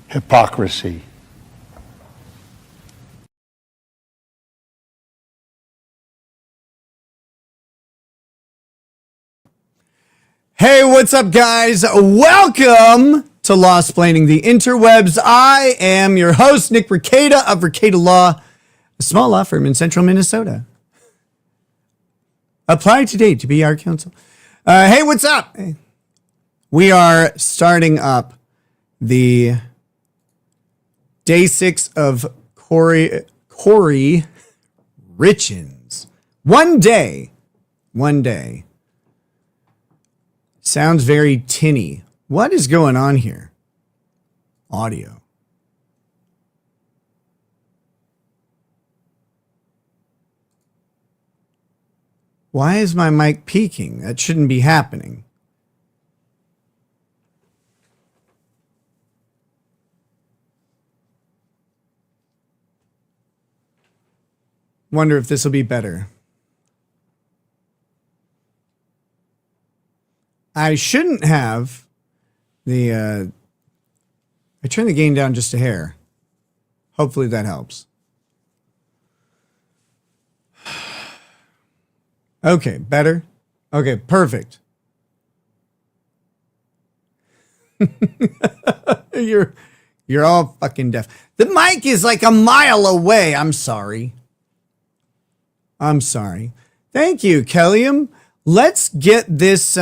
Hypocrisy. Hey, what's up, guys? Welcome to Law-Splaining the Interwebs. I am your host, Nick Rekieta of Rekieta Law, a small law firm in central Minnesota. Apply today to be our counsel. Hey, what's up? We are starting up the day 6 of Kouri Richins. One day. Sounds very tinny. What is going on here? Audio. Why is my mic peaking? That shouldn't be happening. Wonder if this will be better. I shouldn't have the, I turned the gain down just a hair. Hopefully that helps. Okay, better? Okay, perfect. You're all fucking deaf. The mic is like a mile away. I'm sorry. Thank you, Kelliam. Let's get this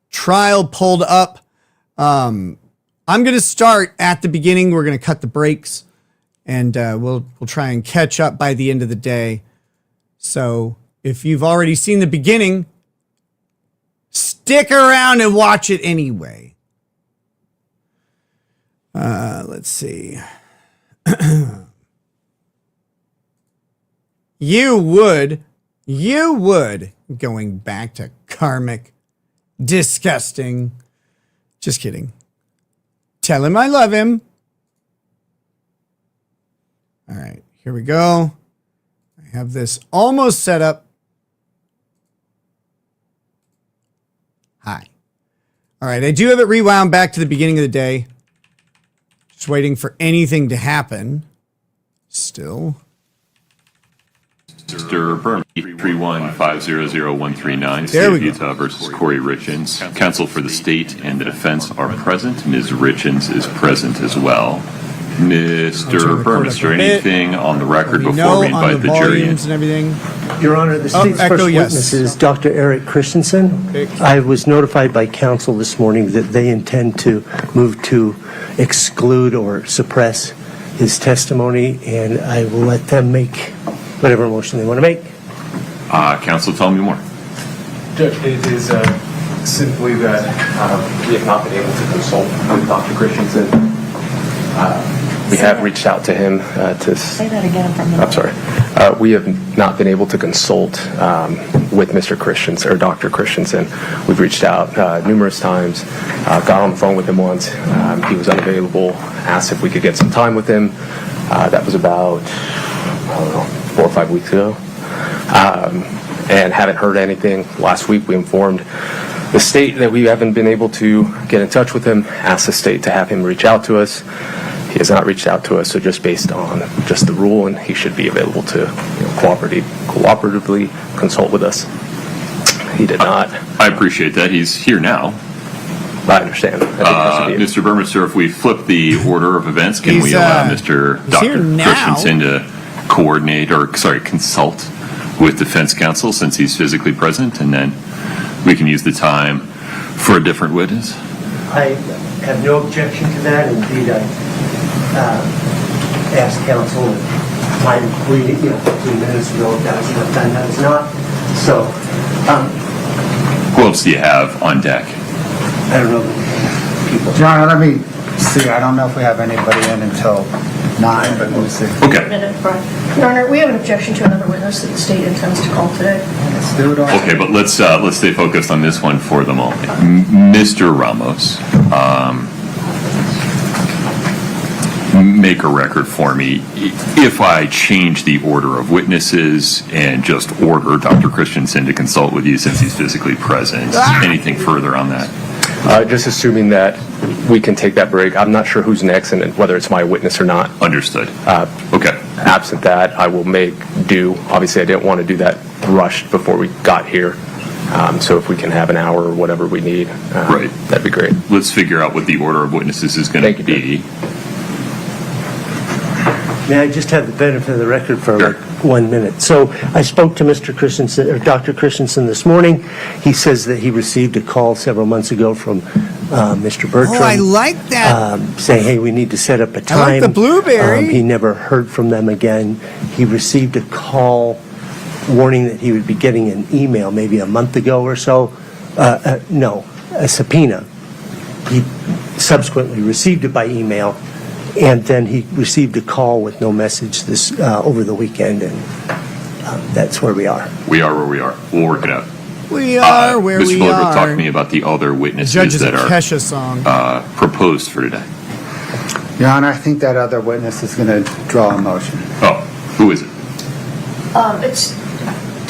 trial pulled up. I'm going to start at the beginning. We're going to cut the breaks, and we'll try and catch up by the end of the day. So if you've already seen the beginning, stick around and watch it anyway. Let's see. You would, going back to karmic, disgusting. Just kidding. Tell him I love him. All right, here we go. I have this almost set up. Hi. All right, I do have it rewound back to the beginning of the day. Just waiting for anything to happen. Still. Mr. Berman, 315000139, State of Utah versus Kouri Richins. Counsel for the state and the defense are present. Ms. Richins is present as well. Mr. Berman, is there anything on the record before we invite the jury in? And everything? Your Honor, the state's first witness is Dr. Eric Christensen. Okay. I was notified by counsel this morning that they intend to move to exclude or suppress his testimony, and I will let them make whatever motion they want to make. Counsel, tell me more. Judge, it is simply that we have not been able to consult with Dr. Christensen. We have reached out to him to... Say that again from the... I'm sorry. We have not been able to consult with Mr. Christensen or Dr. Christensen. We've reached out numerous times, got on the phone with him once. He was unavailable, asked if we could get some time with him. That was about, I don't know, 4 or 5 weeks ago. And haven't heard anything. Last week we informed the state that we haven't been able to get in touch with him, asked the state to have him reach out to us. He has not reached out to us, so just based on just the rule, and he should be available to cooperatively consult with us. He did not. I appreciate that. He's here now. I understand. Mr. Berman, sir, if we flip the order of events, can we allow Mr. Dr. Christensen to consult with defense counsel since he's physically present, and then we can use the time for a different witness? I have no objection to that. Indeed, I asked counsel if time 15 minutes ago if that was enough time. That was not. So, who else do you have on deck? I don't know. People. John, let me see. I don't know if we have anybody in until 9, but we'll see. Okay. Your Honor, we have an objection to another witness that the state intends to call today. Let's do it all. Okay, but let's stay focused on this one for the moment. make a record for me, if I change the order of witnesses and just order Dr. Christensen to consult with you since he's physically present, anything further on that? Just assuming that we can take that break. I'm not sure who's next and whether it's my witness or not. Understood. Okay. Absent that, I will make do. Obviously, I didn't want to do that rushed before we got here. So if we can have an hour or whatever we need, Right. that'd be great. Let's figure out what the order of witnesses is going to Thank you, be. May I just have the benefit of the record for Sure. like 1 minute? So I spoke to Mr. Christensen, or Dr. Christensen this morning. He says that he received a call several months ago from Mr. Bertram. Oh, I like that. Saying, hey, we need to set up a time. I like the blueberry. He never heard from them again. He received a call warning that he would be getting an email maybe a month ago or so. No, a subpoena. He subsequently received it by email, and then he received a call with no message this over the weekend, and that's where we are. We are where we are. We'll work it out. We are where Mr. we Bullock, are. talk to me about the other witnesses Judge is a that are Kesha song. proposed for today. Your Honor, I think that other witness is going to draw a motion. Oh, who is it?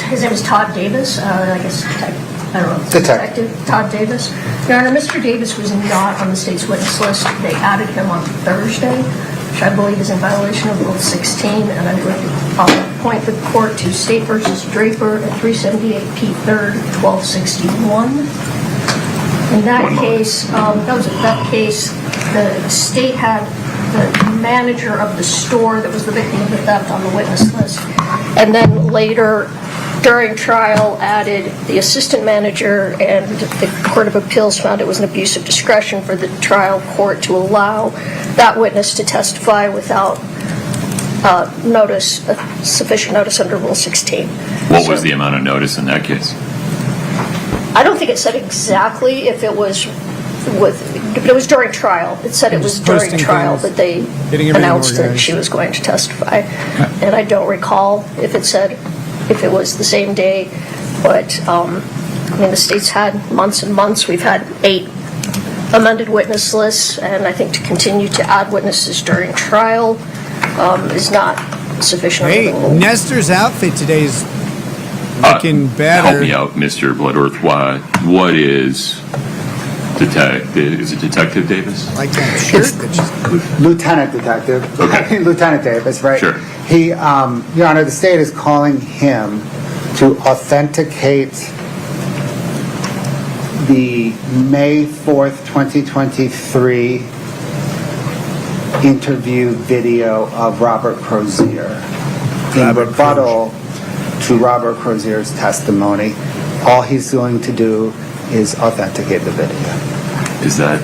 His name is Todd Davis. I guess, I don't know. Detective. Todd Davis. Your Honor, Mr. Davis was not on the state's witness list. They added him on Thursday, which I believe is in violation of Rule 16, and I would point the court to State v. Draper at 378 P. 3rd, 1261. In that case, the state had the manager of the store that was the victim of the theft on the witness list, and then later during trial added the assistant manager, and the Court of Appeals found it was an abuse of discretion for the trial court to allow that witness to testify without sufficient notice under Rule 16. What was the amount of notice in that case? I don't think it said exactly if it was but it was during trial. It said it was during posting trial things, that they getting everything announced that organized. she was going to testify. And I don't recall if it said if it was the same day, but I mean, the state's had months and months. We've had 8 amended witness lists, and I think to continue to add witnesses during trial is not sufficient. Hey, under the rule. Nestor's outfit today is looking better. Help me out, Mr. Bloodworth. What is is it Detective Davis? Like that shirt that she's Lieutenant Detective. Okay. Lieutenant Davis, right? Sure. He, Your Honor, the state is calling him to authenticate the May 4th, 2023 interview video of Robert Crozier in rebuttal to Robert Crozier's testimony. All he's going to do is authenticate the video. Is that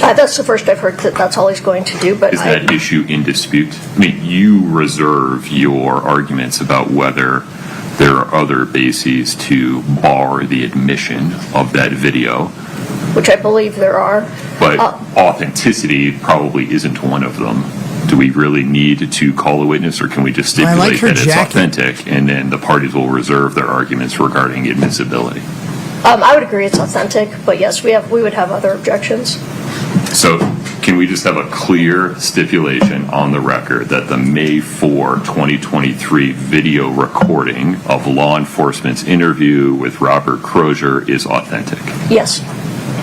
That's the first I've heard that that's all he's going to do. But is that issue in dispute? I mean, you reserve your arguments about whether there are other bases to bar the admission of that video, which I believe there are. but authenticity probably isn't one of them. Do we really need to call a witness, or can we just I like stipulate her that it's jacket. authentic, and then the parties will reserve their arguments regarding admissibility? I would agree it's authentic, but yes, we would have other objections. So can we just have a clear stipulation on the record that the May 4, 2023 video recording of law enforcement's interview with Robert Crozier is authentic? Yes.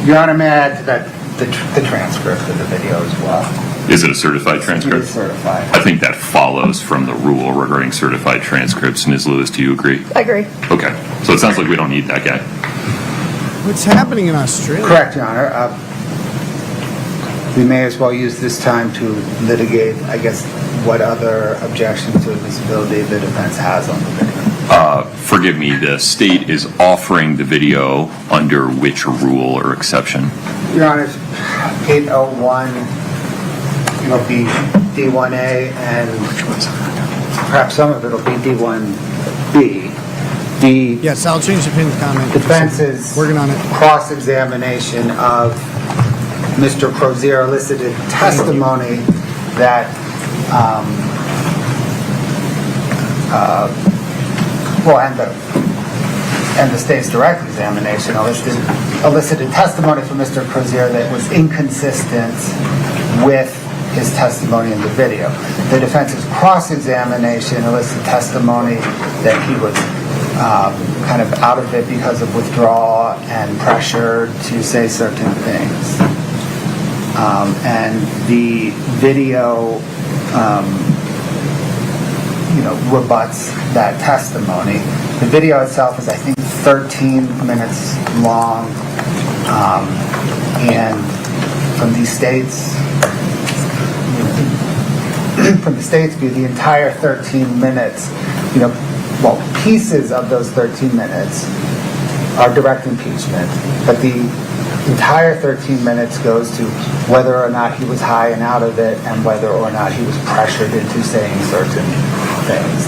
Your Honor, may I add to that the transcript of the video as well? Is it a certified transcript? It's certified. I think that follows from the rule regarding certified transcripts. Ms. Lewis, do you agree? I agree. Okay. So it sounds like we don't need that guy. What's happening in Australia? Correct, Your Honor. We may as well use this time to litigate, I guess, what other objections to admissibility the defense has on the video. Forgive me, the state is offering the video under which rule or exception? Your Honor, 801, it'll be D1A, and perhaps some of it'll be D1B. The Yes, I'll change the pinned comment. defense's Working on it. cross-examination of Mr. Crozier elicited testimony that and the state's direct examination elicited testimony from Mr. Crozier that was inconsistent with his testimony in the video. The defense's cross-examination elicited testimony that he was kind of out of it because of withdrawal and pressure to say certain things. And the video, rebuts that testimony. The video itself is, I think, 13 minutes long, and from the state's view, the entire 13 minutes, pieces of those 13 minutes are direct impeachment, but the entire 13 minutes goes to whether or not he was high and out of it, and whether or not he was pressured into saying certain things.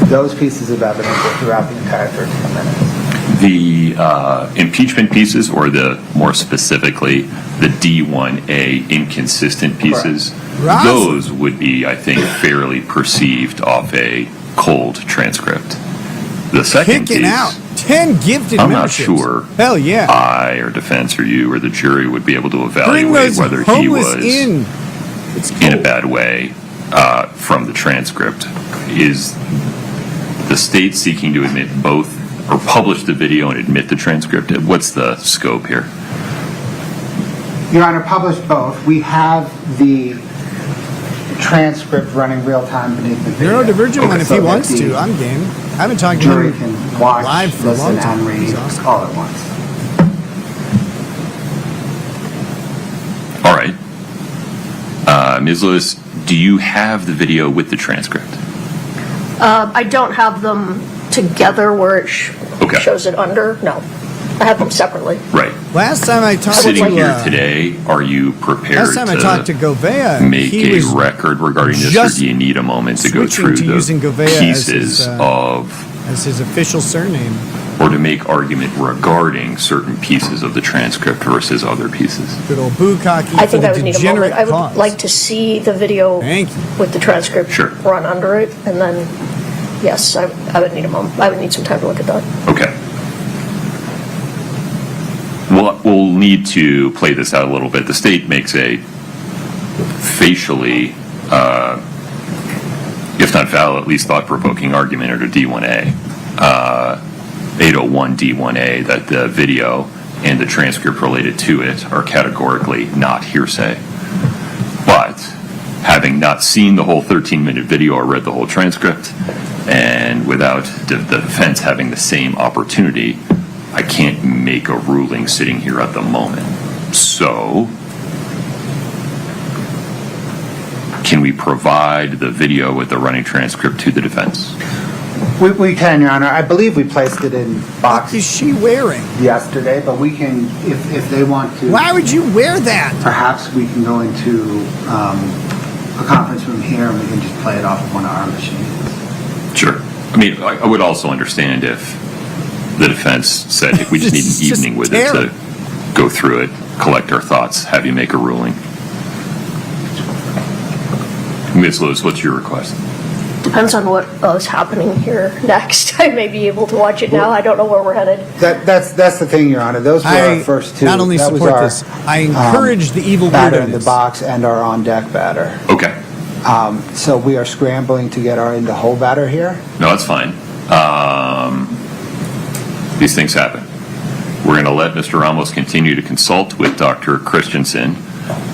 Those pieces of evidence were throughout the entire 13 minutes. The impeachment pieces, or more specifically, the D1A inconsistent pieces, Right. those would be, I think, fairly perceived off a cold transcript. The second Kicking piece, out 10 gifted I'm not memberships. sure Hell yeah. I or defense or you or the jury would be able to Bring evaluate those whether he homeless was in. It's in a cold. bad way from the transcript. Is the state seeking to admit both, or publish the video and admit the transcript? What's the scope here? Your Honor, published both. We have the transcript running real time beneath the video. Neurodivergent one, if So he that wants the to. I'm game. I haven't talked to jury him can watch, live for a long listen, time. and read He's awesome. all at once. All right. Ms. Lewis, do you have the video with the transcript? I don't have them together where it Okay. shows it under. No, I have them separately. Right. Last time I talked Sitting to here today, are you prepared last time I talked to Govea, make he a was record regarding this, or just do you need a moment to go switching through to the using Govea as pieces his, of, as his official surname. or to make argument regarding certain pieces of the transcript versus other pieces? Good old bukkake I for think the I would need a degenerate moment. I would cause. like to see the video Thank you. with the transcript Sure. run under it, and then, yes, I would need a moment. I would need some time to look at that. Okay. We'll need to play this out a little bit. The state makes a facially, if not valid, at least thought-provoking argument under D1A, 801 D1A, that the video and the transcript related to it are categorically not hearsay. But having not seen the whole 13-minute video or read the whole transcript, and without the defense having the same opportunity, I can't make a ruling sitting here at the moment. So, can we provide the video with the running transcript to the defense? We can, Your Honor. I believe we placed it in What box is she wearing? yesterday, but we can, if they want to. Why would you wear that? Perhaps we can go into a conference room here and we can just play it off of one of our machines. Sure. I mean, I would also understand if the defense said, hey, we just need It's an just evening with terrible. it to go through it, collect our thoughts, have you make a ruling. Ms. Lewis, what's your request? Depends on what is happening here next. I may be able to watch it now. I don't know where we're headed. That's the thing, Your Honor. Those were our first two. not only That was support our, this, I encourage the evil batter in the weirdness. box and our on-deck batter. Okay. So we are scrambling to get our in-the-hole batter here. No, that's fine. These things happen. We're going to let Mr. Ramos continue to consult with Dr. Christensen.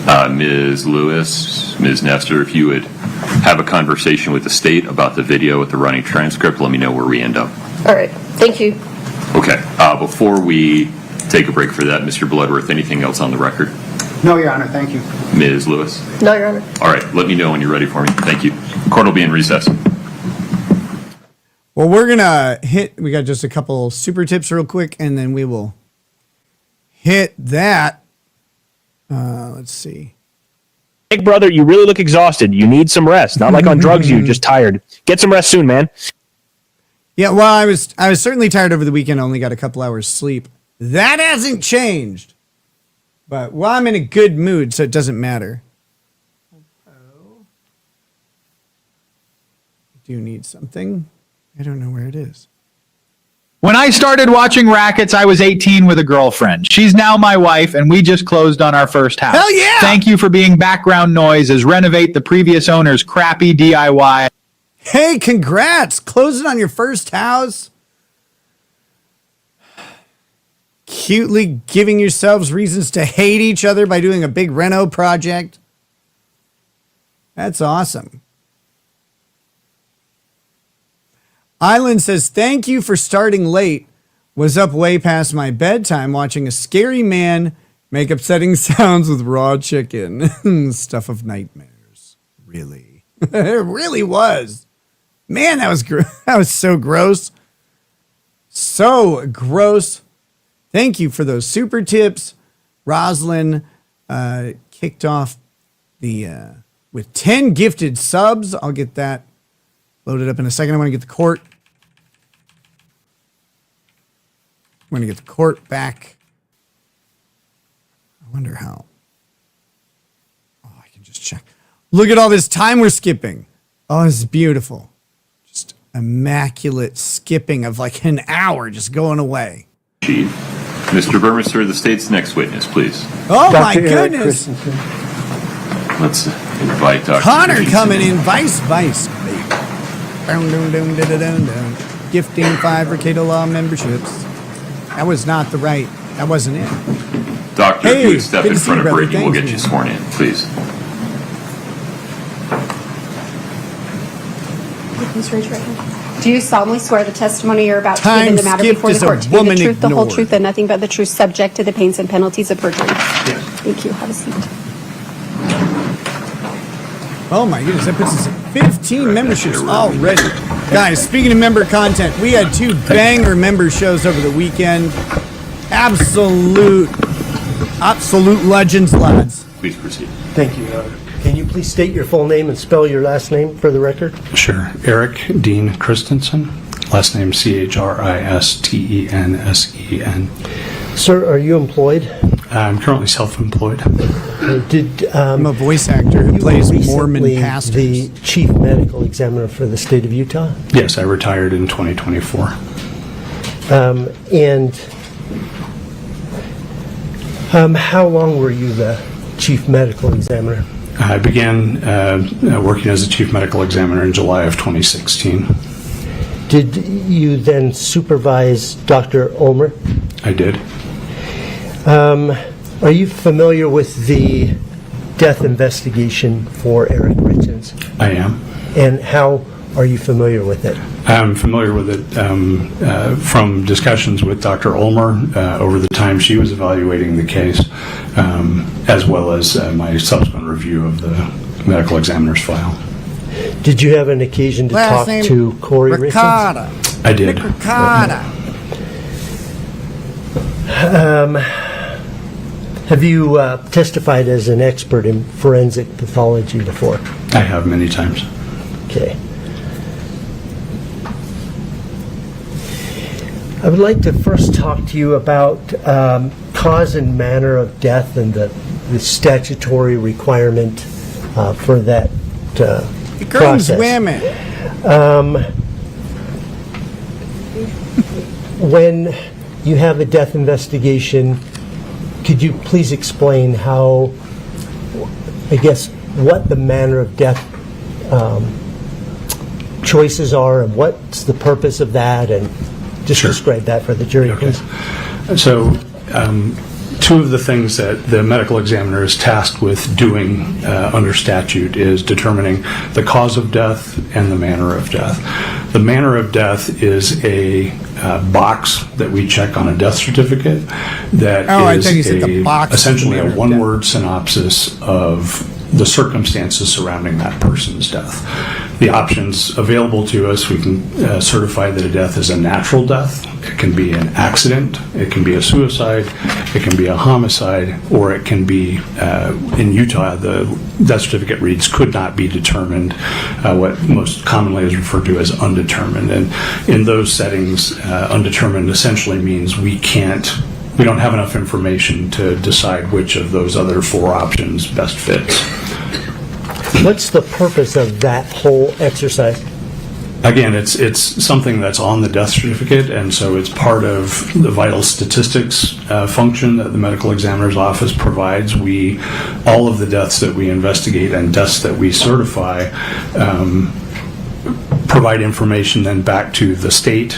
Ms. Lewis, Ms. Nestor, if you would have a conversation with the state about the video with the running transcript, let me know where we end up. All right. Thank you. Okay. Before we take a break for that, Mr. Bloodworth, anything else on the record? No, Your Honor. Thank you. Ms. Lewis? No, Your Honor. All right. Let me know when you're ready for me. Thank you. Court will be in recess. Well, we're going to we got just a couple super tips real quick, and then we will hit that. Let's see. Big brother, you really look exhausted. You need some rest. Not like on drugs, you just tired. Get some rest soon, man. Yeah, well, I was certainly tired over the weekend. I only got a couple hours sleep. That hasn't changed. But, well, I'm in a good mood, so it doesn't matter. I do need something. I don't know where it is. When I started watching Rackets, I was 18 with a girlfriend. She's now my wife, and we just closed on our first house. Hell yeah! Thank you for being background noise as renovate the previous owner's crappy DIY. Hey, congrats! Closing on your first house. Cutely giving yourselves reasons to hate each other by doing a big reno project. That's awesome. Island says, thank you for starting late. Was up way past my bedtime watching a scary man make upsetting sounds with raw chicken. Stuff of nightmares. Really. It really was. Man, that was that was so gross. So gross. Thank you for those super tips. Roslyn kicked off the with 10 gifted subs. I'll get that loaded up in a second. I want to get the court. I'm going to get the court back. I wonder how. Oh, I can just check. Look at all this time we're skipping. Oh, this is beautiful. Just immaculate skipping of like an hour just going away. Chief. Mr. Burmester, the state's next witness, please. Oh, Dr. my Eric goodness. Christensen. Let's invite Dr. Connor Richins coming in. Vice. Dun, dun, dun, dun, dun, dun. Gifting 5 Recato Law memberships. That was not the right. That wasn't it. Doctor, Hey, if you would step good in to see front you, of brother. Brittany, we'll Thanks, get you man. sworn in, please. Please raise your hand. Do you solemnly swear the testimony you're about to give in Time the matter skipped before is the a court to be the woman truth, the whole ignored. truth, and nothing but the truth, subject to the pains and penalties of perjury? Yes. Thank you. Have a seat. Oh my goodness, that puts us at 15 memberships already. Guys, speaking of member content, we had 2 banger member shows over the weekend. Absolute legends, lads. Please proceed. Thank you, Your Honor. Can you please state your full name and spell your last name for the record? Sure. Eric Dean Christensen. Last name Christensen. Sir, are you employed? I'm currently self-employed. I'm a voice actor who plays Mormon recently pastors. the chief medical examiner for the state of Utah? Yes, I retired in 2024. How long were you the chief medical examiner? I began working as a chief medical examiner in July of 2016. Did you then supervise Dr. Ulmer? I did. Are you familiar with the death investigation for Eric Richins? I am. And how are you familiar with it? I'm familiar with it from discussions with Dr. Ulmer over the time she was evaluating the case, as well as my subsequent review of the medical examiner's file. Did you have an occasion to Last talk name to Kouri Richins? Ricotta. I did. Ricotta. Have you testified as an expert in forensic pathology before? I have many times. Okay. I would like to first talk to you about cause and manner of death and the statutory requirement for that It grooms process. women. When you have a death investigation, could you please explain how, I guess, what the manner of death choices are and what's the purpose of that, and just Sure. describe that for the jury, Okay. please. So, two of the things that the medical examiner is tasked with doing under statute is determining the cause of death and the manner of death. The manner of death is a box that we check on a death certificate that I is thought you said the box is the essentially a manner of one-word synopsis of the circumstances surrounding that person's death. The options available to us, we can certify that a death is a natural death. It can be an accident, it can be a suicide, it can be a homicide, or it can be, in Utah, the death certificate reads could not be determined, what most commonly is referred to as undetermined. And in those settings, undetermined essentially means we don't have enough information to decide which of those other 4 options best fits. What's the purpose of that whole exercise? Again, it's something that's on the death certificate, and so it's part of the vital statistics function that the medical examiner's office provides. All of the deaths that we investigate and deaths that we certify provide information then back to the state.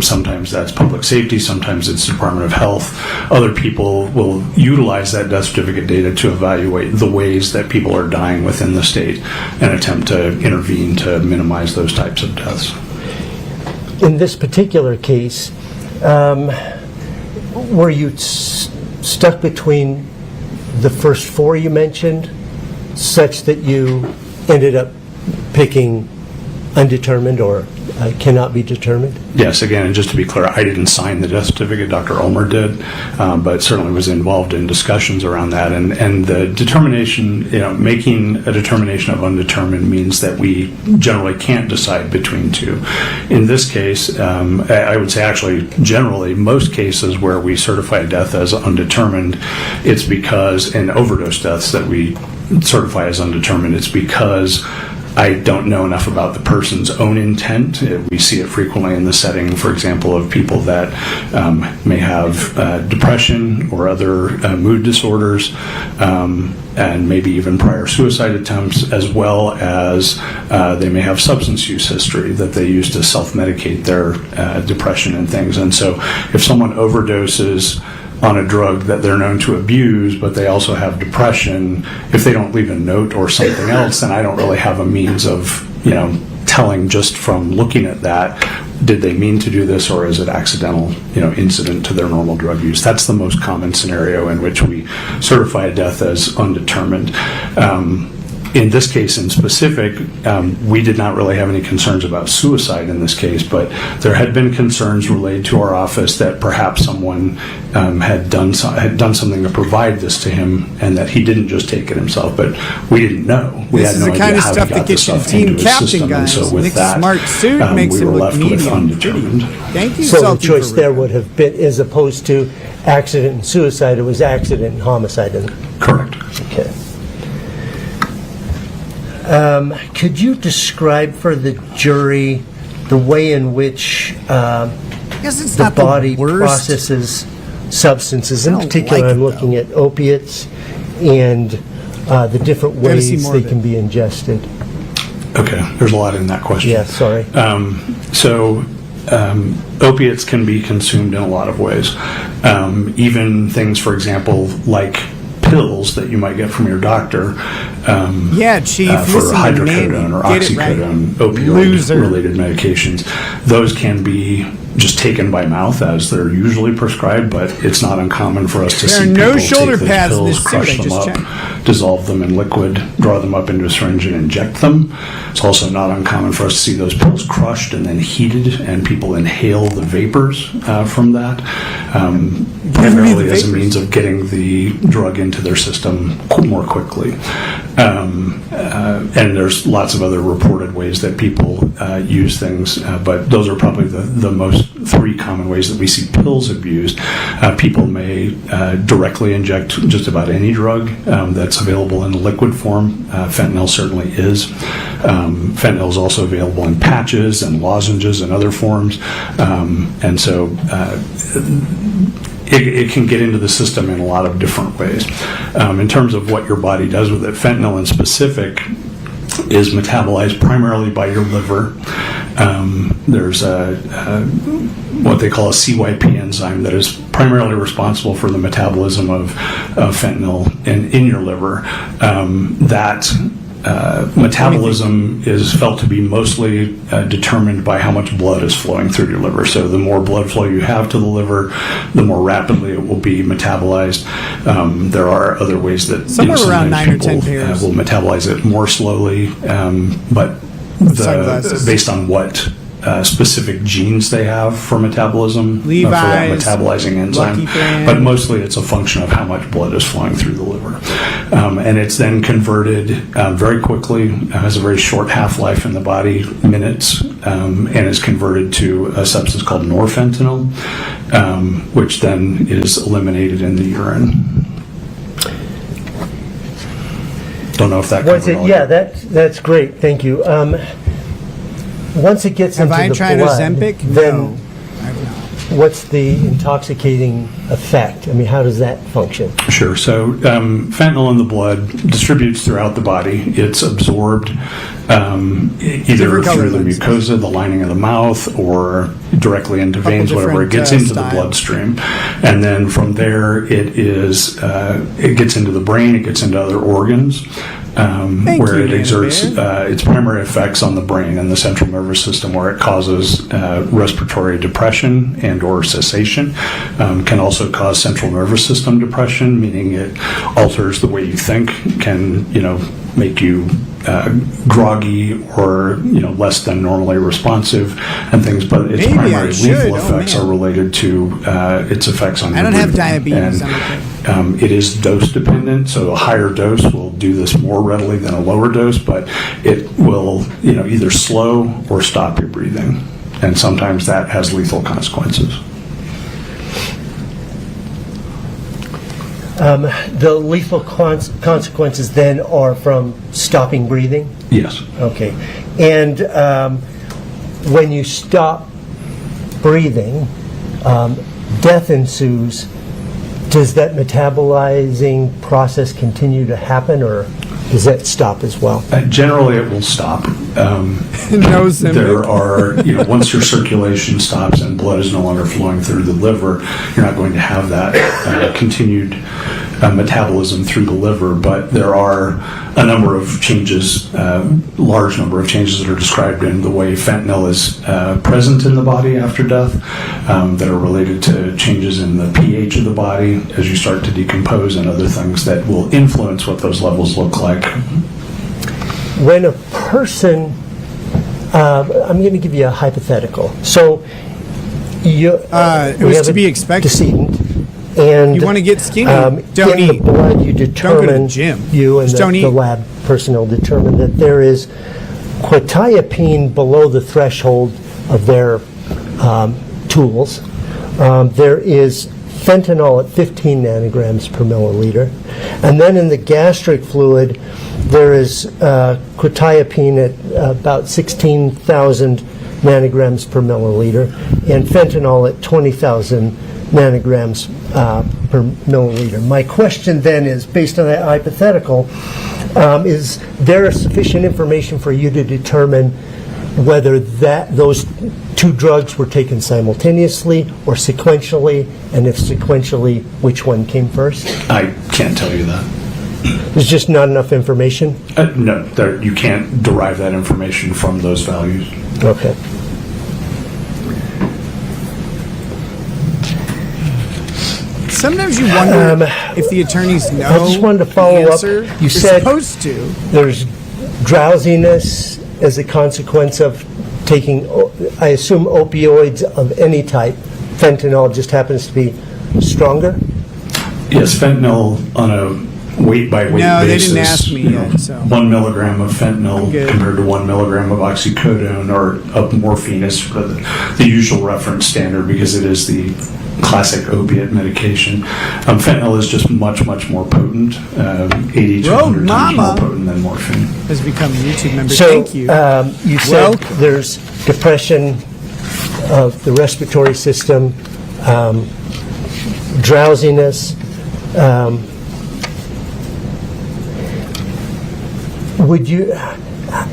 Sometimes that's public safety, sometimes it's Department of Health. Other people will utilize that death certificate data to evaluate the ways that people are dying within the state and attempt to intervene to minimize those types of deaths. In this particular case, were you stuck between the first four you mentioned, such that you ended up picking undetermined or cannot be determined? Yes, again, and just to be clear, I didn't sign the death certificate, Dr. Ulmer did, but certainly was involved in discussions around that. And the determination, making a determination of undetermined means that we generally can't decide between two. In this case, I would say actually generally most cases where we certify a death as undetermined, it's because in overdose deaths that we certify as undetermined, it's because I don't know enough about the person's own intent. We see it frequently in the setting, for example, of people that may have depression or other mood disorders, and maybe even prior suicide attempts, as well as they may have substance use history that they use to self-medicate their depression and things. And so if someone overdoses on a drug that they're known to abuse, but they also have depression, if they don't leave a note or something else, then I don't really have a means of, telling just from looking at that, did they mean to do this or is it accidental, incident to their normal drug use? That's the most common scenario in which we certify a death as undetermined. In this case in specific, we did not really have any concerns about suicide in this case, but there had been concerns relayed to our office that perhaps someone had done something to provide this to him, and that he didn't just take it himself. But we didn't know. We This had no is the idea kind of how he stuff got that this gets you stuff team into his captain, system, and guys. so with Nick's that, smart suit makes we him were look left with medium. undetermined. Thank you, So the Salty, choice for there would have been, as opposed to accident and suicide, it was accident and homicide. Correct. Okay. Could you describe for the jury the way in which guess it's the not the body worst. processes substances? In I don't particular, like it, I'm looking at opiates and the different Gotta see ways more they of it. can be ingested. Okay, there's a lot in that question. Yeah, sorry. Opiates can be consumed in a lot of ways. Even things, for example, like pills that you might get from your doctor Yeah, Chief, for listen to me. hydrocodone or Get it right. oxycodone, Loser. opioid-related medications. Those can be just taken by mouth as they're usually prescribed, but it's not uncommon for us to There see are no people shoulder take those pads in pills, this suit, crush I them just up, checked. dissolve them in liquid, draw them up into a syringe and inject them. It's also not uncommon for us to see those pills crushed and then heated, and people inhale the vapors from that, primarily as a means of getting the drug into their system more quickly. And there's lots of other reported ways that people use things, but those are probably the most three common ways that we see pills abused. People may directly inject just about any drug that's available in liquid form. Fentanyl certainly is. Fentanyl is also available in patches and lozenges and other forms. And so it can get into the system in a lot of different ways. In terms of what your body does with it, fentanyl in specific is metabolized primarily by your liver. There's what they call a CYP enzyme that is primarily responsible for the metabolism of fentanyl in your liver. That metabolism is felt to be mostly determined by how much blood is flowing through your liver. So the more blood flow you have to the liver, the more rapidly it will be metabolized. There are other ways that Somewhere around 9 or 10 people pairs. will metabolize it more slowly, but Sunglasses. based on what specific genes they have for metabolism, for that Levi's, metabolizing enzyme, Lucky Brand. but mostly it's a function of how much blood is flowing through the liver. And it's then converted very quickly, has a very short half-life in the body, minutes, and is converted to a substance called norfentanyl, which then is eliminated in the urine. Don't know if that Was covered it? all Yeah, your- that's great. Thank you. once it gets Have into I the tried blood, Ozempic? then No, I've not. what's the intoxicating effect? I mean, how does that function? Sure. So fentanyl in the blood distributes throughout the body. It's absorbed either Different color through the lenses. mucosa, the lining of the mouth, or directly into veins, whatever. It different, gets into the styles. bloodstream. And then from there, it gets into the brain, it gets into other organs. Where you, it exerts Nana its primary effects on the brain and the central nervous system, where it causes respiratory depression and or cessation. Can also cause central nervous system depression, meaning it alters the way you think, can make you groggy or less than normally responsive and things. But its Maybe I primary should. lethal Oh, effects man. are related to its effects on I your don't have breathing. diabetes. And, I'm okay. it is dose dependent, so a higher dose will do this more readily than a lower dose, but it will either slow or stop your breathing, and sometimes that has lethal consequences. The lethal consequences then are from stopping breathing? Yes. Okay. And when you stop breathing, death ensues. Does that metabolizing process continue to happen, or does that stop as well? Generally, it will stop. No Ozempic. There are, once your circulation stops and blood is no longer flowing through the liver, you're not going to have that continued metabolism through the liver. But there are a number of changes, large number of changes that are described in the way fentanyl is present in the body after death, that are related to changes in the pH of the body as you start to decompose, and other things that will influence what those levels look like. When a person, I'm going to give you a hypothetical. So It we was have to a be expected. decedent, and You want to get skinny? Don't in eat. the blood you Don't go to the determine, gym. you and Just don't the eat. lab personnel determine that there is quetiapine below the threshold of their tools. There is fentanyl at 15 nanograms per milliliter. And then in the gastric fluid, there is quetiapine at about 16,000 nanograms per milliliter, and fentanyl at 20,000 nanograms per milliliter. My question then is, based on that hypothetical, is there sufficient information for you to determine whether those two drugs were taken simultaneously or sequentially, and if sequentially, which one came first? I can't tell you that. There's just not enough information? No, you can't derive that information from those values. Okay. Sometimes you wonder if the attorneys know. I just wanted to follow the up. answer. You You're said supposed to. there's drowsiness as a consequence of taking, I assume, opioids of any type. Fentanyl just happens to be stronger? Yes, fentanyl on a weight-by-weight No, they basis. didn't ask me yet, so. 1 milligram of fentanyl I'm good. compared to 1 milligram of oxycodone or of morphine is sort of the usual reference standard, because it is the classic opiate medication. Fentanyl is just much, much more potent, 80 to 100 times more Mama. potent than morphine. Has become a YouTube member. So, Thank you. you said Welcome. there's depression of the respiratory system, drowsiness.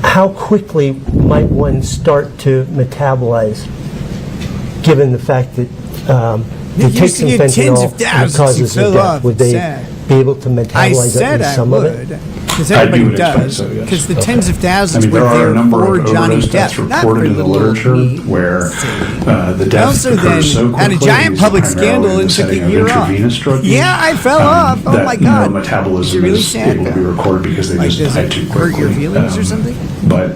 How quickly might one start to metabolize, given the fact that they used take to some get tens fentanyl of and it thousands causes to their fill death? up. Would they Sad. be able to I metabolize at said least I some of would. it? Because I everybody would expect does. so, yes. Because the tens of I thousands mean, were there are there a number for of Johnny overdose deaths Depp. Not for reported in the little literature me. where the I death also then occurs so quickly. had a giant these are public primarily scandal in the and took a setting of year off. intravenous drug use, Yeah, I fell off. Oh that my God. No metabolism Is it really is sad? able to be recorded because they Like, just does die it too hurt quickly. your feelings or something? But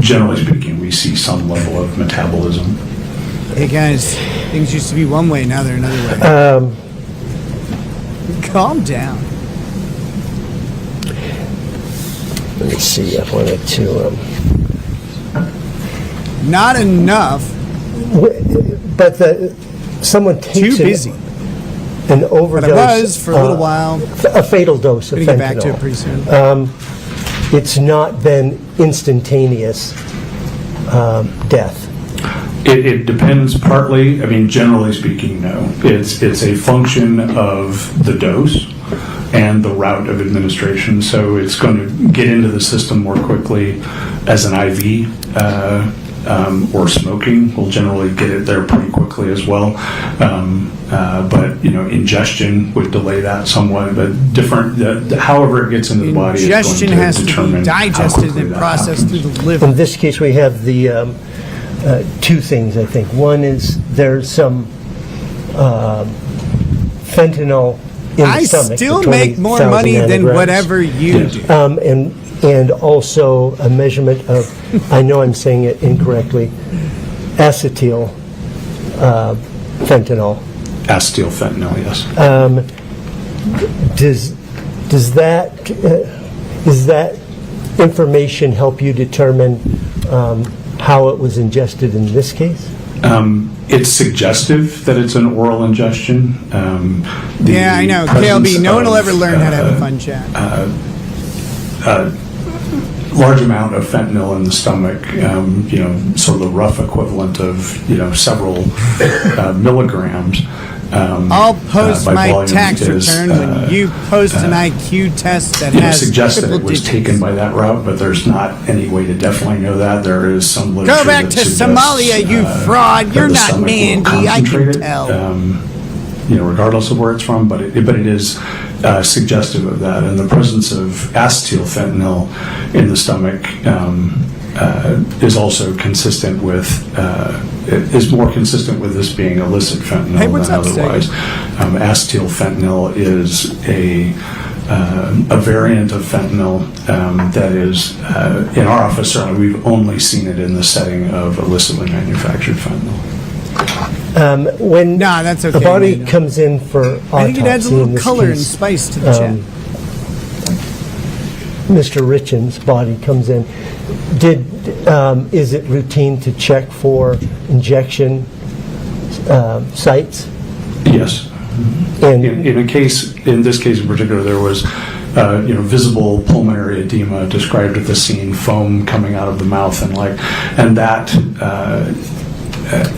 generally speaking, we see some level of metabolism. Hey guys, things used to be one way, now they're another way. Calm down. Let me see. I wanted to. Not enough. But someone takes Too busy. an overdose. But I was for a little while. A fatal dose of Gonna get back to it fentanyl. pretty soon. It's not then instantaneous. death? It depends partly. I mean, generally speaking, no. It's a function of the dose and the route of administration. So it's going to get into the system more quickly as an IV, or smoking will generally get it there pretty quickly as well. But ingestion would delay that somewhat. But different, however it gets into the body, Ingestion is going has to to determine be digested and processed through the liver. In this case, we have the two things, I think. One is there's some fentanyl in the I stomach. still the make more 20,000 money than nanograms. whatever you do. And also a measurement of, I know I'm saying it incorrectly, acetyl fentanyl. Acetyl fentanyl, yes. Does that information help you determine how it was ingested in this case? It's suggestive that it's an oral ingestion. Yeah, I know. KLB, no one will ever learn how to have a fun chat. Large amount of fentanyl in the stomach, sort of the rough equivalent of, several milligrams. I'll post by my volume tax is, return when you post an IQ test that has suggests that triple it was digits. taken by that route, but there's not any way to definitely know that. There is some literature Go back that to suggests, Somalia, you fraud. that You're the not stomach will Mandy. I can concentrate it, tell. regardless of where it's from, but it is suggestive of that. And the presence of acetyl fentanyl in the stomach is also consistent with, is more consistent with this being illicit fentanyl Hey, what's than up, otherwise. Acetyl fentanyl is a variant of fentanyl that is, in our office, certainly we've only seen it in the setting of illicitly manufactured fentanyl. When that's okay, a body Daniel. comes in for autopsy, I think it adds a in little this color and case, spice to the chat. Mr. Richins' body comes in. Is it routine to check for injection sites? Yes. And In this case in particular, there was, visible pulmonary edema described at the scene, foam coming out of the mouth, and that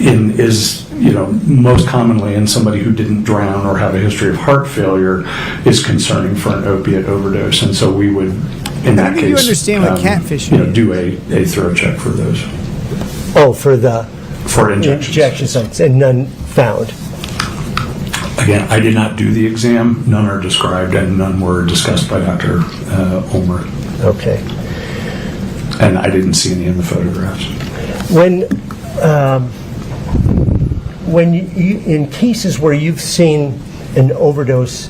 is most commonly in somebody who didn't drown or have a history of heart failure is concerning for an opiate overdose, and so we would, in that case, you understand what catfish is. do a thorough check for those. For injections. injection sites, and none found. Again, I did not do the exam. None are described, and none were discussed by Dr. Ulmer. Okay. And I didn't see any in the photographs. When you, in cases where you've seen an overdose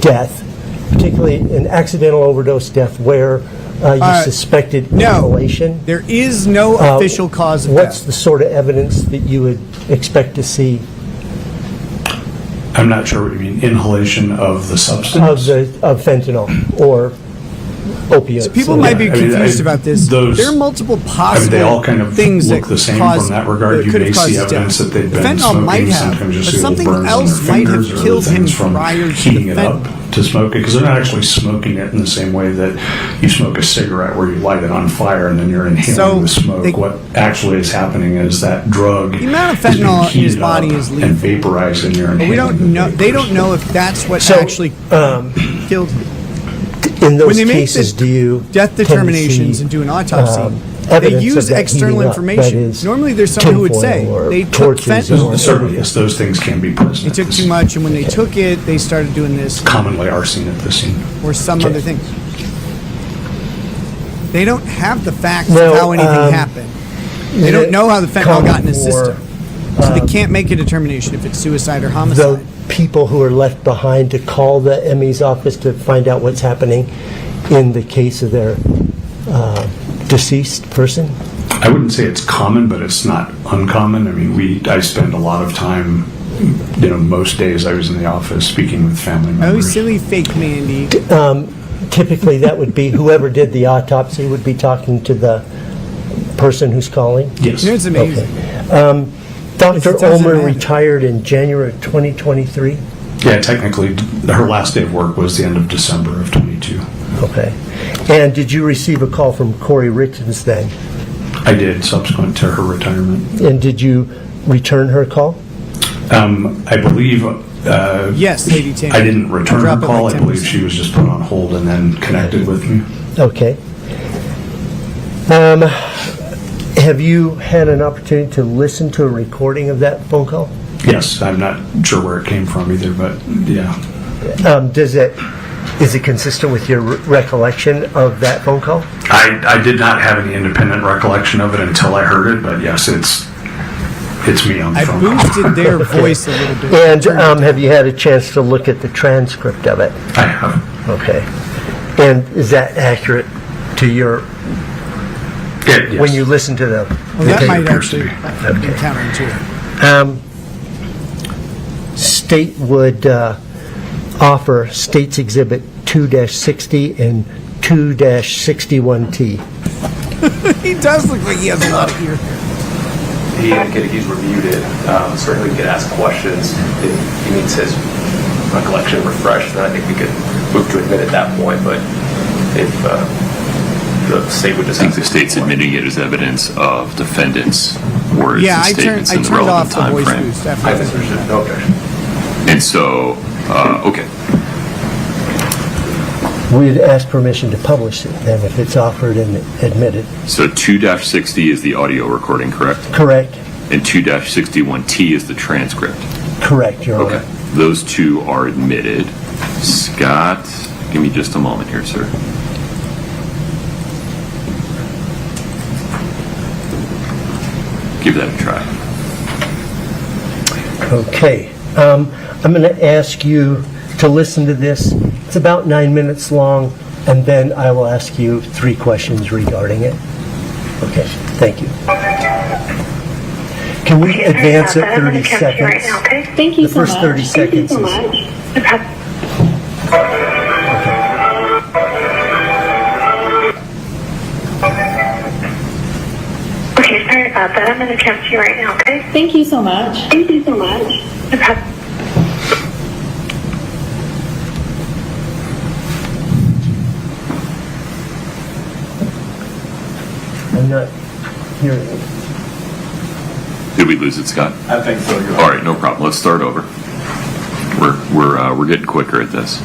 death, particularly an accidental overdose death where you suspected inhalation. There is no official cause of What's death. the sort of evidence that you would expect to see? I'm not sure what you mean. Inhalation of the substance? Of fentanyl or opioids. So people might be confused about this. There are multiple possible they all kind of things look that the same cause, from that regard. You could may have caused see evidence death. that they've been Fentanyl smoking. might have, Sometimes you but see little something burns on else their might have fingers or killed him things from prior to heating the it fentanyl. up to smoke it, because they're not actually smoking it in the same way that you smoke a cigarette where you light it on fire and then you're inhaling the smoke. What actually is happening is that drug The amount of is being fentanyl in his heated body up is and lethal. vaporized, and you're But inhaling we don't the know. vapors. They don't know if that's what So, actually killed him. In those When they make cases, the do you death tend to determinations see, and do an autopsy, they evidence use of that external heating up? That information. is Normally, there's someone who would say tinfoil or they took torches fentanyl. or- Certainly, yes, those things can be present. They took too much, and when they took it, they started doing this Commonly are seen at the scene. or some other thing. They don't have the facts No, of how anything happened. They don't know how the fentanyl got in his system. So they can't make a determination if it's suicide or homicide. the people who are left behind to call the ME's office to find out what's happening in the case of their deceased person? I wouldn't say it's common, but it's not uncommon. I mean, I spend a lot of time, most days I was in the office speaking with family Oh, members. silly fake Mandy. Typically, that would be whoever did the autopsy would be talking to the person who's calling? Yes. You know, it's amazing. Dr. It doesn't Ulmer matter. retired in January of 2023? Yeah, technically, her last day of work was the end of December of 22. Okay. And did you receive a call from Kouri Richins then? I did, subsequent to her retirement. And did you return her call? I believe. Yes, Lady Tammy. I didn't return Drop her it call. like I believe 10%. she was just put on hold and then connected with me. Okay. Have you had an opportunity to listen to a recording of that phone call? Yes, I'm not sure where it came from either, but yeah. Is it consistent with your recollection of that phone call? I did not have any independent recollection of it until I heard it, but yes, it's me on the I phone. boosted their voice a little bit. And have you had a chance to look at the transcript of it? I have. Okay. And is that accurate to your, Yes. when you listen to the? Well, that It might appears to actually be. be counterintuitive. State would offer States Exhibit 2-60 and 2-61T. He does look like he has a lot of ear. He indicated he's reviewed it. Certainly we could ask questions. If he needs his recollection refreshed, then I think we could move to admit at that point. But if the state would just I think the state's admitting it as evidence of defendant's words Yeah, and I statements in the turned off relevant the time voice frame. boost after I this. understood. No objection. And so, okay. We'd ask permission to publish it then if it's offered and admitted. So 2-60 is the audio recording, correct? Correct? And 2-61T is the transcript. Correct, Your Honor. Okay. Those two are admitted. Scott, give me just a moment here, sir. Give that a try. Okay. I'm going to ask you to listen to this. It's about 9 minutes long, and then I will ask you 3 questions regarding it. Okay, thank you. Can we advance it 30 seconds? Thank you The so much. first 30 seconds is... Okay, sorry about that. I'm going to transfer you right now, okay? Thank you so much. Thank you so much. I'm not hearing it. Did we lose it, Scott? I think so. You're All right, no problem. Let's start over. We're getting quicker at this.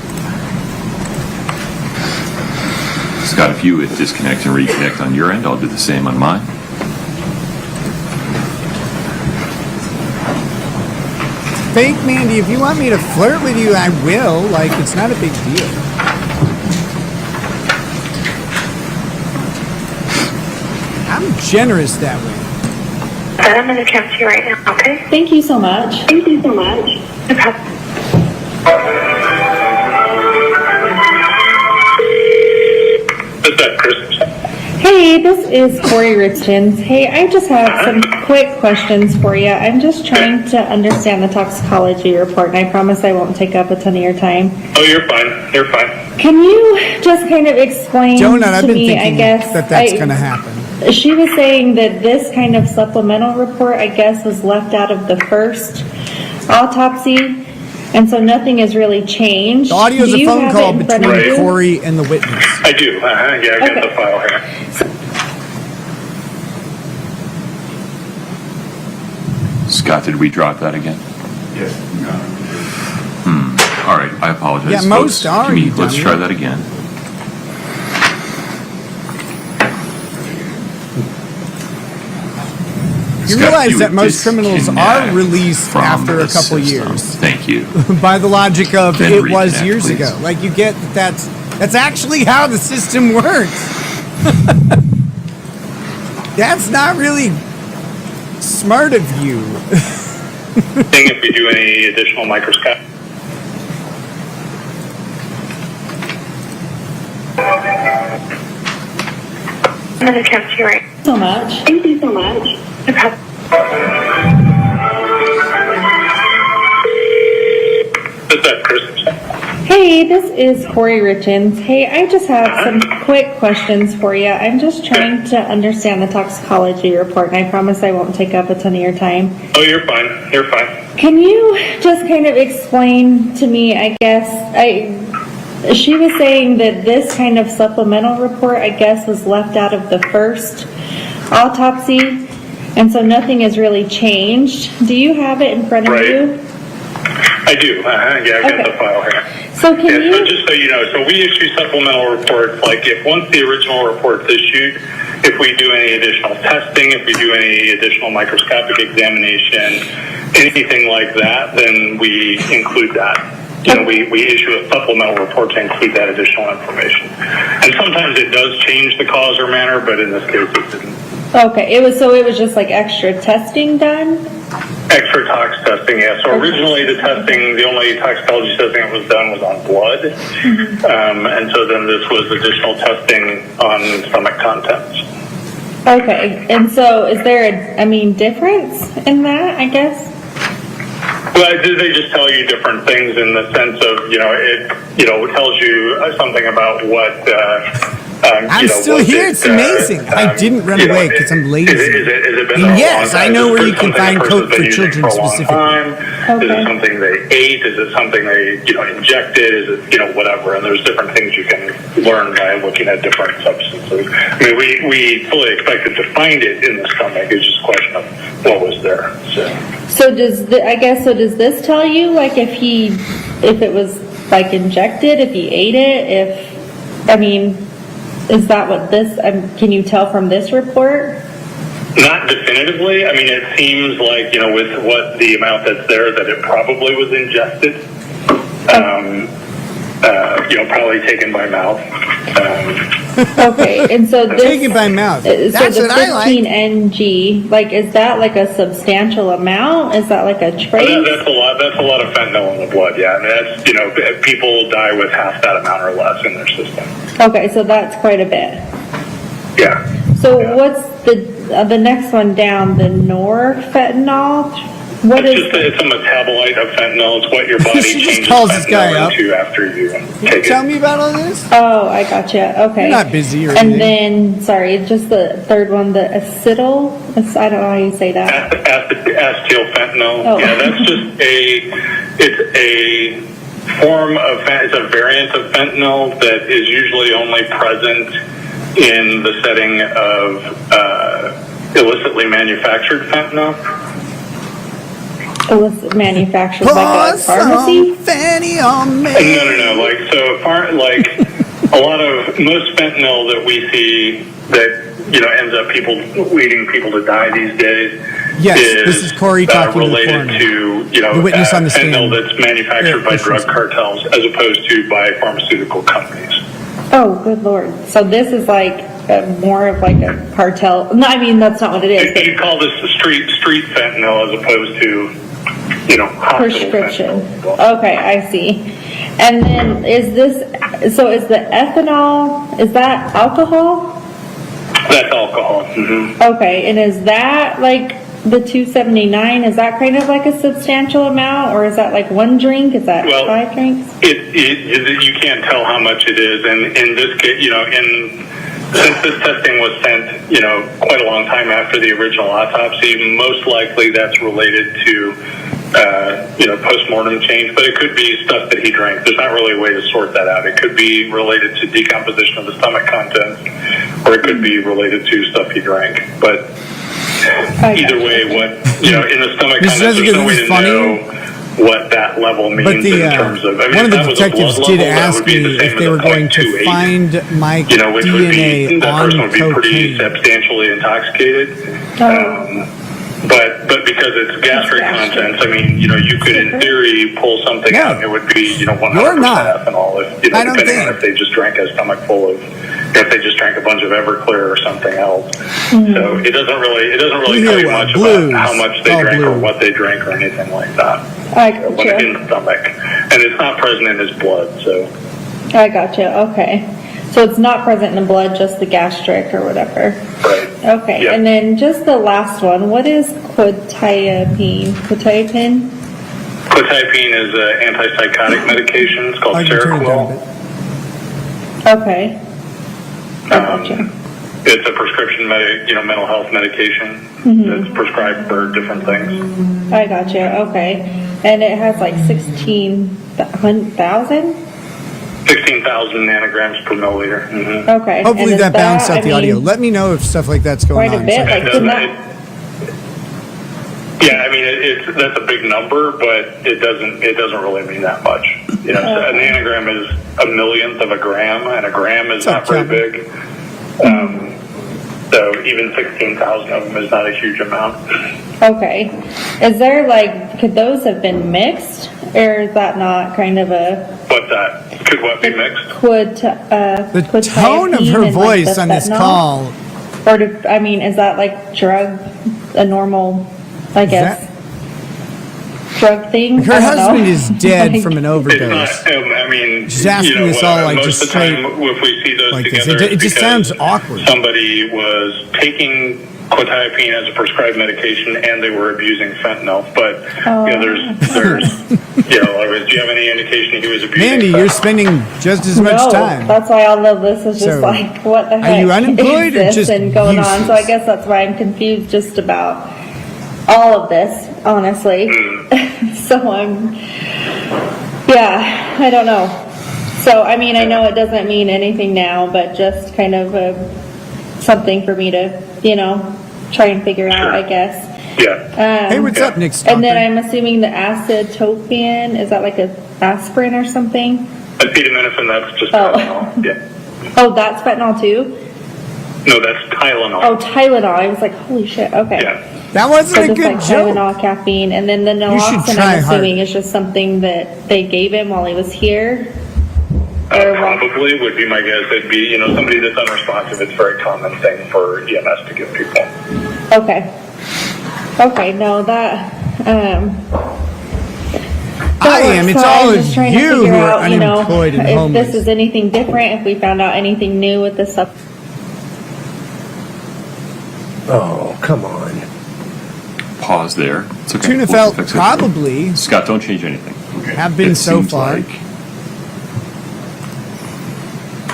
Scott, if you would disconnect and reconnect on your end, I'll do the same on mine. Fake Mandy, if you want me to flirt with you, I will. Like, it's not a big deal. I'm generous that way. I'm going to transfer you right now, okay? Thank you so much. Thank you so much. No problem. Is that Chris? Hey, this is Kouri Richins. Hey, I just have some quick questions for you. I'm just trying to understand the toxicology report, and I promise I won't take up a ton of your time. Oh, you're fine. You're fine. Can you just kind of explain Donut, I've to been me, thinking I guess, that's going to happen. She was saying that this kind of supplemental report, I guess, was left out of the first autopsy, and so nothing has really changed. The audio is Do a you phone have call it in front between of you? Kouri and the witness. I do. Yeah, I got Okay. the file here. Scott, did we drop that again? Yes. All right, I apologize. Yeah, most folks. are, you Let's dummy. try that again. You Scott, realize you that would most criminals are disconnect released from after a the couple system. years. Thank you. By the logic of Then it was reconnect, years please. ago. Like, you get that's actually how the system works. That's not really smart of you. Seeing if we do any additional microscope. I'm going to transfer you right now. So much. Thank you so much. No problem. Is that Chris? Hey, this is Kouri Richins. Hey, I just have some quick questions for you. I'm just trying to understand the toxicology report, and I promise I won't take up a ton of your time. Oh, you're fine. You're fine. Can you just kind of explain to me, I guess, she was saying that this kind of supplemental report, I guess, was left out of the first autopsy, and so nothing has really changed. Do you have it in front of you? I do. Yeah, I got the file here. So can you? So just so you know, so we issue supplemental reports, like if once the original report's issued, if we do any additional testing, if we do any additional microscopic examination, anything like that, then we include that. You know, we issue a supplemental report to include that additional information. And sometimes it does change the cause or manner, but in this case it didn't. Okay, it was just like extra testing done? Extra tox testing, yeah. So originally the testing, the only toxicology testing that was done was on blood. And so then this was additional testing on stomach contents. Okay, and so is there a, difference in that, I guess? Well, they just tell you different things in the sense of, it tells you something about what, I'm still here. It's amazing. I didn't run away because I'm lazy. Is it been and yes, I know where you can find coke for children specifically. Is it something they ate? Is it something they, injected? Is it, whatever? And there's different things you can learn by looking at different substances. I mean, we fully expected to find it in the stomach. It's just a question of what was there. So does this tell you, like, if it was like injected, if he ate it, is that what this, can you tell from this report? Not definitively. I mean, it seems like, with what the amount that's there, that it probably was ingested. Probably taken by mouth. Okay, and so this... Taken by mouth. That's so the what I like. 15 ng, like, is that like a substantial amount? Is that like a trace? That's a lot of fentanyl in the blood, yeah. I mean, that's, people die with half that amount or less in their system. Okay, so that's quite a bit. Yeah. So what's the next one down, the norfentanyl? It's a metabolite of fentanyl. It's what your body changes fentanyl into after you take it. Tell me about all this? Oh, I gotcha. Okay. You're not busy or anything. And then, sorry, just the third one, the acetyl. I don't know how you say that. Acetylfentanyl. Oh. Yeah, that's just it's a form of it's a variant of fentanyl that is usually only present in the setting of illicitly manufactured fentanyl. Illicit manufactured, like a pharmacy? No. Most fentanyl that we see that ends up leading people to die these days. Yes, this is Kouri talking related to the witness on the stand. Fentanyl that's manufactured by drug cartels as opposed to by pharmaceutical companies. Oh, good Lord! So this is like more of like a cartel. No, I mean that's not what it is. You call this the street fentanyl as opposed to prescription. Okay, I see. And then is the ethanol, is that alcohol? That's alcohol. Mm-hmm. Okay, and is that like the 279? Is that kind of like a substantial amount, or is that like one drink? Is that 5 drinks? You can't tell how much it is, and in this case, since this testing was sent, quite a long time after the original autopsy, most likely that's related to post-mortem change, but it could be stuff that he drank. There's not really a way to sort that out. It could be related to decomposition of the stomach contents, or it could be related to stuff he drank. But either way, in the stomach contents, there's no way to know what that level means in terms of. One of the detectives did ask me if they were going to find my DNA that on person would be cocaine. pretty substantially intoxicated. But because it's gastric contents, I mean, you could in theory pull something out. It would be 100% ethanol. If depending on if they just drank a stomach full of, if they just drank a bunch of Everclear or something else. Mm-hmm. So it doesn't really tell you much about how much they drank or what they drank or anything like that. I gotcha. When it's in the stomach, and it's not present in his blood. So I gotcha. Okay. So it's not present in the blood, just the gastric or whatever. Right. Okay. Yep. And then just the last one. What is quetiapine? Quetiapine is an antipsychotic medication. It's called Seroquel. Okay. Gotcha. It's a prescription, mental health medication that's prescribed for different things. I gotcha. Okay. And it has like 16,000? 16,000 nanograms per milliliter. Mm-hmm. Okay. Hopefully and that is balanced out I the audio. mean, Let me know if stuff like that's going quite on. a bit. Like, didn't that, Yeah, I mean, that's a big number, but it doesn't really mean that much. You know, so a nanogram is a millionth of a gram, and a gram is not very big. So even 16,000 of them is not a huge amount. okay. Is there like, could those have been mixed, or is that not kind of a? What's that? Could what be mixed? The tone of her voice on this call. Or I mean, is that like a normal, I guess, drug thing? Her husband is dead Like, from an overdose. It's not, I mean, She's asking this all like most just of the time, straight. if we see those like this. together, It just sounds awkward. Somebody was taking quetiapine as a prescribed medication, and they were abusing fentanyl. But you know, there's, you know, do you have any indication he was abusing? Mandy, fentanyl? you're spending just as much No, time. that's why all of this is just So, like, what the heck are you unemployed is or this just and going on? useless? So I guess that's why I'm confused just about all of this, honestly. So yeah, I don't know. So, I mean, I know it doesn't mean anything now, but just kind of something for me to, you know, try and figure out, I guess. Yeah. Hey, what's up, Nick? And then I'm assuming the acetopian, is that like a aspirin or something? Acetaminophen, that's just Tylenol. Yeah. Oh, that's fentanyl too? No, that's Tylenol. Oh, Tylenol. I was like, holy shit. Okay. Yeah. That wasn't So a just good like joke. Tylenol, caffeine, and then the naloxone, try I'm assuming, harder. is just something that they gave him while he was here. Or Probably would be my guess. It'd be, you know, somebody that's unresponsive. It's a very common thing for EMS to give people. Okay. Okay. No, that. I am. It's all of just trying to you figure who are out, you know, unemployed and if homeless. this is anything different, if we found out anything new with this stuff. Oh, come on. Pause there. It's okay. Tuna We'll felt fix it. probably Scott, don't change anything. Okay. have been It so seems far. like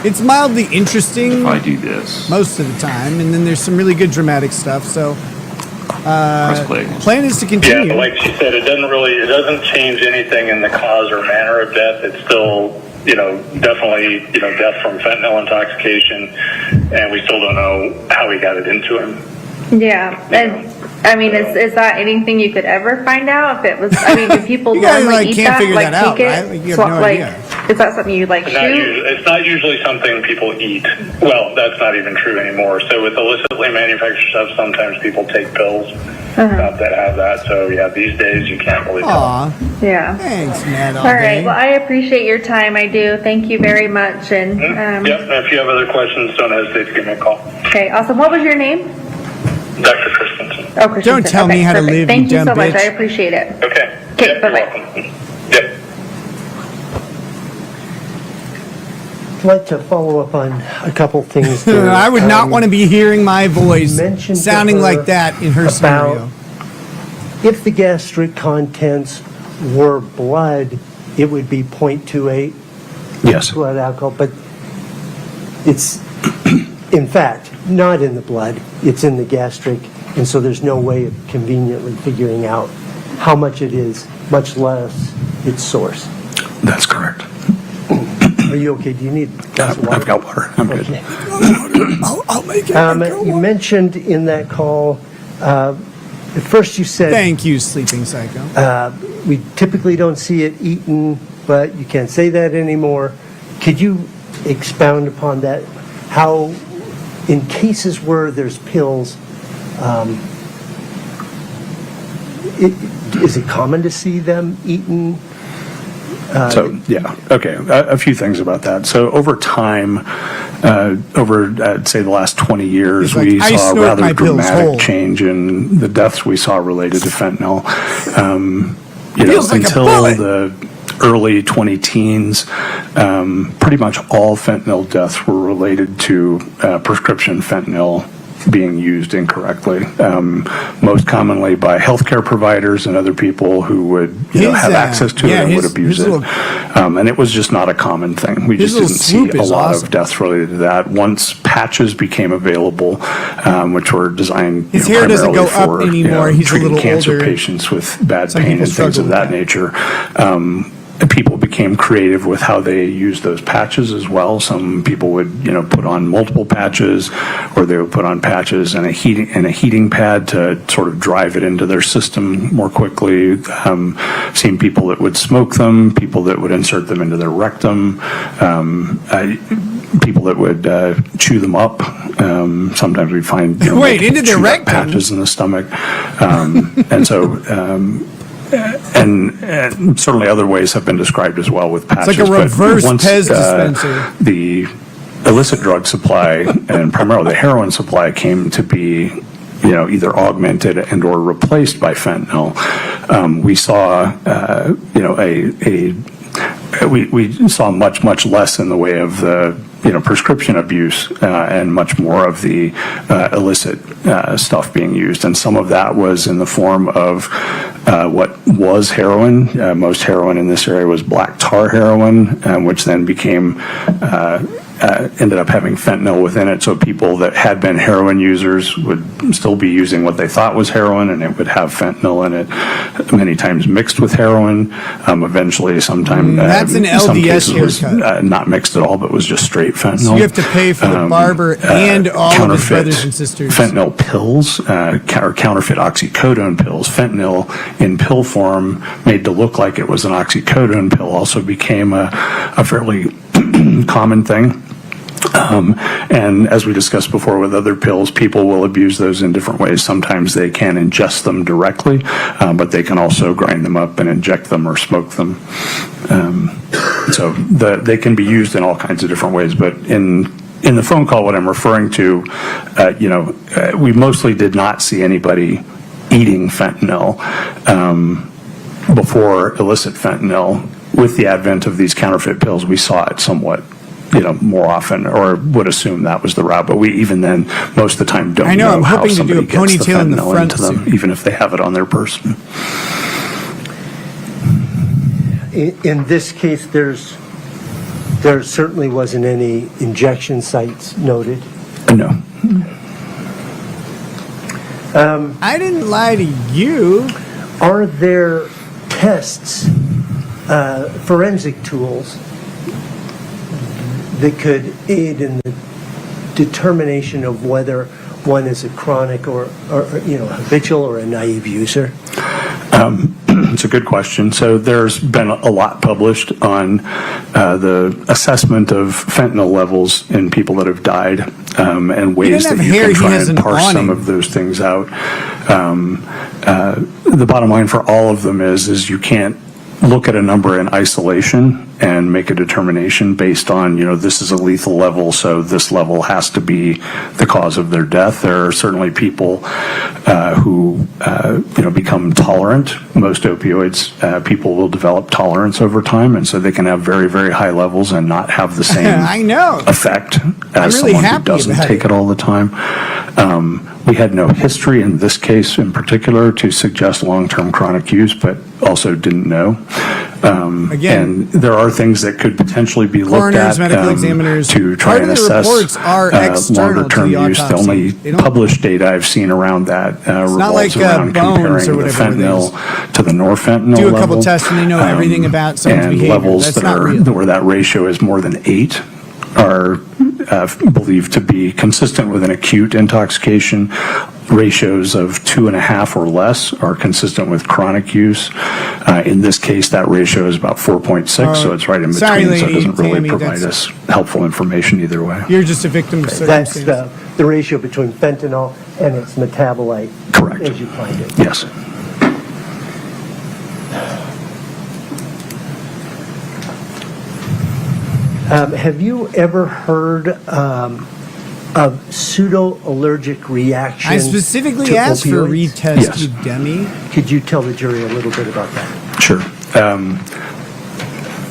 It's mildly interesting if I do this, most of the time, and then there's some really good dramatic stuff. So, press play. plan is to Yeah, continue. but like she said, it doesn't change anything in the cause or manner of death. It's still, you know, definitely, you know, death from fentanyl intoxication, and we still don't know how he got it into him. Yeah, and I mean, is that anything you could ever find out? If it was, I mean, do people You guys, normally like, eat can't that? figure Like that out, take it? right? Like, you have no idea. Is that something you like shoot? It's not usually something people eat. Well, that's not even true anymore. So with illicitly manufactured stuff, sometimes people take pills that have that. So yeah, these days you can't really tell. Aw, Yeah. thanks, Ned. All right. Well, I appreciate your time. I do. Thank you very much. And Yep. And if you have other questions, don't hesitate to give me a call. okay, awesome. What was your name? Dr. Christensen. Oh, Christensen. Don't tell me Okay, how to perfect. live, Thank you you so dumb much. bitch. I appreciate it. Okay. Okay, Yep, bye-bye. you're welcome. Yep. I'd like to follow up on a couple things. I would not want to be hearing my voice mentioned to sounding her like that in her about scenario. If the gastric contents were blood, it would be 0.28 Yes. blood alcohol, but it's, in fact, not in the blood. It's in the gastric, and so there's no way of conveniently figuring out how much it is, much less its source. That's correct. Are you okay? Do you need a glass of water? I've got water. I'm good. Okay. I'll make it. You mentioned in that call, at first you said Thank you, sleeping psycho. we typically don't see it eaten, but you can't say that anymore. Could you expound upon that? How, in cases where there's pills, is it common to see them eaten? So, yeah, okay, a few things about that. So over time, I'd say the last 20 years, He's like, we "I saw a snort my rather pills whole." dramatic change in the deaths we saw related to fentanyl. Feels like a Until bullet. the early 20-teens, pretty much all fentanyl deaths were related to prescription fentanyl being used incorrectly, most commonly by healthcare providers and other people who would have access to it and would abuse it. And it was just not a common thing. We just didn't see a lot of deaths related to that. Once patches became available, which were designed His hair doesn't primarily go up for anymore. He's a treating little cancer older. patients with bad Some pain people and things struggle of with that that. nature, people became creative with how they used those patches as well. Some people would, put on multiple patches, or they would put on patches and a heating pad to sort of drive it into their system more quickly. Seen people that would smoke them, people that would insert them into their rectum, people that would chew them up. Sometimes we find into their rectum, patches in the stomach, and so. And certainly other ways have been described as well with patches. It's like a reverse once, Pez dispenser. The illicit drug supply and primarily the heroin supply came to be, either augmented and or replaced by fentanyl. We saw, we saw much less in the way of the prescription abuse and much more of the illicit stuff being used. And some of that was in the form of what was heroin. Most heroin in this area was black tar heroin, which then became ended up having fentanyl within it. So people that had been heroin users would still be using what they thought was heroin, and it would have fentanyl in it, many times mixed with heroin. Eventually, sometime that's an LDS haircut. Not mixed at all, but was just straight fentanyl. So you have to pay for the barber and all of his brothers and sisters. Fentanyl pills, or counterfeit oxycodone pills. Fentanyl in pill form, made to look like it was an oxycodone pill, also became a fairly common thing. And as we discussed before with other pills, people will abuse those in different ways. Sometimes they can ingest them directly, but they can also grind them up and inject them or smoke them. So they can be used in all kinds of different ways. But in the phone call, what I'm referring to, we mostly did not see anybody eating fentanyl before illicit fentanyl. With the advent of these counterfeit pills, we saw it somewhat more often, or would assume that was the route. But we even then, most of the time, don't know how somebody gets the fentanyl into them, even if they have it on their person. In this case, there certainly wasn't any injection sites noted. No. I didn't lie to you. Are there tests, forensic tools, that could aid in the determination of whether one is a chronic or habitual or a naive user? It's a good question. So there's been a lot published on the assessment of fentanyl levels in people that have died, and ways that you can try and parse some of those things out. The bottom line for all of them is you can't look at a number in isolation and make a determination based on, this is a lethal level, so this level has to be the cause of their death. There are certainly people who, become tolerant. Most opioids, people will develop tolerance over time, and so they can have very, very high levels and not have the same effect as someone who doesn't take it all the time. We had no history in this case in particular to suggest long-term chronic use, but also didn't know. And there are things that could potentially be looked at to try and assess longer-term use. The only published data I've seen around that revolves around comparing the fentanyl to the norfentanyl level. Do a couple tests and they know everything about someone's behavior. Levels where that ratio is more than 8 are believed to be consistent with an acute intoxication. Ratios of 2.5 or less are consistent with chronic use. In this case, that ratio is about 4.6, so it's right in between, so it doesn't really provide us helpful information either way. You're just a victim of circumstance. That's the ratio between fentanyl and its metabolite. Correct. As you find it. Yes. Have you ever heard of pseudo-allergic reaction? I specifically asked for a retest, you dummy. Could you tell the jury a little bit about that? Sure.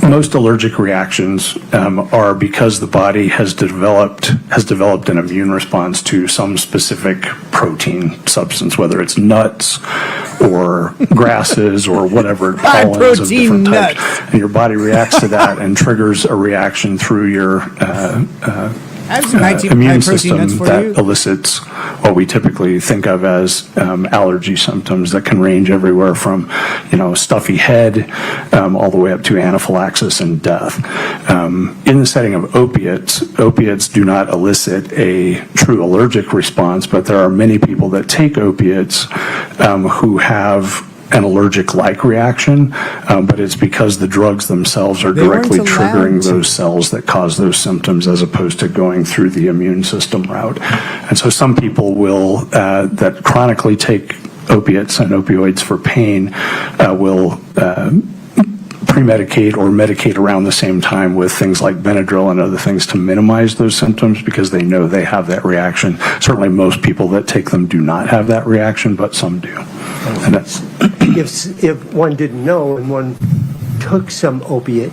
Most allergic reactions are because the body has developed an immune response to some specific protein substance, whether it's nuts or grasses or whatever, pollens of different types. And your body reacts to that and triggers a reaction through your have some high immune protein nuts system for that you. elicits what we typically think of as allergy symptoms that can range everywhere from, stuffy head all the way up to anaphylaxis and death. In the setting of opiates do not elicit a true allergic response, but there are many people that take opiates who have an allergic-like reaction, but it's because the drugs themselves are directly triggering those cells that cause those symptoms as opposed to going through the immune system route. And so some people will, that chronically take opiates and opioids for pain, will pre-medicate or medicate around the same time with things like Benadryl and other things to minimize those symptoms because they know they have that reaction. Certainly most people that take them do not have that reaction, but some do. And that's if one didn't know and one took some opiate,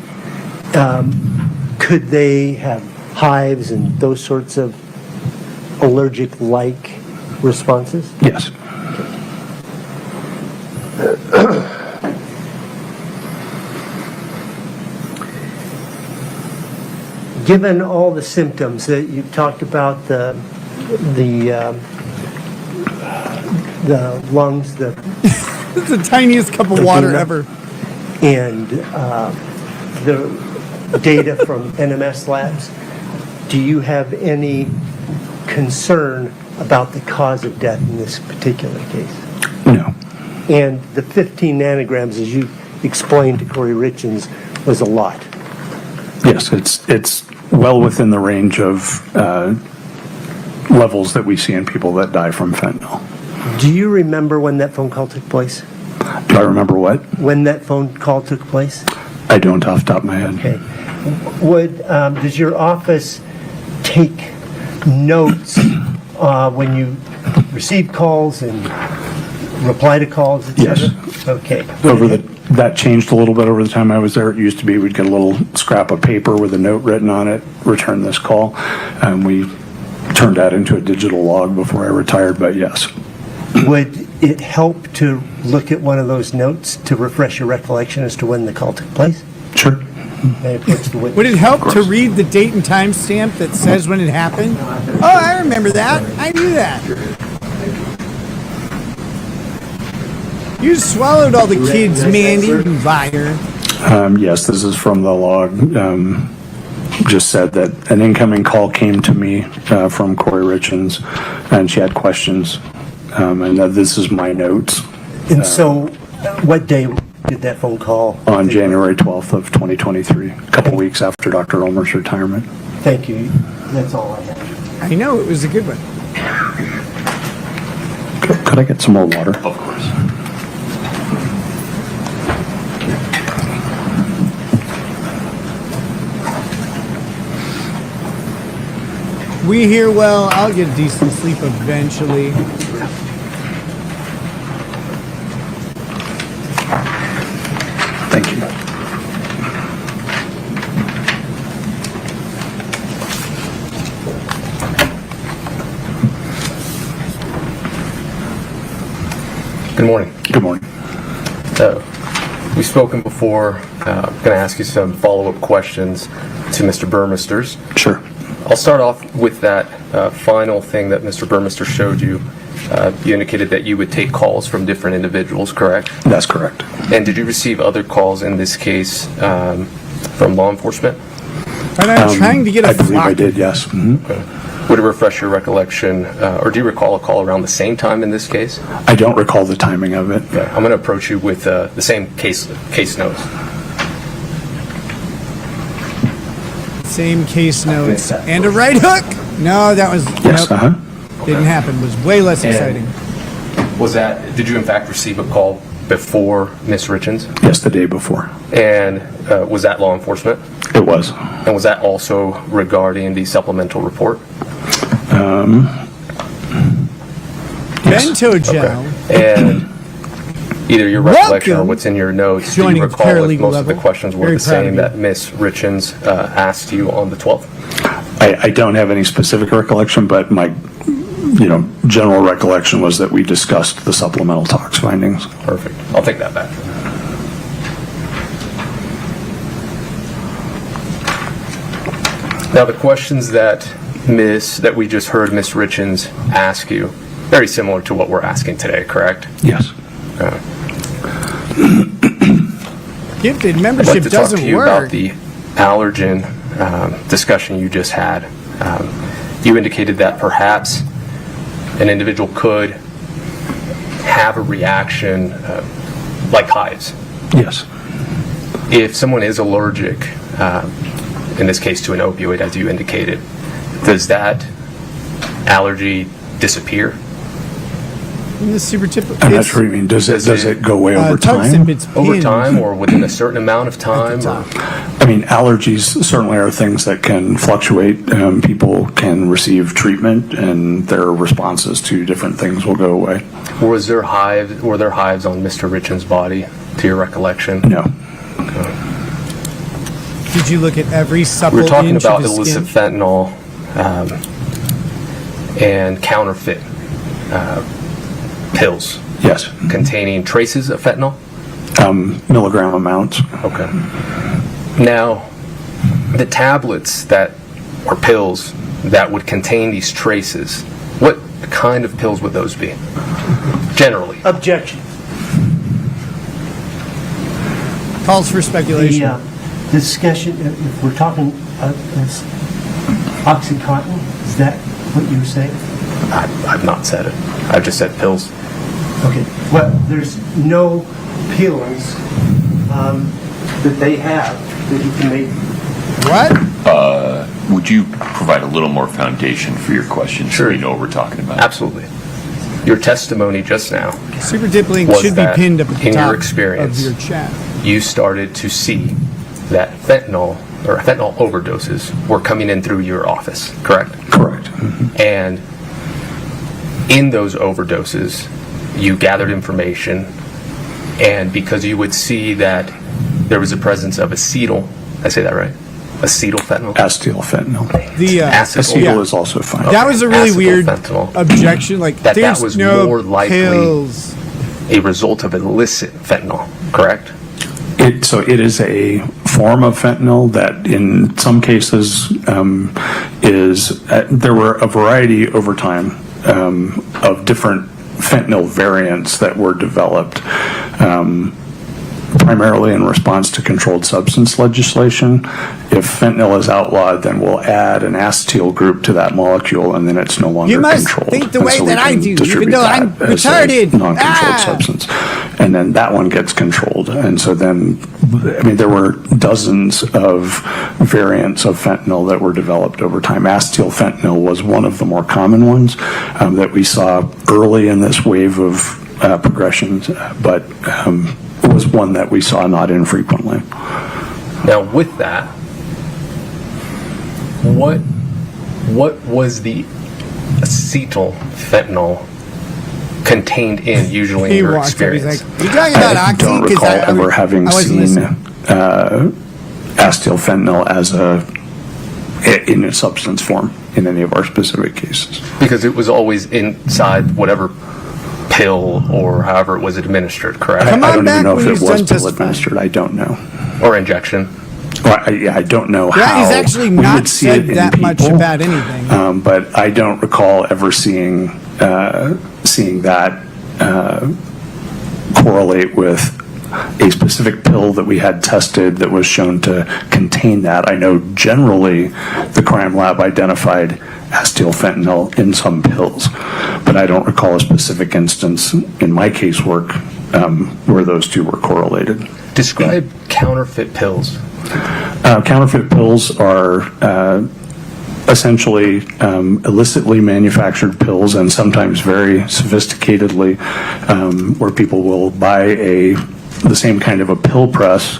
could they have hives and those sorts of allergic-like responses? Yes. Given all the symptoms that you talked about, the lungs, It's the tiniest cup of water ever. And the data from NMS labs, do you have any concern about the cause of death in this particular case? No. And the 15 nanograms, as you explained to Kouri Richins, was a lot. Yes, it's well within the range of levels that we see in people that die from fentanyl. Do you remember when that phone call took place? Do I remember what? When that phone call took place? I don't off the top of my head. Okay. Does your office take notes when you receive calls and reply to calls, et cetera? Yes. Okay. That changed a little bit over the time I was there. It used to be we'd get a little scrap of paper with a note written on it, return this call, and we turned that into a digital log before I retired, but yes. Would it help to look at one of those notes to refresh your recollection as to when the call took place? Sure. Would it help to read the date and time stamp that says when it happened? Oh, I remember that. I knew that. You swallowed all the kids, Mandy, you liar. Yes, this is from the log. Just said that an incoming call came to me from Kouri Richins, and she had questions, and that this is my notes. And so, what day did that phone call? On January 12th of 2023, a couple weeks after Dr. Ulmer's retirement. Thank you. That's all I have. I know, it was a good one. Could I get some more water? Of course. We hear well, I'll get a decent sleep eventually. Thank you. Good morning. Good morning. We've spoken before. I'm going to ask you some follow-up questions to Mr. Burmisters. Sure. I'll start off with that final thing that Mr. Burmister showed you. You indicated that you would take calls from different individuals, correct? That's correct. And did you receive other calls in this case from law enforcement? And I'm trying to get a I believe flock. I did, yes. Mm-hmm. Okay. Would it refresh your recollection, or do you recall a call around the same time in this case? I don't recall the timing of it. Okay. I'm going to approach you with the same case notes. Same case notes. And a right hook? No, that was... Yes, nope, didn't happen. Was way less And exciting. Did you in fact receive a call before Ms. Richins? Yes, the day before. And was that law enforcement? It was. And was that also regarding the supplemental report? Bento gel. Okay. And either your recollection or Welcome. what's in your notes, do Joining you the recall if paralegal most of the level. questions were Very the proud of same you. that Ms. Richins asked you on the 12th? I don't have any specific recollection, but my general recollection was that we discussed the supplemental tox findings. Perfect. I'll take that back. Now, the questions that that we just heard Ms. Richins ask you, very similar to what we're asking today, correct? Yes. Gifted I'd membership like to talk doesn't to you work. about the allergen discussion you just had. You indicated that perhaps an individual could have a reaction like hives. Yes. If someone is allergic, in this case to an opioid, as you indicated, does that allergy disappear? In the super typical. And that's what you mean. Does it go away over Tucks time? and bits Over pinned. time or within a certain amount of time? Or? I mean, allergies certainly are things that can fluctuate. People can receive treatment, and their responses to different things will go away. Were there hives on Mr. Richins' body, to your recollection? No. Did you look at every supple We're talking inch about of his illicit skin? fentanyl and counterfeit pills. Yes. Containing traces of fentanyl? Milligram amounts. Okay. Now, the tablets or pills that would contain these traces, what kind of pills would those be? Generally. Objection. Calls for speculation. The discussion, if we're talking Oxycontin, is that what you were saying? I've not said it. I've just said pills. Okay. Well, there's no pills that they have that you can make. What? Would you provide a little more foundation for your question so we know what we're talking about? Absolutely. Your testimony just now Super Dip link was should be that pinned up at the in top your experience, of your chat. you started to see that fentanyl overdoses were coming in through your office, correct? Correct. And in those overdoses, you gathered information, and because you would see that there was a presence of acetyl, I say that right? Acetyl fentanyl? Acetyl fentanyl. The Acetyl is also fine. That was a really Acetyl weird fentanyl. objection. Like, That there's was no more likely pills. a result of illicit fentanyl, correct? So it is a form of fentanyl that in some cases there were a variety over time of different fentanyl variants that were developed primarily in response to controlled substance legislation. If fentanyl is outlawed, then we'll add an acetyl group to that molecule, and then it's no longer You must controlled. think the And way so we that I can do, even distribute though that I'm as a retarded. non-controlled substance. And then that one gets controlled. And so then, I mean, there were dozens of variants of fentanyl that were developed over time. Acetyl fentanyl was one of the more common ones that we saw early in this wave of progressions, but it was one that we saw not infrequently. Now, with that, what was the acetyl fentanyl contained in usually in He your walked up, he's experience? like, you talking about I Oxy? don't 'Cause recall I ever having wasn't seen listening. acetyl fentanyl as in a substance form in any of our specific cases. Because it was always inside whatever pill or however it was administered, correct? Come I on don't back even know if when it he's was done pill testifying. administered. I don't know. Or injection. Well, I don't know how. Yeah, he's actually we not would see it said in that much people, about anything. but I don't recall ever seeing that correlate with a specific pill that we had tested that was shown to contain that. I know generally the crime lab identified acetyl fentanyl in some pills, but I don't recall a specific instance in my casework where those two were correlated. Describe counterfeit pills. Counterfeit pills are essentially illicitly manufactured pills, and sometimes very sophisticatedly, where people will buy the same kind of a pill press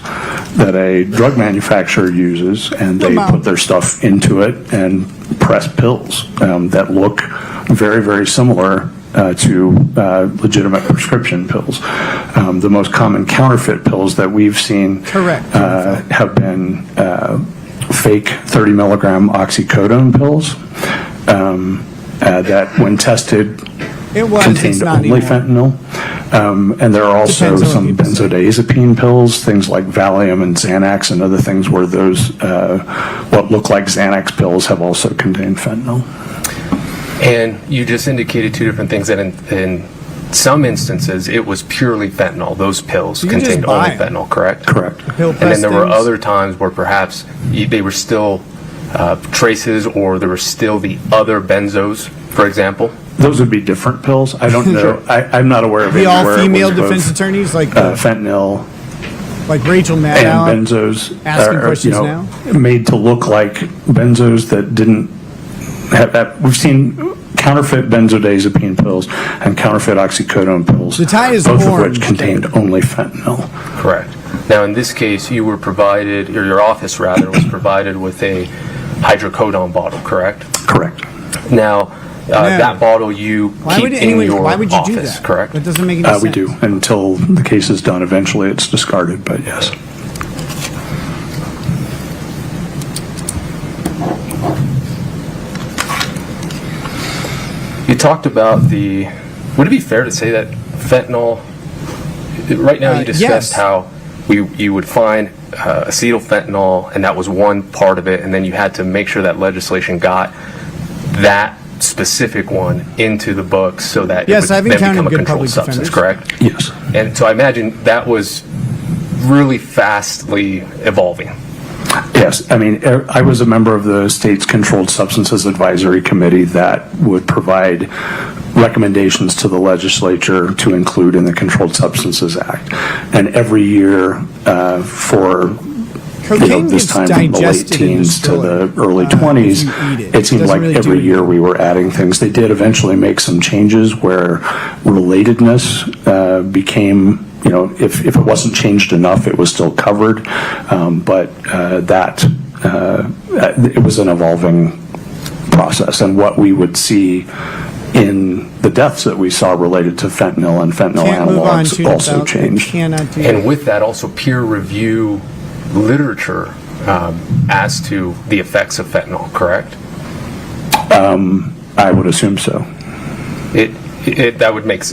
that a drug manufacturer uses, and they put their stuff into it and press pills that look very, very similar to legitimate prescription pills. The most common counterfeit pills that we've seen have been fake 30 milligram oxycodone pills that when tested contained only fentanyl. And there are also Depends on what some people say. benzodiazepine pills, things like Valium and Xanax and other things where those, what look like Xanax pills have also contained fentanyl. And you just indicated two different things, that in some instances it was purely fentanyl. Those pills You can just contained buy only 'em. fentanyl, correct? Correct. Pill And then there were press other times where perhaps they were still traces, or there were still the other benzos, for example. Those would be different pills. I don't know. I'm not aware of The anywhere it all-female was both, defense attorneys, like fentanyl like Rachel and Maddow, benzos asking are, questions now? made to look like benzos that didn't have that. We've seen counterfeit benzodiazepine pills and counterfeit oxycodone pills, The tie is both orange, of which contained only fentanyl. Correct. Now, in this case, you were provided, or your office rather, was provided with a hydrocodone bottle, correct? Correct. Now, that bottle you keep in your why would you do office, that? correct? That doesn't make any sense. We do. Until the case is done, eventually it's discarded, but yes. You talked about would it be fair to say that fentanyl, right now you discussed yes. how you would find acetyl fentanyl, and that was one part of it, and then you had to make sure that legislation got that specific one into the books so that Yes, it I've would then encountered become a good controlled public substance, defenders. correct? Yes. And so I imagine that was really fastly evolving. Yes, I mean, I was a member of the state's Controlled Substances Advisory Committee that would provide recommendations to the legislature to include in the Controlled Substances Act. And every year for Cocaine this gets time from the late digested in the teens to stomach, the early if you 20s, eat it. it seemed Doesn't like really do every year anything. we were adding things. They did eventually make some changes where relatedness became, you know, if it wasn't changed enough, it was still covered. But it was an evolving process. And what we would see in the deaths that we saw related to fentanyl and fentanyl Can't move on analogs to also changed. Cannot do And that. with that, also peer review literature as to the effects of fentanyl, correct? I would assume so. That would make.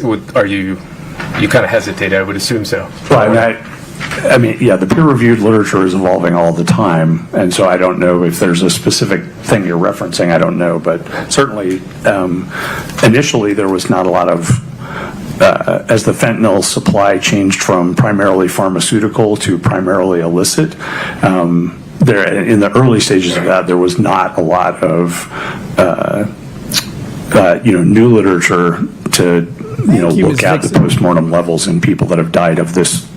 You kind of hesitated. I would assume so. Well, I mean, yeah, the peer-reviewed literature is evolving all the time, and so I don't know if there's a specific thing you're referencing. I don't know, but certainly initially there was not a lot of. As the fentanyl supply changed from primarily pharmaceutical to primarily illicit, in the early stages of that, there was not a lot of new literature to look at the postmortem levels in people that have died of this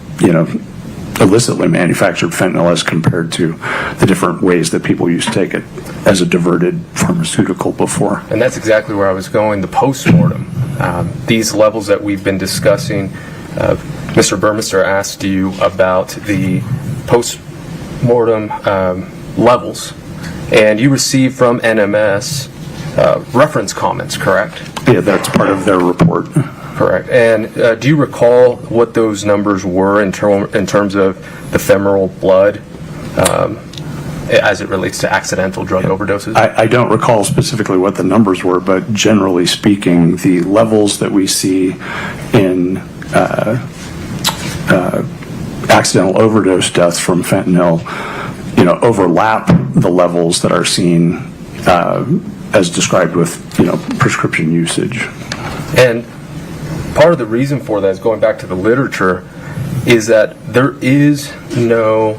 illicitly manufactured fentanyl as compared to the different ways that people used to take it as a diverted pharmaceutical before. And that's exactly where I was going. The postmortem, these levels that we've been discussing. Mr. Burmester asked you about the postmortem levels, and you received from NMS reference comments, correct? Yeah, that's part of their report. Correct. And do you recall what those numbers were in terms of the femoral blood as it relates to accidental drug overdoses? I don't recall specifically what the numbers were, but generally speaking, the levels that we see in accidental overdose deaths from fentanyl, overlap the levels that are seen as described with, prescription usage. And part of the reason for that is going back to the literature is that there is no,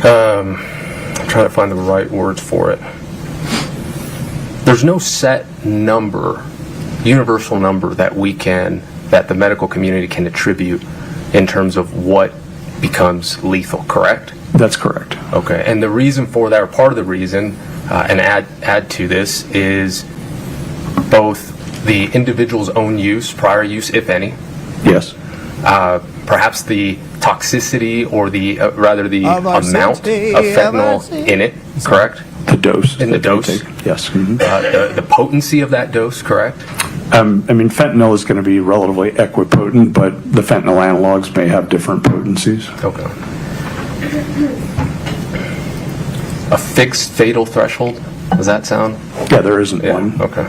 I'm trying to find the right words for it. There's no set number, universal number that the medical community can attribute in terms of what becomes lethal, correct? That's correct. Okay, and the reason for that, or part of the reason, and add to this, is both the individual's own use, prior use, if any. Yes. Perhaps the toxicity, or the amount of fentanyl in it, correct? The dose. In the dose. Yes. Mm-hmm. The potency of that dose, correct? Fentanyl is going to be relatively equipotent, but the fentanyl analogs may have different potencies. Okay. A fixed fatal threshold? Does that sound? Yeah, there isn't one. Okay.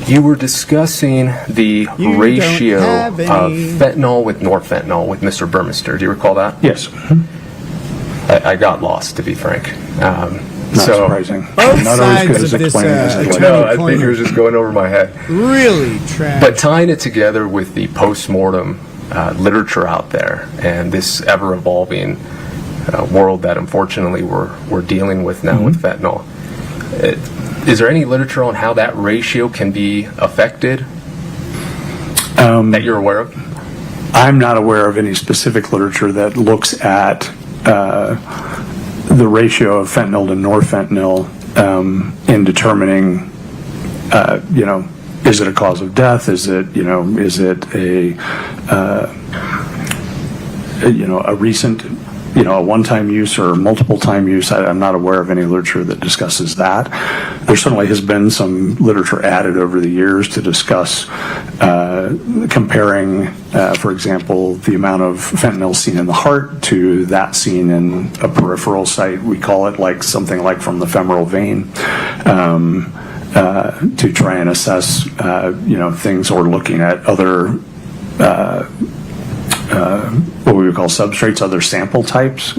You were discussing the You ratio don't have of any. fentanyl with norfentanyl with Mr. Burmester. Do you recall that? Yes. I got lost, to be frank. Not surprising. Both Not always sides good of as this, explaining as attorney it No, I Coiner. think it was just going over my head. Really trash. But tying it together with the post-mortem literature out there and this ever-evolving world that unfortunately we're dealing with now with fentanyl, is there any literature on how that ratio can be affected that you're aware of? I'm not aware of any specific literature that looks at the ratio of fentanyl to norfentanyl in determining, is it a cause of death? Is it a recent, a one-time use or multiple-time use? I'm not aware of any literature that discusses that. There certainly has been some literature added over the years to discuss comparing, for example, the amount of fentanyl seen in the heart to that seen in a peripheral site. We call it like something like from the femoral vein. To try and assess, things, or looking at other, what we would call substrates, other sample types,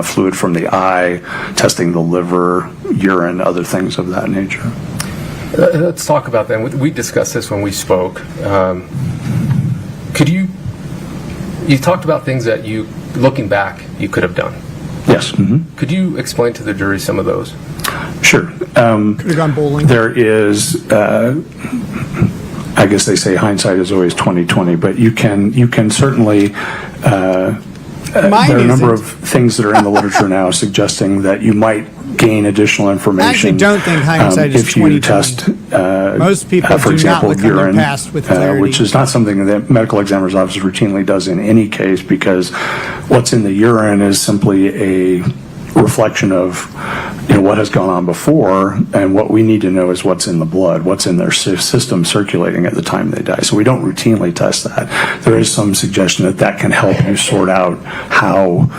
fluid from the eye, testing the liver, urine, other things of that nature. Let's talk about that. We discussed this when we spoke. You talked about things that you, looking back, you could have done. Yes. Mm-hmm. Could you explain to the jury some of those? Could Sure. have gone bowling. There is, I guess they say hindsight is always 20/20, but you can certainly. There are a number of things that are in the literature now suggesting that you might gain additional information. I actually don't think hindsight is if you 20/20. test, Most people for do example, not look on their urine, past with clarity. which is not something that medical examiner's office routinely does in any case, because what's in the urine is simply a reflection of what has gone on before, and what we need to know is what's in the blood, what's in their system circulating at the time they die. So we don't routinely test that. There is some suggestion that can help you sort out how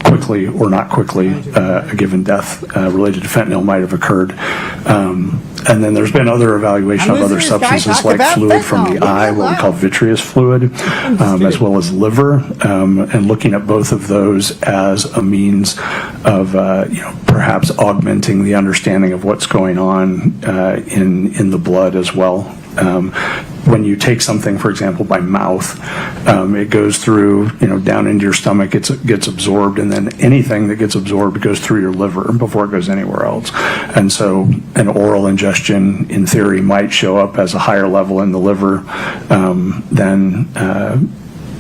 quickly or not quickly a given death related to fentanyl might have occurred. And then there's been other evaluation of other substances like fluid from the eye, what we call vitreous fluid, as well as liver, and looking at both of those as a means of perhaps augmenting the understanding of what's going on in the blood as well. When you take something, for example, by mouth, it goes through, down into your stomach, it gets absorbed, and then anything that gets absorbed goes through your liver before it goes anywhere else. And so an oral ingestion, in theory, might show up as a higher level in the liver than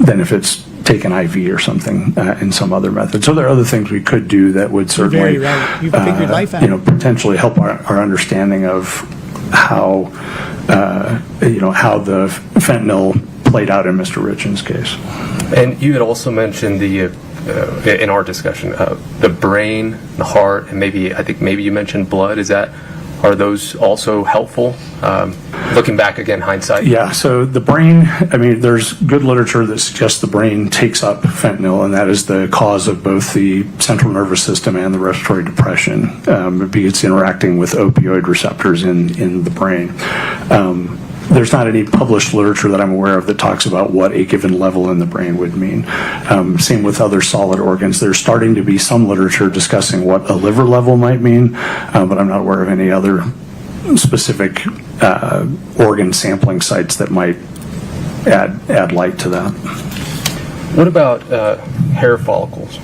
if it's taken IV or something in some other method. So there are other things we could do that would certainly, Very right. You've figured life out. potentially help our understanding of how the fentanyl played out in Mr. Richins' case. And you had also mentioned in our discussion, the brain, the heart, and maybe you mentioned blood. Are those also helpful? Looking back again, hindsight. Yeah, so the brain, there's good literature that suggests the brain takes up fentanyl, and that is the cause of both the central nervous system and the respiratory depression, because it's interacting with opioid receptors in the brain. There's not any published literature that I'm aware of that talks about what a given level in the brain would mean. Same with other solid organs. There's starting to be some literature discussing what a liver level might mean, but I'm not aware of any other specific organ sampling sites that might add light to that. What about hair follicles?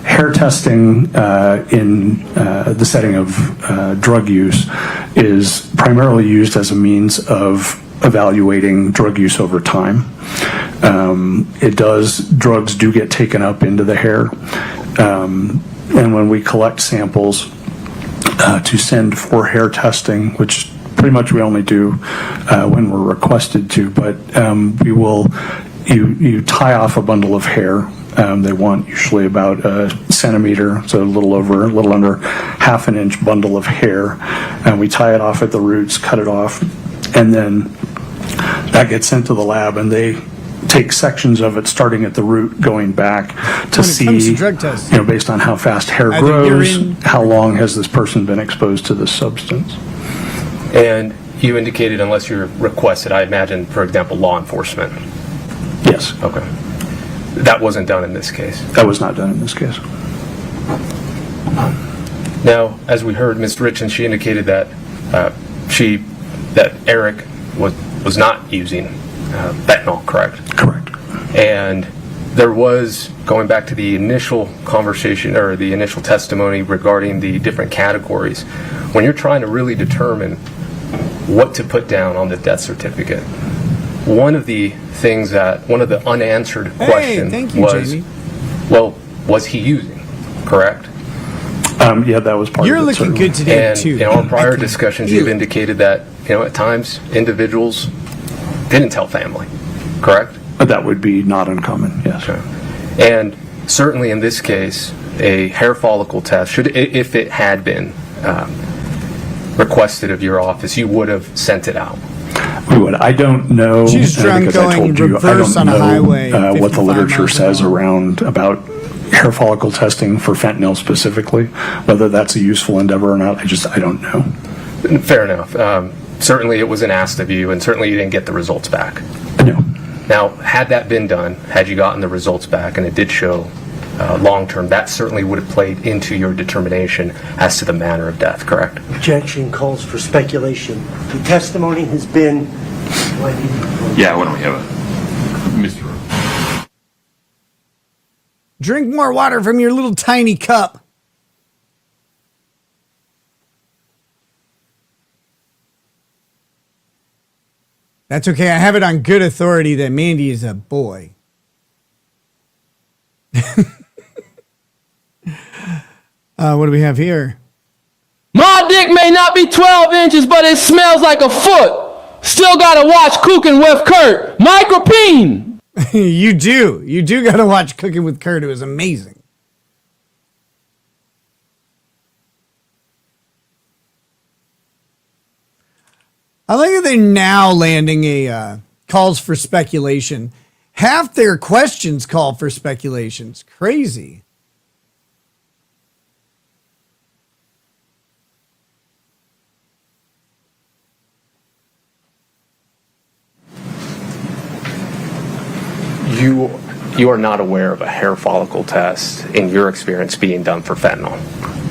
Hair testing in the setting of drug use is primarily used as a means of evaluating drug use over time. Drugs do get taken up into the hair, and when we collect samples to send for hair testing, which pretty much we only do when we're requested to, but you tie off a bundle of hair. They want usually about a centimeter, so a little under half an inch bundle of hair, and we tie it off at the roots, cut it off, and then that gets sent to the lab, and they take sections of it starting at the root going back to see, based on how fast hair grows, how long has this person been exposed to this substance. And you indicated unless you're requested, I imagine, for example, law enforcement. Yes. Okay. That wasn't done in this case. That was not done in this case. Now, as we heard, Ms. Richins, she indicated that that Eric was not using fentanyl, correct? Correct. And there was, going back to the initial conversation or the initial testimony regarding the different categories, when you're trying to really determine what to put down on the death certificate, one of the unanswered questions was, Jamie. well, was he using, correct? Yeah, that was part You're of it. looking certainly. good today, And too. in our prior discussions, you've indicated that, at times individuals didn't tell family, correct? That would be not uncommon, yes. Okay. And certainly in this case, a hair follicle test, if it had been requested of your office, you would have sent it out. We would. I don't know. She's drunk because I going told you, reverse I on don't a know highway, what the 55 literature miles an says hour. around about hair follicle testing for fentanyl specifically, whether that's a useful endeavor or not. I don't know. Fair enough. Certainly it wasn't asked of you, and certainly you didn't get the results back. No. Now, had that been done, had you gotten the results back, and it did show long-term, that certainly would have played into your determination as to the manner of death, correct? Objection calls for speculation. The testimony has been... Yeah, why don't we have a Mr. Drink more water from your little tiny cup. That's okay. I have it on good authority that Mandy is a boy. What do we have here? My dick may not be 12 inches, but it smells like a foot. Still gotta watch Cooking with Kurt. Micropene. You do. You do got to watch Cooking with Kurt. It was amazing. I like that they're now landing a calls for speculation. Half their questions call for speculations. Crazy. You are not aware of a hair follicle test, in your experience, being done for fentanyl?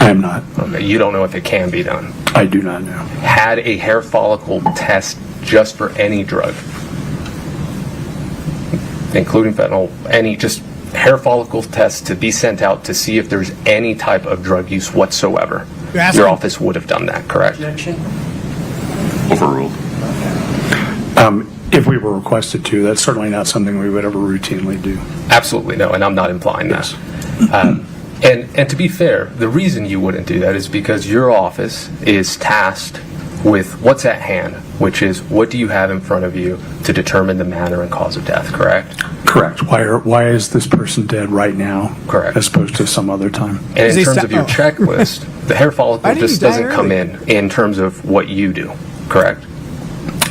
I am not. Okay, you don't know if it can be done? I do not know. Had a hair follicle test just for any drug, including fentanyl, any just hair follicle test to be sent out to see if there's any type of drug use whatsoever, your office would have done that, correct? Objection. Overruled. If we were requested to, that's certainly not something we would ever routinely do. Absolutely no, and I'm not implying that. And to be fair, the reason you wouldn't do that is because your office is tasked with what's at hand, which is what do you have in front of you to determine the manner and cause of death, correct? Correct. Why is this person dead right now? Correct. As opposed to some other time? And in terms of your checklist, the hair follicle just doesn't come in terms of what you do, correct?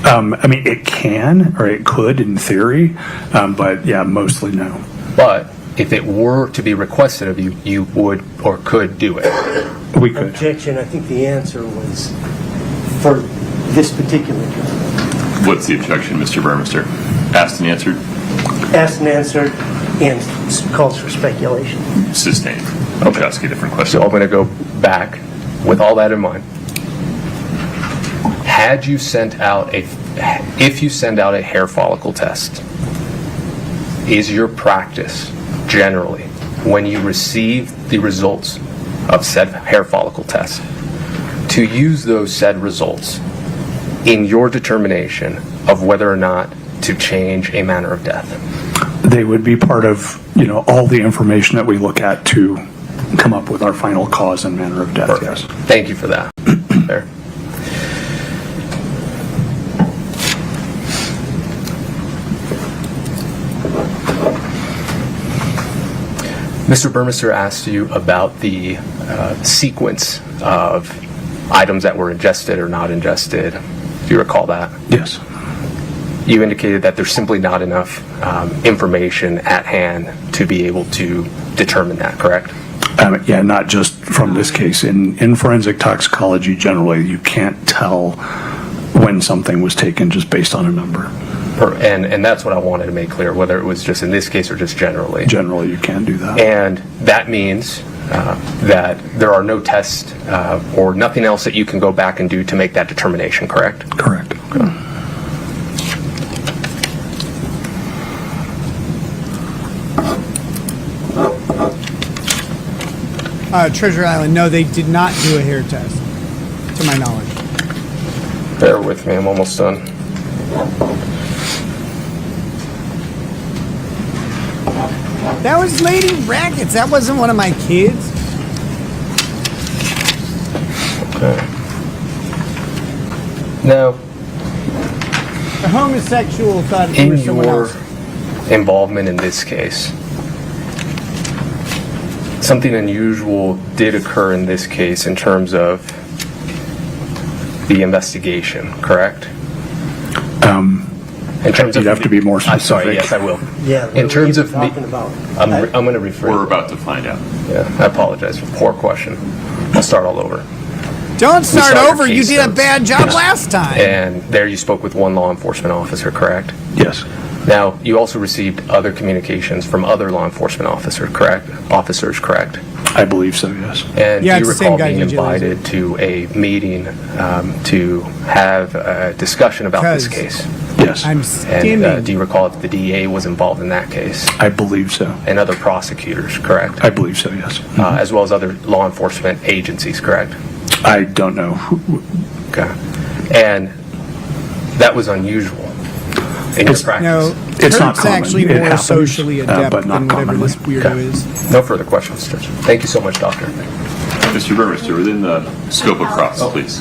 I mean, it can, or it could in theory, but yeah, mostly no. But if it were to be requested of you, you would or could do it. We could. Objection. I think the answer was for this particular job. What's the objection, Mr. Burmester? Asked and answered? Asked and answered, and calls for speculation. Sustained. I'll ask you a different question. So I'm going to go back with all that in mind. Had you sent out if you send out a hair follicle test, is your practice generally, when you receive the results of said hair follicle test, to use those said results in your determination of whether or not to change a manner of death? They would be part of, all the information that we look at to come up with our final cause and manner of death. Perfect. Yes. Thank you for that. There. Mr. Burmester asked you about the sequence of items that were ingested or not ingested. Do you recall that? Yes. You indicated that there's simply not enough information at hand to be able to determine that, correct? Yeah, not just from this case. In forensic toxicology, generally, you can't tell when something was taken just based on a number. And that's what I wanted to make clear, whether it was just in this case or just generally. Generally, you can do that. And that means that there are no tests or nothing else that you can go back and do to make that determination, correct? Correct. Okay. Treasure Island, no, they did not do a hair test, to my knowledge. Bear with me, I'm almost done. That was Lady Rackets. That wasn't one of my kids. Okay. Now, The homosexual thought you in were someone your else. involvement in this case, something unusual did occur in this case in terms of the investigation, correct? In terms You'd have to be more specific. Sorry, yes, I will. Yeah. In terms of talking about? I'm going to rephrase. We're about to find out. Yeah, I apologize for poor question. I'll start all over. Don't start saw your over. You case did a notes. bad job last time. And there you spoke with one law enforcement officer, correct? Yes. Now, you also received other communications from other law enforcement officers, correct? I believe so, yes. And Yeah, do you it's the same recall guy being DJ Laser. invited to a meeting to have a discussion about this case? Yes. I'm And skimming. do you recall if the DA was involved in that case? I believe so. And other prosecutors, correct? I believe so, yes. As well as other law enforcement agencies, correct? I don't know. Okay. And that was unusual in your practice? No, It's not Kurt's common. actually It more happens, socially adept but not than whatever commonly. this weirdo Okay. is. No further questions, Judge. Thank you so much, Doctor. Mr. Burmester, within the scope of cross, please.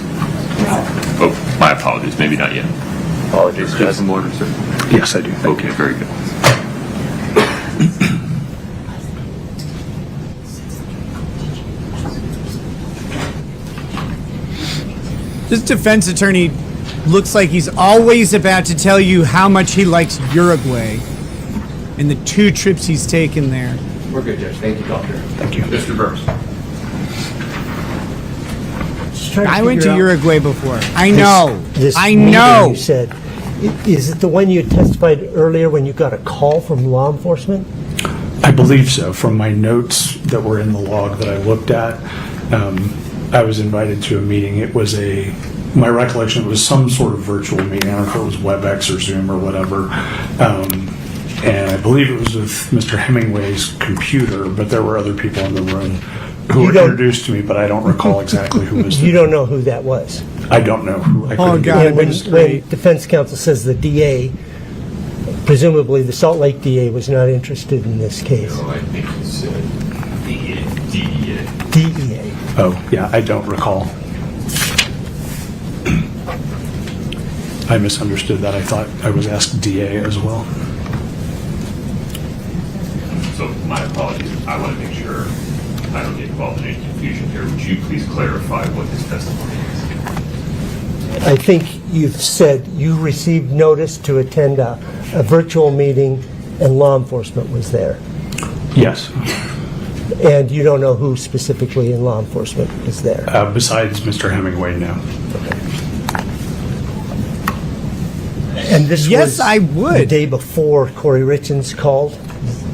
Oh, my apologies. Maybe not yet. Apologies, Do you have Judge. some order, sir? Yes, I do. Okay, very good. This defense attorney looks like he's always about to tell you how much he likes Uruguay and the 2 trips he's taken there. We're good, Judge. Thank you, Doctor. Thank you. Mr. Burns. I went to Uruguay before. I know. This I meeting know. You said, is it the one you testified earlier when you got a call from law enforcement? I believe so. From my notes that were in the log that I looked at, I was invited to a meeting. It was my recollection, it was some sort of virtual meeting. I don't know if it was WebEx or Zoom or whatever. And I believe it was with Mr. Hemingway's computer, but there were other people in the room who were introduced to me, but I don't recall exactly who was You don't know who that was? I don't know who. I couldn't God. And when defense counsel says the DA, presumably the Salt Lake DA was not interested in this case. No, I think he said DEA. DEA. Oh, yeah, I don't recall. I misunderstood that. I thought I was asked DA as well. So my apologies. I want to make sure I don't get involved in any confusion here. Would you please clarify what his testimony is? I think you've said you received notice to attend a virtual meeting and law enforcement was there. Yes. And you don't know who specifically in law enforcement was there. Besides Mr. Hemingway, no. And this Yes, was I would. the day before Kouri Richins called.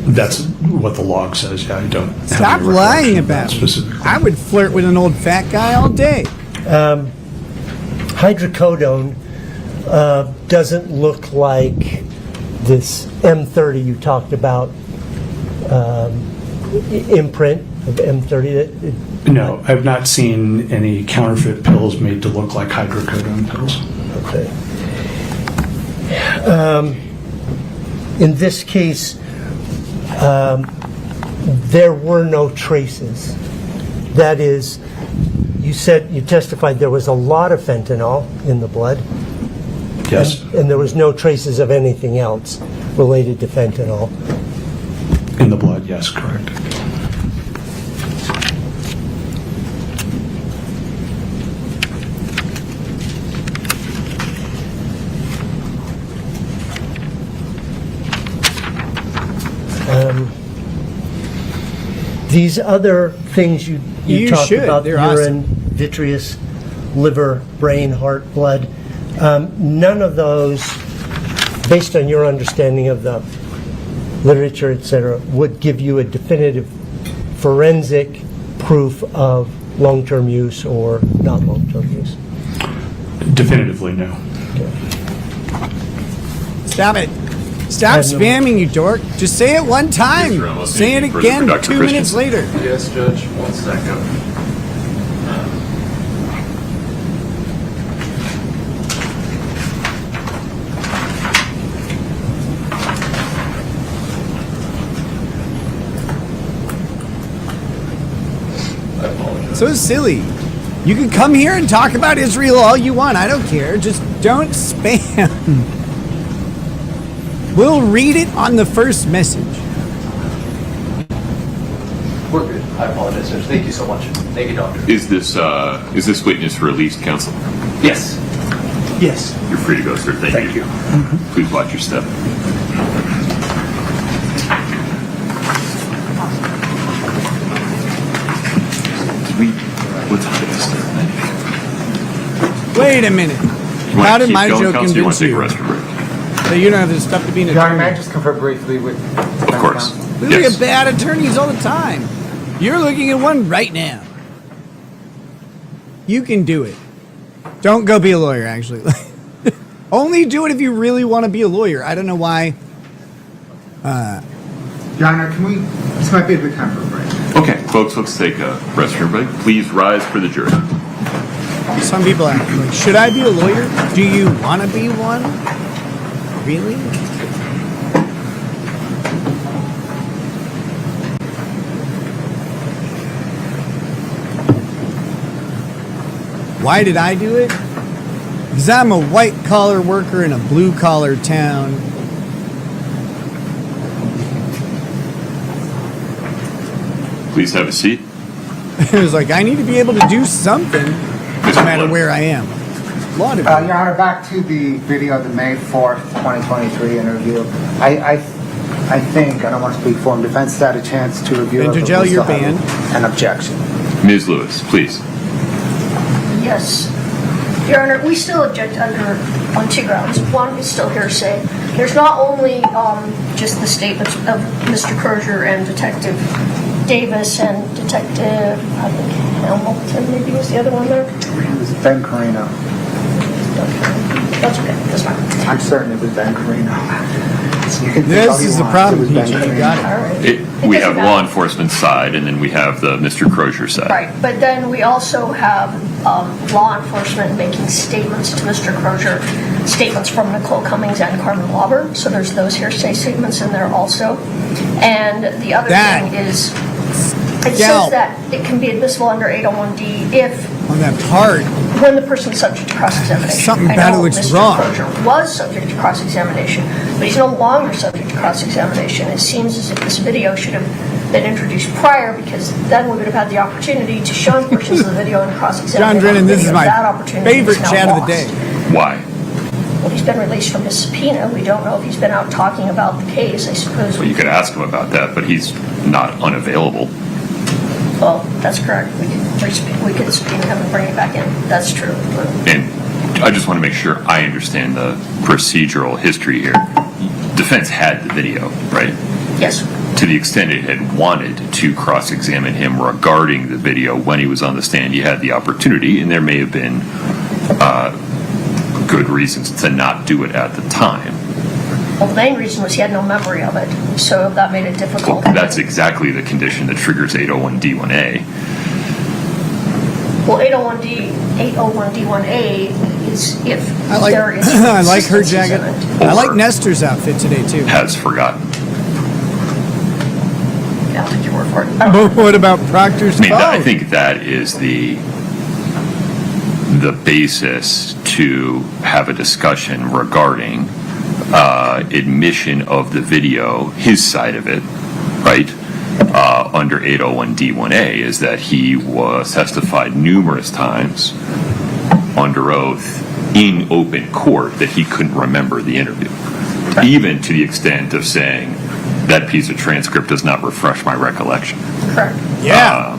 That's what the log says. Yeah, I don't. have Stop any lying recollection of that about it. specifically. I would flirt with an old fat guy all day. Hydrocodone doesn't look like this M30 you talked about, imprint of M30. No, I've not seen any counterfeit pills made to look like hydrocodone pills. Okay. In this case, there were no traces. That is, you testified there was a lot of fentanyl in the blood. Yes. And there was no traces of anything else related to fentanyl. In the blood, yes, correct. These other things you You talked should. about, They're urine, awesome. vitreous, liver, brain, heart, blood, None of those, based on your understanding of the literature, et cetera, would give you a definitive forensic proof of long-term use or not long-term use? Definitively, no. Stop it. Stop spamming, you dork. Just say it one time. Mr. Ramos, Say it anything further again for Dr. 2 minutes Christensen? later. Yes, Judge. 1 second. So silly. You can come here and talk about Israel all you want. I don't care. Just don't spam. We'll read it on the first message. We're good. I apologize, Judge. Thank you so much. Thank you, Doctor. Is this witness released, counsel? Yes. Yes. You're free to go, sir. Thank you. Please watch your step. What's up with this stuff? Wait a minute. How did my joke convince you? Take a restroom break? That you don't have the stuff to be an attorney? May I just confer briefly with... Of course. We look at bad attorneys all the time. You're looking at one right now. You can do it. Don't go be a lawyer, actually. Only do it if you really want to be a lawyer. I don't know why. Your Honor, can we... This might be a good time for a break. Okay, folks, let's take a restroom break. Please rise for the jury. Some people are like, should I be a lawyer? Do you want to be one? Really? Why did I do it? Because I'm a white-collar worker in a blue-collar town. Please have a seat. It was like, I need to be able to do something no matter where I am. Law department. Your Honor, back to the video of the May 4th, 2023 interview. I think, I don't want to speak for him, defense had a chance to review it. Intergel, you're banned. An objection. Ms. Lewis, please. Yes. Your Honor, we still object on 2 grounds. One is still hearsay. There's not only just the statements of Mr. Crozier and Detective Davis and Detective, I think Hamilton maybe was the other one there. It was Ben Carino. That's okay. That's fine. I'm certain it was Ben Carino. This is the problem, PG. You got it. We have law enforcement side, and then we have the Mr. Crozier side. Right, but then we also have law enforcement making statements to Mr. Crozier, statements from Nicole Cummings and Carmen Lauber. So there's those hearsay statements in there also. And the other thing is, it says that it can be admissible under 801D if on that part when the person is subject to cross-examination. Something about it looks Mr. wrong. Crozier was subject to cross-examination, but he's no longer subject to cross-examination. It seems as if this video should have been introduced prior, because then we would have had the opportunity to show portions of the video and cross-examine. John Drennan, this is my favorite now chat of the lost. day. Why? Well, he's been released from his subpoena. We don't know if he's been out talking about the case. I suppose. Well, you could ask him about that, but he's not unavailable. Well, that's correct. We could subpoena him and bring it back in. That's true. And I just want to make sure I understand the procedural history here. Defense had the video, right? Yes. To the extent it had wanted to cross-examine him regarding the video when he was on the stand, you had the opportunity, and there may have been good reasons to not do it at the time. Well, the main reason was he had no memory of it, so that made it difficult. Well, that's exactly the condition that triggers 801D1A. Well, 801D1A is if there is I like her consistencies jacket. in it. I like Nestor's outfit today too. Has forgotten. Yeah, I'll take your word for it. But what about Proctor's phone? I think that is the basis to have a discussion regarding admission of the video, his side of it, right? Under 801D1A, is that he was testified numerous times under oath in open court that he couldn't remember the interview, even to the extent of saying that piece of transcript does not refresh my recollection. Correct. Yeah.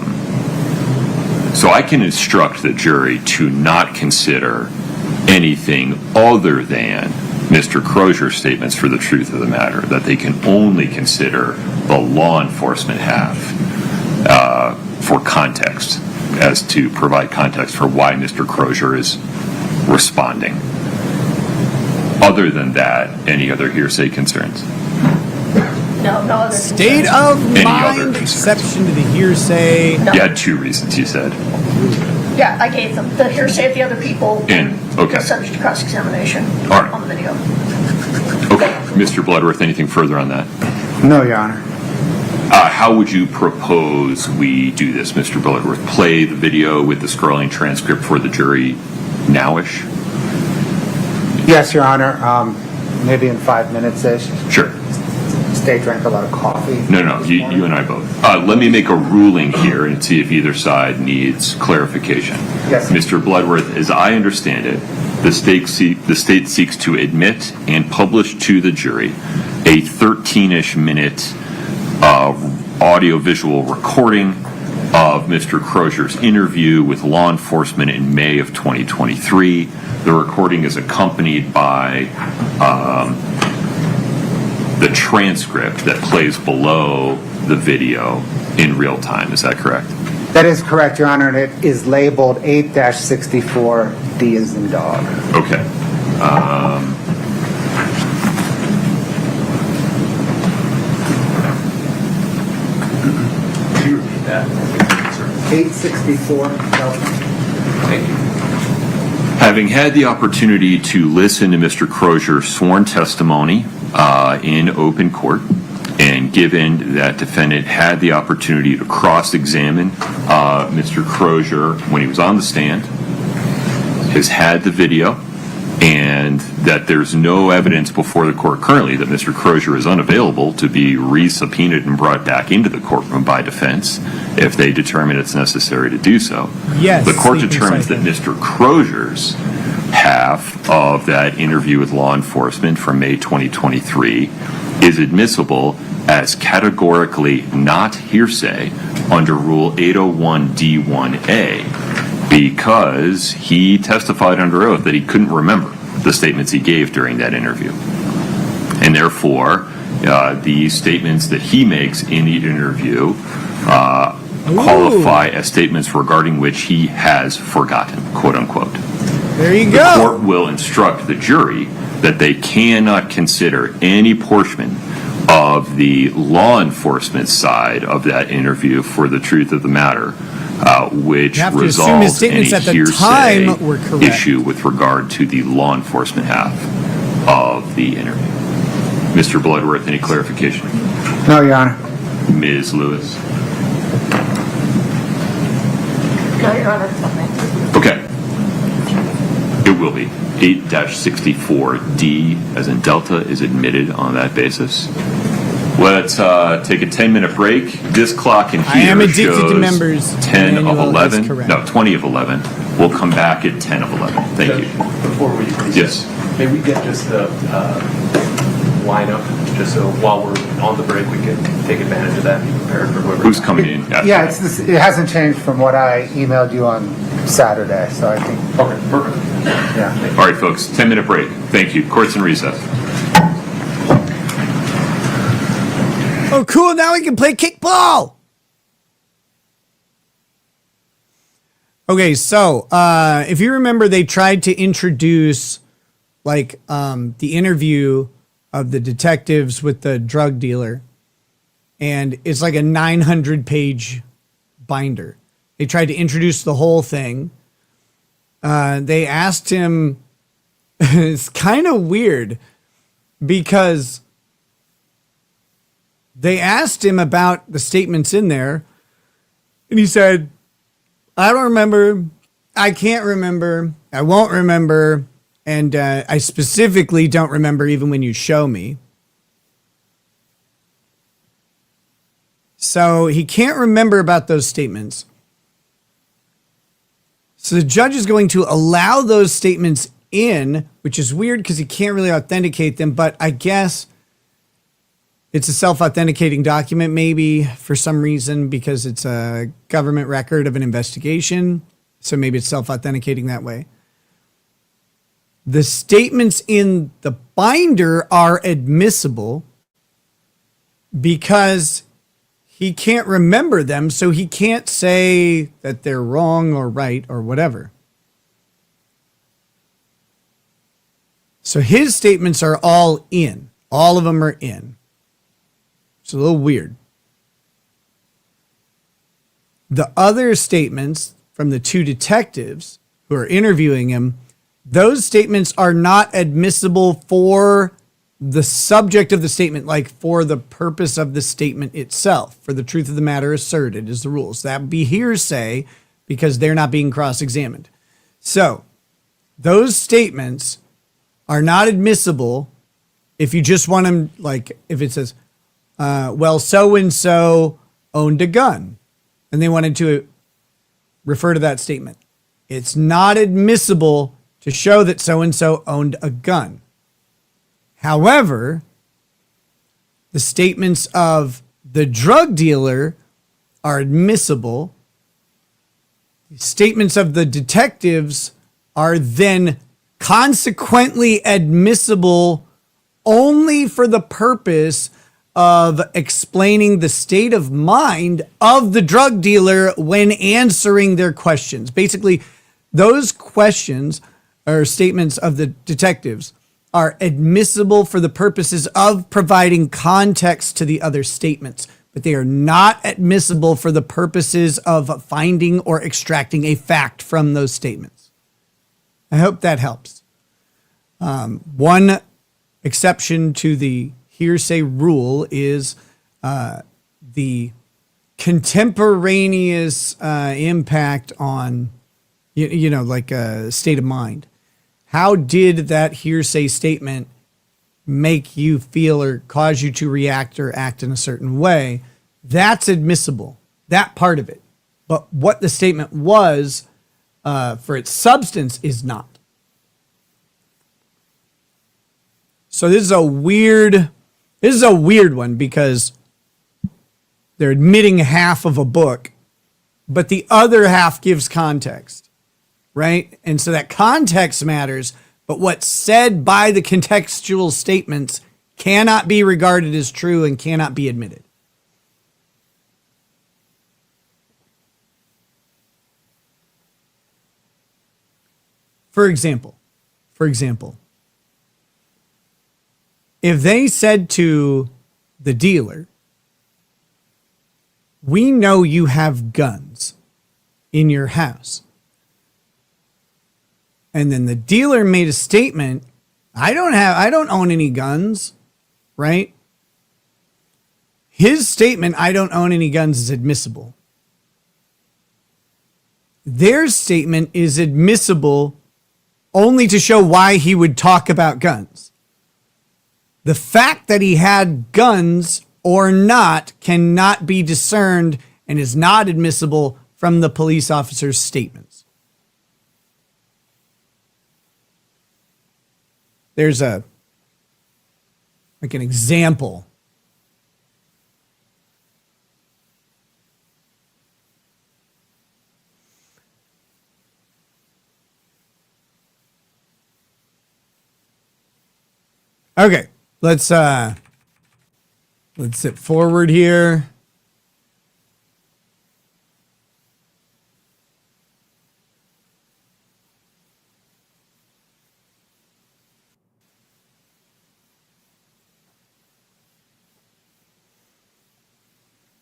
So I can instruct the jury to not consider anything other than Mr. Crozier's statements for the truth of the matter, that they can only consider the law enforcement have for context, as to provide context for why Mr. Crozier is responding. Other than that, any other hearsay concerns? No other State concerns. of Any other mind concerns? exception to the hearsay. No. You had 2 reasons, you said. Yeah, I gave them the hearsay of the other people. Okay. Subject to cross-examination All right. on the video. Okay. Mr. Bloodworth, anything further on that? No, Your Honor. How would you propose we do this, Mr. Bloodworth? Play the video with the scrolling transcript for the jury nowish? Yes, Your Honor. Maybe in 5 minutes-ish. Sure. State drank a lot of coffee. No, you and I both. Let me make a ruling here and see if either side needs clarification. Yes. Mr. Bloodworth, as I understand it, the state seeks to admit and publish to the jury a 13-ish minute audio-visual recording of Mr. Crozier's interview with law enforcement in May of 2023. The recording is accompanied by the transcript that plays below the video in real time. Is that correct? That is correct, Your Honor, and it is labeled 8-64, D as in dog. Okay. Could you repeat that? 864, Thank you. Having had the opportunity to listen to Mr. Crozier's sworn testimony in open court, and given that defendant had the opportunity to cross-examine Mr. Crozier when he was on the stand, has had the video, and that there's no evidence before the court currently that Mr. Crozier is unavailable to be re-subpoenaed and brought back into the courtroom by defense if they determine it's necessary to do so. Yes, The court sleeping determines cycle. that Mr. Crozier's half of that interview with law enforcement from May 2023 is admissible as categorically not hearsay under Rule 801D1A, because he testified under oath that he couldn't remember the statements he gave during that interview. And therefore, the statements that he makes in the interview qualify as statements regarding which he has forgotten, quote unquote. There you The go. court will instruct the jury that they cannot consider any portion of the law enforcement side of that interview for the truth of the matter, which You have to assume his resolves any statements at the hearsay time were correct. issue with regard to the law enforcement half of the interview. Mr. Bloodworth, any clarification? No, Your Honor. Ms. Lewis? No, Your Honor. Okay. It will be. 8-64D, as in Delta, is admitted on that basis. Let's take a 10-minute break. This clock in here I am addicted shows to members. 10 of Emmanuel is 11. correct. No, 20 of 11. We'll come back at 10 of 11. Thank you. Before we Yes. may we get just the lineup, just so while we're on the break, we can take advantage of that and be prepared for whoever. Who's coming in? Yeah, it hasn't changed from what I emailed you on Saturday, so I think. Okay, perfect. Yeah. All right, folks, 10-minute break. Thank you. Court's in recess. Oh, cool. Now we can play kickball. Okay, so if you remember, they tried to introduce the interview of the detectives with the drug dealer, and it's like a 900-page binder. They tried to introduce the whole thing. They asked him, it's kind of weird because they asked him about the statements in there, and he said, I don't remember, I can't remember, I won't remember, and I specifically don't remember even when you show me. So he can't remember about those statements. So the judge is going to allow those statements in, which is weird because he can't really authenticate them, but I guess it's a self-authenticating document maybe for some reason because it's a government record of an investigation. So maybe it's self-authenticating that way. The statements in the binder are admissible because he can't remember them, so he can't say that they're wrong or right or whatever. So his statements are all in. All of them are in. It's a little weird. The other statements from the two detectives who are interviewing him, those statements are not admissible for the subject of the statement, like for the purpose of the statement itself, for the truth of the matter asserted is the rules. That would be hearsay because they're not being cross-examined. So those statements are not admissible if you just want them, like if it says, well, so-and-so owned a gun, and they wanted to refer to that statement. It's not admissible to show that so-and-so owned a gun. However, the statements of the drug dealer are admissible. The statements of the detectives are then consequently admissible only for the purpose of explaining the state of mind of the drug dealer when answering their questions. Basically, those questions or statements of the detectives are admissible for the purposes of providing context to the other statements, but they are not admissible for the purposes of finding or extracting a fact from those statements. I hope that helps. One exception to the hearsay rule is the contemporaneous impact on, like a state of mind. How did that hearsay statement make you feel or cause you to react or act in a certain way? That's admissible, that part of it. But what the statement was for its substance is not. So this is a weird one because they're admitting half of a book, but the other half gives context, right? And so that context matters, but what's said by the contextual statements cannot be regarded as true and cannot be admitted. For example, if they said to the dealer, we know you have guns in your house, and then the dealer made a statement, I don't own any guns, right? His statement, I don't own any guns, is admissible. Their statement is admissible only to show why he would talk about guns. The fact that he had guns or not cannot be discerned and is not admissible from the police officer's statements. There's an example. Okay. Let's sit forward here.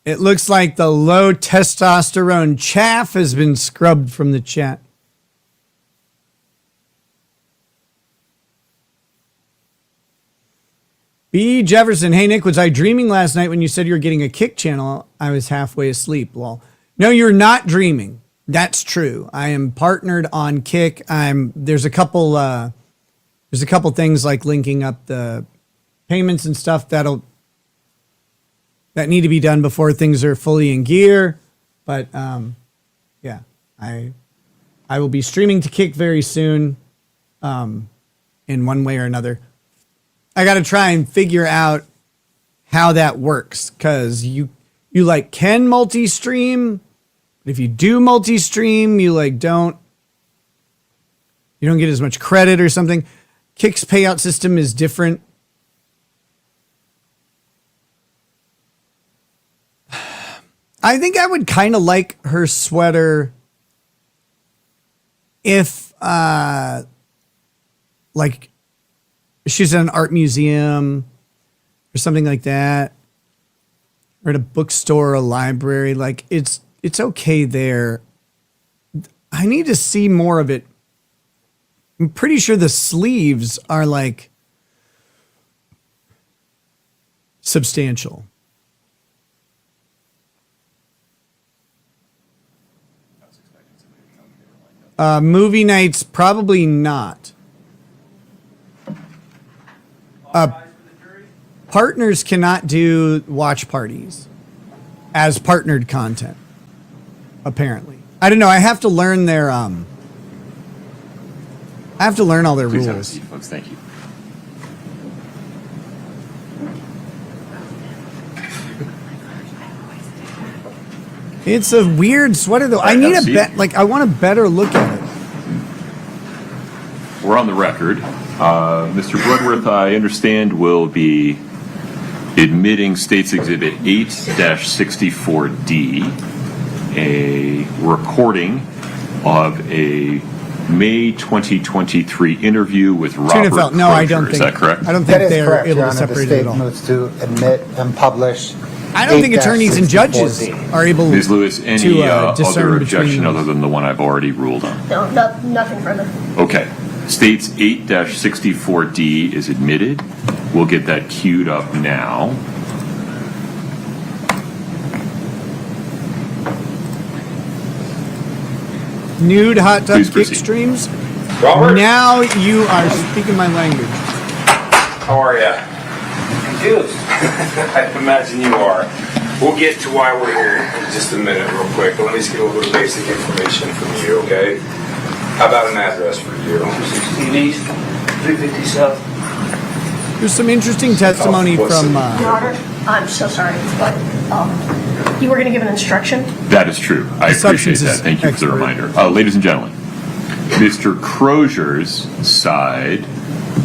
It looks like the low testosterone chaff has been scrubbed from the chat. B. Jefferson, hey Nick, was I dreaming last night when you said you were getting a Kick channel? I was halfway asleep. Well, no, you're not dreaming. That's true. I am partnered on Kick. There's a couple things like linking up the payments and stuff that need to be done before things are fully in gear. But yeah, I will be streaming to Kick very soon, in one way or another. I got to try and figure out how that works, because you can multi-stream. If you do multi-stream, you you don't get as much credit or something. Kick's payout system is different. I think I would kind of like her sweater if, like, she's at an art museum or something like that, or at a bookstore or a library. Like, it's okay there. I need to see more of it. I'm pretty sure the sleeves are like substantial. Movie nights, probably not. Partners cannot do watch parties as partnered content, apparently. I don't know. I have to learn their I have to learn all their Please have a rules. seat, folks. Thank you. It's a weird sweater though. I need I want a better look at it. We're on the record. Mr. Bloodworth, I understand, will be admitting State's Exhibit 8-64D, a recording of a May 2023 interview with Robert Tunefeld. No, I don't Crozier. think. Is that correct? I don't That think is they're correct, able Your to Honor. The separate it state at all. moves to admit and publish. I don't think attorneys and judges 8-64D. are able Ms. Lewis, any to discern other between objection those. other than the one I've already ruled on? No, nothing further. Okay. State's 8-64D is admitted. We'll get that queued up now. Nude hot tub Please kick proceed. streams. Robert? Now you are speaking my language. How are you? Confused. I imagine you are. We'll get to why we're here in just a minute real quick, but let me just get a little bit of basic information from you, okay? How about an address for you? 16 East, 350 South. There's some interesting testimony what's from. Your Honor, I'm so sorry, but you were going to give an instruction? That is true. I appreciate that. Thank you for the reminder. Ladies and gentlemen, Mr. Crozier's side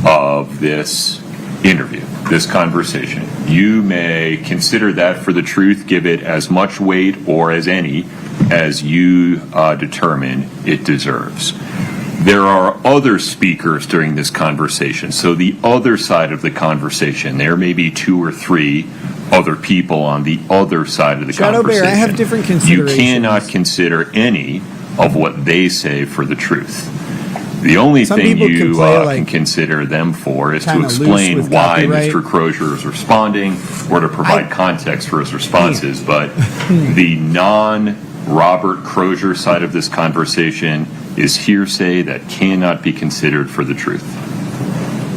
of this interview, this conversation, you may consider that for the truth, give it as much weight or as any as you determine it deserves. There are other speakers during this conversation. So the other side of the conversation, there may be 2 or 3 other people on the other side of the Shadow conversation. Bear, I have different You considerations. cannot consider any of what they say for the truth. The only Some thing people can you play, can like, consider them for is to kinda loose explain with why copyright. Mr. Crozier is responding or to provide context for his responses. But the non-Robert Crozier side of this conversation is hearsay that cannot be considered for the truth.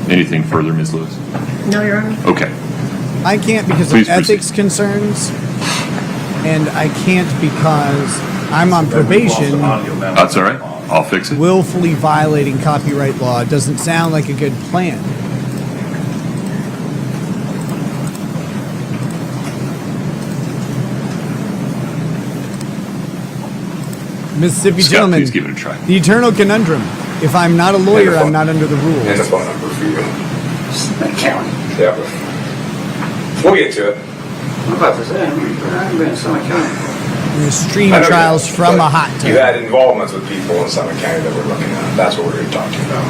Anything further, Ms. Lewis? No, Your Honor. Okay. I can't because Please of ethics concerns, and I can't because I'm on probation. That's all right. I'll fix it. Willfully violating copyright law doesn't sound like a good plan. Mississippi Scott, gentleman, please give it a try. the eternal conundrum. If I'm not a lawyer, I'm not under the rules. And a phone number for you. County. Yeah. We'll get to it. I'm about to say, I've been in Summit County. We're gonna stream I know trials you, from but a hot You tub. had involvements with people in Summit County that we're looking at. That's what we're going to talk to you about.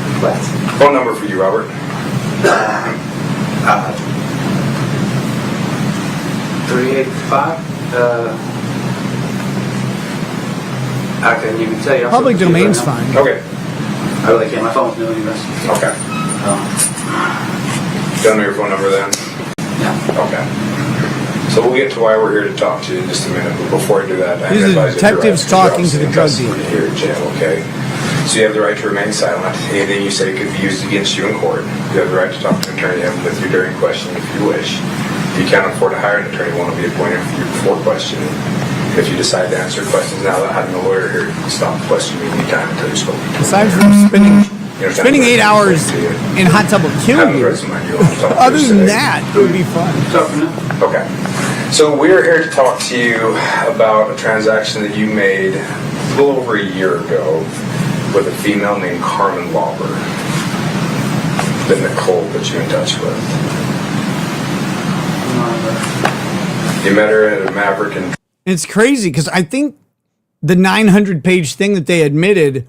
Phone number for you, Robert. 385. I can even tell you. Public domain's fine. Okay. I really can't. My phone's doing this. Okay. Tell me your phone number then. Yeah. Okay. So we'll get to why we're here to talk to you in just a minute. But before I do that, I These are advise you have the right detectives talking to the drug custody dealer. here in jail, okay? So you have the right to remain silent. Anything you say could be used against you in court. You have the right to talk to an attorney and with you during questioning if you wish. If you can't afford to hire an attorney, one will be appointed for you before questioning. If you decide to answer questions now without having a lawyer here, you can stop questioning anytime until you're spoken to. Aside from spending 8 hours in hot tub will kill you. Other than that, it would be fun. Okay. So we're here to talk to you about a transaction that you made a little over a year ago with a female named Carmen Lauber that Nicole put you in touch with. You met her at a Maverick and It's crazy because I think the 900-page thing that they admitted,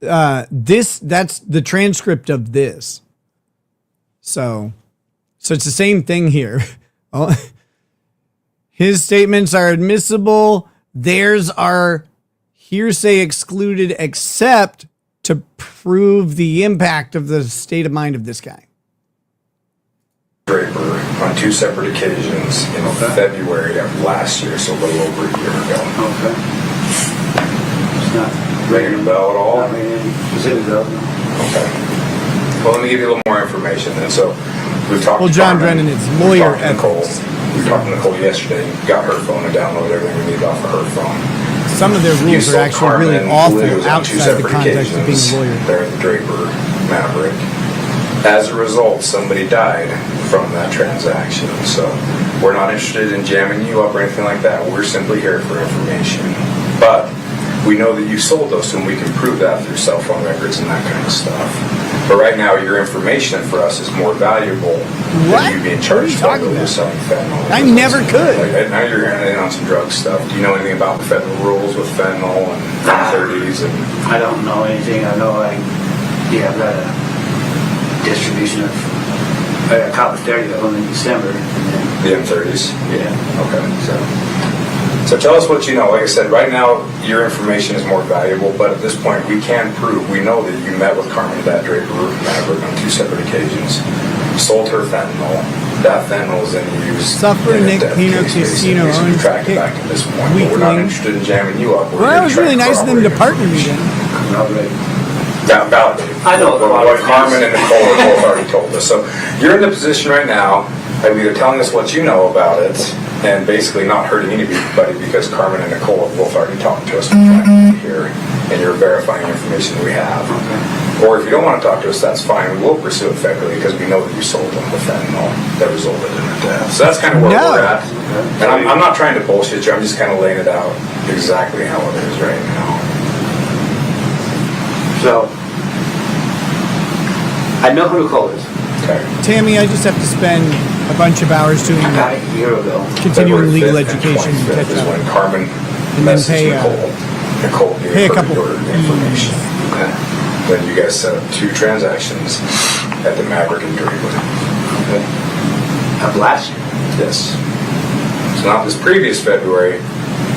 that's the transcript of this. So it's the same thing here. Oh, his statements are admissible. Theirs are hearsay excluded except to prove the impact of the state of mind of this guy. Draper on 2 separate occasions in February of last year, so a little over a year ago. Okay. It's not Ringing a bell at all? not ringing any specific bells, no. Okay. Well, let me give you a little more information then. So we've talked Well, to John Carmen, Brennan is we lawyer talked to Nicole. ethics. We talked to Nicole yesterday, got her phone and downloaded everything we need off of her phone. Some of their You rules are sold actually really Carmen awful blues on 2 outside the separate context of being occasions a lawyer. there at the Draper Maverick. As a result, somebody died from that transaction. So we're not interested in jamming you up or anything like that. We're simply here for information. But we know that you sold those, and we can prove that through cell phone records and that kind of stuff. But right now, your information for us is more valuable than you being charged for selling fentanyl. I never could. Like, now you're in on some drug stuff. Do you know anything about the federal rules with fentanyl and 30s? And I don't know anything. I know I've got a distribution of, I got copper 30 of them in December. And then, the M30s? yeah. Okay. So tell us what you know. Like I said, right now your information is more valuable, but at this point we can prove, we know that you met with Carmen at that Draper Maverick on 2 separate occasions, sold her fentanyl. That fentanyl is then used Suffer in a Nick death Pino case, Casino basically. So we owns track it Kick back to this point, but we're not Weekling. interested in jamming you up. We're Well, here that was to try really and nice of them to corroborate partner me then. validate. I know what Carmen and Nicole have both already told us. So you're in the position right now of either telling us what you know about it and basically not hurting anybody because Carmen and Nicole have both already talked to us here, and you're verifying information that we have. Or if you don't want to talk to us, that's fine. We will pursue it federally because we know that you sold them the fentanyl that resulted in her death. So that's kind of where we're at. And I'm not trying to bullshit you. I'm just kind of laying it out exactly how it is right now. So, I know who Nicole is. Okay. Tammy, I just have to spend a bunch of hours doing A year ago. continuing February legal 5th and education to 25th catch is up. when Carmen And then messaged pay, Nicole. Nicole gave pay a her couple your information. Okay. Then you guys set up 2 transactions at the Maverick and Draper. Okay. Of last year? Yes. So not this previous February,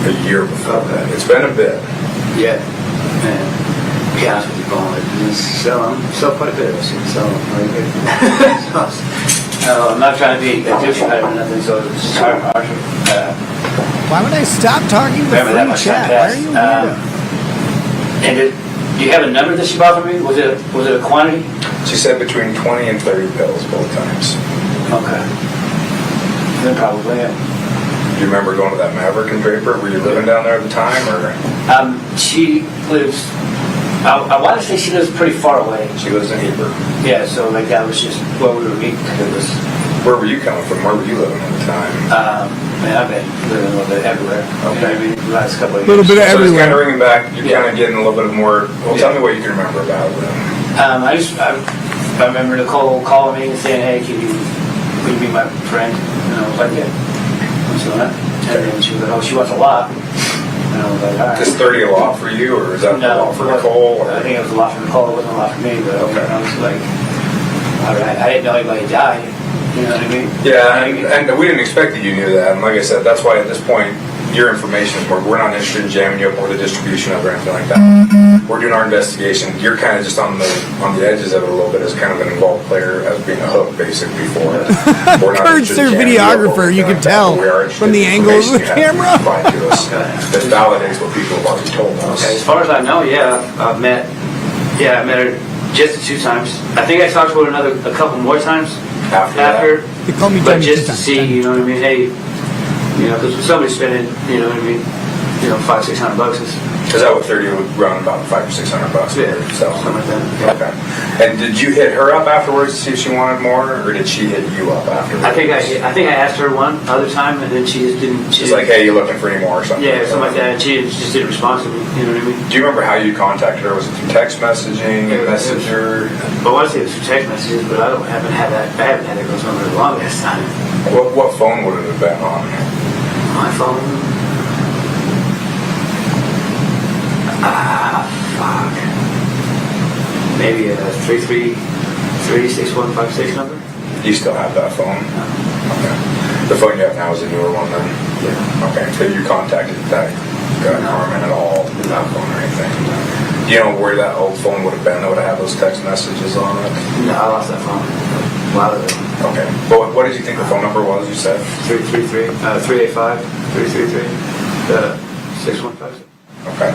a year before. Okay. It's been a bit. Yeah. And to be honest with you, Paul, I'm so quite a bit of this. So, I'm not trying to be a douchebag or nothing, so it's hard. Why would I stop talking to Remember that free much chat? time Why are passed. you weirdo? And do you have a number that she bought from me? Was it a quantity? She said between 20 and 30 pills both times. Okay. Then probably, yeah. Do you remember going to that Maverick and Draper? Were you living down there at the time, or? She lives, I want to say she lives pretty far away. She lives in Heber. Yeah, so like that was just where we were meeting. Where were you coming from? Where were you living at the time? Man, I've been living a little bit everywhere. Okay. You know what I mean? The last couple of years. Little bit of So it's everywhere. kind of ringing back. You're kind of getting a little bit more. Well, tell me what you can remember about it. I remember Nicole calling me and saying, "Hey, can you be my friend?" And I was like, "Yeah." So that, and then she was like, "Oh, she wants a lot." And I was like, "All right." Is 30 a lot for you, or is that a lot for Nicole? Or? I think it was a lot for Nicole. It wasn't a lot for me, but Okay. I was like, "All right." I didn't know anybody died. You know what I mean? Yeah, and we didn't expect that you knew that. And like I said, that's why at this point, your information, we're not interested in jamming you up or the distribution of it or anything like that. We're doing our investigation. You're kind of just on the edges of it a little bit as kind of an involved player, as being a hook basically for it. We're not Kurt's interested their in jamming you up or videographer, you anything can like that, tell but we are interested from the in angle of the information you have camera. to provide to us that validates what people have already told us. Okay, as far as I know, yeah, I met her just 2 times. I think I talked to her a couple more times after. They call me But Johnny just to 2 times. see, you know what I mean? Hey, you know, because somebody's spending, you know what I mean? $500-600 is. Is that what 30 would run about $500 or $600? Yeah, so something like that. Okay. And did you hit her up afterwards to see if she wanted more, or did she hit you up afterwards? I think I asked her one other time, and then she just didn't. She's like, "Hey, you looking for any more?" or something. Yeah, something like that. And she just didn't respond to me. You know what I mean? Do you remember how you contacted her? Was it through text messaging, messenger? Well, I want to say it was through text messages, but I haven't had that girl's number the longest time. What phone would it have been on? My phone. Fuck. Maybe a 333-6156 number. Do you still have that phone? No. Okay. The phone you have now is a newer one then? Yeah. Okay. So you contacted that Carmen at all with that phone or anything? Do you know where that old phone would have been that would have had those text messages on it? No, I lost that phone a while ago. Okay. But what did you think the phone number was, you said? 385-333-6156. Okay.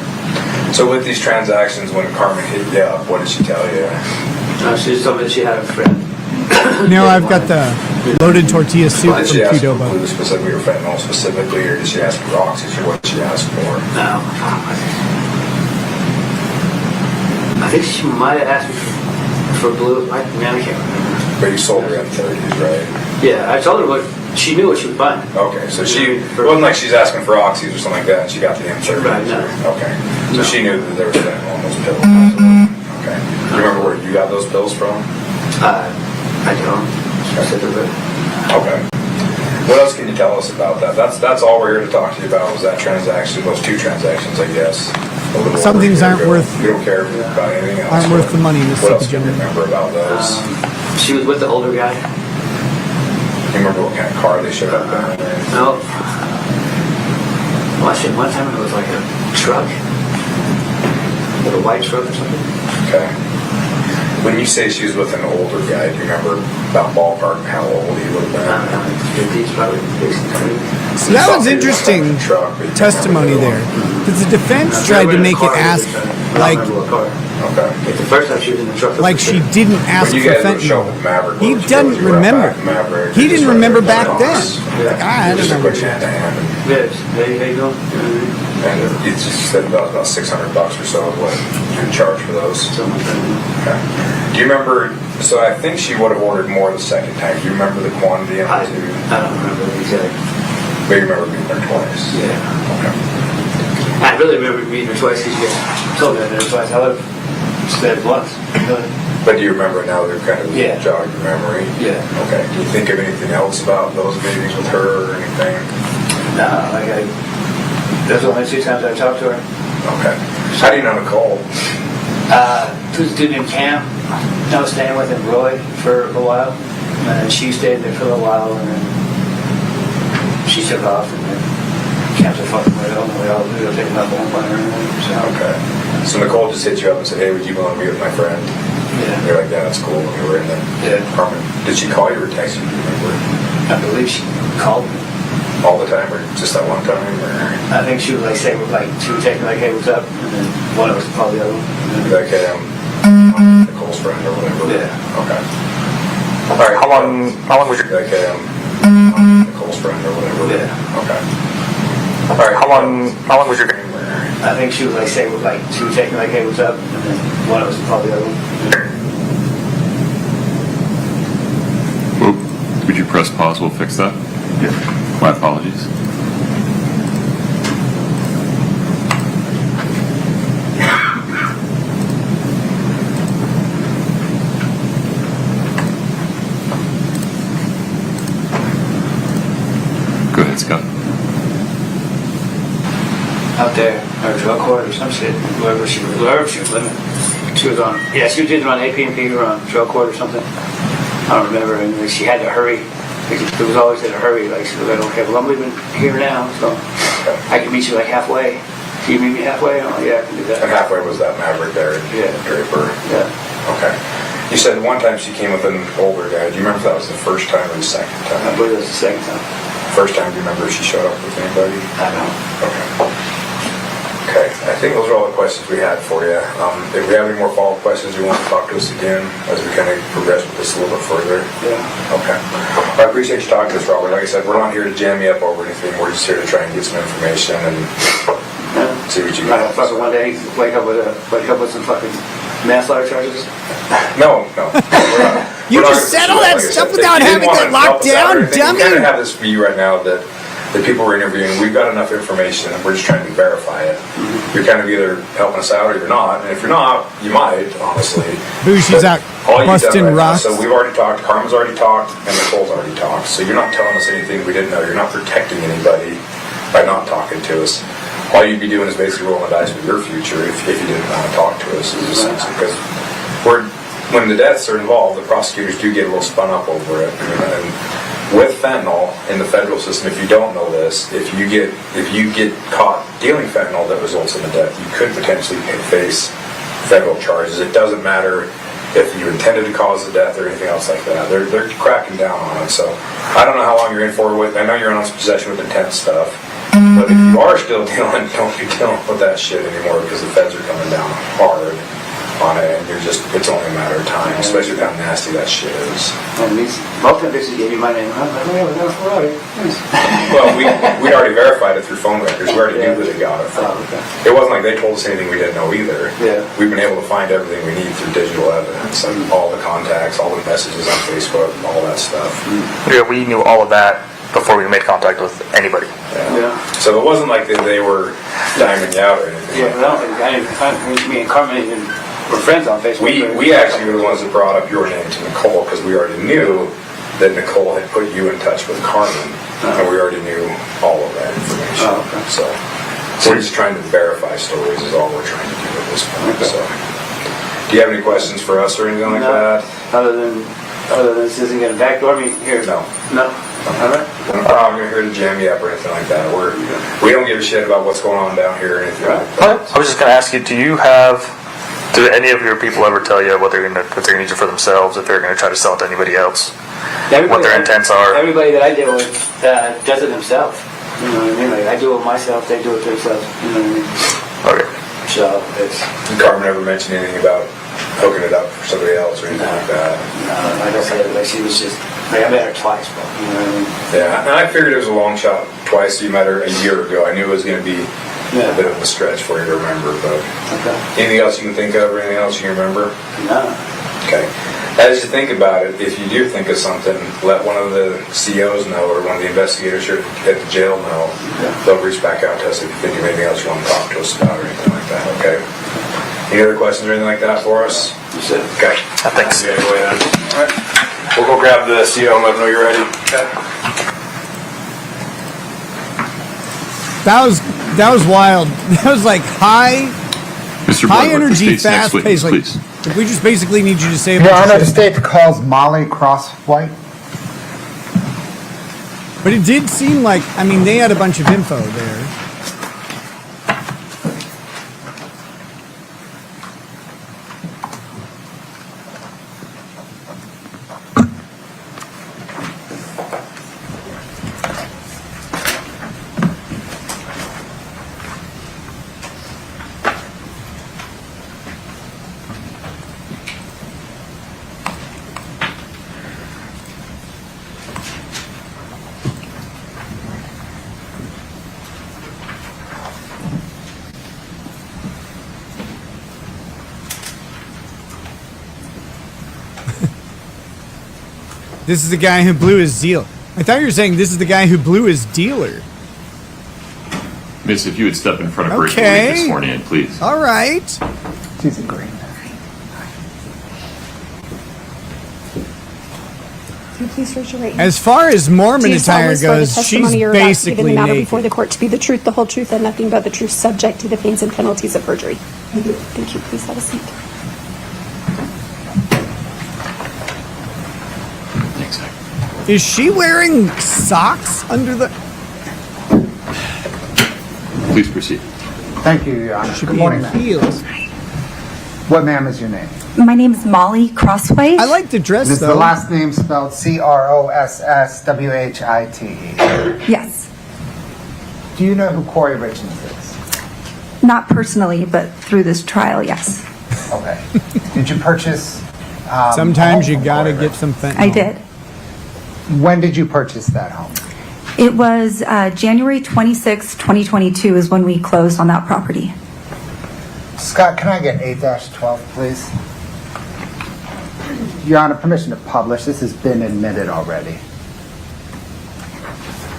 So with these transactions, when Carmen hit you up, what did she tell you? She just told me that she had a friend. Now I've got the loaded tortilla soup Did from she ask for Qdoba. glue specifically or fentanyl specifically, or did she ask for oxygen? What did she ask for? No. I think she might have asked me for blue. I can't remember. But you sold her in 30s, right? Yeah, I told her what she knew what she was buying. Okay, so it wasn't like she's asking for oxys or something like that, and she got the M30s. Right, no. Okay, so she knew that there was fentanyl in those pills. Okay. Do you remember where you got those pills from? I don't. Specifically. Okay. What else can you tell us about that? That's all we're here to talk to you about was that transaction, those two transactions, I guess. Some things aren't worth. You don't care about anything else. Aren't worth the money, What Mississippi else can you gentleman. remember about those? She was with the older guy. Do you remember what kind of car they showed up in? No. Well, actually, one time it was like a truck. Like a white truck or something. Okay. When you say she was with an older guy, do you remember about ballpark how old he would have been? I don't know, 50s, probably 60s. So that was interesting testimony there. Because the defense tried to make it ask like The first time she was in the truck. like she didn't ask When for you guys were showing fentanyl. Maverick, He doesn't remember. He didn't remember back then. Like, I don't Just a remember. quick hand to hand. Yes, there you go. And you just said about $600 or so of what you charge for those. Okay. Do you remember? So I think she would have ordered more the second time. Do you remember the quantity? I don't remember the exact. But you remember being there twice. Yeah. Okay. I really remember meeting her twice because you guys told me I met her twice. I would have said it once. Really. But do you remember now they're kind of jogged your memory? Yeah. Okay. Do you think of anything else about those meetings with her or anything? No, those are the only two times I talked to her. Okay. How do you know Nicole? There was a dude named Cam. I was staying with him, Roy, for a while. And she stayed there for a little while, and then she took off, and then Cam's a fucking widow, and we all taken up one point or anything. So. Okay. So Nicole just hit you up and said, "Hey, would you want to meet with my friend?" Yeah. You're like, "Yeah, that's cool." And you were in the apartment. Did she call you or text you? Do you remember? I believe she called me. All the time, or just that one time? Or? I think she would she would take me like, "Hey, what's up?" And then one of us would call the other one. Like, "Hey, I'm Nicole's friend," or whatever. Yeah. Okay. All right. How long was your? Like, "Hey, I'm Nicole's friend," or whatever. Yeah. Okay. All right. How long was your? I think she would she would take me like, "Hey, what's up?" And then one of us would call the other one. Whoop. Would you press pause? We'll fix that. Yeah. My apologies. Go ahead, Scott. Out there, or drug court or some shit, wherever she was living. She was on, she was either on AP&P or on drug court or something. I don't remember, and she had to hurry. It was always in a hurry, she was like, "Okay, well, I'm leaving here now, so I can meet you halfway. Can you meet me halfway?" I'm like, "Yeah, I can do that." And halfway was that Maverick there? Yeah. Draper? Yeah. Okay. You said one time she came with an older guy. Do you remember if that was the first time or the second time? I believe it was the second time. First time, do you remember if she showed up with anybody? I don't. Okay. Okay, I think those are all the questions we had for you. If we have any more follow-up questions, you want to talk to us again as we kind of progress with this a little bit further? Yeah. Okay. Well, I appreciate you talking to us, Robert. Like I said, we're not here to jam you up over anything. We're just here to try and get some information and she Right, was. fucking one day, wake up with some fucking manslaughter charges. No. You just said all that stuff without having that locked down, dummy. We kind of have this view right now that the people we're interviewing, we've got enough information, and we're just trying to verify it. You're kind of either helping us out or you're not, and if you're not, you might, honestly. Bougie's out All you've done busting right now, rocks. so we've already talked, Carmen's already talked, and Nicole's already talked, so you're not telling us anything we didn't know. You're not protecting anybody by not talking to us. All you'd be doing is basically rolling the dice with your future if you didn't want to talk to us, because when the deaths are involved, the prosecutors do get a little spun up over it. And with fentanyl in the federal system, if you don't know this, if you get caught dealing fentanyl that results in a death, you could potentially face federal charges. It doesn't matter if you intended to cause the death or anything else like that. They're cracking down on it. So I don't know how long you're in for with. I know you're in possession with intent stuff, but if you are still dealing, don't be dealing with that shit anymore because the feds are coming down hard on it, and it's only a matter of time, especially with how nasty that shit is. And most of this gave you my name. I'm like, oh, we got a Ferrari. Well, we already verified it through phone records. We already knew who they got it from. It wasn't like they told us anything we didn't know either. Yeah. We've been able to find everything we need through digital evidence, like all the contacts, all the messages on Facebook, all that stuff. Yeah, we knew all of that before we made contact with anybody. Yeah. So it wasn't like they were diming you out or anything. Yeah, but I don't think me and Carmen even were friends on Facebook. We actually were the ones that brought up your name to Nicole because we already knew that Nicole had put you in touch with Carmen, and we already knew all of that information. So we're just trying to verify stories is all we're trying to do at this point. So, do you have any questions for us or anything like that? Other than this isn't going to backdoor me here? No. All right. I'm not here to jam you up or anything like that. We don't give a shit about what's going on down here or anything like that. I was just going to ask you, do any of your people ever tell you what they're going to use it for themselves, if they're going to try to sell it to anybody else? What their intents are? Everybody that I deal with does it themselves. You know what I mean? Like, I do it myself, they do it themselves. You know what I mean? Okay. So it's. Did Carmen ever mention anything about hooking it up for somebody else or anything like that? No, like I said, like she was just. Like I met her twice, but you know what I mean? Yeah, and I figured it was a long shot twice. You met her a year ago. I knew it was going to be a bit of a stretch for you to remember, but anything else you can think of or anything else you can remember? No. Okay. As you think about it, if you do think of something, let one of the COs know or one of the investigators here at the jail know. They'll reach back out to us if you think of anything else you want to talk to us about or anything like that, okay? Any other questions or anything like that for us? Okay. Thanks. Yeah, go ahead. All right. We'll go grab the CO and let them know you're ready. Okay. That was wild. That was like high energy, State's next fast witness, paced. Like, please. if we just basically need you to say. Your Honor, the state calls Molly Crosswhite. But it did seem like, I mean, they had a bunch of info there. This is the guy who blew his deal. I thought you were saying this is the guy who blew his dealer. Miss, if you would step in front of Bridget and get sworn in, please. All right. She's agreeing. Please raise your right hand. As far as Mormon Do you attire solemnly swear the goes, testimony she's you're about to give in basically the matter naked. before the court to be the truth, the whole truth, and nothing but the truth, subject to the pains and penalties of perjury? Thank you. Please have a seat. Is she wearing socks under the... Please proceed. Thank you, Your Honor. Should Good be morning, in ma'am. heels. What, ma'am, is your name? My name is Molly Crosswhite. I like the dress, Is though. the last name spelled Crosswhite? Yes. Do you know who Kouri Richins is? Not personally, but through this trial, yes. Okay. Did you purchase... Sometimes you gotta get some fentanyl. I did. When did you purchase that home? It was January 26, 2022 is when we closed on that property. Scott, can I get 8-12, please? Your Honor, permission to publish. This has been admitted already.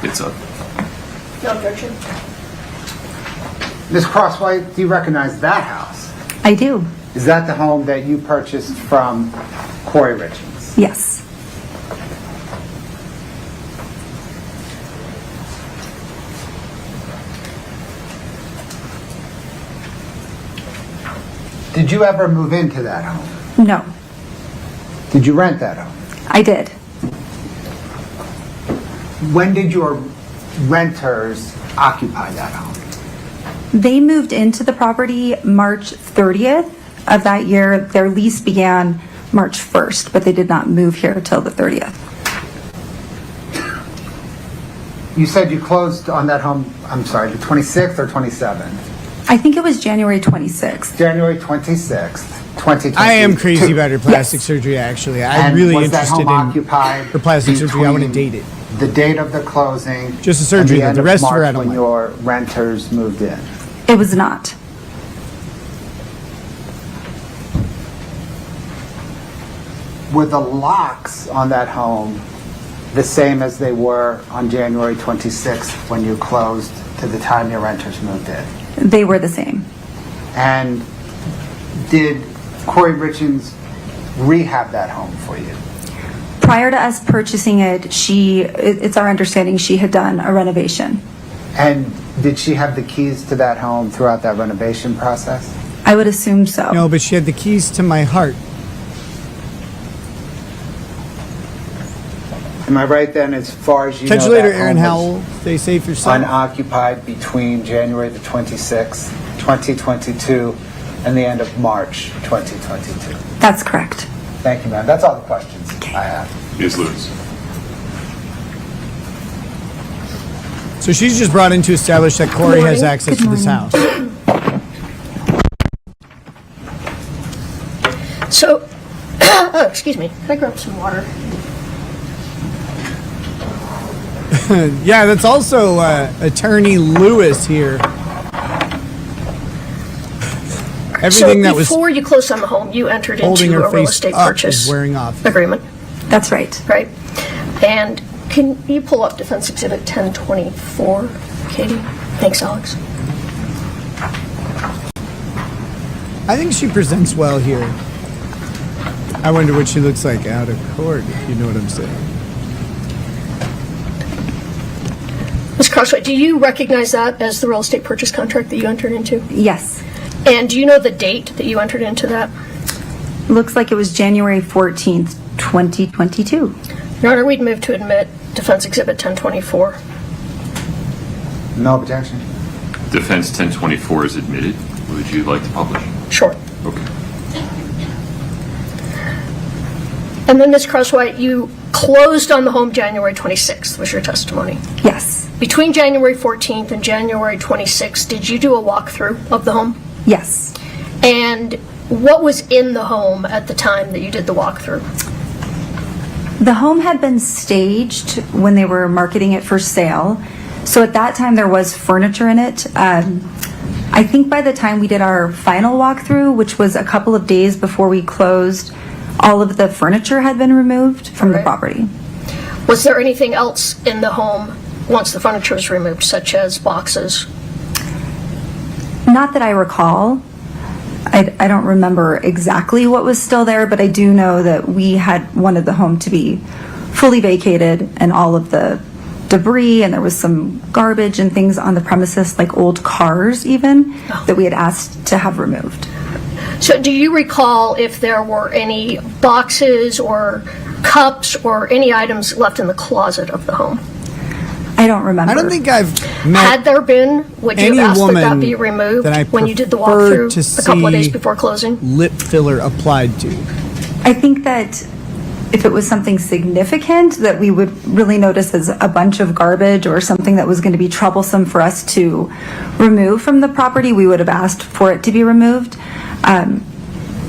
It's up. No objection. Ms. Crosswhite, do you recognize that house? I do. Is that the home that you purchased from Kouri Richins? Yes. Did you ever move into that home? No. Did you rent that home? I did. When did your renters occupy that home? They moved into the property March 30th of that year. Their lease began March 1st, but they did not move here till the 30th. You said you closed on that home, I'm sorry, the 26th or 27th? I think it was January 26th. January 26th, 2022. I am crazy about her plastic surgery, actually. I'm And really was that interested home in occupied her plastic surgery. I want to between date it. The date of the closing. Just the surgery, and though. The rest of her, March I don't when like. your renters moved in. It was not. Were the locks on that home the same as they were on January 26th when you closed to the time your renters moved in? They were the same. And did Kouri Richins rehab that home for you? Prior to us purchasing it, it's our understanding she had done a renovation. And did she have the keys to that home throughout that renovation process? I would assume so. No, but she had the keys to my heart. Am I right then, as far as you Catch know, you later, that Aaron home was Howell. Stay safe yourself. unoccupied between January the 26th, 2022 and the end of March 2022? That's correct. Thank you, ma'am. That's all the questions I have. Ms. Lewis. So she's just brought in to establish that Kouri has access to this house. So, oh, excuse me. Can I grab some water? Yeah, that's also Attorney Lewis here. Everything that was before you closed on the home, you entered holding into her a real face estate up purchase is wearing off. agreement. That's right. Right. And can you pull up Defense Exhibit 1024, Katie? Thanks, Alex. I think she presents well here. I wonder what she looks like out of court, if you know what I'm saying. Ms. Crosswhite, do you recognize that as the real estate purchase contract that you entered into? Yes. And do you know the date that you entered into that? Looks like it was January 14th, 2022. Your Honor, we'd move to admit Defense Exhibit 1024. No objection. Defense 1024 is admitted. Would you like to publish? Sure. Okay. And then, Ms. Crosswhite, you closed on the home January 26th, was your testimony. Yes. Between January 14th and January 26th, did you do a walkthrough of the home? Yes. And what was in the home at the time that you did the walkthrough? The home had been staged when they were marketing it for sale. So at that time, there was furniture in it. I think by the time we did our final walkthrough, which was a couple of days before we closed, all of the furniture had been removed from the property. Was there anything else in the home once the furniture was removed, such as boxes? Not that I recall. I don't remember exactly what was still there, but I do know that we had wanted the home to be fully vacated and all of the debris, and there was some garbage and things on the premises, like old cars even, that we had asked to have removed. So do you recall if there were any boxes or cups or any items left in the closet of the home? I don't remember. I don't think I've met Had there been, would you any have asked that that woman be removed that I when you did the prefer to walkthrough a couple of days see before closing? lip filler applied to. I think that if it was something significant that we would really notice as a bunch of garbage or something that was going to be troublesome for us to remove from the property, we would have asked for it to be removed.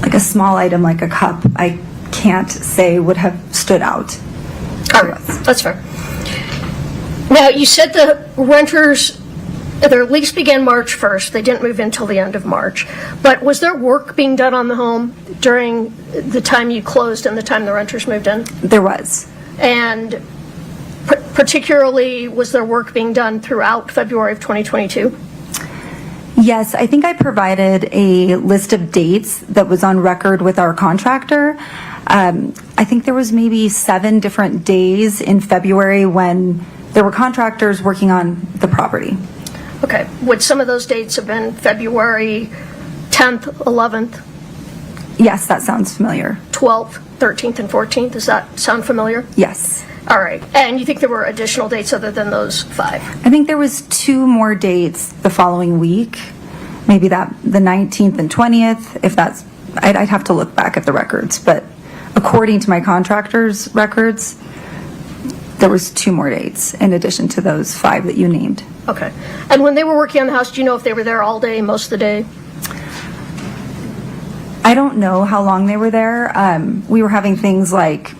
Like a small item like a cup, I can't say would have stood out. All right, that's fair. Now, you said the renters Their lease began March 1st. They didn't move in until the end of March. But was there work being done on the home during the time you closed and the time the renters moved in? There was. And particularly, was there work being done throughout February of 2022? Yes, I think I provided a list of dates that was on record with our contractor. I think there was maybe 7 different days in February when there were contractors working on the property. Okay. Would some of those dates have been February 10th, 11th? Yes, that sounds familiar. 12th, 13th, and 14th? Does that sound familiar? Yes. All right. And you think there were additional dates other than those 5? I think there was 2 more dates the following week, maybe the 19th and 20th, if that's, I'd have to look back at the records, but according to my contractor's records, there was 2 more dates in addition to those 5 that you named. Okay. And when they were working on the house, do you know if they were there all day, most of the day? I don't know how long they were there. We were having things like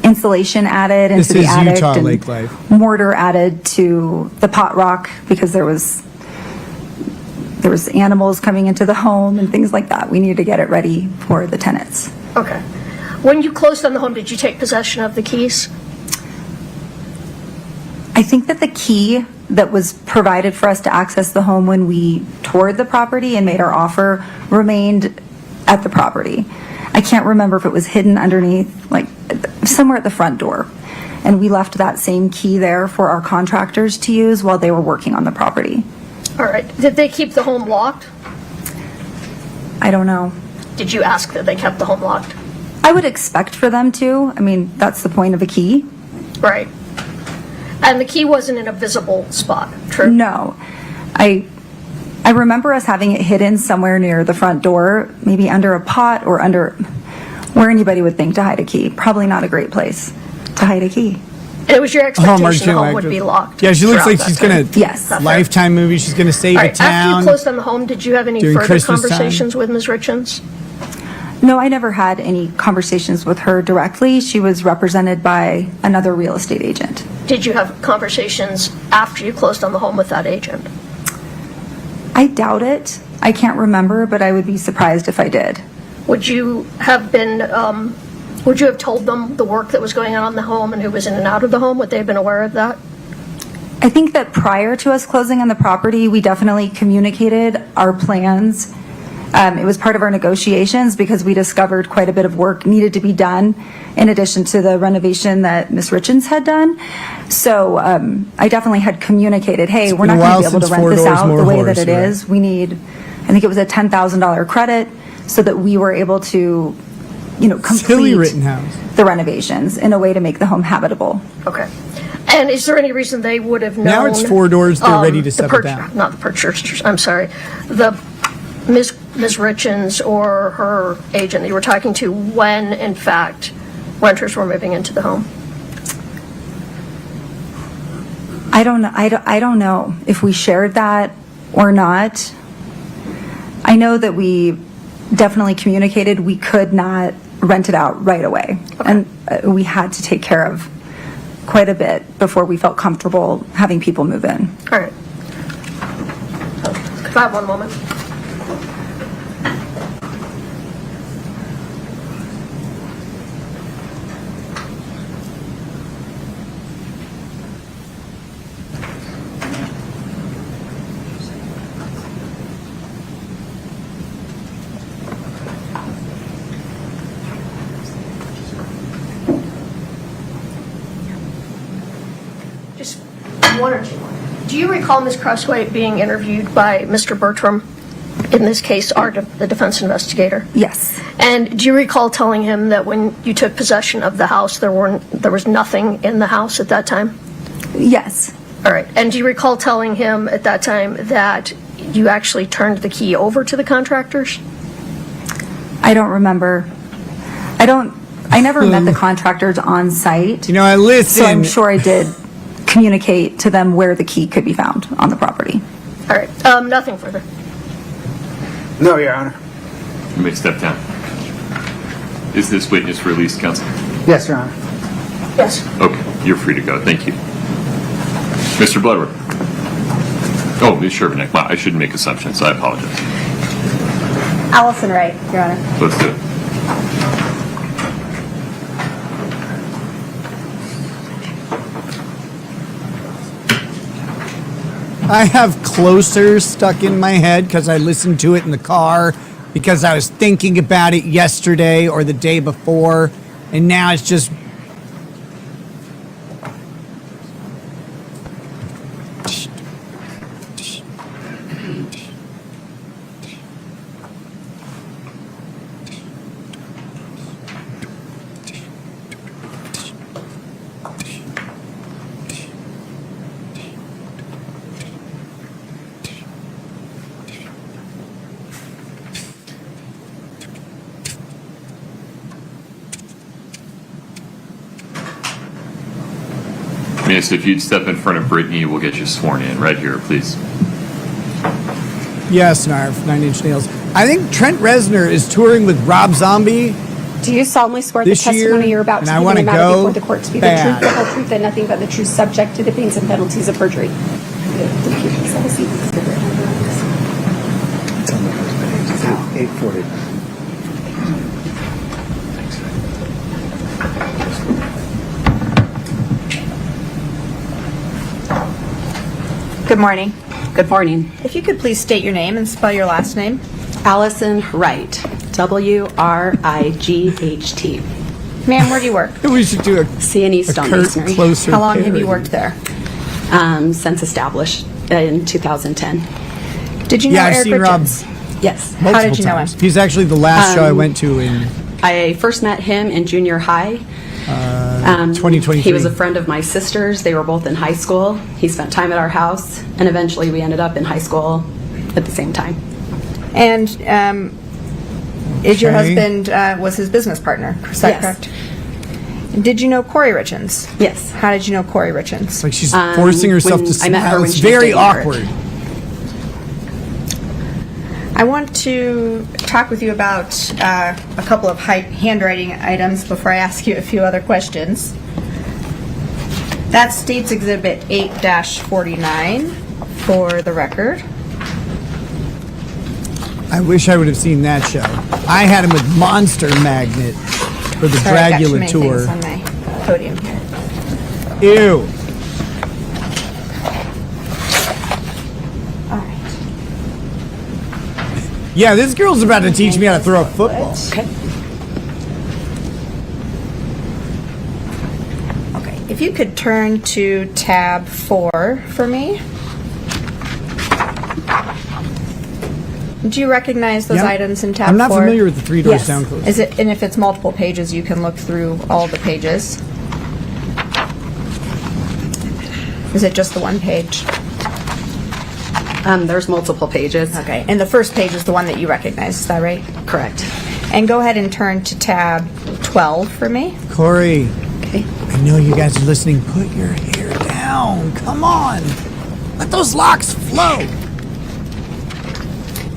insulation added into the attic Utah and Lake Life. mortar added to the pot rock because there was animals coming into the home and things like that. We needed to get it ready for the tenants. Okay. When you closed on the home, did you take possession of the keys? I think that the key that was provided for us to access the home when we toured the property and made our offer remained at the property. I can't remember if it was hidden underneath, like somewhere at the front door. And we left that same key there for our contractors to use while they were working on the property. All right. Did they keep the home locked? I don't know. Did you ask that they kept the home locked? I would expect for them to. I mean, that's the point of a key. Right. And the key wasn't in a visible spot, true? No. I remember us having it hidden somewhere near the front door, maybe under a pot or under where anybody would think to hide a key. Probably not a great place to hide a key. And it was your expectation the home would be locked? Yeah, she looks like throughout she's that going time? to, Yes. Lifetime movie, she's going to save All a right. After town. you closed on the home, did you have any During further Christmas time? conversations with Ms. Richins? No, I never had any conversations with her directly. She was represented by another real estate agent. Did you have conversations after you closed on the home with that agent? I doubt it. I can't remember, but I would be surprised if I did. Would you have been, would you have told them the work that was going on in the home and who was in and out of the home? Would they have been aware of that? I think that prior to us closing on the property, we definitely communicated our plans. It was part of our negotiations because we discovered quite a bit of work needed to be done in addition to the renovation that Ms. Richins had done. So I definitely had communicated, hey, we're not going to be able to rent this out the way that it is. We need, I think it was a $10,000 credit so that we were able to, complete the renovations in a way to make the home habitable. Okay. And is there any reason they would have known? Now it's 4 doors, they're ready to settle down. Not the purchasers, I'm sorry. The Ms. Richins or her agent that you were talking to when, in fact, renters were moving into the home? I don't know if we shared that or not. I know that we definitely communicated we could not rent it out right away. Okay. And we had to take care of quite a bit before we felt comfortable having people move in. All right. Could I have one moment? One or two. Do you recall Ms. Crossway being interviewed by Mr. Bertram, in this case, the defense investigator? Yes. And do you recall telling him that when you took possession of the house, there was nothing in the house at that time? Yes. All right. And do you recall telling him at that time that you actually turned the key over to the contractors? I don't remember. I never met the contractors on site. I listen. So I'm sure I did communicate to them where the key could be found on the property. All right. Nothing further. No, Your Honor. You may step down. Is this witness released, counsel? Yes, Your Honor. Yes. Okay, you're free to go. Thank you. Mr. Bloodworth. Oh, sure, Nick. I shouldn't make assumptions. I apologize. Allison Wright, Your Honor. Let's do it. I have Closer stuck in my head because I listened to it in the car because I was thinking about it yesterday or the day before, and now it's just. Miss, if you'd step in front of Brittany, we'll get you sworn in. Right here, please. Yes, Narv, 9 Inch Nails. I think Trent Reznor is touring with Rob Zombie. Do you solemnly swear the This testimony year, you're about and to I give wanna in the matter go before the court to be bad. the truth, the whole truth, and nothing but the truth, subject to the pains and penalties of perjury? It's on the first page. It's 840. Good morning. Good morning. If you could please state your name and spell your last name. Allison Wright, W-R-I-G-H-T. Ma'am, where do you work? We should do a C&E Stone Masonry. How long have you worked there? Since established in 2010. Did you know I've Eric seen Rob Richins? Yes. multiple How did you know times. him? He's actually the last show I went to in I first met him in junior high. 2023. He was a friend of my sister's. They were both in high school. He spent time at our house, and eventually we ended up in high school at the same time. And is your Okay. husband was his business partner? Is that Yes. correct? Did you know Kouri Richins? Yes. How did you know Kouri Richins? like she's forcing herself when to I met her smile. when It's she was very dating Eric. awkward. I want to talk with you about a couple of handwriting items before I ask you a few other questions. That's State's Exhibit 8-49 for the record. I wish I would have seen that show. I had him with Monster Magnet for the Sorry, I've got too Dragula many tour. things on my podium here. Ew. All right. Yeah, this girl's about to teach me how to throw a football. Okay. Okay. If you could turn to tab 4 for me. Do you recognize those Yeah. items in tab 4? I'm not familiar with the Three Doors Yes. Down close. Is it? And if it's multiple pages, you can look through all the pages. Is it just the one page? There's multiple pages. Okay. And the first page is the one that you recognize. Is that right? Correct. And go ahead and turn to tab 12 for me. Corey, Okay. I know you guys are listening. Put your hair down. Come on. Let those locks flow.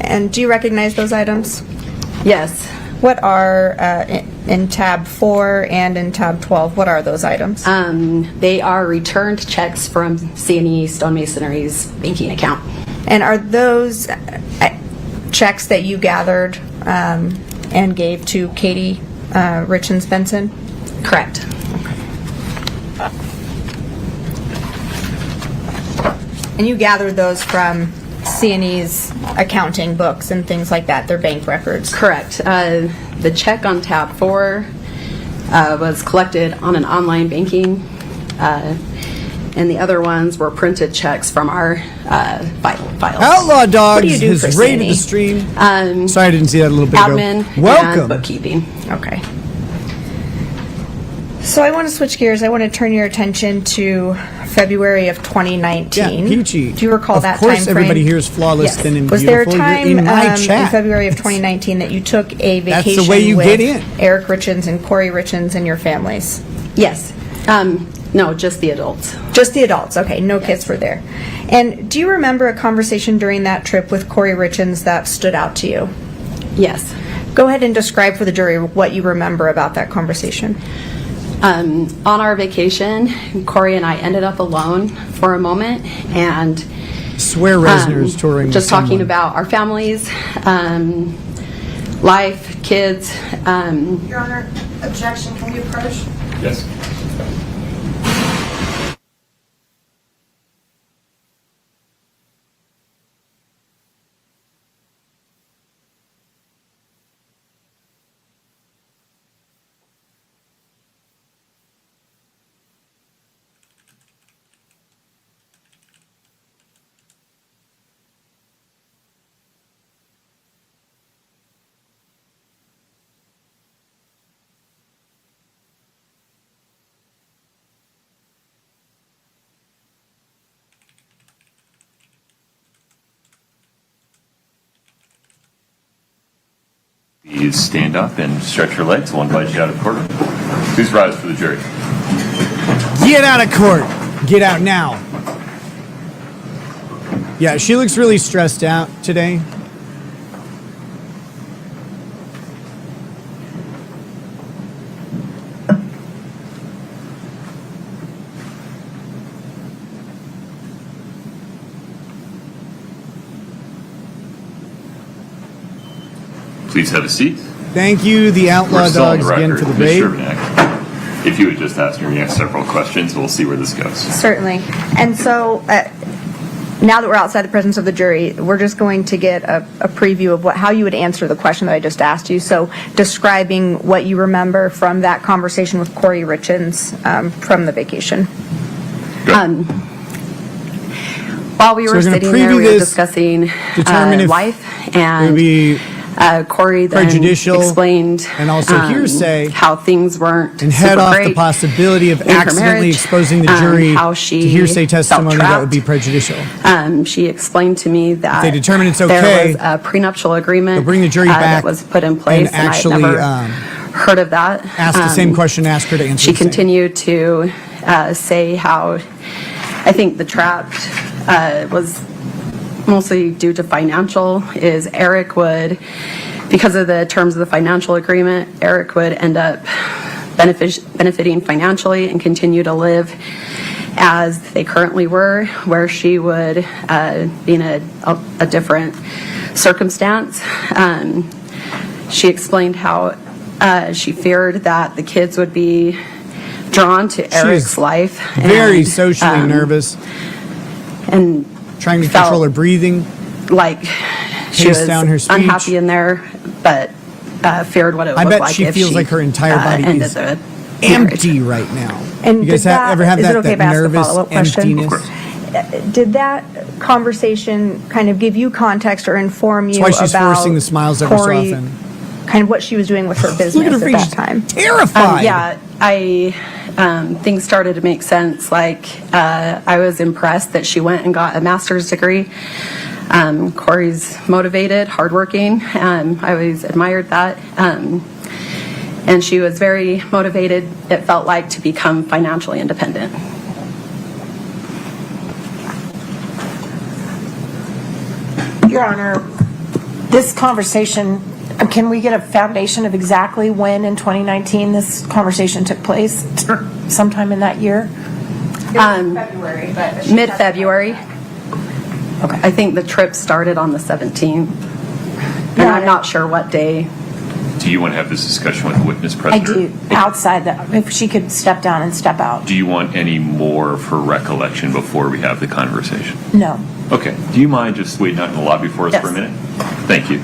And do you recognize those items? Yes. What are, in tab 4 and in tab 12, what are those items? They are returned checks from C&E Stone Masonry's banking account. And are those checks that you gathered and gave to Katie Richins Benson? Correct. And you gathered those from C&E's accounting books and things like that, their bank records? Correct. The check on tab 4 was collected on an online banking, and the other ones were printed checks from our files. Outlaw Dogs What do you do has for raided C&E? the stream. Sorry, I didn't see that a little bit Admin ago. Welcome. and bookkeeping. Okay. So I want to switch gears. I want to turn your attention to February of 2019. Yeah, Peachy. Do you recall of that course time frame? everybody here is flawless, Yes. thin, and Was there a beautiful. time You're in my in chat. February of 2019 that you took a That's vacation the way you with get in. Eric Richins and Kouri Richins and your families? Yes. No, just the adults. Just the adults. Okay, no kids were there. And do you remember a conversation during that trip with Kouri Richins that stood out to you? Yes. Go ahead and describe for the jury what you remember about that conversation. On our vacation, Kouri and I ended up alone for a moment, and Swear Resner is touring. Just with talking someone. about our families, life, kids. Your Honor, objection, can you approach? Yes. Please stand up and stretch your legs. We'll invite you out of court. Please rise for the jury. Get out of court. Get out now. Yeah, she looks really stressed out today. Please have a seat. Thank you, the Outlaw We're still on Dogs, the again record. for the Ms. babe. Shermanek, if you would just ask me several questions, we'll see where this goes. Certainly. And so, now that we're outside the presence of the jury, we're just going to get a preview of how you would answer the question that I just asked you. So, describing what you remember from that conversation with Kouri Richins from the vacation. While we So were we're gonna sitting there, preview we were this, discussing determine if life, and Kouri then prejudicial explained and also hearsay, how things weren't and head super off great the possibility of in her accidentally marriage, exposing the jury how to she hearsay felt testimony that would be trapped. prejudicial. She explained to me that They determine it's there okay, was a prenuptial agreement they'll bring the jury that back was put in place, and actually, I had never heard of that. Ask the same question, ask her to answer She the same. continued to say how I think the trap was mostly due to financial, is Eric would, because of the terms of the financial agreement, Eric would end up benefiting financially and continue to live as they currently were, where she would be in a different circumstance. She explained how she feared that the kids would be drawn to Eric's life. Very and, socially nervous. And trying to felt control her breathing. Like she pace was down her speech. unhappy in there, but feared what it would I look bet like she if feels she like her entire body ended is the empty right now. And you guys did that- ever have is it that, okay that if I ask a nervous follow-up question? emptiness? Of course. Did that conversation kind of give you context or inform you That's why she's about forcing the smiles ever so Kouri, often. kind of what she was doing with her business Look at her at face, that she's time? terrified. Yeah, things started to make sense. Like I was impressed that she went and got a master's degree. Kouri's motivated, hardworking. I always admired that. And she was very motivated, it felt like, to become financially independent. Your Honor, this conversation, can we get a foundation of exactly when in 2019 this conversation took place? Sometime in that year? February, but Mid-February. Okay. I think the trip started on the 17th. And I'm not sure what day. Do you want to have this discussion with the witness I present? do, outside that, if she could step down and step out. Do you want any more of her recollection before we have the conversation? No. Okay. Do you mind just waiting out in the lobby for us for a minute? Thank you.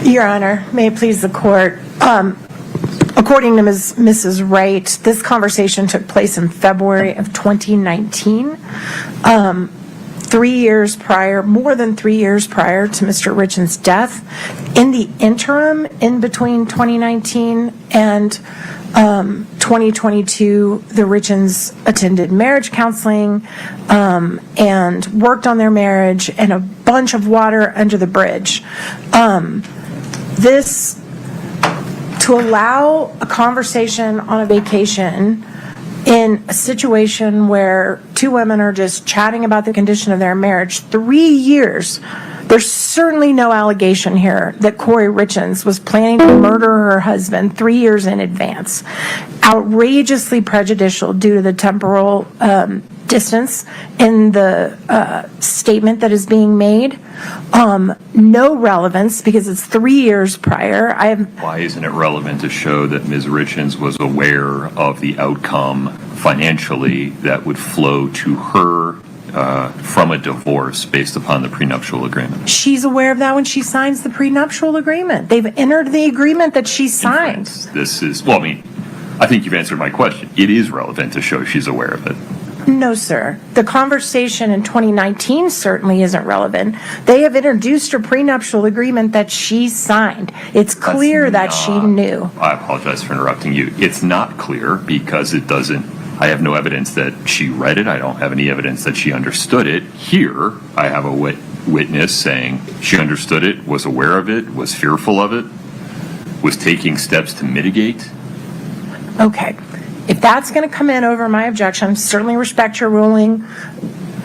Your Honor, may it please the court. According to Mrs. Wright, this conversation took place in February of 2019. 3 years prior, more than 3 years prior to Mr. Richins' death. In the interim, in between 2019 and 2022, the Richins attended marriage counseling and worked on their marriage, and a bunch of water under the bridge. To allow a conversation on a vacation in a situation where two women are just chatting about the condition of their marriage, 3 years, there's certainly no allegation here that Kouri Richins was planning to murder her husband 3 years in advance. Outrageously prejudicial due to the temporal distance in the statement that is being made. No relevance because it's 3 years prior. Why isn't it relevant to show that Ms. Richins was aware of the outcome financially that would flow to her from a divorce based upon the prenuptial agreement? She's aware of that when she signs the prenuptial agreement. They've entered the agreement that she signed. This is, well, I mean, I think you've answered my question. It is relevant to show she's aware of it. No, sir. The conversation in 2019 certainly isn't relevant. They have introduced a prenuptial agreement that she signed. It's clear that she knew. I apologize for interrupting you. It's not clear because it doesn't, I have no evidence that she read it. I don't have any evidence that she understood it. Here, I have a witness saying she understood it, was aware of it, was fearful of it, was taking steps to mitigate. Okay. If that's going to come in over my objection, certainly respect your ruling.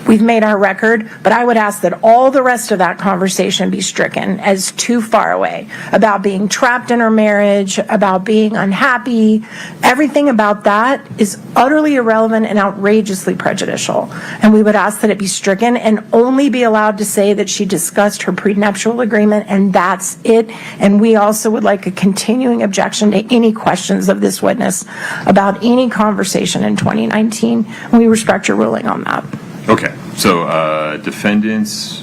We've made our record, but I would ask that all the rest of that conversation be stricken as too far away about being trapped in her marriage, about being unhappy. Everything about that is utterly irrelevant and outrageously prejudicial. And we would ask that it be stricken and only be allowed to say that she discussed her prenuptial agreement and that's it. And we also would like a continuing objection to any questions of this witness about any conversation in 2019. We respect your ruling on that. Okay, so defendant's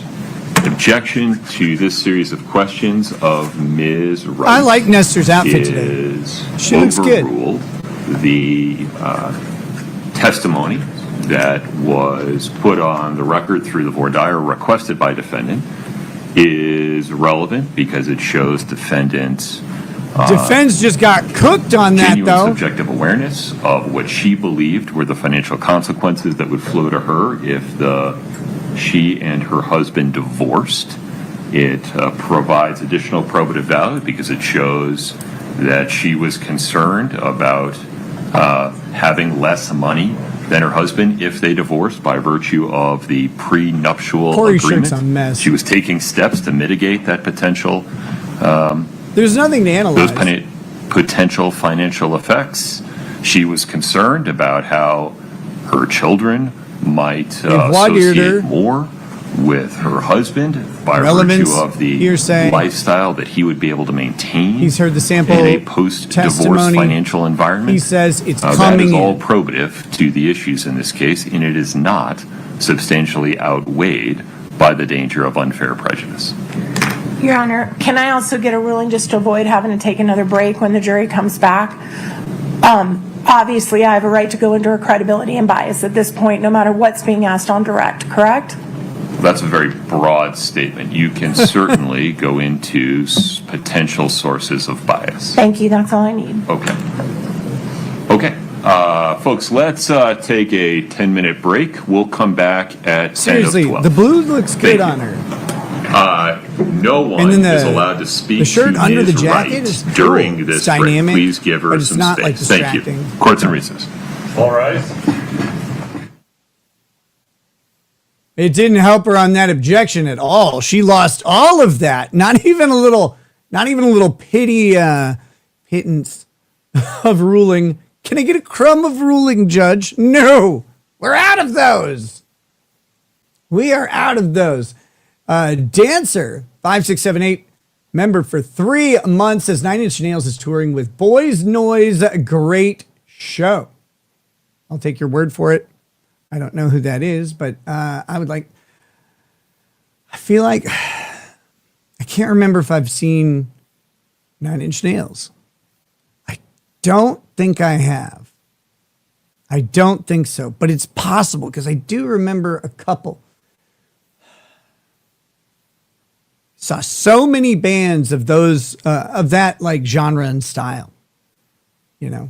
objection to this series of questions of Ms. Wright. I like Nestor's outfit today. She looks good. Overruled the testimony that was put on the record through the voir dire requested by defendant is relevant because it shows defendant's Defense just got cooked on that, genuine though. subjective awareness of what she believed were the financial consequences that would flow to her if she and her husband divorced. It provides additional probative value because it shows that she was concerned about having less money than her husband if they divorced by virtue of the prenuptial agreement. A mess. She was taking steps to mitigate that potential There's nothing to analyze. those potential financial effects. She was concerned about how her children might associate more with her husband by virtue of the hearsay, lifestyle that he would be able to maintain. He's heard the sample in a post-divorce testimony. financial environment. He says it's that coming is all in. probative to the issues in this case, and it is not substantially outweighed by the danger of unfair prejudice. Your Honor, can I also get a ruling just to avoid having to take another break when the jury comes back? Obviously, I have a right to go into her credibility and bias at this point, no matter what's being asked on direct, correct? That's a very broad statement. You can certainly go into potential sources of bias. Thank you, that's all I need. Okay. Okay. Folks, let's take a 10-minute break. We'll come back at 10 Seriously, of 12. the blue looks good on her. No one is allowed to speak the shirt to under Ms. the jacket Wright is cool. during this It's dynamic, break. Please give her but it's some not, space. like, Thank you. distracting. Court's in recess. All right. It didn't help her on that objection at all. She lost all of that. Not even a little pittance of ruling. Can I get a crumb of ruling, Judge? No. We're out of those. We are out of those. Dancer, 5678, member for 3 months, says 9 Inch Nails is touring with Boys Noise. Great show. I'll take your word for it. I don't know who that is, but I feel like I can't remember if I've seen 9 Inch Nails. I don't think I have. I don't think so, but it's possible because I do remember a couple. Saw so many bands of those, of that like genre and style, you know.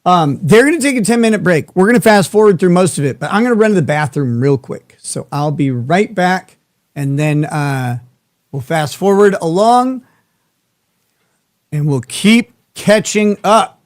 They're going to take a 10-minute break. We're going to fast forward through most of it, but I'm going to run to the bathroom real quick. So I'll be right back, and then we'll fast forward along, and we'll keep catching up.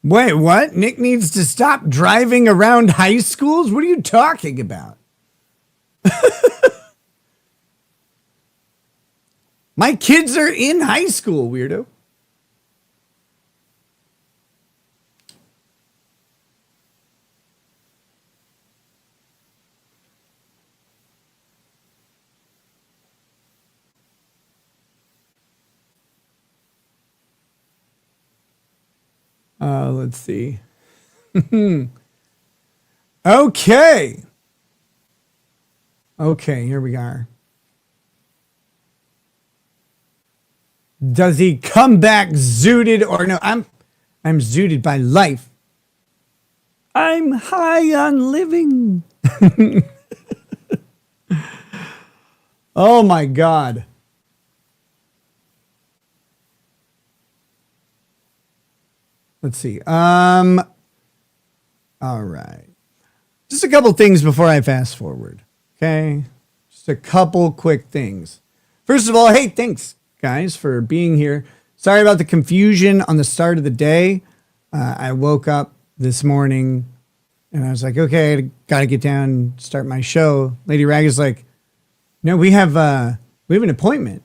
Wait, what? Nick needs to stop driving around high schools? What are you talking about? My kids are in high school, weirdo. Let's see. Okay. Okay, here we are. Does he come back zooted or no? I'm zooted by life. I'm high on living. Oh my God. Let's see. All right. Just a couple things before I fast forward. Okay. Just a couple quick things. First of all, hey, thanks guys for being here. Sorry about the confusion on the start of the day. I woke up this morning and I was like, okay, I got to get down and start my show. Lady Rag is like, no, we have an appointment.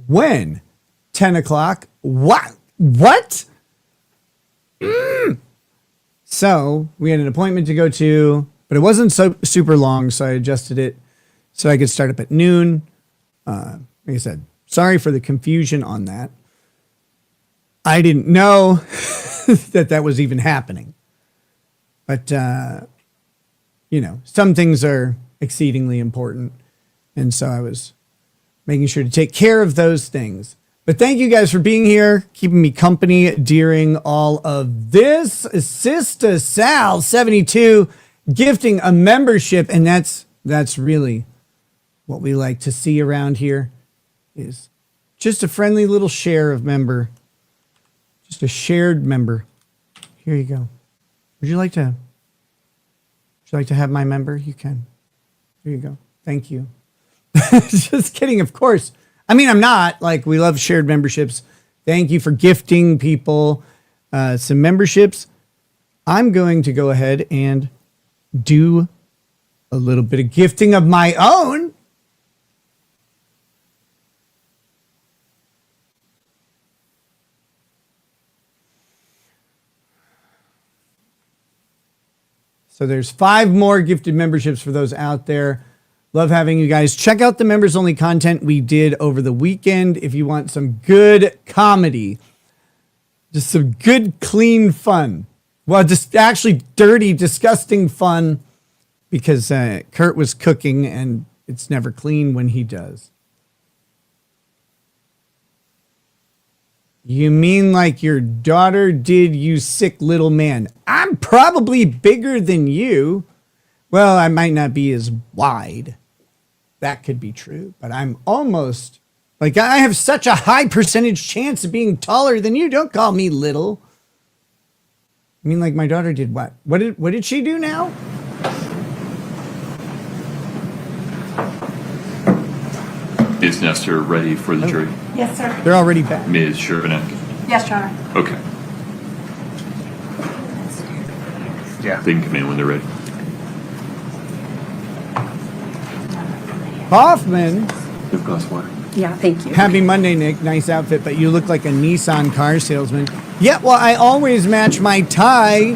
When? 10 o'clock? What? So we had an appointment to go to, but it wasn't so super long, so I adjusted it so I could start up at noon. Like I said, sorry for the confusion on that. I didn't know that was even happening. But, some things are exceedingly important. And so I was making sure to take care of those things. But thank you guys for being here, keeping me company during all of this. Sister Sal 72 gifting a membership, and that's really what we like to see around here, is just a friendly little share of member, just a shared member. Here you go. Would you like to have my member? You can. Here you go. Thank you. Just kidding, of course. I mean, I'm not. Like, we love shared memberships. Thank you for gifting people some memberships. I'm going to go ahead and do a little bit of gifting of my own. So there's 5 more gifted memberships for those out there. Love having you guys. Check out the members only content we did over the weekend if you want some good comedy. Just some good, clean fun. Well, just actually dirty, disgusting fun, because Kurt was cooking and it's never clean when he does. You mean like your daughter did, you sick little man? I'm probably bigger than you. Well, I might not be as wide. That could be true, but I'm almost, like, I have such a high percentage chance of being taller than you. Don't call me little. I mean, like, my daughter did what? What did she do now? Is Nestor ready for the jury? Yes, sir. They're already back. Ms. Shervanek? Yes, Your Honor. Okay. Yeah. They can come in when they're ready. Hoffman. You have a glass of water? Yeah, thank you. Happy Monday, Nick. Nice outfit, but you look like a Nissan car salesman. Yeah, well, I always match my tie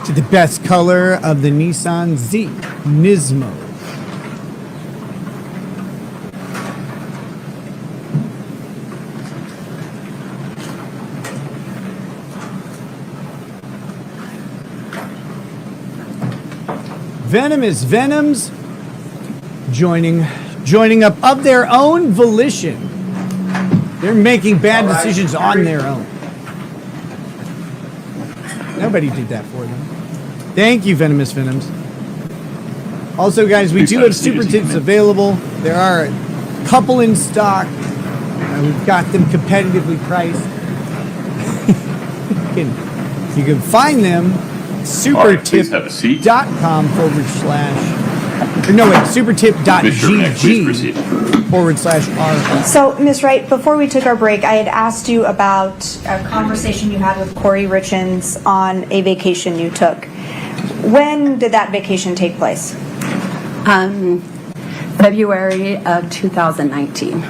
to the best color of the Nissan Z, Nismo. Venomous Venoms joining up of their own volition. They're making bad decisions on their own. Nobody did that for them. Thank you, Venomous Venoms. Also, guys, we do have super tips available. There are a couple in stock. We've got them competitively priced. you can find them supertip.com / supertip.gg. /R. So, Ms. Wright, before we took our break, I had asked you about a conversation you had with Kouri Richins on a vacation you took. When did that vacation take place? February of 2019.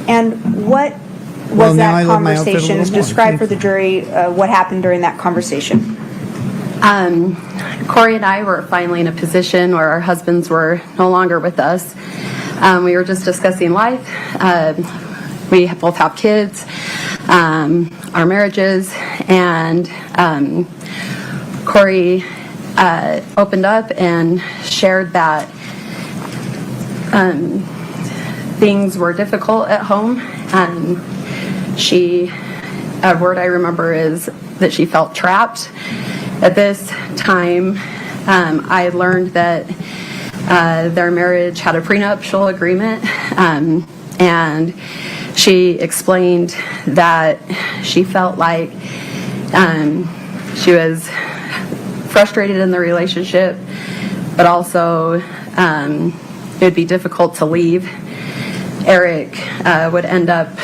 And what was that conversation? Describe for the jury what happened during that conversation. Kouri and I were finally in a position where our husbands were no longer with us. We were just discussing life. We both have kids, our marriages, and Kouri opened up and shared that things were difficult at home. A word I remember is that she felt trapped. At this time, I learned that their marriage had a prenuptial agreement, and she explained that she felt like she was frustrated in the relationship, but also it would be difficult to leave. Eric would end up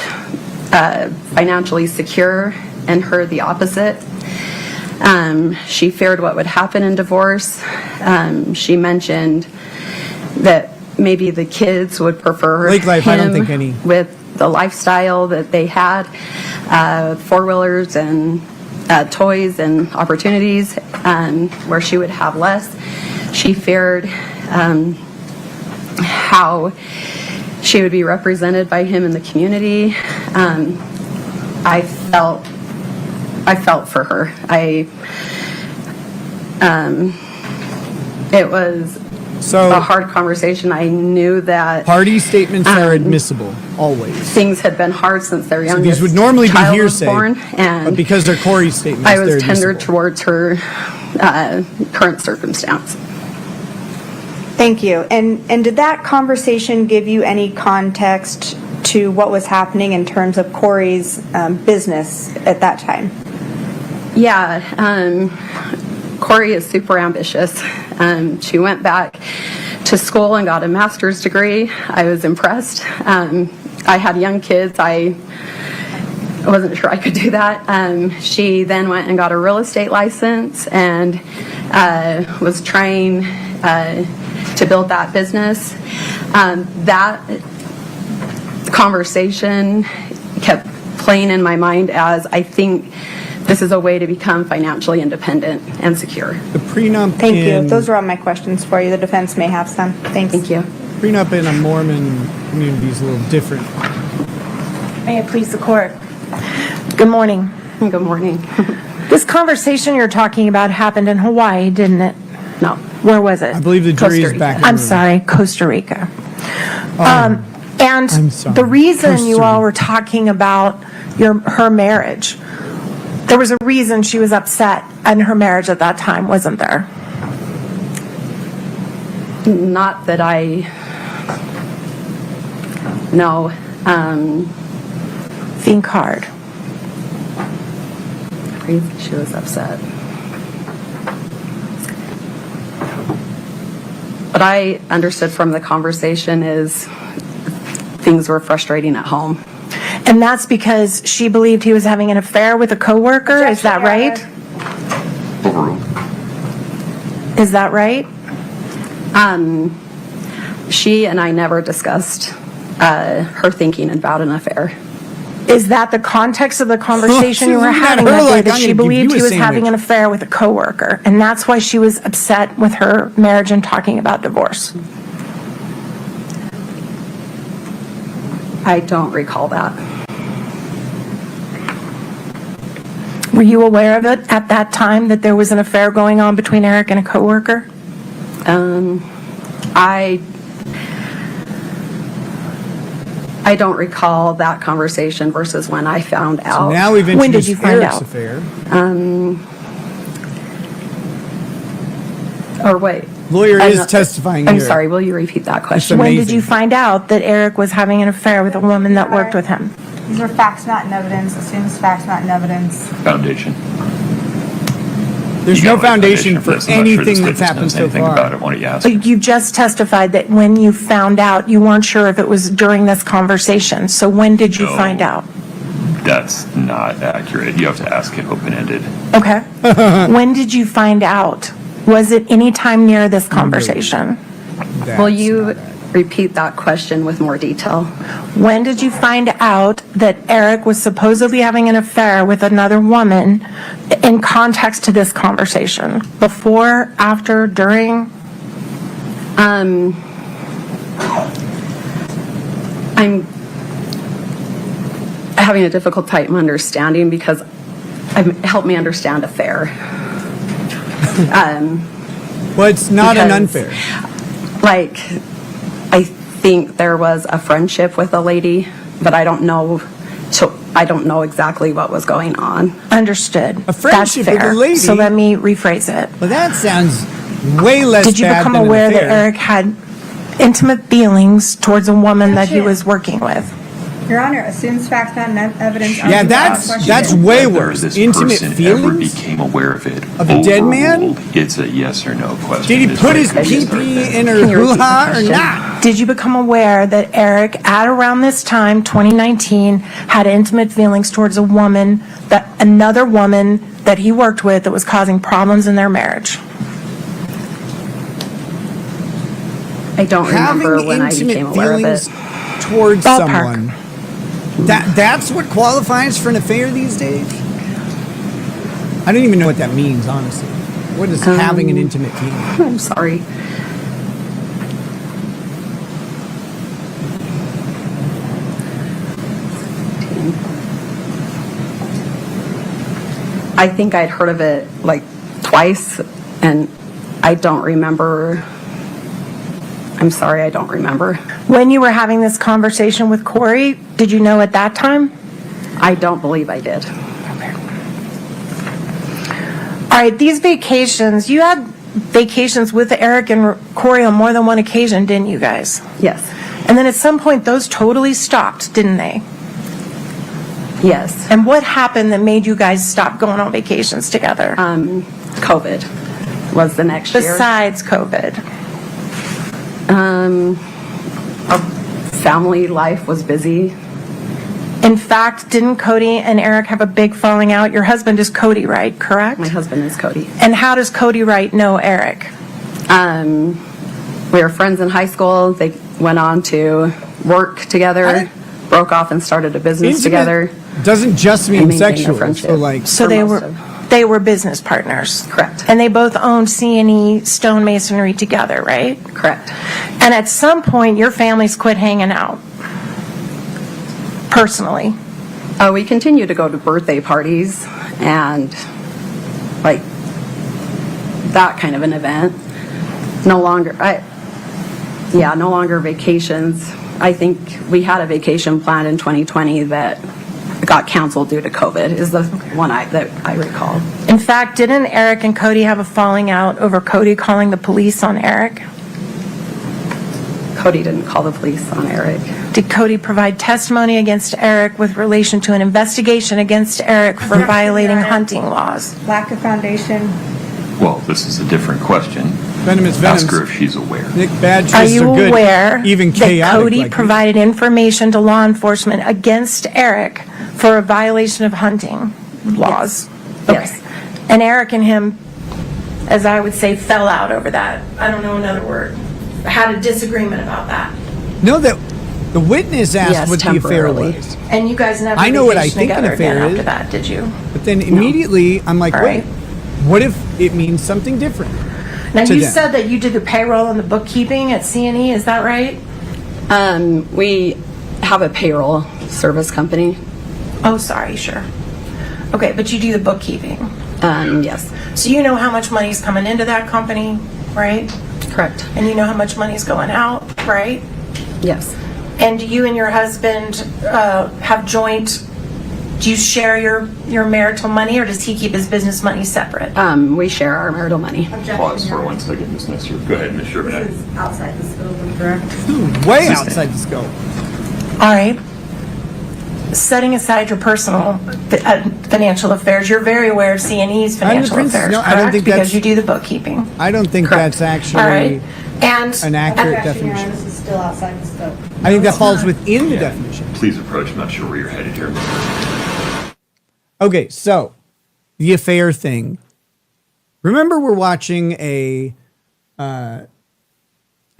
financially secure, and her the opposite. She feared what would happen in divorce. She mentioned that maybe the kids would prefer him with the lifestyle that they had, four-wheelers and toys and opportunities, where she would have less. She feared how she would be represented by him in the community. I felt for her. It was a hard conversation. I knew that party statements are admissible always. Things had been hard since their youngest these would normally be child hearsay, was born, and but because they're Kouri statements, I was they're tender admissible. towards her current circumstance. Thank you. And did that conversation give you any context to what was happening in terms of Kouri's business at that time? Yeah, Kouri is super ambitious. She went back to school and got a master's degree. I was impressed. I had young kids. I wasn't sure I could do that. She then went and got a real estate license and was trying to build that business. That conversation kept playing in my mind as I think this is a way to become financially independent and secure. The prenup. Thank you. Those are all my questions for you. The defense may have some. Thanks. Thank you. Prenup in a Mormon community is a little different. May it please the court. Good morning. Good morning. This conversation you're talking about happened in Hawaii, didn't it? No. Where was it? I believe the jury is back in the I'm room. sorry, Costa Rica. And I'm sorry. the reason Costa you all Rica. were talking about her marriage, there was a reason she was upset in her marriage at that time, wasn't there? Not that I know. Think hard. She was upset. What I understood from the conversation is things were frustrating at home. And that's because she believed he was having an affair with a coworker, is that right? Overruled. Is that right? She and I never discussed her thinking about an affair. Is that the context of the conversation you were having that day, that she believed he was having an affair with a coworker, and that's why she was upset with her marriage and talking about divorce? I don't recall that. Were you aware of it at that time, that there was an affair going on between Eric and a coworker? I don't recall that conversation versus when I found out. So now we've When did introduced you find Eric's out? affair. Or wait. Lawyer is testifying I'm here. sorry, will you repeat that question? When did you find out that Eric was having an affair with a woman that worked with him? These are facts not in evidence. Assumes facts not in evidence. Foundation. There's You no got my foundation for this. I'm not sure anything this that's witness happened knows so anything far. about it. Why don't you ask? But you just testified that when you found out, you weren't sure if it was during this conversation. So when did you No. find out? That's not accurate. You have to ask it open-ended. Okay. When did you find out? Was it any time near this conversation? Will you repeat that question with more detail? When did you find out that Eric was supposedly having an affair with another woman in context to this conversation? Before, after, during? I'm having a difficult time understanding because help me understand affair. Well, it's not an because, unfair. Like, I think there was a friendship with a lady, but I don't know. So I don't know exactly what was going on. Understood. A friendship That's with fair. a lady? So let me rephrase it. Well, that sounds way less Did you bad become than an aware that affair. Eric had intimate feelings towards a woman that he was working with? Your Honor, assumes facts not evidence. Yeah, that's way worse. Whether this Intimate person ever feelings became aware of it of a dead man? overruled, It's a yes or no question. Did he Is put what his it is right pee-pee there. in her Can you repeat the hoo-ha or question? not? Did you become aware that Eric, at around this time, 2019, had intimate feelings towards a woman, another woman that he worked with that was causing problems in their marriage? I don't remember Having when I intimate became aware of feelings it. towards Ballpark. someone. That's what qualifies for an affair these days? I don't even know what that means, honestly. What is having an intimate feeling? I'm sorry. I think I'd heard of it like twice, and I don't remember. I'm sorry, I don't remember. When you were having this conversation with Kouri, did you know at that time? I don't believe I did. All right, these vacations, you had vacations with Eric and Kouri on more than one occasion, didn't you guys? Yes. And then at some point, those totally stopped, didn't they? Yes. And what happened that made you guys stop going on vacations together? COVID was the next year. Besides COVID. Our family life was busy. In fact, didn't Cody and Eric have a big falling out? Your husband is Cody Wright, correct? My husband is Cody. And how does Cody Wright know Eric? We were friends in high school. They went on to work together, broke off and started a business together. Doesn't just and mean maintained a sexual. friendship. So like, So they were business partners. Correct. And they both owned C&E stonemasonry together, right? Correct. And at some point, your families quit hanging out. Personally. We continue to go to birthday parties and like that kind of an event. No longer vacations. I think we had a vacation planned in 2020 that got canceled due to COVID is the one that I recall. In fact, didn't Eric and Cody have a falling out over Cody calling the police on Eric? Cody didn't call the police on Eric. Did Cody provide testimony against Eric with relation to an investigation against Eric for violating hunting laws? Lack of foundation. Well, this is a different question. Venomous Ask her if she's aware. Nick, bad Are choices you are good. aware Even that chaotic. Cody like provided information to law enforcement against Eric for a violation of hunting laws? Yes. And Eric and him, as I would say, fell out over that. I don't know another word. Had a disagreement about that. No, that the witness asked Yes, what the affair temporarily. was. And you guys never I know what I vacationed think an together again affair after is. that, did you? But then immediately I'm like, All wait, right. what if it means something different? Now, to you them? said that you did the payroll and the bookkeeping at C&E, is that right? We have a payroll service company. Oh, sorry, sure. Okay, but you do the bookkeeping. Yes. So you know how much money's coming into that company, right? Correct. And you know how much money's going out, right? Yes. And do you and your husband have joint, do you share your marital money, or does he keep his business money separate? We share our marital money. Pause for 1 second, Ms. Nestor. Go ahead, Ms. Sherman. Outside the scope, correct? Way outside the scope. All right. setting aside your personal financial affairs, you're very aware of C&E's financial affairs, no, correct? I don't think Because that's- you do the bookkeeping. I don't think Correct. that's actually All right. And an accurate Objection, Your definition. Honor, this is still outside the scope. I think that falls within the definition. Please approach. I'm not sure where you're headed here. Okay, so the affair thing. Remember, we're watching a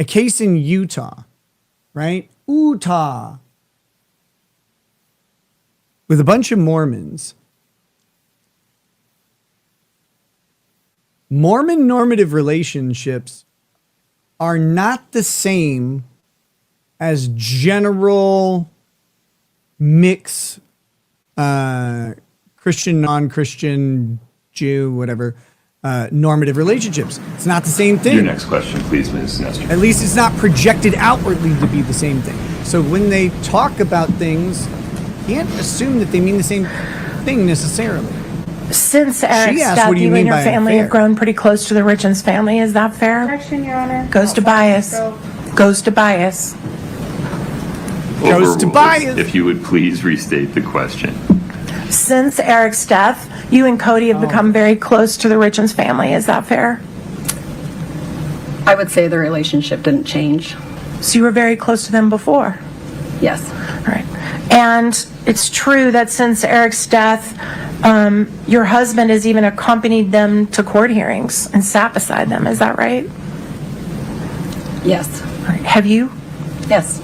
case in Utah, right? Utah, with a bunch of Mormons. Mormon normative relationships are not the same as general mix, Christian, non-Christian, Jew, whatever, normative relationships. It's not the same thing. Your next question, please, Ms. Nestor. At least it's not projected outwardly to be the same thing. So when they talk about things, you can't assume that they mean the same thing necessarily. since Eric's She asked, death, what do you you mean and your by family have affair? grown pretty close to the Richins family. Is that fair? Objection, Your Honor. Goes to bias. Goes to bias. Goes to Overruled. bias. If you would please restate the question. Since Eric's death, you and Cody have become very close to the Richins family. Is that fair? I would say the relationship didn't change. So you were very close to them before? Yes. All right. And it's true that since Eric's death, your husband has even accompanied them to court hearings and sat beside them. Is that right? Yes. All right. Have you? Yes.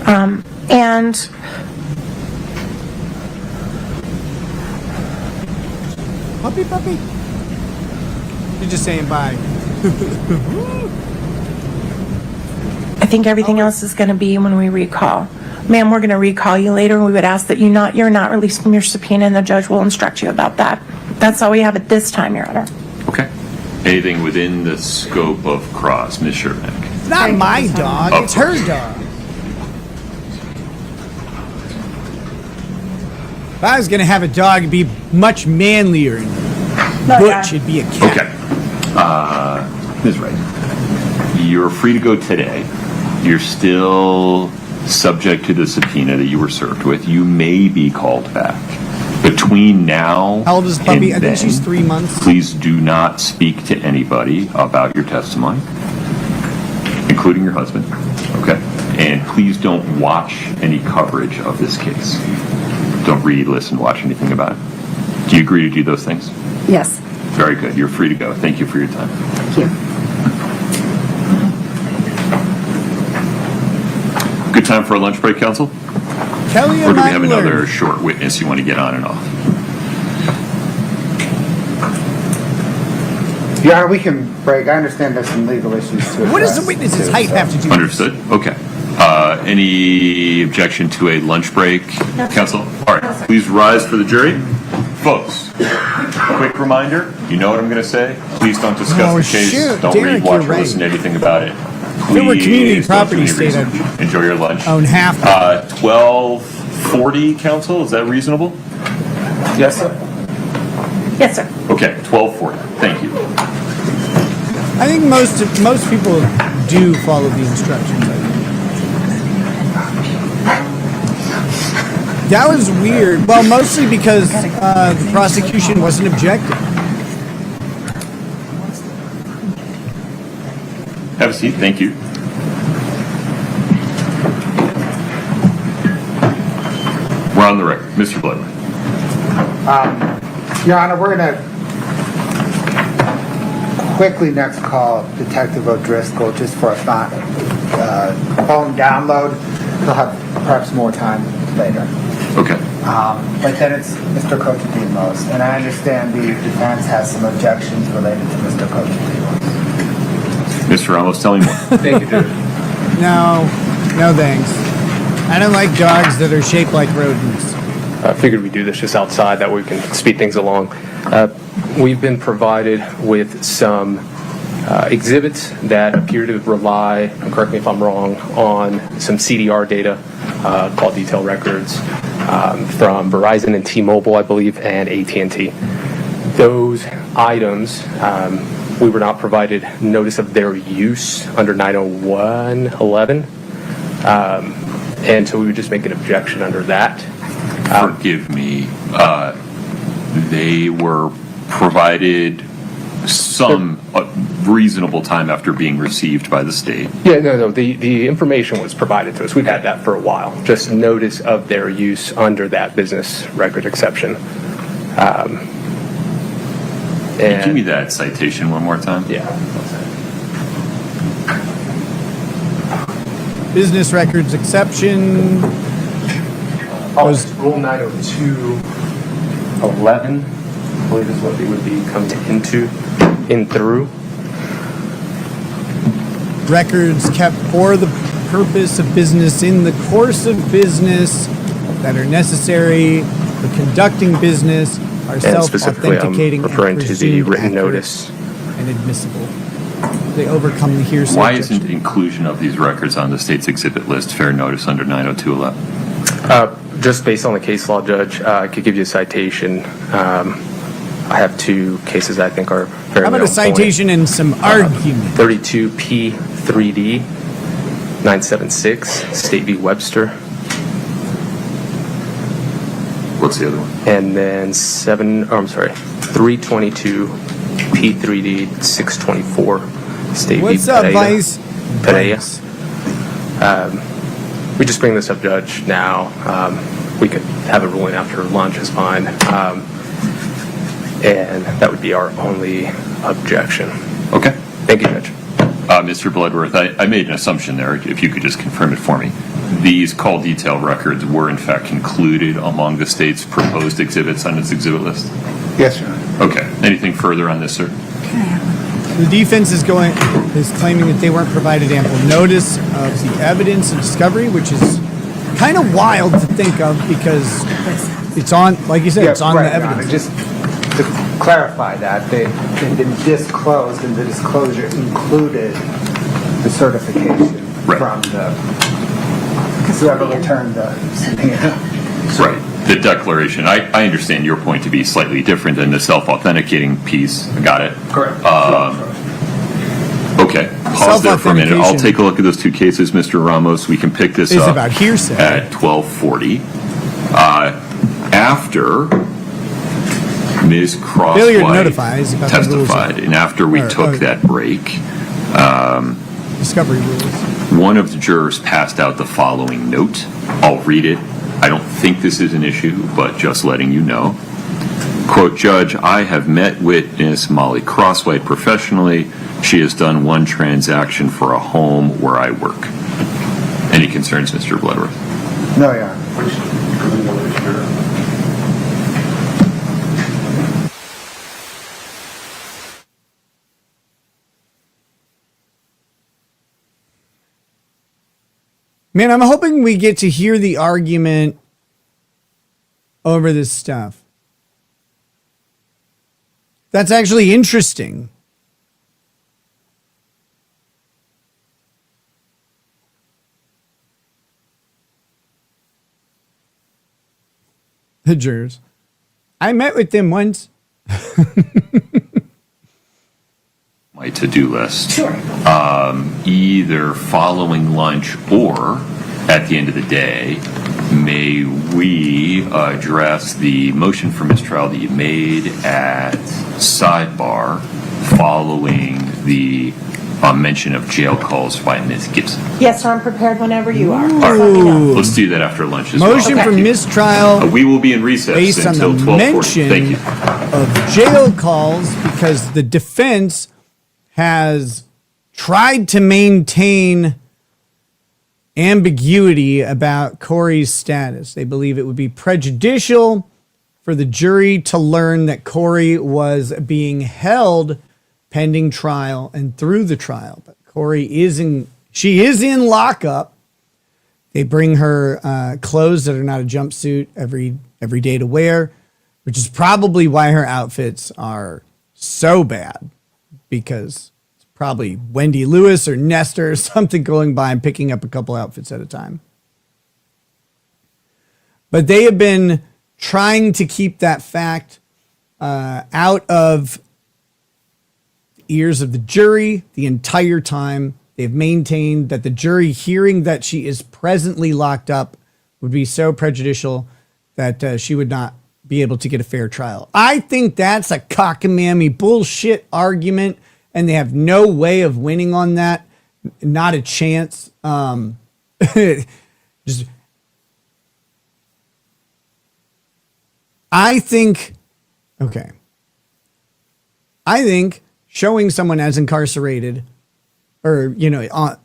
And Puppy. You're just saying bye. I think everything else is going to be when we recall. Ma'am, we're going to recall you later. We would ask that you're not released from your subpoena, and the judge will instruct you about that. That's all we have at this time, Your Honor. Okay. Anything within the scope of cross, Ms. Shermack? It's not my dog, Oh. it's her dog. If I was going to have a dog, it'd be much manlier and butch. It'd be a cat. Okay. Ms. Wright, you're free to go today. You're still subject to the subpoena that you were served with. You may be called back. Between now How old is the puppy? and I think she's then, 3 months. please do not speak to anybody about your testimony, including your husband. Okay? And please don't watch any coverage of this case. Don't read, listen, watch anything about it. Do you agree to do those things? Yes. Very good. You're free to go. Thank you for your time. Thank you. Good time for a lunch break, counsel? Kelly Or and do we I have learned. another short witness you want to get on and off? Your Honor, we can break. I understand there's some legal issues to address. What does the witness's too, height so- have to do with Understood. Okay. Any objection to a lunch break, counsel? All right. Please rise for the jury. Folks, quick reminder, you know what I'm going to say. Please don't discuss Oh, the case. shoot. Don't Derek, read, watch, you're or listen to right. anything about it. If it were community Please don't property do any state, I'd research. Enjoy your lunch. own half. 12:40, counsel, is that reasonable? Yes, sir. Yes, sir. Okay, 12:40. Thank you. I think most people do follow the instructions. I think. That was weird. Well, mostly because the prosecution wasn't objecting. Have a seat. Thank you. We're on the record. Mr. Bloodman. Your Honor, we're going to quickly next call Detective O'Driscoll just for a phone download. He'll have perhaps more time later. Okay. But then it's Mr. Cochedimos, and I understand the defense has some objections related to Mr. Cochedimos. Mr. Ramos, tell me more. Thank you, Judge. No thanks. I don't like dogs that are shaped like rodents. I figured we'd do this just outside, that way we can speed things along. We've been provided with some exhibits that appear to rely, and correct me if I'm wrong, on some CDR data called detail records from Verizon and T-Mobile, I believe, and AT&T. Those items, we were not provided notice of their use under 901.11. And so we would just make an objection under that. Forgive me. They were provided some reasonable time after being received by the state. Yeah, no, the information was provided to us. We've had that for a while. Just notice of their use under that business record exception. Can you give me that citation one more time? Yeah. Business records exception. It's Rule 902.11, I believe is what they would be coming in through. Records kept for the purpose of business in the course of business that are necessary for conducting business are And specifically, I'm self-authenticating referring and to the presumed written accurate notice. and admissible. They overcome the hearsay. Why objection. isn't inclusion of these records on the state's exhibit list fair notice under 902.11? Just based on the case law, Judge, I could give you a citation. I have two cases I think are very How about a citation and some argument? 32P3D 976 State v. Webster. What's the other one? And then 322 P3D 624 State What's v. up, Pereira. Vice? Pereira. We just bring this up, Judge, now. We could have a ruling after lunch is fine. And that would be our only objection. Okay. Thank you, Judge. Mr. Bloodworth, I made an assumption there, if you could just confirm it for me. These call detail records were in fact included among the state's proposed exhibits on its exhibit list? Yes, Your Honor. Okay. Anything further on this, sir? The defense is claiming that they weren't provided ample notice of the evidence and discovery, which is kind of wild to think of because it's on, like you said, it's on right, the evidence. Your Honor. Just to clarify that, they've been disclosed, and the disclosure included the certification from whoever returned the subpoena. Right. The declaration. I understand your point to be slightly different than the self-authenticating piece. Got it? Correct. Okay. Pause there for a minute. I'll take a look at those two cases, Mr. Ramos. We can pick this up about hearsay at 12:40. After Ms. Failure to Crosswhite notify is about the rules testified, and after we took that break, discovery rules. one of the jurors passed out the following note. I'll read it. I don't think this is an issue, but just letting you know. Quote, Judge, I have met witness Molly Crosswhite professionally. She has done one transaction for a home where I work. Any concerns, Mr. Bloodworth? No, Your Honor. Man, I'm hoping we get to hear the argument over this stuff. That's actually interesting. The jurors. I met with them once. My to-do list. Sure. Either following lunch or at the end of the day, may we address the motion for mistrial that you made at sidebar following the mention of jail calls by Ms. Gibson? Yes, sir, I'm prepared whenever you are. Let's do that after lunch as well. Motion for mistrial. We will be in recess based until on the 12:40. mention Thank you. of jail calls because the defense has tried to maintain ambiguity about Kouri's status. They believe it would be prejudicial for the jury to learn that Kouri was being held pending trial and through the trial. But Kouri is in lockup. They bring her clothes that are not a jumpsuit every day to wear, which is probably why her outfits are so bad, because it's probably Wendy Lewis or Nestor or something going by and picking up a couple outfits at a time. But they have been trying to keep that fact out of the ears of the jury the entire time. They've maintained that the jury hearing that she is presently locked up would be so prejudicial that she would not be able to get a fair trial. I think that's a cockamamie bullshit argument, and they have no way of winning on that. Not a chance. Just, I think showing someone as incarcerated or,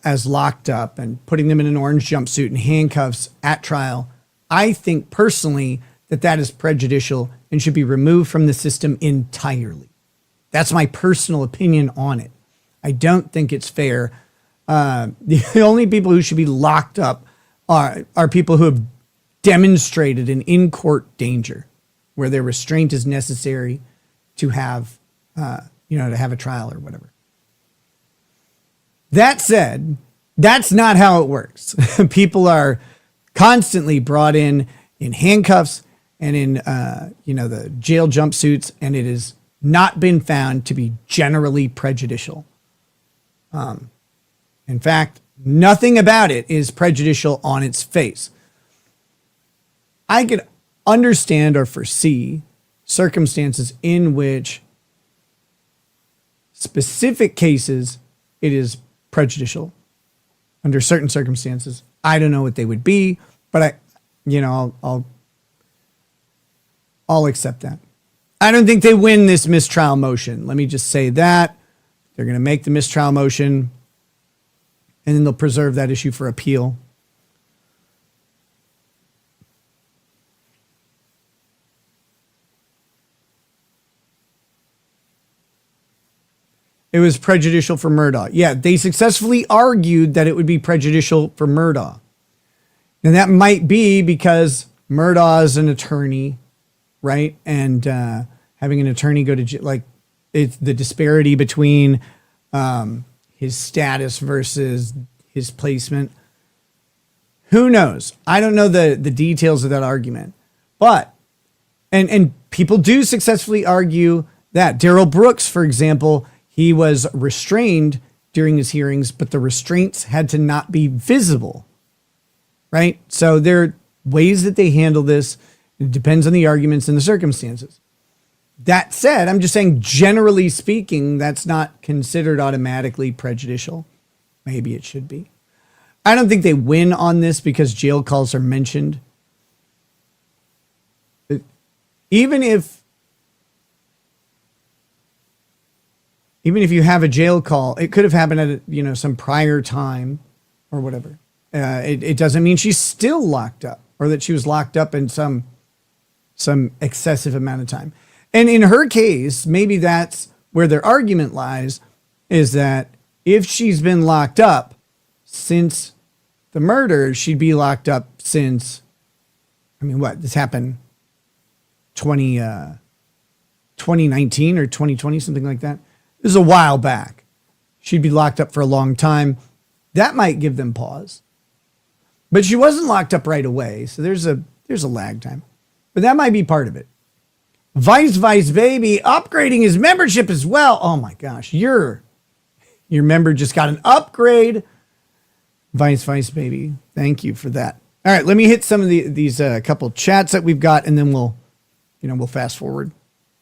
as locked up and putting them in an orange jumpsuit and handcuffs at trial, I think personally that is prejudicial and should be removed from the system entirely. That's my personal opinion on it. I don't think it's fair. The only people who should be locked up are people who have demonstrated an in-court danger where their restraint is necessary to have, to have a trial or whatever. That said, that's not how it works. People are constantly brought in handcuffs and in, the jail jumpsuits, and it has not been found to be generally prejudicial. In fact, nothing about it is prejudicial on its face. I could understand or foresee circumstances in which specific cases it is prejudicial under certain circumstances. I don't know what they would be, but I'll accept that. I don't think they win this mistrial motion. Let me just say that. They're going to make the mistrial motion, and then they'll preserve that issue for appeal. It was prejudicial for Murdaugh. Yeah, they successfully argued that it would be prejudicial for Murdaugh. And that might be because Murdaugh is an attorney, right? And having an attorney go to jail, it's the disparity between his status versus his placement. Who knows? I don't know the details of that argument. But, and people do successfully argue that. Darrell Brooks, for example, he was restrained during his hearings, but the restraints had to not be visible, right? So there are ways that they handle this. It depends on the arguments and the circumstances. That said, I'm just saying, generally speaking, that's not considered automatically prejudicial. Maybe it should be. I don't think they win on this because jail calls are mentioned. Even if you have a jail call, it could have happened at some prior time or whatever. It doesn't mean she's still locked up or that she was locked up in some excessive amount of time. And in her case, maybe that's where their argument lies, is that if she's been locked up since the murder, she'd be locked up since, this happened 2019 or 2020, something like that. This is a while back. She'd be locked up for a long time. That might give them pause. But she wasn't locked up right away, so there's a lag time. But that might be part of it. Vice Baby upgrading his membership as well. Oh my gosh, your member just got an upgrade. Vice Baby, thank you for that. All right, let me hit some of these couple chats that we've got, and then we'll fast forward.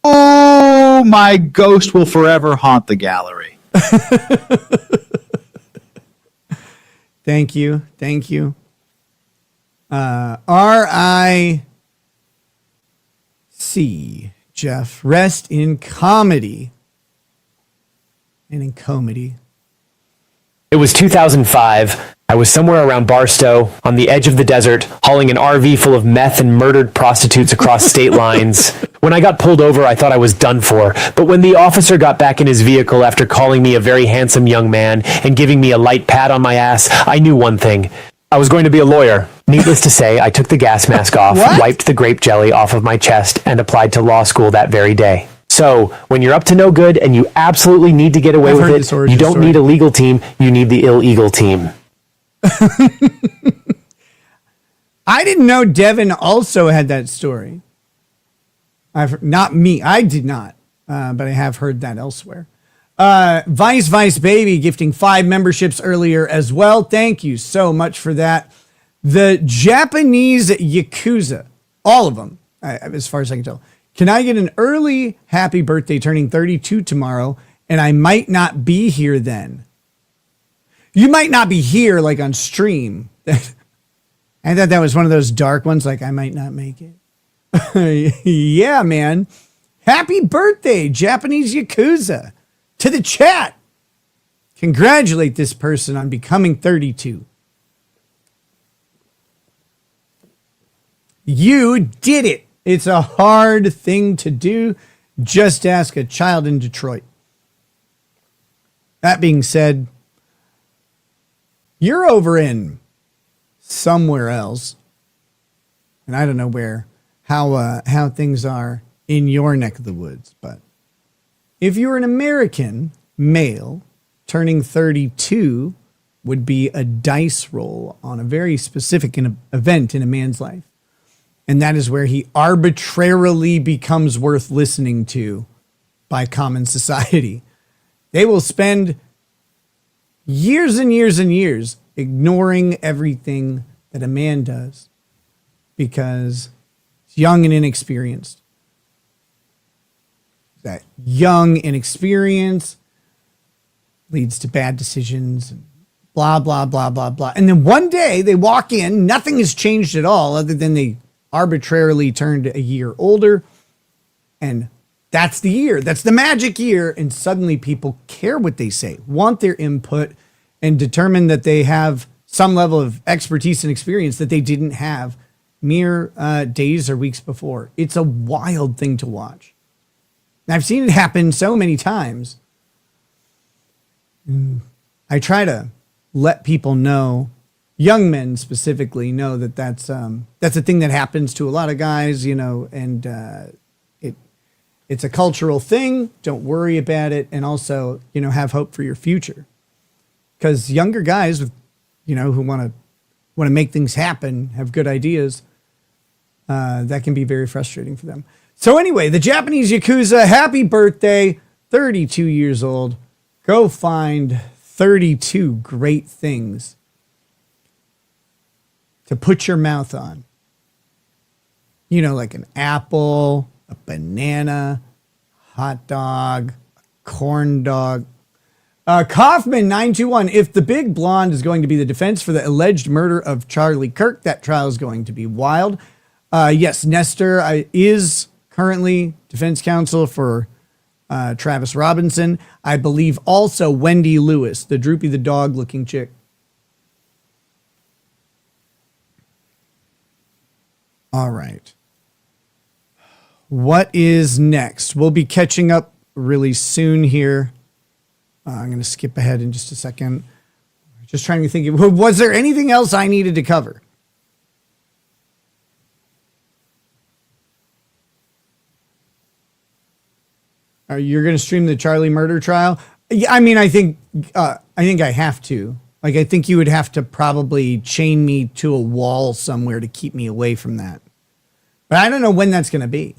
Oh, my ghost will forever haunt the gallery. Thank you. R.I.C. Jeff, rest in comedy and in comedy. It was 2005. I was somewhere around Barstow, on the edge of the desert, hauling an RV full of meth and murdered prostitutes across state lines. When I got pulled over, I thought I was done for. But when the officer got back in his vehicle after calling me a very handsome young man and giving me a light pat on my ass, I knew one thing. I was going to be a lawyer. Needless to say, I took the gas mask off, wiped the grape jelly off of my chest, and applied to law school that very day. So, when you're up to no good and you absolutely need to get away with it, you don't need a legal team, you need the illegal team. I didn't know Devin also had that story. Not me. I did not, but I have heard that elsewhere. Vice Baby gifting 5 memberships earlier as well. Thank you so much for that. The Japanese Yakuza All of them, as far as I can tell. Can I get an early happy birthday, turning 32 tomorrow, and I might not be here then? You might not be here, like on stream. I thought that was one of those dark ones, like I might not make it. Yeah, man. Happy birthday, Japanese Yakuza. To the chat. Congratulate this person on becoming 32. You did it. It's a hard thing to do. Just ask a child in Detroit. That being said, you're over in somewhere else. And I don't know how things are in your neck of the woods. But if you're an American male, turning 32 would be a dice roll on a very specific event in a man's life. And that is where he arbitrarily becomes worth listening to by common society. They will spend years and years and years ignoring everything that a man does because he's young and inexperienced. That young inexperience leads to bad decisions and blah, blah, blah, blah, blah. And then one day they walk in, nothing has changed at all other than they arbitrarily turned a year older, and that's the year. That's the magic year, and suddenly people care what they say, want their input, and determine that they have some level of expertise and experience that they didn't have mere days or weeks before. It's a wild thing to watch. And I've seen it happen so many times. I try to let people know, young men specifically, know that that's a thing that happens to a lot of guys, you know, and it's a cultural thing. Don't worry about it. And also, you know, have hope for your future. Because younger guys, with, you know, who want to make things happen, have good ideas, that can be very frustrating for them. So anyway, the Japanese Yakuza, happy birthday, 32 years old. Go find 32 great things to put your mouth on. You know, like an apple, a banana, hot dog, a corn dog. Kaufman 921, if the big blonde is going to be the defense for the alleged murder of Charlie Kirk, that trial is going to be wild. Yes, Nestor is currently defense counsel for Travis Robinson. I believe also Wendy Lewis, the Droopy the dog looking chick. All right. What is next? We'll be catching up really soon here. I'm going to skip ahead in just a second. Just trying to think, was there anything else I needed to cover? You're going to stream the Charlie murder trial? Yeah, I mean, I think I have to. Like, I think you would have to probably chain me to a wall somewhere to keep me away from that. But I don't know when that's going to be.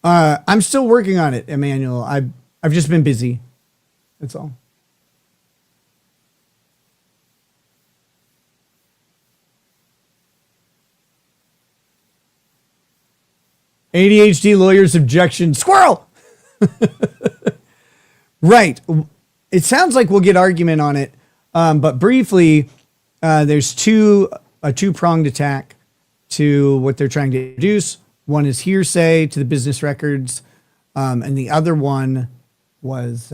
I'm still working on it, Emmanuel. I've just been busy. That's all. ADHD lawyer's objection. Squirrel! Right. It sounds like we'll get argument on it. But briefly, there's a two-pronged attack to what they're trying to introduce. One is hearsay to the business records. And the other one was,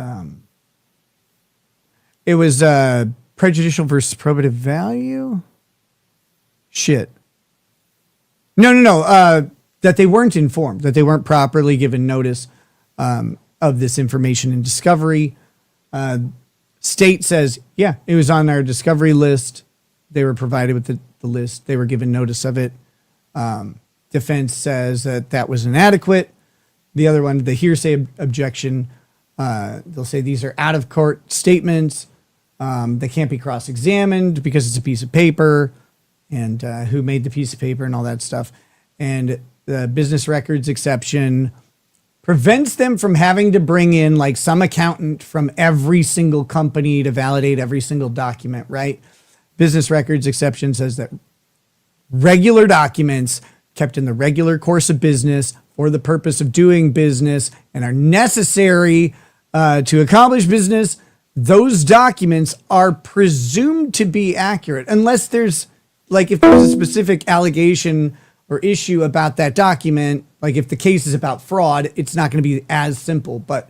it was prejudicial versus probative value. Shit. No. That they weren't informed, that they weren't properly given notice of this information in discovery. State says, yeah, it was on our discovery list. They were provided with the list. They were given notice of it. Defense says that was inadequate. The other one, the hearsay objection, they'll say these are out of court statements. They can't be cross-examined because it's a piece of paper and who made the piece of paper and all that stuff. And the business records exception prevents them from having to bring in like some accountant from every single company to validate every single document, right? Business records exception says that regular documents kept in the regular course of business for the purpose of doing business and are necessary to accomplish business, those documents are presumed to be accurate unless there's like if there's a specific allegation or issue about that document, like if the case is about fraud, it's not going to be as simple. But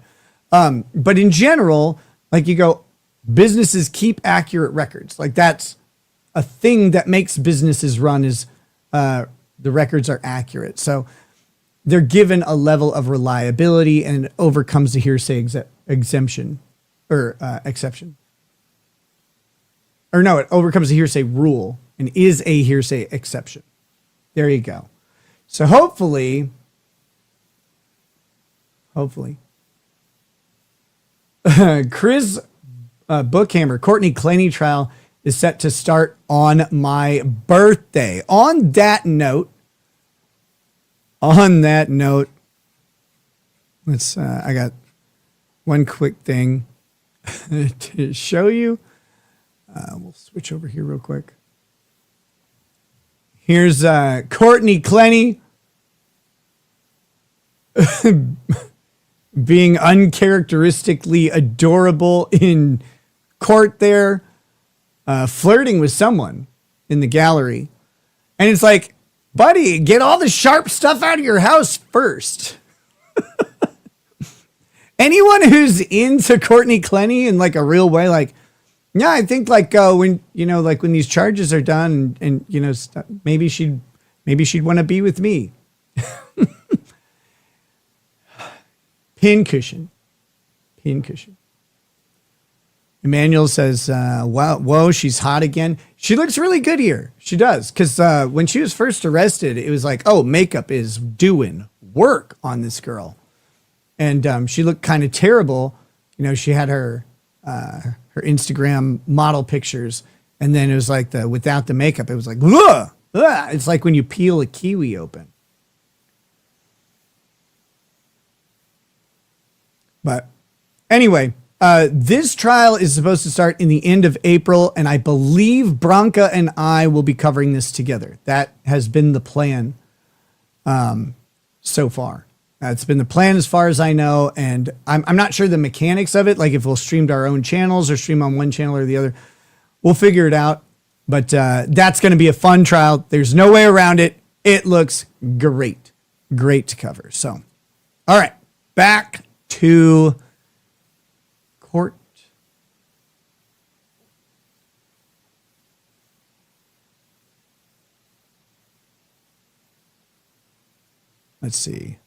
in general, like you go, businesses keep accurate records. Like that's a thing that makes businesses run is the records are accurate. So they're given a level of reliability and it overcomes the hearsay exemption or exception. Or no, it overcomes the hearsay rule and is a hearsay exception. There you go. So hopefully, Chris Bookhammer, Courtney Claney trial is set to start on my birthday. On that note, let's. I got one quick thing to show you. We'll switch over here real quick. Here's Courtney Clenny being uncharacteristically adorable in court there, flirting with someone in the gallery. And it's like, buddy, get all the sharp stuff out of your house first. Anyone who's into Courtney Clenny in like a real way, like, yeah, I think like when when these charges are done and maybe she'd want to be with me. Pin cushion. Emmanuel says, whoa, she's hot again. She looks really good here. She does. Because when she was first arrested, it was like, oh, makeup is doing work on this girl. And she looked kind of terrible. She had her Instagram model pictures. And then it was like without the makeup, it was like, ugh, ugh. It's like when you peel a kiwi open. But anyway, this trial is supposed to start in the end of April, and I believe Branca and I will be covering this together. That has been the plan so far. It's been the plan as far as I know, and I'm not sure the mechanics of it, like if we'll stream to our own channels or stream on one channel or the other. We'll figure it out, but that's going to be a fun trial. There's no way around it. It looks great. Great to cover. So, all right, back to court. Let's see.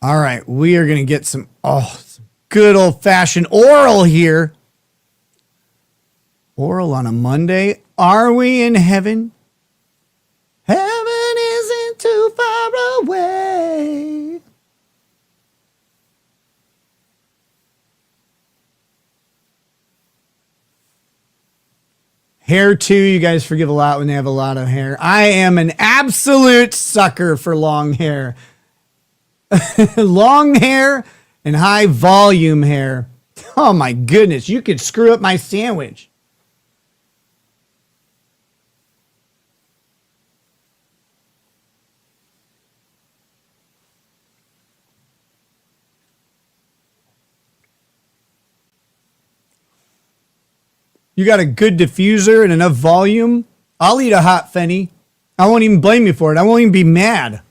All right, we are going to get some good old-fashioned oral here. Oral on a Monday. Are we in heaven? Heaven isn't too far away. Hair too, you guys forgive a lot when they have a lot of hair. I am an absolute sucker for long hair. Long hair and high volume hair. Oh my goodness, you could screw up my sandwich. You got a good diffuser and enough volume, I'll eat a hot Fenny. I won't even blame you for it. I won't even be mad.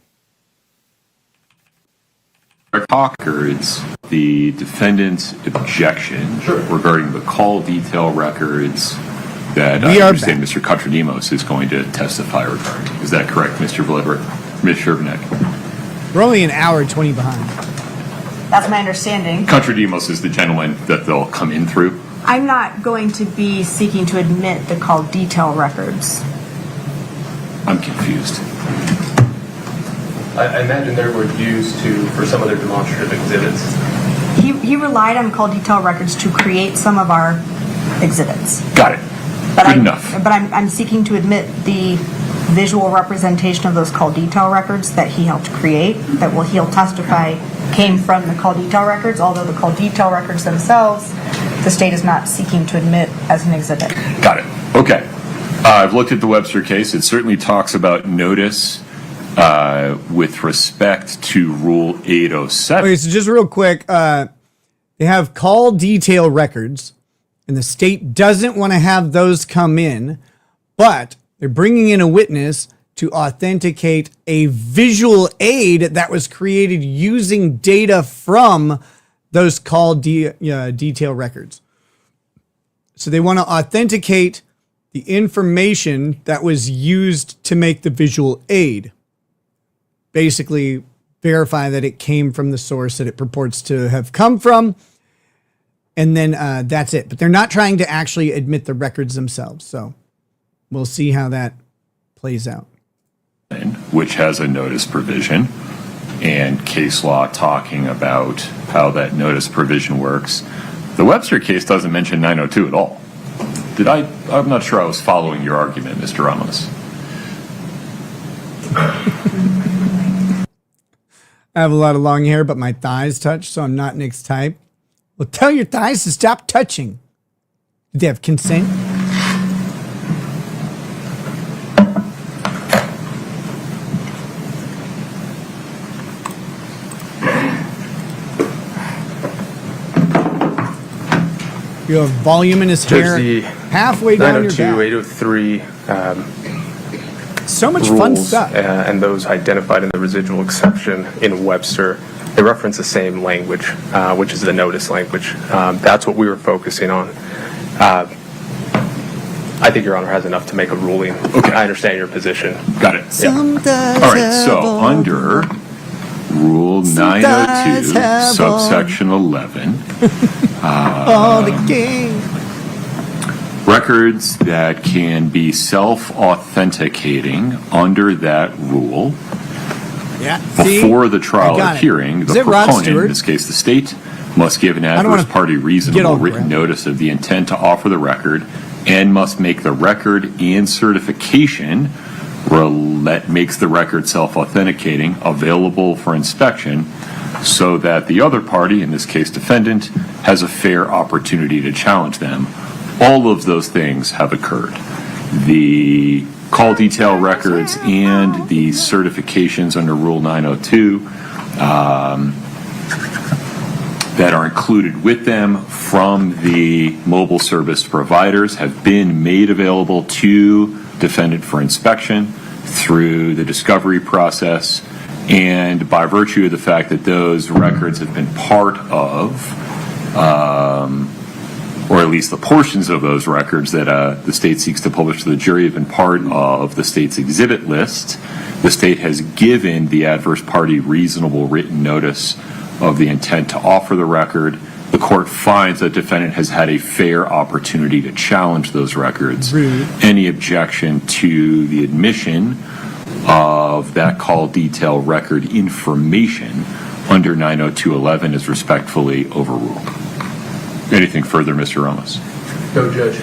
Records, the defendant's objection regarding the call detail records that I understand Mr. Kontradimos is going to testify regarding. Is that correct, Mr. Mr. Shervnek? We're only an hour 20 behind. That's my understanding. Kontradimos is the gentleman that they'll come in through. I'm not going to be seeking to admit the call detail records. I'm confused. I imagine they were used for some of their demonstrative exhibits. He relied on call detail records to create some of our exhibits. Got it. Good enough. But I'm seeking to admit the visual representation of those call detail records that he helped create, that he'll testify came from the call detail records, although the call detail records themselves, the state is not seeking to admit as an exhibit. Got it. Okay. I've looked at the Webster case. It certainly talks about notice with respect to Rule 807. Okay, so just real quick, they have call detail records, and the state doesn't want to have those come in, but they're bringing in a witness to authenticate a visual aid that was created using data from those call detail records. So they want to authenticate the information that was used to make the visual aid. Basically, verify that it came from the source that it purports to have come from, and then that's it. But they're not trying to actually admit the records themselves. So we'll see how that plays out. Which has a notice provision and case law talking about how that notice provision works. The Webster case doesn't mention 902 at all. I'm not sure I was following your argument, Mr. Ramos. I have a lot of long hair, but my thighs touch, so I'm not Nick's type. Well, tell your thighs to stop touching. Did they have consent? You have volume in his hair halfway down your back. 803 so much rules, fun stuff. And those identified in the residual exception in Webster, they reference the same language, which is the notice language. That's what we were focusing on. I think Your Honor has enough to make a ruling. Okay. I understand your position. Got it. Yeah. All right, so under Rule 902, subsection 11, all the game. Records that can be self-authenticating under that rule before the trial or hearing, the proponent, in this case the state, must give an adverse party reasonable written notice of the intent to offer the record and must make the record and certification that makes the record self-authenticating available for inspection so that the other party, in this case defendant, has a fair opportunity to challenge them. All of those things have occurred. The call detail records and the certifications under Rule 902 that are included with them from the mobile service providers have been made available to defendant for inspection through the discovery process, and by virtue of the fact that those records have been part of or at least the portions of those records that the state seeks to publish to the jury have been part of the state's exhibit list, the state has given the adverse party reasonable written notice of the intent to offer the record. The court finds that defendant has had a fair opportunity to challenge those records. Any objection to the admission of that call detail record information under 902.11 is respectfully overruled. Anything further, Mr. Ramos? No, Judge.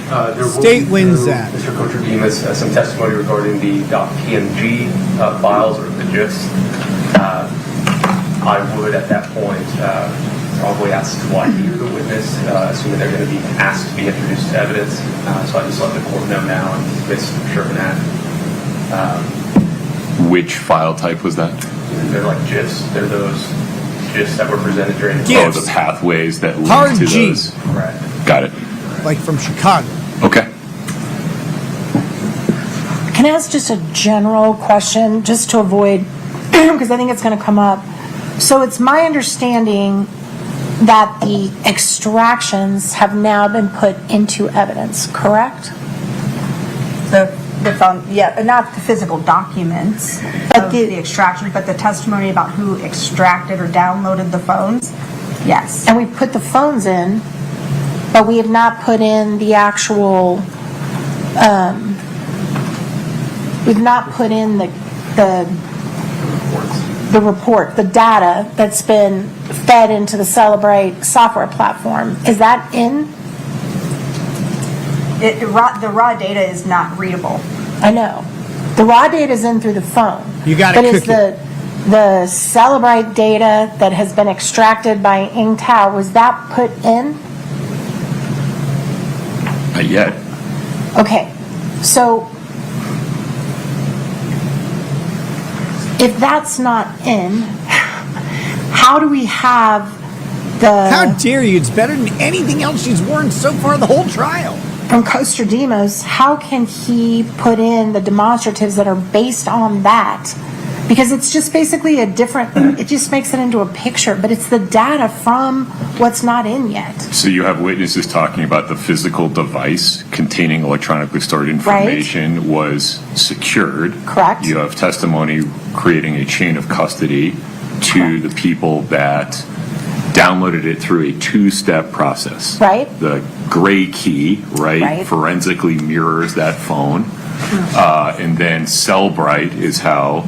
State wins that. Mr. Kocher-Demas has some testimony regarding the .png files or the gist. I would, at that point, probably ask to hear the witness, assuming they're going to be asked to be introduced to evidence. So I just let the court know now and based for sure on that. Which file type was that? They're like GIFs. They're those GIFs that were presented during the the pathways that lead to those. Right. Got it. Like from Chicago. Okay. Can I ask just a general question, just to avoid, because I think it's going to come up. So it's my understanding that the extractions have now been put into evidence, correct? The phone, yeah, not the physical documents of the extraction, but the testimony about who extracted or downloaded the phones. Yes. And we put the phones in, but we have not put in the actual, we've not put in the report, the data that's been fed into the Celebrate software platform. Is that in? The raw data is not readable. I know. The raw data is in through the phone. You gotta But is cook it. the Celebrite data that has been extracted by Ingtow, was that put in? Not yet. Okay, so if that's not in, how do we have the... How dare you? It's better than anything else she's worn so far the whole trial. From Kostradimos, how can he put in the demonstratives that are based on that? Because it's just basically a different, it just makes it into a picture, but it's the data from what's not in yet. So you have witnesses talking about the physical device containing electronically stored information was secured. Correct. You have testimony creating a chain of custody to the people that downloaded it through a two-step process. Right. The gray key, right, forensically mirrors that phone. And then Cellbrite is how,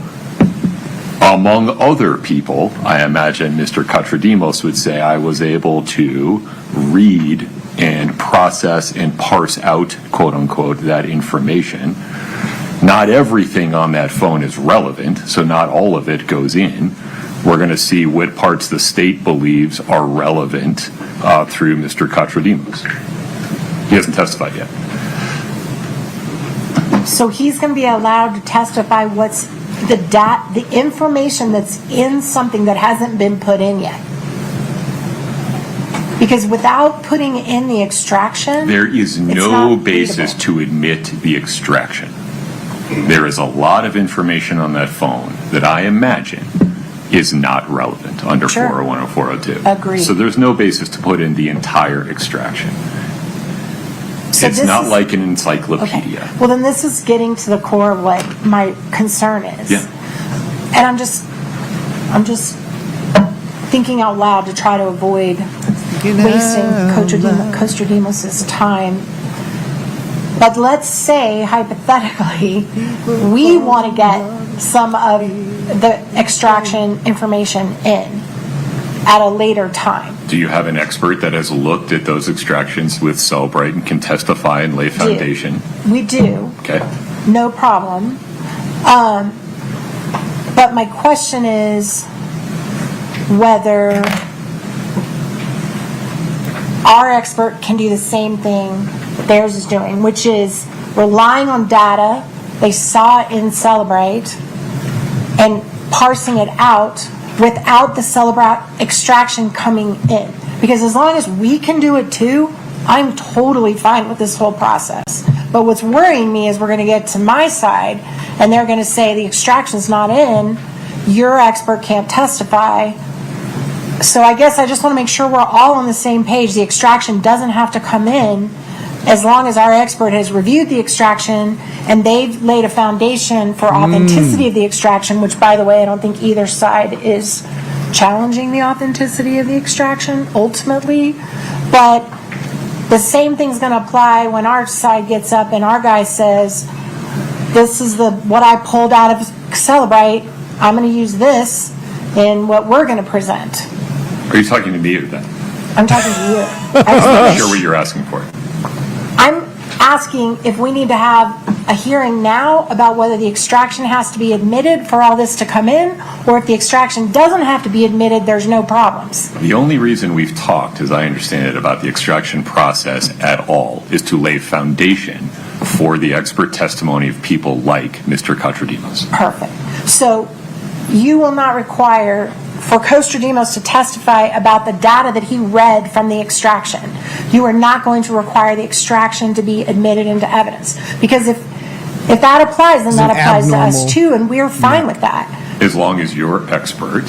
among other people, I imagine Mr. Kostradimos would say, I was able to read and process and parse out, quote unquote, that information. Not everything on that phone is relevant, so not all of it goes in. We're going to see what parts the state believes are relevant through Mr. Kostradimos. He hasn't testified yet. So he's going to be allowed to testify what's the information that's in something that hasn't been put in yet. Because without putting in the extraction, There is it's no not basis to admit the extraction. There is a lot of information on that phone that I imagine is not relevant under 401 or 402. Agreed. So there's no basis to put in the entire extraction. So It's this not is- like an encyclopedia. Well, then this is getting to the core of what my concern is. Yeah. And I'm just thinking out loud to try to avoid wasting Kostradimos' time. But let's say, hypothetically, we want to get some of the extraction information in at a later time. Do you have an expert that has looked at those extractions with Cellbrite and can testify and lay foundation? We do. Okay. No problem. But my question is whether our expert can do the same thing theirs is doing, which is relying on data they saw in Celebrate and parsing it out without the Celebrate extraction coming in. Because as long as we can do it too, I'm totally fine with this whole process. But what's worrying me is we're going to get to my side and they're going to say the extraction's not in, your expert can't testify. So I guess I just want to make sure we're all on the same page. The extraction doesn't have to come in as long as our expert has reviewed the extraction and they've laid a foundation for authenticity of the extraction, which, by the way, I don't think either side is challenging the authenticity of the extraction ultimately. But the same thing's going to apply when our side gets up and our guy says, this is what I pulled out of Celebrate. I'm going to use this in what we're going to present. Are you talking to me or them? I'm talking to you. I'm not sure what you're asking for. I'm asking if we need to have a hearing now about whether the extraction has to be admitted for all this to come in, or if the extraction doesn't have to be admitted, there's no problems. The only reason we've talked, as I understand it, about the extraction process at all is to lay foundation for the expert testimony of people like Mr. Kostradimos. Perfect. So you will not require for Kostradimos to testify about the data that he read from the extraction. You are not going to require the extraction to be admitted into evidence. Because if that applies, then that applies to us too, and we're fine with that. As long as your expert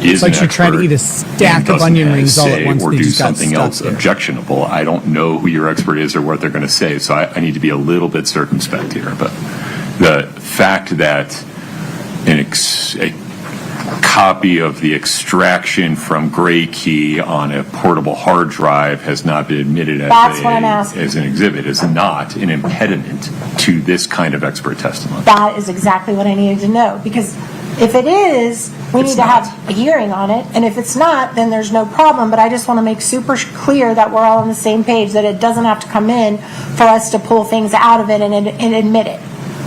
is It's like an you're trying to expert eat a stack and of doesn't onion have rings all at say once. or They do just got something stuck else there. objectionable. I don't know who your expert is or what they're going to say, so I need to be a little bit circumspect here. But the fact that a copy of the extraction from Gray Key on a portable hard drive has not been admitted as an exhibit is not an impediment to this kind of expert testimony. That is exactly what I needed to know. Because if it is, we need to have a hearing on it. And if it's not, then there's no problem. But I just want to make super clear that we're all on the same page, that it doesn't have to come in for us to pull things out of it and admit it.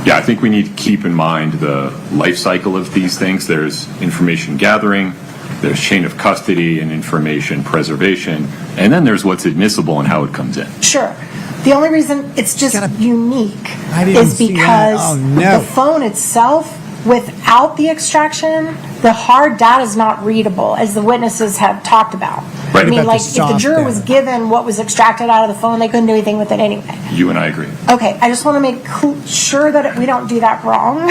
Yeah, I think we need to keep in mind the life cycle of these things. There's information gathering, there's chain of custody and information preservation, and then there's what's admissible and how it comes in. Sure. The only reason it's just unique didn't is see because that. Oh, no. the phone itself, without the extraction, the hard data is not readable, as the witnesses have talked about. Right. I mean, About like, the if the soft juror was data. given what was extracted out of the phone, they couldn't do anything with it anyway. You and I agree. Okay, I just want to make sure that we don't do that wrong,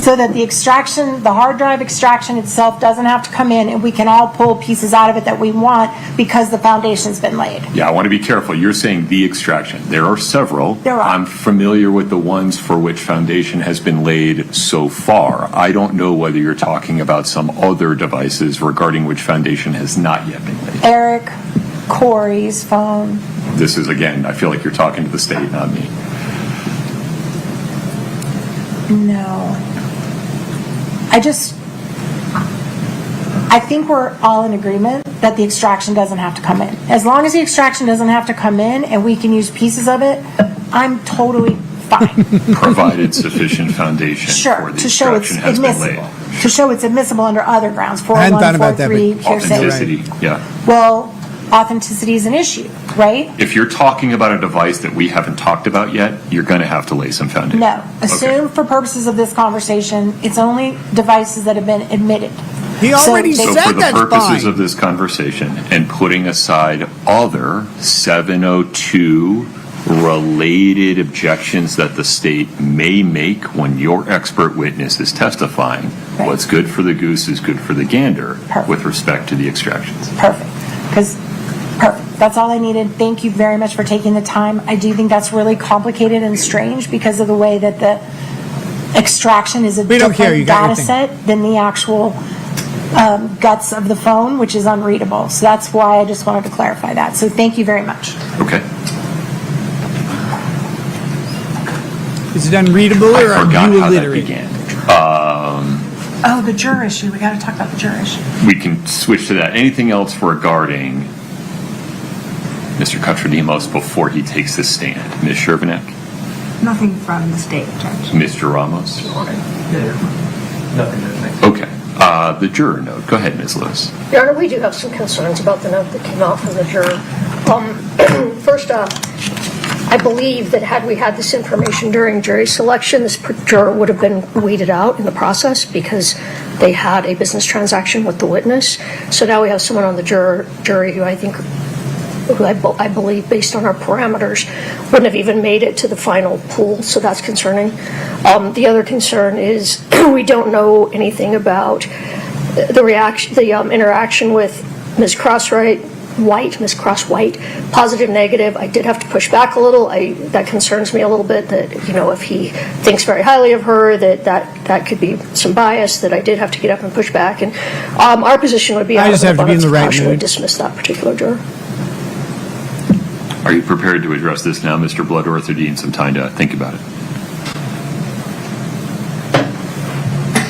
so that the extraction, the hard drive extraction itself doesn't have to come in, and we can all pull pieces out of it that we want because the foundation's been laid. Yeah, I want to be careful. You're saying the extraction. There are several. There are. I'm familiar with the ones for which foundation has been laid so far. I don't know whether you're talking about some other devices regarding which foundation has not yet been laid. Eric, Kouri's phone. This is, again, I feel like you're talking to the state, not me. No. I think we're all in agreement that the extraction doesn't have to come in. As long as the extraction doesn't have to come in and we can use pieces of it, I'm totally fine. Provided sufficient foundation Sure, for the to show it's extraction has been laid. admissible. To show it's admissible under other grounds, I hadn't thought 401, about that, 43, but hearsay. Authenticity, yeah. Well, authenticity is an issue, right? If you're talking about a device that we haven't talked about yet, you're going to have to lay some foundation. No. Assume for purposes of this conversation, it's only devices that have been admitted. He already So said for the that's purposes fine. of this conversation and putting aside other 702 related objections that the state may make when your expert witness is testifying, Right. what's good for the goose is good for the gander Perfect. with respect to the extractions. Perfect. Perfect. That's all I needed. Thank you very much for taking the time. I do think that's really complicated and strange because of the way that the extraction is a We don't care. You different got your data thing. set than the actual guts of the phone, which is unreadable. So that's why I just wanted to clarify that. So thank you very much. Okay. Is it unreadable or I are forgot you how that illiterate? began. Oh, the juror issue. We got to talk about the juror issue. We can switch to that. Anything else regarding Mr. Katradimos before he takes his stand? Ms. Shervanek? Nothing from the state, Judge. Mr. Ramos? Nothing to think. Okay. The juror note. Go ahead, Ms. Lewis. Your Honor, we do have some concerns about the note that came out from the juror. First off, I believe that had we had this information during jury selection, this juror would have been weeded out in the process because they had a business transaction with the witness. So now we have someone on the jury who I believe, based on our parameters, wouldn't have even made it to the final pool. So that's concerning. The other concern is we don't know anything about the interaction with Ms. Ms. Cross-White, positive, negative. I did have to push back a little. That concerns me a little bit that, if he thinks very highly of her, that could be some bias, that I did have to get up and push back. And our position would be I just have to be in the right caution, we mood. dismiss that particular juror. Are you prepared to address this now, Mr. Bloodworth, or do you need some time to think about it?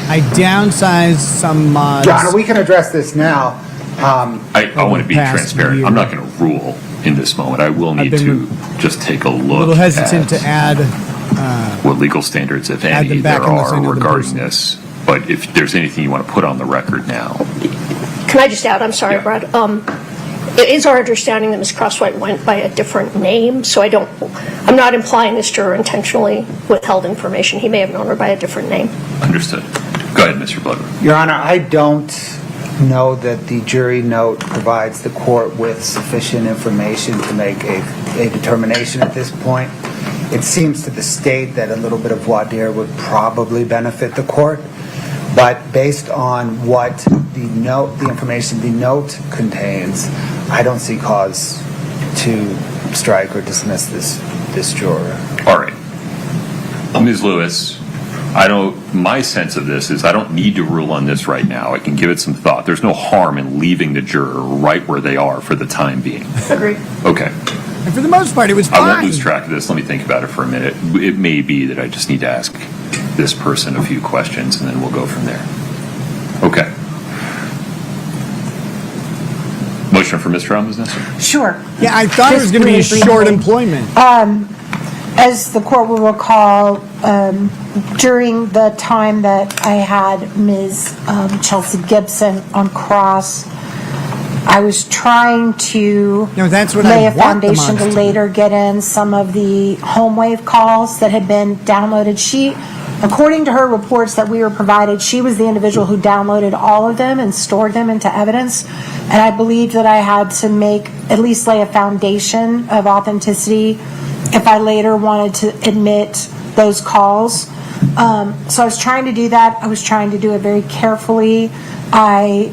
I downsized some mods. John, we can address this now. I want to be past transparent. year. I'm not going to rule in this moment. I will need been to just take a a look little hesitant at to add. what legal standards, if add any, them back there unless I are know the regarding person. this. But if there's anything you want to put on the record now. Can I just add, I'm sorry, Brad. It is our understanding that Ms. Crosswhite went by a different name, so I'm not implying this juror intentionally withheld information. He may have known her by a different name. Understood. Go ahead, Mr. Bloodworth. Your Honor, I don't know that the jury note provides the court with sufficient information to make a determination at this point. It seems to the state that a little bit of voir dire would probably benefit the court, but based on what the information the note contains, I don't see cause to strike or dismiss this juror. All right. Ms. Lewis, my sense of this is I don't need to rule on this right now. I can give it some thought. There's no harm in leaving the juror right where they are for the time being. Agreed. Okay. And for the most part, it was fine. I won't lose track of this. Let me think about it for a minute. It may be that I just need to ask this person a few questions, and then we'll go from there. Okay. Motion for mistrial, Ms. Nestor? Sure. Yeah, I thought it was going to be a Just short briefly. employment. As the court will recall, during the time that I had Ms. Chelsea Gibson on cross, I was trying to lay a foundation to later get in some of the home wave calls that had been downloaded. According to her reports that we were provided, she was the individual who downloaded all of them and stored them into evidence. And I believe that I had to at least lay a foundation of authenticity if I later wanted to admit those calls. So I was trying to do that. I was trying to do it very carefully. I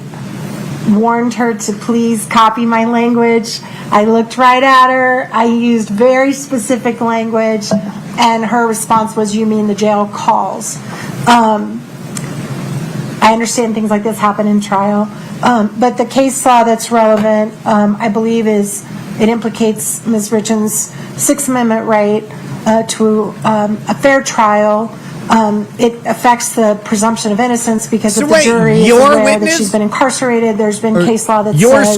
warned her to please copy my language. I looked right at her. I used very specific language, and her response was, "You mean the jail calls?" I understand things like this happen in trial, but the case law that's relevant, I believe, it implicates Ms. Richins' Sixth Amendment right to a fair trial. It affects the presumption of innocence because if the jury is aware that she's been incarcerated, there's been case law that says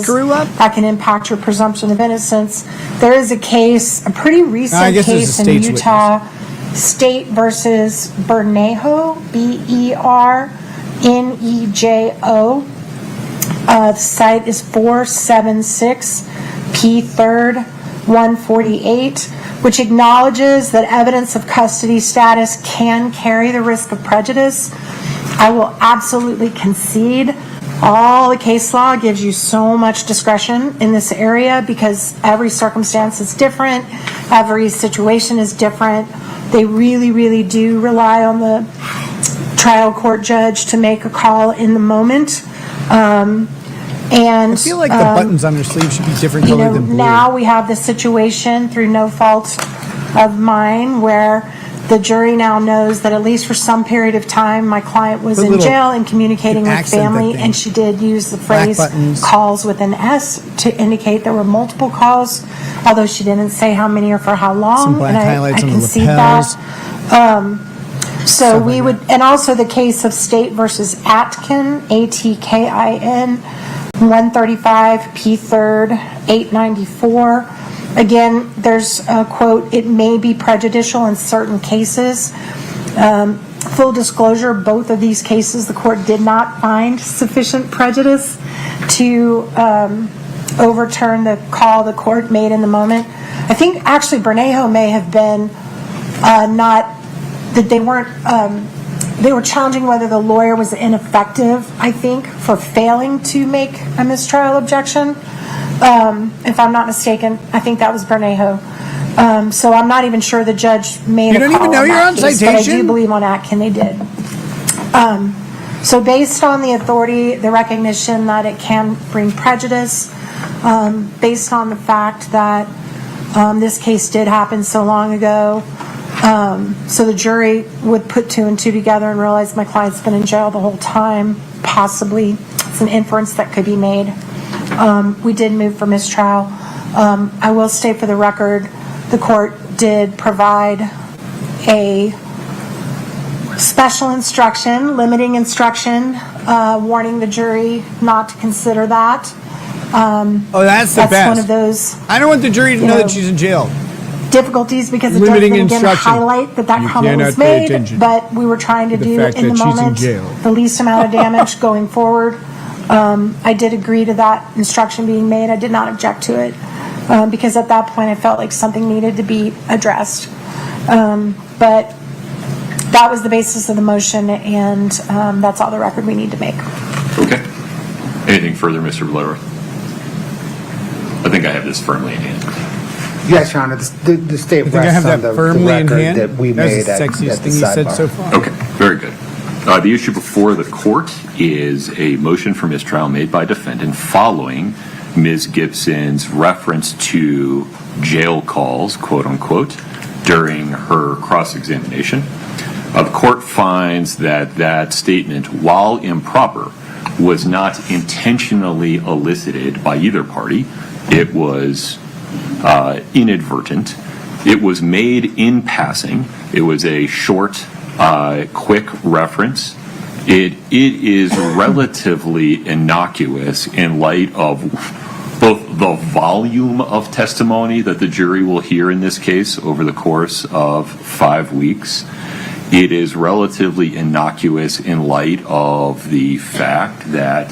that can impact your presumption of innocence. There is a case, a pretty recent case in Utah, State versus Bernejo, Bernejo. The site is 476 P. 3rd 148, which acknowledges that evidence of custody status can carry the risk of prejudice. I will absolutely concede all the case law gives you so much discretion in this area because every circumstance is different, every situation is different. They really, really do rely on the trial court judge to make a call in the moment. And I feel like the buttons on her sleeve should be different color than blue. Now we have the situation through no fault of mine where the jury now knows that at least for some period of time my client was in jail and communicating with family, and she did use the phrase calls with an S to indicate there were multiple calls, although she didn't say how many or for how long. Some black highlights on the concede lapels. that. So we would, and also the case of State versus Atkin, Atkin, 135 P. 3rd 894. Again, there's a quote, "It may be prejudicial in certain cases." Full disclosure, both of these cases, the court did not find sufficient prejudice to overturn the call the court made in the moment. I think actually Bernejo may have been not, that they weren't, they were challenging whether the lawyer was ineffective, I think, for failing to make a mistrial objection. If I'm not mistaken, I think that was Bernejo. So I'm not even sure the judge made a call. You don't even know you're on citation? But I do believe on Atkin they did. So based on the authority, the recognition that it can bring prejudice, based on the fact that this case did happen so long ago, so the jury would put two and two together and realize my client's been in jail the whole time, possibly. It's an inference that could be made. We did move for mistrial. I will state for the record, the court did provide a special instruction, limiting instruction, warning the jury not to consider that. That's the best. That's one of those. I don't want the jury to know that she's in jail. Difficulties because it doesn't again highlight that comment was made, but we were trying to do in the moment the least amount of damage going forward. I did agree to that instruction being made. I did not object to it because at that point I felt like something needed to be addressed. But that was the basis of the motion, and that's all the record we need to make. Okay. Anything further, Mr. Valero? I think I have this firmly in hand. Yes, Your Honor. The state rests on the record that we made at the sidebar. Okay, very good. The issue before the court is a motion for mistrial made by defendant following Ms. Gibson's reference to jail calls, quote unquote, during her cross-examination. The court finds that that statement, while improper, was not intentionally elicited by either party. It was inadvertent. It was made in passing. It was a short, quick reference. It is relatively innocuous in light of both the volume of testimony that the jury will hear in this case over the course of 5 weeks. It is relatively innocuous in light of the fact that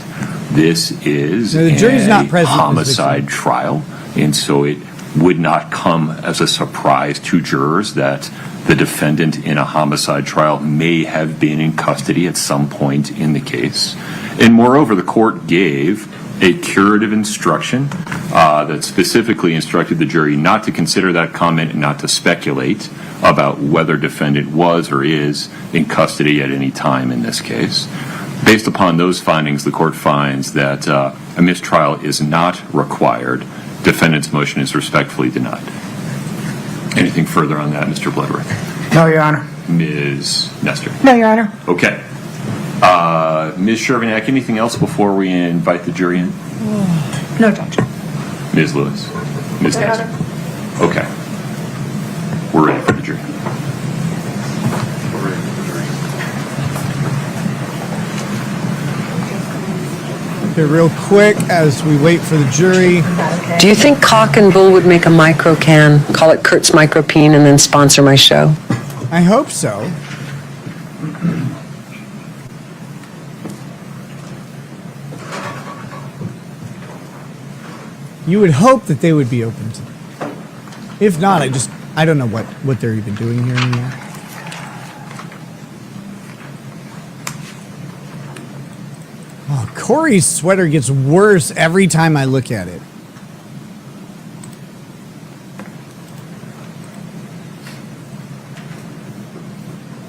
this is No, the jury's not a present in this homicide trial, and so it would not come as a surprise to jurors that the defendant in a homicide trial may have been in custody at some point in the case. And moreover, the court gave a curative instruction that specifically instructed the jury not to consider that comment and not to speculate about whether defendant was or is in custody at any time in this case. Based upon those findings, the court finds that a mistrial is not required. Defendant's motion is respectfully denied. Anything further on that, Mr. Bloodworth? No, Your Honor. Ms. Nestor? No, Your Honor. Okay. Ms. Shervinack, anything else before we invite the jury in? No, Judge. Ms. Lewis? Ms. Nestor? Okay. We're ready for the jury. Okay, real quick as we wait for the jury. Do you think Cock and Bull would make a micro can, call it Kurt's Micropene, and then sponsor my show? I hope so. You would hope that they would be open to it. If not, I don't know what they're even doing here anymore. Oh, Corey's sweater gets worse every time I look at it.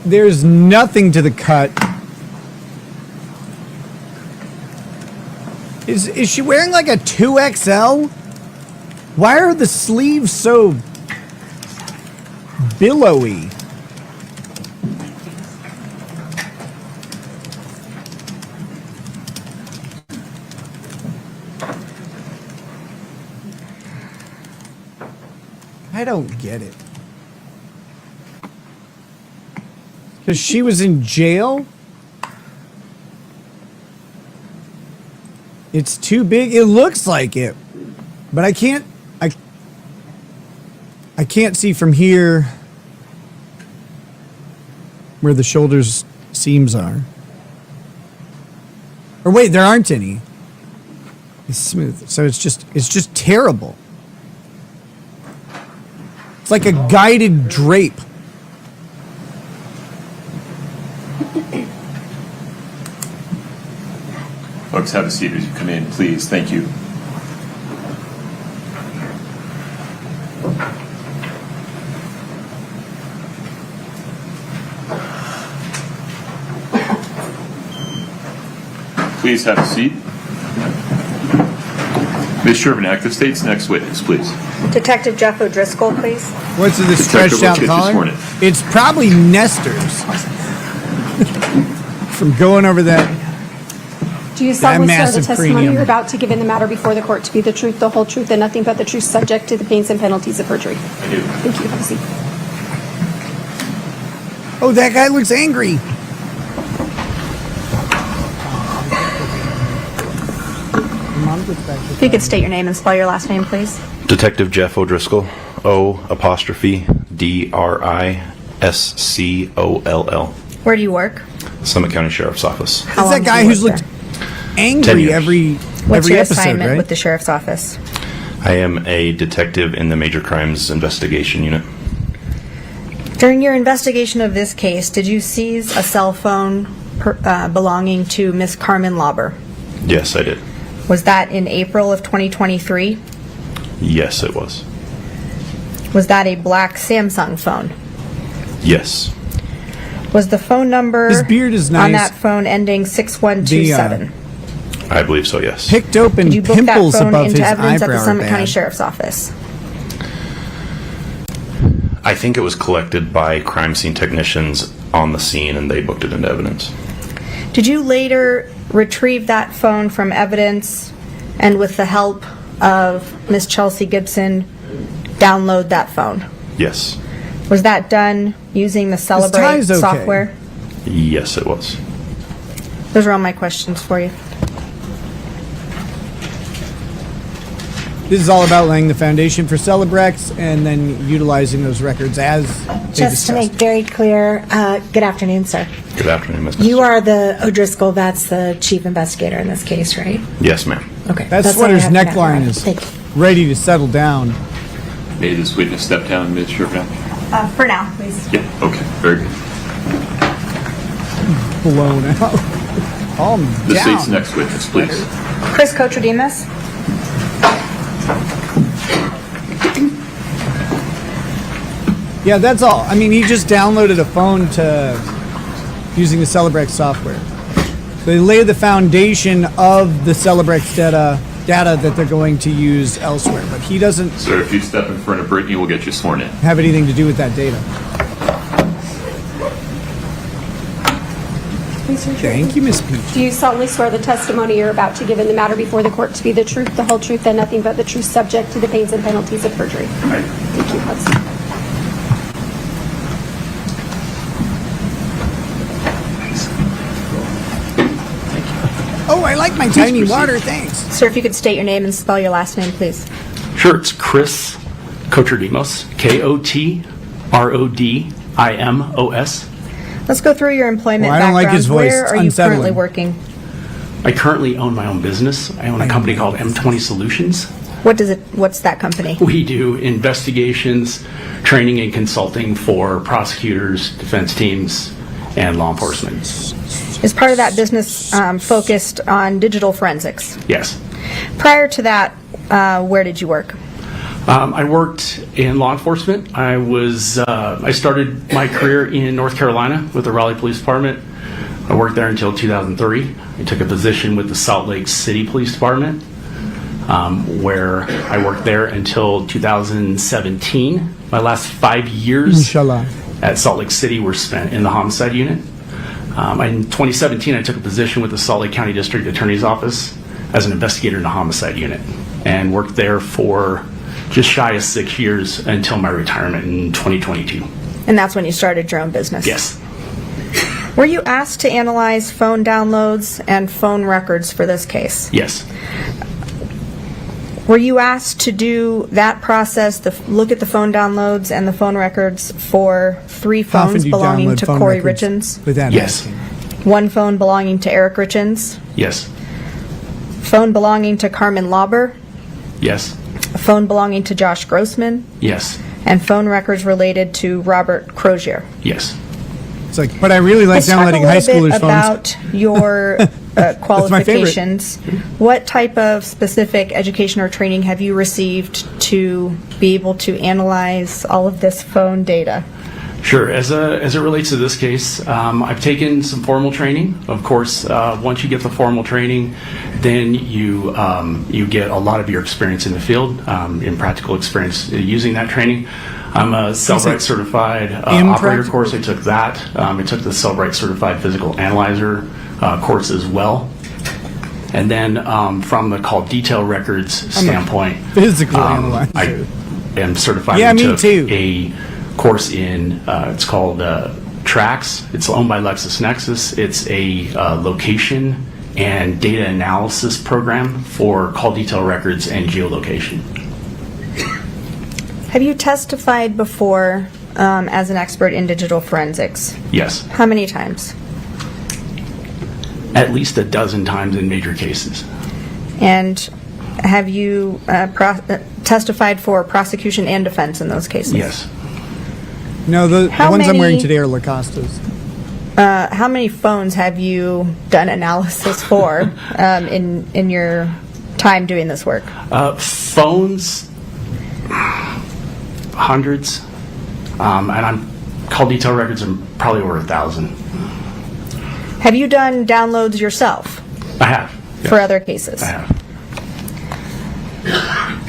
There's nothing to the cut. Is she wearing like a 2XL? Why are the sleeves so billowy? I don't get it. Because she was in jail? It's too big. It looks like it. But I can't see from here where the shoulders seams are. Or wait, there aren't any. It's smooth. So it's just terrible. It's like a guided drape. Folks, have a seat as you come in, please. Thank you. Please have a seat. Ms. Shervinack, the state's next witness, please. Detective Jeff O'Driscoll, please. What's in this Detective, stretched out let's get you sworn collar? in. It's probably Nestor's. From going over that. Do you solemnly swear the massive testimony cranium. you're about to give in the matter before the court to be the truth, the whole truth, and nothing but the truth, subject to the pains and penalties of perjury? I do. Thank you. Have a seat. Oh, that guy looks angry. If you could state your name and spell your last name, please. Detective Jeff O'Driscoll, O''DRISCOLL. Where do you work? Summit County Sheriff's Office. That's that guy who's looked angry 10 years. every What's your episode, assignment right? with the sheriff's office? I am a detective in the Major Crimes Investigation Unit. During your investigation of this case, did you seize a cell phone belonging to Miss Carmen Lauber? Yes, I did. Was that in April of 2023? Yes, it was. Was that a black Samsung phone? Yes. Was the phone number His beard is nice. on that phone ending 6127? I believe so, yes. Picked open Did you book that pimples phone above his into evidence at the eyebrow are Summit County bad. Sheriff's Office? I think it was collected by crime scene technicians on the scene and they booked it into evidence. Did you later retrieve that phone from evidence and with the help of Miss Chelsea Gibson download that phone? Yes. Was that done using the Celebrate tie's okay. software? Yes, it was. Those are all my questions for you. This is all about laying the foundation for Celebrex and then utilizing those records as they Just to make discussed. very clear, good afternoon, sir. Good afternoon, Ms. You are the O'Driscoll, that's the chief investigator in this case, right? Yes, ma'am. Okay. That That's all I sweater's have for now. neckline is Thank you. ready to settle down. May this witness step down, Ms. Sherman? For now, please. Yeah, okay, very good. Blown out. Calm The down. state's next witness, please. Chris Kotridemus. Yeah, that's all. I mean, he just downloaded a phone to using the Celebrex software. They lay the foundation of the Celebrex data that they're going to use elsewhere, but he doesn't Sir, if you step in front of Brittany, we'll get you sworn in. have anything to do with that data. Thank you, Miss Peach. Do you solemnly swear the testimony you're about to give in the matter before the court to be the truth, the whole truth, and nothing but the truth, subject to the pains and penalties of perjury? Right. Thank you. Let's- Oh, I like my tiny water, thanks. Sir, if you could state your name and spell your last name, please. Sure, it's Chris Kotridemus, Kotrodimos. Let's go through your employment Well, I don't background. like his voice. Where It's are you unsettling. currently working? I currently own my own business. I own a company called M20 Solutions. What's that company? We do investigations, training, and consulting for prosecutors, defense teams, and law enforcement. Is part of that business focused on digital forensics? Yes. Prior to that, where did you work? I worked in law enforcement. I started my career in North Carolina with the Raleigh Police Department. I worked there until 2003. I took a position with the Salt Lake City Police Department, where I worked there until 2017. My last 5 years Inshallah. at Salt Lake City were spent in the homicide unit. In 2017, I took a position with the Salt Lake County District Attorney's Office as an investigator in the homicide unit and worked there for just shy of 6 years until my retirement in 2022. And that's when you started your own business? Yes. Were you asked to analyze phone downloads and phone records for this case? Yes. Were you asked to do that process, look at the phone downloads and the phone records for 3 How often phones do you belonging download to phone Kouri records Richins? without Yes. asking? 1 phone belonging to Eric Richins? Yes. Phone belonging to Carmen Lauber? Yes. A phone belonging to Josh Grossman? Yes. And phone records related to Robert Crozier? Yes. It's like, but I really like Let's talk downloading high a little schoolers' bit phones. about your qualifications. What type of specific education or training have you received to be able to analyze all of this phone data? Sure. As it relates to this case, I've taken some formal training. Of course, once you get the formal training, then you get a lot of your experience in the field, in practical experience using that training. I'm a Cellbrite certified operator course. I took that. I took the Cellbrite certified physical analyzer course as well. And then from the call detail records standpoint, physical I analyzer. am certified. Yeah, I me took too. a course in, it's called TRAX. It's owned by LexisNexis. It's a location and data analysis program for call detail records and geolocation. Have you testified before as an expert in digital forensics? Yes. How many times? At least a dozen times in major cases. And have you testified for prosecution and defense in those cases? Yes. No, the How ones I'm wearing many- today are Lacostas. How many phones have you done analysis for in your time doing this work? Phones, hundreds, and call detail records are probably over 1,000. Have you done downloads yourself I have. for other cases? I have.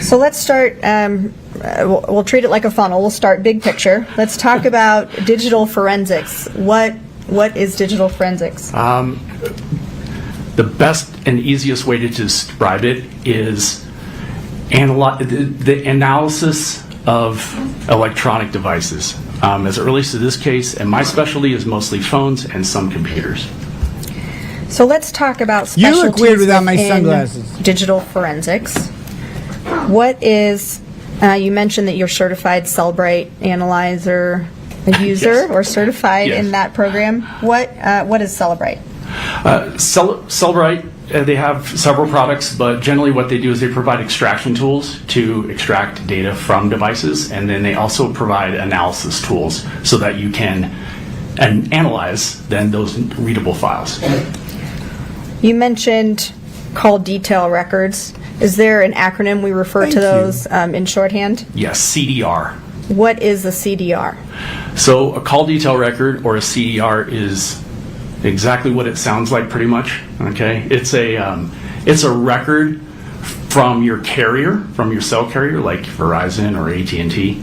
So let's start, we'll treat it like a funnel. We'll start big picture. Let's talk about digital forensics. What is digital forensics? The best and easiest way to describe it is the analysis of electronic devices. As it relates to this case, and my specialty is mostly phones and some computers. So let's talk about You specialties look weird without my within sunglasses. digital forensics. What is, you mentioned that you're certified Cellbrite analyzer user Yes. or certified Yes. in that program. What is Cellbrite? Cellbrite, they have several products, but generally what they do is they provide extraction tools to extract data from devices, and then they also provide analysis tools so that you can analyze then those readable files. You mentioned call detail records. Is there an acronym we refer to those in shorthand? Yes, CDR. What is a CDR? So a call detail record or a CDR is exactly what it sounds like, pretty much. Okay, it's a record from your carrier, from your cell carrier, like Verizon or AT&T,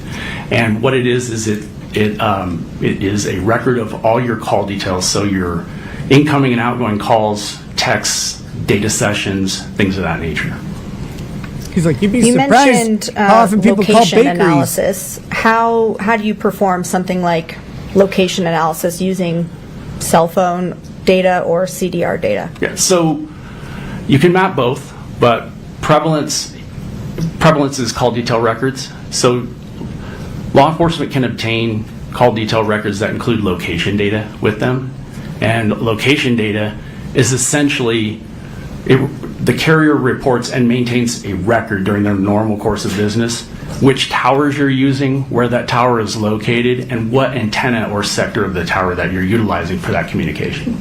and what it is it is a record of all your call details. So your incoming and outgoing calls, texts, data sessions, things of that nature. He's like, you'd be You surprised mentioned how often people call location bakeries. analysis. How do you perform something like location analysis using cell phone data or CDR data? Yeah, so you can map both, but prevalence is call detail records. So law enforcement can obtain call detail records that include location data with them, and location data is essentially the carrier reports and maintains a record during their normal course of business, which towers you're using, where that tower is located, and what antenna or sector of the tower that you're utilizing for that communication.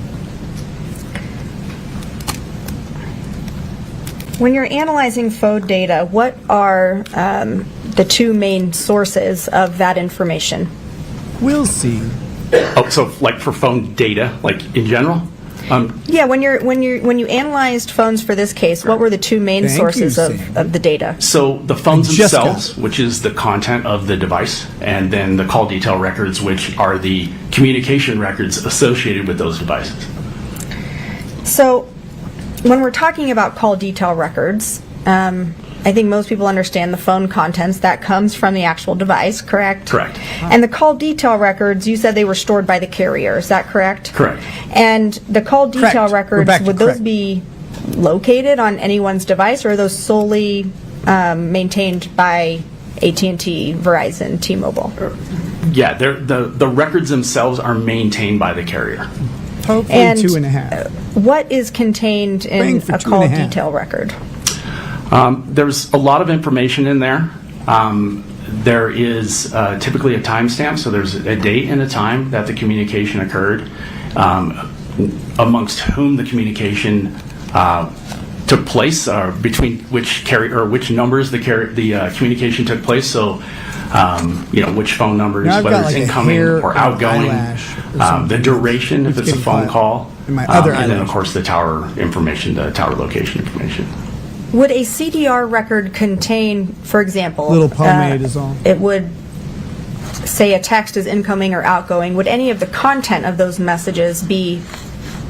When you're analyzing phone data, what are the two main sources of that information? We'll see. Oh, so like for phone data, like in general? Yeah, when you analyzed phones for this case, what were the two main sources of the data? So the phones themselves, which is the content of the device, and then the call detail records, which are the communication records associated with those devices. So when we're talking about call detail records, I think most people understand the phone contents. That comes from the actual device, correct? Correct. And the call detail records, you said they were stored by the carrier. Is that correct? Correct. And the call detail Correct. records, We're back to would those correct. be located on anyone's device, or are those solely maintained by AT&T, Verizon, T-Mobile? Yeah, the records themselves are maintained by the carrier. Hopefully And 2.5. what is contained Bang in for a 2.5. call detail record? There's a lot of information in there. There is typically a timestamp, so there's a date and a time that the communication occurred, amongst whom the communication took place, between which carrier or which numbers the communication took place. So, which phone numbers, Now I've whether got it's like a incoming hair or and outgoing, eyelash or something. the duration if it's a getting phone caught call, in my other and then of eyelash. course the tower information, the tower location information. Would a CDR record contain, for example, Little pomade is all. It would say a text is incoming or outgoing. Would any of the content of those messages be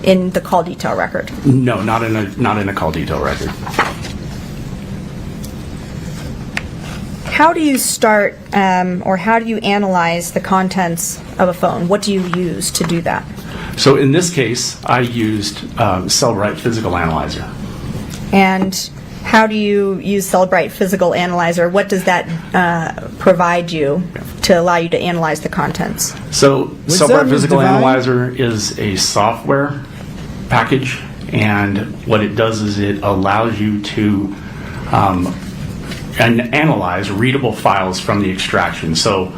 in the call detail record? No, not in a call detail record. How do you start or how do you analyze the contents of a phone? What do you use to do that? So in this case, I used Cellbrite Physical Analyzer. And how do you use Cellbrite Physical Analyzer? What does that provide you to allow you to analyze the contents? So What's that, Cellbrite Ms. Physical Devine? Analyzer is a software package, and what it does is it allows you to analyze readable files from the extraction. So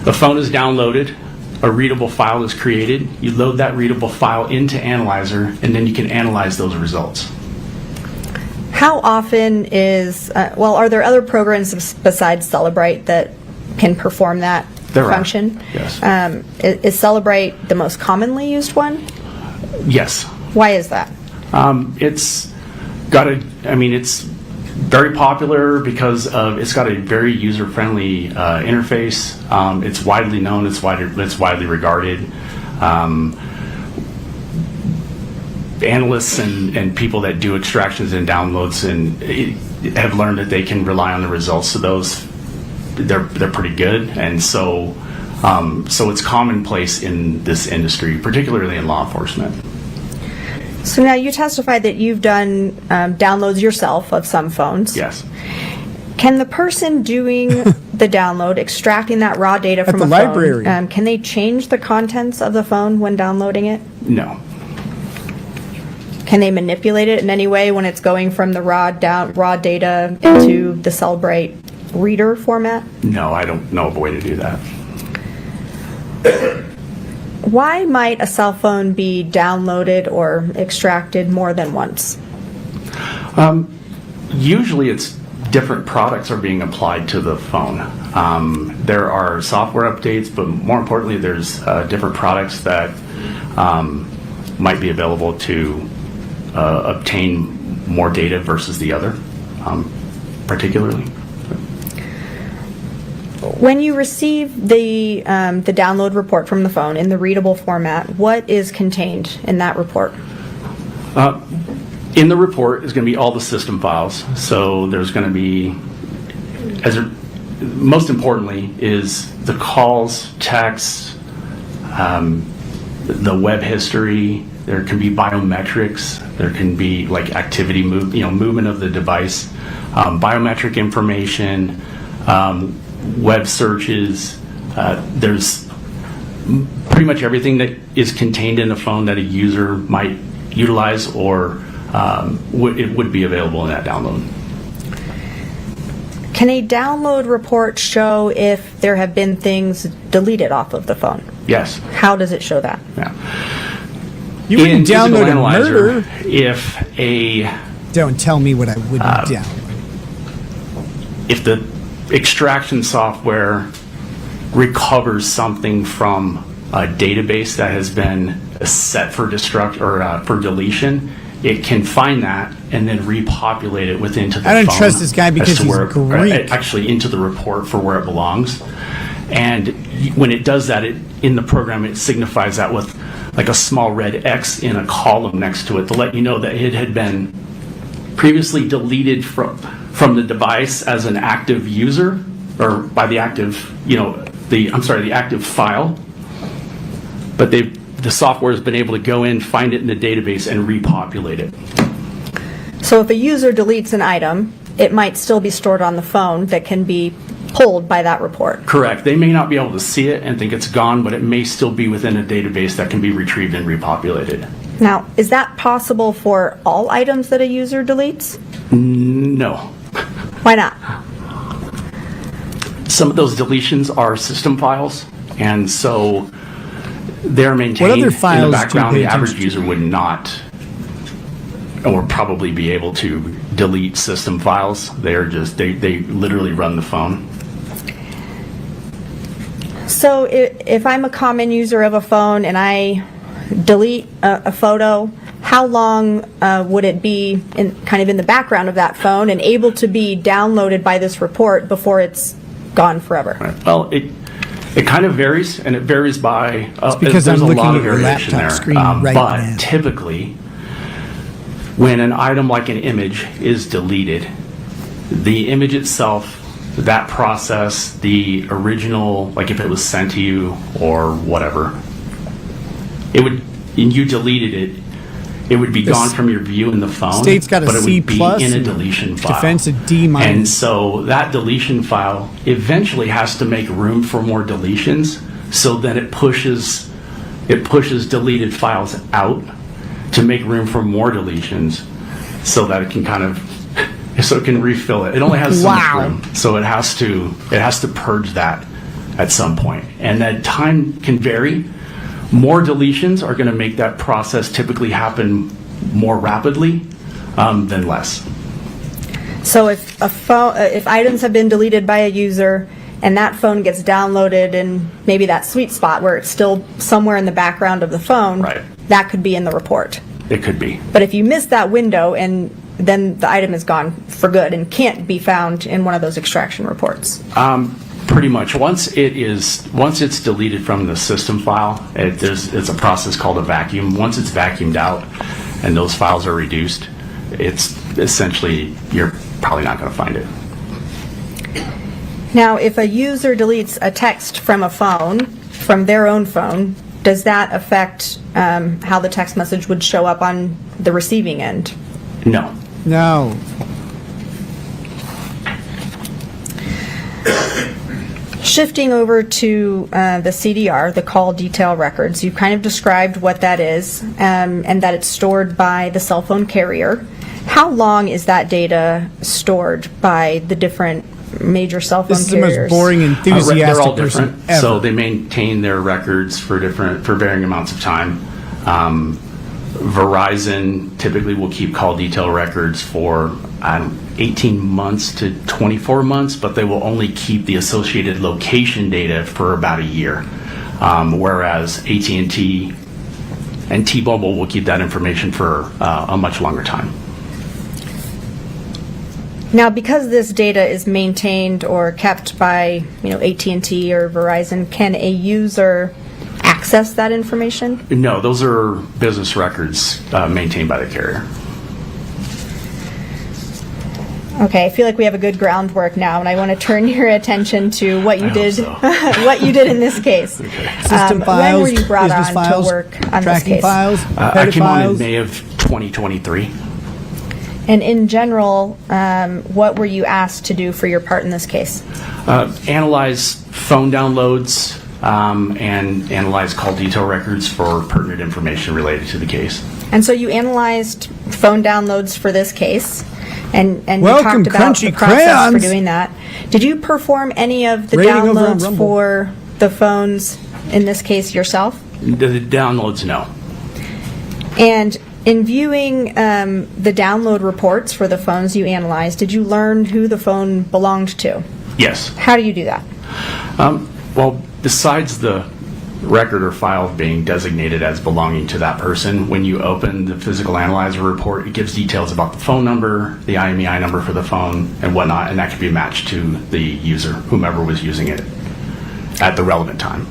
the phone is downloaded, a readable file is created, you load that readable file into Analyzer, and then you can analyze those results. How often are there other programs besides Cellbrite that can perform that There are, function? yes. Is Cellbrite the most commonly used one? Yes. Why is that? It's very popular because it's got a very user-friendly interface. It's widely known. It's widely regarded. Analysts and people that do extractions and downloads have learned that they can rely on the results of those. They're pretty good, and so it's commonplace in this industry, particularly in law enforcement. So now you testified that you've done downloads yourself of some phones. Yes. Can the person doing the download, extracting that raw data from the a library. phone, can they change the contents of the phone when downloading it? No. Can they manipulate it in any way when it's going from the raw data into the Cellbrite reader format? No, I don't know of a way to do that. Why might a cell phone be downloaded or extracted more than once? Usually it's different products are being applied to the phone. There are software updates, but more importantly, there's different products that might be available to obtain more data versus the other, particularly. When you receive the download report from the phone in the readable format, what is contained in that report? In the report is going to be all the system files. So there's going to be, most importantly, is the calls, texts, the web history. There can be biometrics. There can be like activity, movement of the device, biometric information, web searches. There's pretty much everything that is contained in a phone that a user might utilize or it would be available in that download. Can a download report show if there have been things deleted off of the phone? Yes. How does it show that? Yeah. You wouldn't In download Physical a Analyzer, murder. If a Don't tell me what I wouldn't download. if the extraction software recovers something from a database that has been set for destruct or for deletion, it can find that and then repopulate it within the phone. I don't trust this guy because as to he's where, Greek. actually into the report for where it belongs. And when it does that, in the program, it signifies that with like a small red X in a column next to it to let you know that it had been previously deleted from the device as an active user, or by the active, the active file. But the software has been able to go in, find it in the database, and repopulate it. So if a user deletes an item, it might still be stored on the phone that can be pulled by that report. Correct. They may not be able to see it and think it's gone, but it may still be within a database that can be retrieved and repopulated. Now, is that possible for all items that a user deletes? No. Why not? Some of those deletions are system files, and so they're maintained What other in files the do you background. pay The average attention to? user would not, or probably be able to delete system files. They literally run the phone. So if I'm a common user of a phone and I delete a photo, how long would it be kind of in the background of that phone and able to be downloaded by this report before it's gone forever? Right. Well, it kind of varies, and it varies by. because there's I'm a looking lot at of your variation laptop there. screen right but now. typically, when an item like an image is deleted, the image itself, that process, the original, like if it was sent to you or whatever, and you deleted it, it would be gone from your view in the phone. State's got a but it C would be plus in a and deletion file. defense a D minus. And so that deletion file eventually has to make room for more deletions, so then it pushes deleted files out to make room for more deletions, so that it can so it can refill it. It only has so much room, so it has to purge that at some point, and that time can vary. More deletions are going to make that process typically happen more rapidly than less. So if items have been deleted by a user and that phone gets downloaded in maybe that sweet spot where it's still somewhere in the background of the phone, right, that could be in the report. It could be. But if you miss that window, and then the item is gone for good and can't be found in one of those extraction reports. Pretty much. Once it's deleted from the system file, it's a process called a vacuum. Once it's vacuumed out and those files are reduced, it's essentially, you're probably not going to find it. Now, if a user deletes a text from a phone, from their own phone, does that affect how the text message would show up on the receiving end? No. Shifting over to the CDR, the call detail records, you kind of described what that is and that it's stored by the cell phone carrier. How long is that data stored by the different major cell phone This is the carriers? most boring, enthusiastic They're all person different, ever. so they maintain their records for varying amounts of time. Verizon typically will keep call detail records for 18 months to 24 months, but they will only keep the associated location data for about a year, whereas AT&T and T-Mobile will keep that information for a much longer time. Now, because this data is maintained or kept by, AT&T or Verizon, can a user access that information? No, those are business records maintained by the carrier. Okay, I feel like we have a good groundwork now, and I want to turn your attention to what you did, what you did in this case. System When files, were you brought business on files, to work on this tracking case? files, I credit came on in files. May of 2023. And in general, what were you asked to do for your part in this case? Analyze phone downloads and analyze call detail records for pertinent information related to the case. And so you analyzed phone downloads for this case, and you Welcome, talked about Crunchy the process for Crayons. doing that. Did you perform any of the Rating over on downloads Rumble. for the phones in this case yourself? The downloads, no. And in viewing the download reports for the phones you analyzed, did you learn who the phone belonged to? Yes. How do you do that? Well, besides the record or file being designated as belonging to that person, when you open the physical analyzer report, it gives details about the phone number, the IMEI number for the phone, and whatnot, and that can be matched to the user, whomever was using it at the relevant time.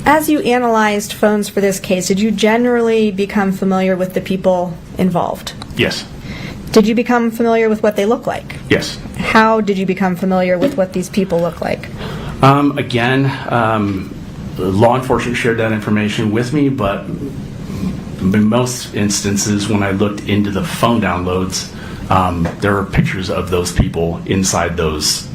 As you analyzed phones for this case, did you generally become familiar with the people involved? Yes. Did you become familiar with what they look like? Yes. How did you become familiar with what these people look like? Law enforcement shared that information with me, but in most instances, when I looked into the phone downloads, there were pictures of those people inside those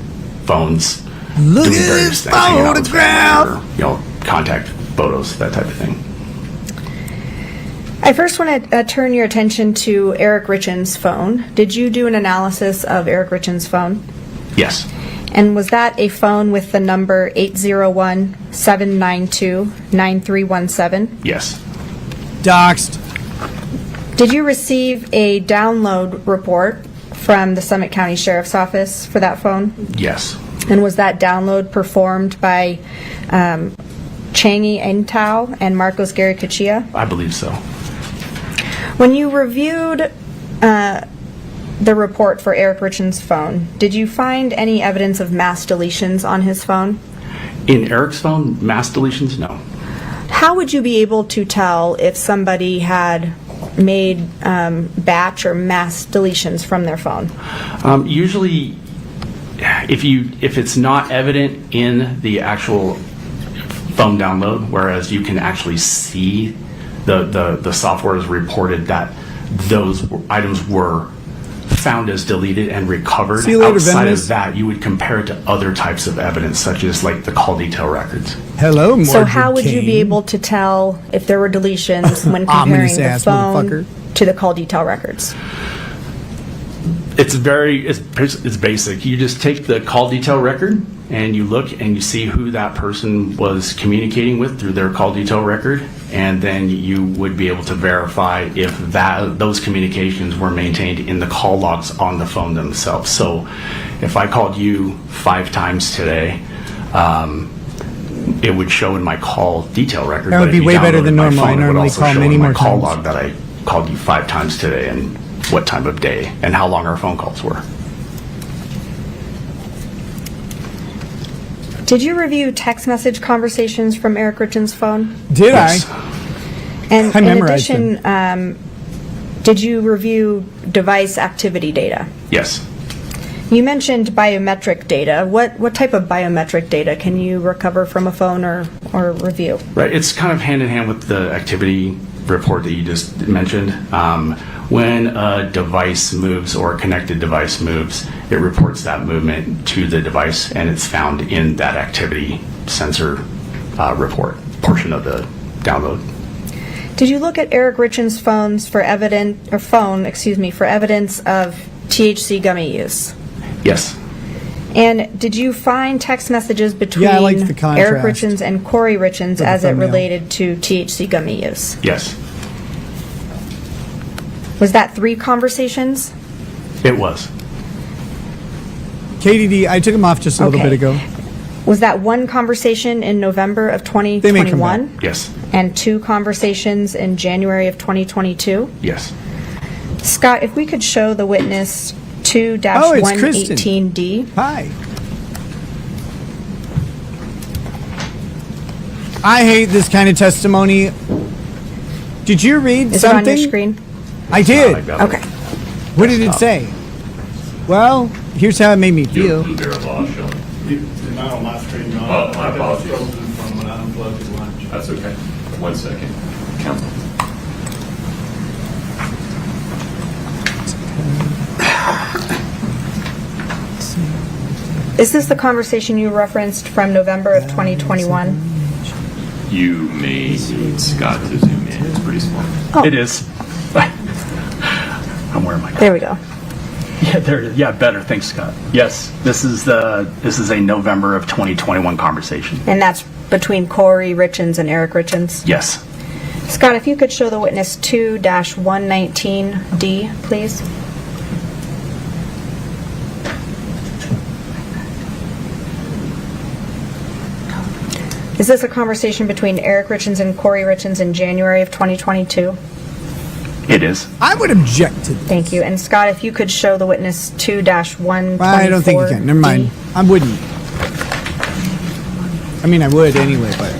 phones Look doing at various this things, hanging out with photograph. family or, contact photos, that type of thing. I first want to turn your attention to Eric Richins' phone. Did you do an analysis of Eric Richins' phone? Yes. And was that a phone with the number 801-792-9317? Yes. Doxed. Did you receive a download report from the Summit County Sheriff's Office for that phone? Yes. And was that download performed by Changi Entau and Marcos Garicachia? I believe so. When you reviewed the report for Eric Richins' phone, did you find any evidence of mass deletions on his phone? In Eric's phone, mass deletions, no. How would you be able to tell if somebody had made batch or mass deletions from their phone? Usually, if it's not evident in the actual phone download, whereas you can actually see the software has reported that those items were found as deleted and recovered. See you later, Outside Venomous. of that, you would compare it to other types of evidence, such as like the call detail records. Hello, Mordred So how would you be Kane. able to tell if there were deletions when comparing Ominous the ass phone motherfucker. to the call detail records? It's basic. You just take the call detail record and you look and you see who that person was communicating with through their call detail record, and then you would be able to verify if those communications were maintained in the call logs on the phone themselves. So if I called you 5 times today, it would show in my call detail record. That would but be if you way better downloaded than my normal. I phone, it would normally also call show many in my more call times. log that I called you 5 times today and what time of day and how long our phone calls were. Did you review text message conversations from Eric Richins' phone? Did Yes. And I in memorized addition, did you review device activity data? Yes. You mentioned biometric data. What type of biometric data can you recover from a phone or review? Right. It's kind of hand in hand with the activity report that you just mentioned. when a device moves or a connected device moves, it reports that movement to the device, and it's found in that activity sensor report portion of the download. Did you look at Eric Richins' phone for evidence of THC gummy use? Yes. And did you find text messages between Yeah, I like the contrast. Eric Richins and Kouri Richins For the as it thumbnail. related to THC gummy use? Yes, Was that 3 conversations? it was. KDD, I took them off just a little Okay. bit ago. Was that 1 conversation in November of They may come 2021? Yes, And 2 conversations in January of 2022? yes. Scott, if we could show the witness Oh, it's Kristen. 2-118D. Hi. I hate this kind of testimony. Did you read Is something? it on your screen? I did. Okay. What did it say? Well, here's how it made me feel. It's not on my screen, John. Oh, my apologies. It's frozen from when I unplugged at lunch. That's okay. 1 second. Counsel. Is this the conversation you referenced from November of 2021? You may need Scott to zoom in. It's pretty small. Oh. It is. I'm wearing my. There we go. Yeah, there. Yeah, better. Thanks, Scott. Yes, this is a November of 2021 conversation. And that's between Kouri Richins and Eric Richins? Yes. Scott, if you could show the witness 2-119D, please. Is this a conversation between Eric Richins and Kouri Richins in January of 2022? It is. I would object to this. Thank you. And Scott, if you could show the witness 2-124D. I don't think you can. Never mind. I wouldn't. I mean, I would anyway, but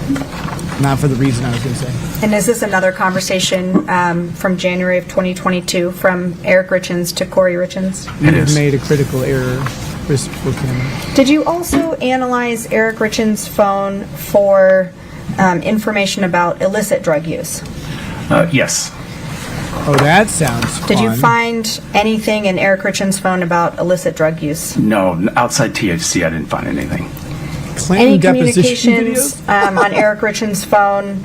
not for the reason I was going to say. And is this another conversation from January of 2022 from Eric Richins to Kouri Richins? You've made a critical error, Christopher Cameron. Did you also analyze Eric Richins' phone for information about illicit drug use? Yes. Oh, that sounds fun. Did you find anything in Eric Richins' phone about illicit drug use? No, outside THC, I didn't find anything. Any communications on Eric Richins' phone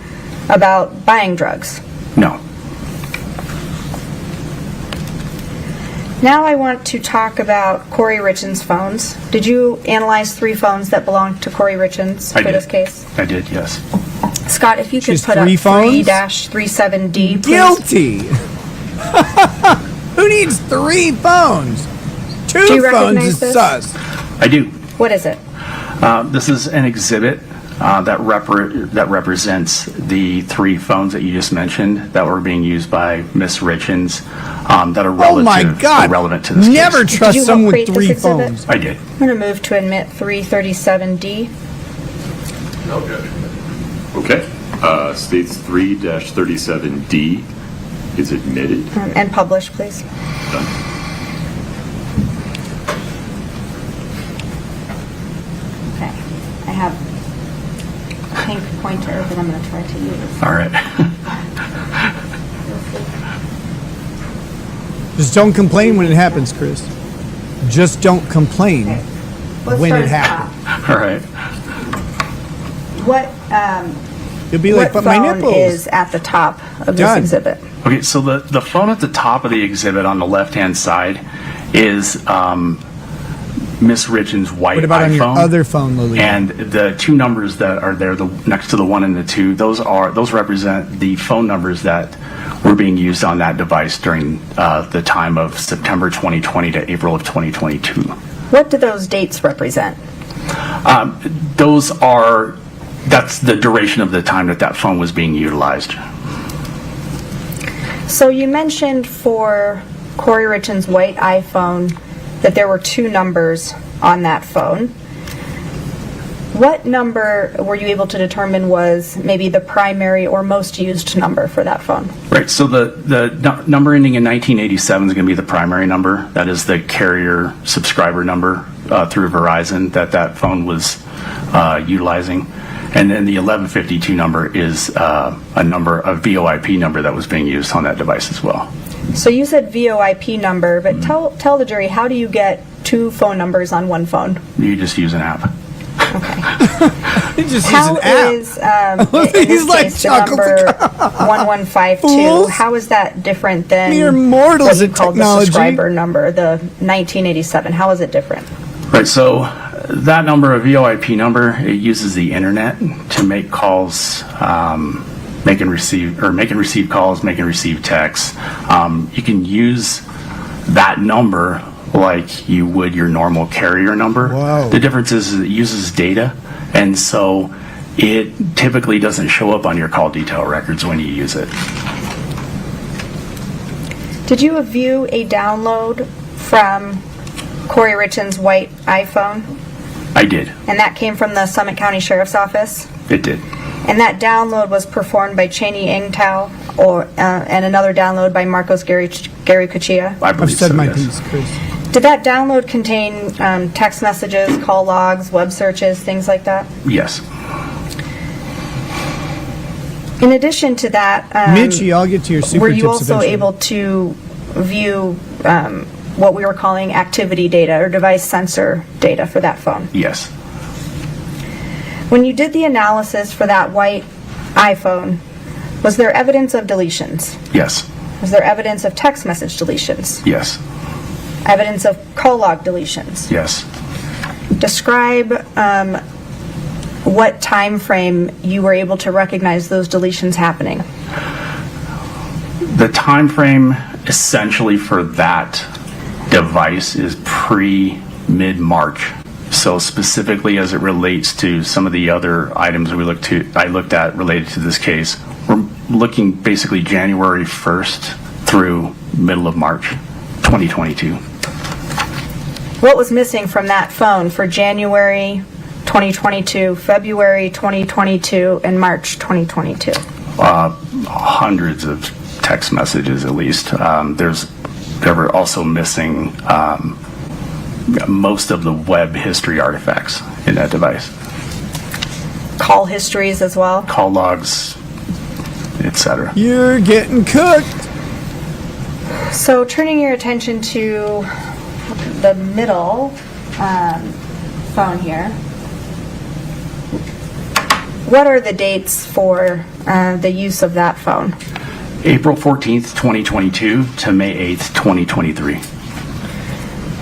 about buying drugs? No. Now I want to talk about Kouri Richins' phones. Did you analyze 3 phones that belonged to Kouri Richins I for did. this case? I did, yes. Scott, if you could Just put up 3 phones? 3-37D, please. Guilty! Who needs 3 phones? 2 Do you phones recognize is this? sus. I do. What is it? This is an exhibit that represents the 3 phones that you just mentioned that were being used by Miss Richins that are Oh my God. relevant to this Never case. trust Did you someone help with create 3 this exhibit? phones. I did. I'm going to move to admit 337D. No objection. Okay. States 3-37D is admitted. And publish, please. Done. Okay. I have a pink pointer that I'm going to try to use. All right. Just don't complain when it happens, Chris. Just don't complain Let's when start it at the happens. All right. What, You'll be like, what but my phone nipples. is at the top of this Done. exhibit? Okay, so the phone at the top of the exhibit on the left-hand side is Miss Richins' white What about iPhone. on your other phone, Lily? And the 2 numbers that are there, next to the 1 and the 2, those represent the phone numbers that were being used on that device during the time of September 2020 to April of 2022. What do those dates represent? That's the duration of the time that phone was being utilized. So you mentioned for Kouri Richins' white iPhone that there were 2 numbers on that phone. What number were you able to determine was maybe the primary or most used number for that phone? Right, so the number ending in 1987 is going to be the primary number. That is the carrier subscriber number through Verizon that phone was utilizing. And then the 1152 number is a VoIP number that was being used on that device as well. So you said VoIP number, but tell the jury, how do you get 2 phone numbers on one phone? You just use an app. He just How uses an app. is, in He's this like case, the Chuckles. number 1152, Fools. how is that different than Mere mortals what you at called the technology. subscriber number, the 1987? How is it different? Right, so that number, a VoIP number, it uses the internet to make calls, make and receive calls, make and receive texts. You can use that number like you would your normal carrier number. Whoa. The difference is it uses data, and so it typically doesn't show up on your call detail records when you use it. Did you view a download from Kouri Richins' white iPhone? I did. And that came from the Summit County Sheriff's Office? It did. And that download was performed by Cheney Engtao, and another download by Marcos Gary Cuchilla? I believe I've said so, my yes. piece, Chris. Did that download contain text messages, call logs, web searches, things like that? Yes. In addition to that, Mitchie, I'll get to your super were you tips also eventually. able to view what we were calling activity data or device sensor data for that phone? Yes. When you did the analysis for that white iPhone, was there evidence of deletions? Yes. Was there evidence of text message deletions? Yes. Evidence of call log deletions? Yes. Describe what time frame you were able to recognize those deletions happening. The time frame essentially for that device is mid-March. So specifically as it relates to some of the other items I looked at related to this case, we're looking basically January 1st through middle of March 2022. What was missing from that phone for January 2022, February 2022, and March 2022? Hundreds of text messages at least. They were also missing most of the web history artifacts in that device. Call histories as well? Call logs, etc. You're getting cooked. So turning your attention to the middle phone here, what are the dates for the use of that phone? April 14th, 2022 to May 8th, 2023.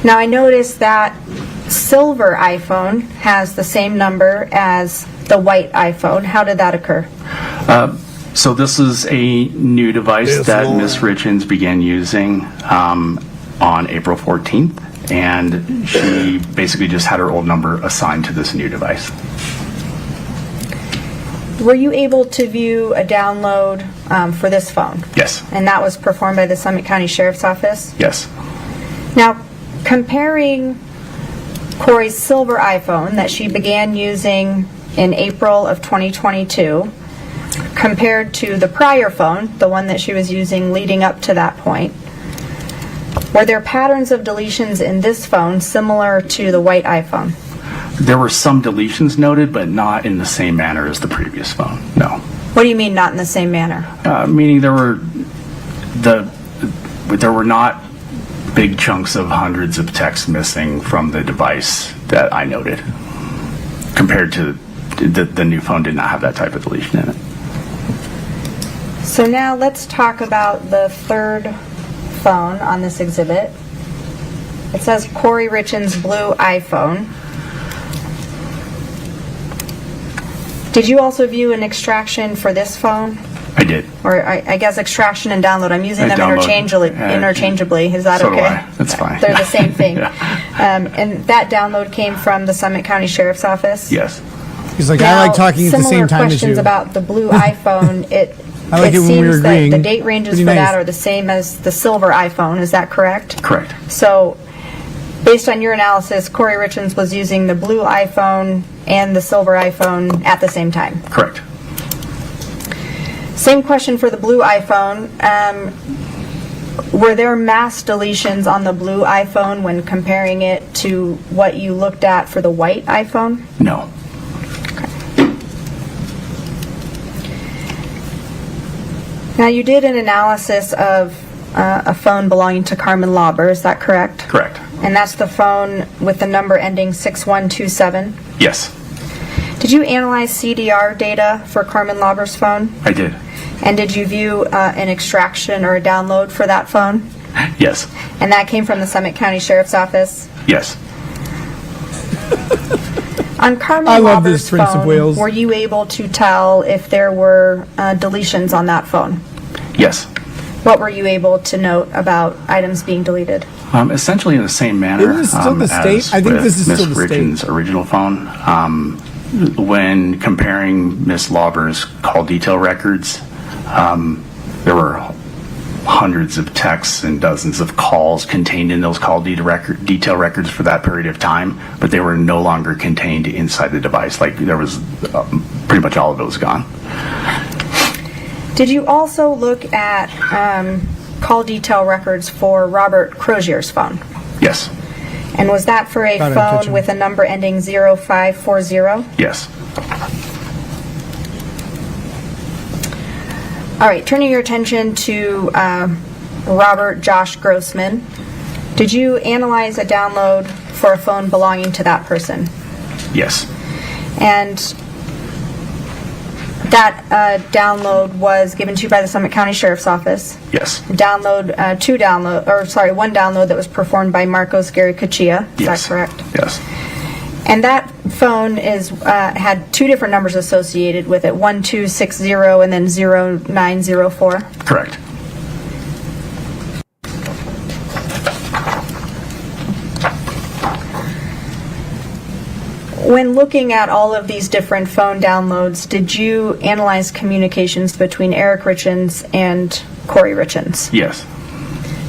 Now I noticed that silver iPhone has the same number as the white iPhone. How did that occur? So this is a new device that Ms. Richins began using on April 14th, and she basically just had her old number assigned to this new device. Were you able to view a download for this phone? Yes. And that was performed by the Summit County Sheriff's Office? Yes. Now, comparing Kouri's silver iPhone that she began using in April of 2022 compared to the prior phone, the one that she was using leading up to that point, were there patterns of deletions in this phone similar to the white iPhone? There were some deletions noted, but not in the same manner as the previous phone, no. What do you mean not in the same manner? Meaning there were not big chunks of hundreds of text missing from the device that I noted, compared to the new phone did not have that type of deletion in it. So now let's talk about the third phone on this exhibit. It says Kouri Richins' blue iPhone. Did you also view an extraction for this phone? I did. Or I guess extraction and download. I'm using them Download. interchangeably. Is that So okay? do I. That's fine. They're the same thing. Yeah. And that download came from the Summit County Sheriff's Office? Yes. He's like, Now, I like talking at the same time as you. similar questions about the blue iPhone. I like it when we were seems that agreeing. the date ranges Pretty for nice. that are the same as the silver iPhone. Is that correct? Correct. So, based on your analysis, Kouri Richins was using the blue iPhone and the silver iPhone at the same time. Correct. Same question for the blue iPhone. Were there mass deletions on the blue iPhone when comparing it to what you looked at for the white iPhone? No. Now you did an analysis of a phone belonging to Carmen Lauber, is that correct? Correct. And that's the phone with the number ending 6127? Yes, Did you analyze CDR data for Carmen Lauber's phone? I did. And did you view an extraction or a download for that phone? Yes. And that came from the Summit County Sheriff's Office? Yes. On Carmen I love Lauber's this, Prince of phone, Wales. were you able to tell if there were deletions on that phone? Yes. What were you able to note about items being deleted? Essentially in the same manner Isn't this still the state? as I think with this is still Ms. the state. Richins' original phone. When comparing Ms. Lauber's call detail records, there were hundreds of texts and dozens of calls contained in those call detail records for that period of time, but they were no longer contained inside the device. Like there was pretty much all of those gone. Did you also look at call detail records for Robert Crozier's phone? Yes. And was that for a God, I'm phone touching. with a number ending 0540? Yes. All right, turning your attention to Robert Josh Grossman. Did you analyze a download for a phone belonging to that person? Yes. And that download was given to you by the Summit County Sheriff's Office. Yes. One download that was performed by Marcos Gary Cuchilla. Is Yes. that correct? Yes. And that phone had two different numbers associated with it, 1260 and then 0904. Correct. When looking at all of these different phone downloads, did you analyze communications between Eric Richins and Kouri Richins? Yes.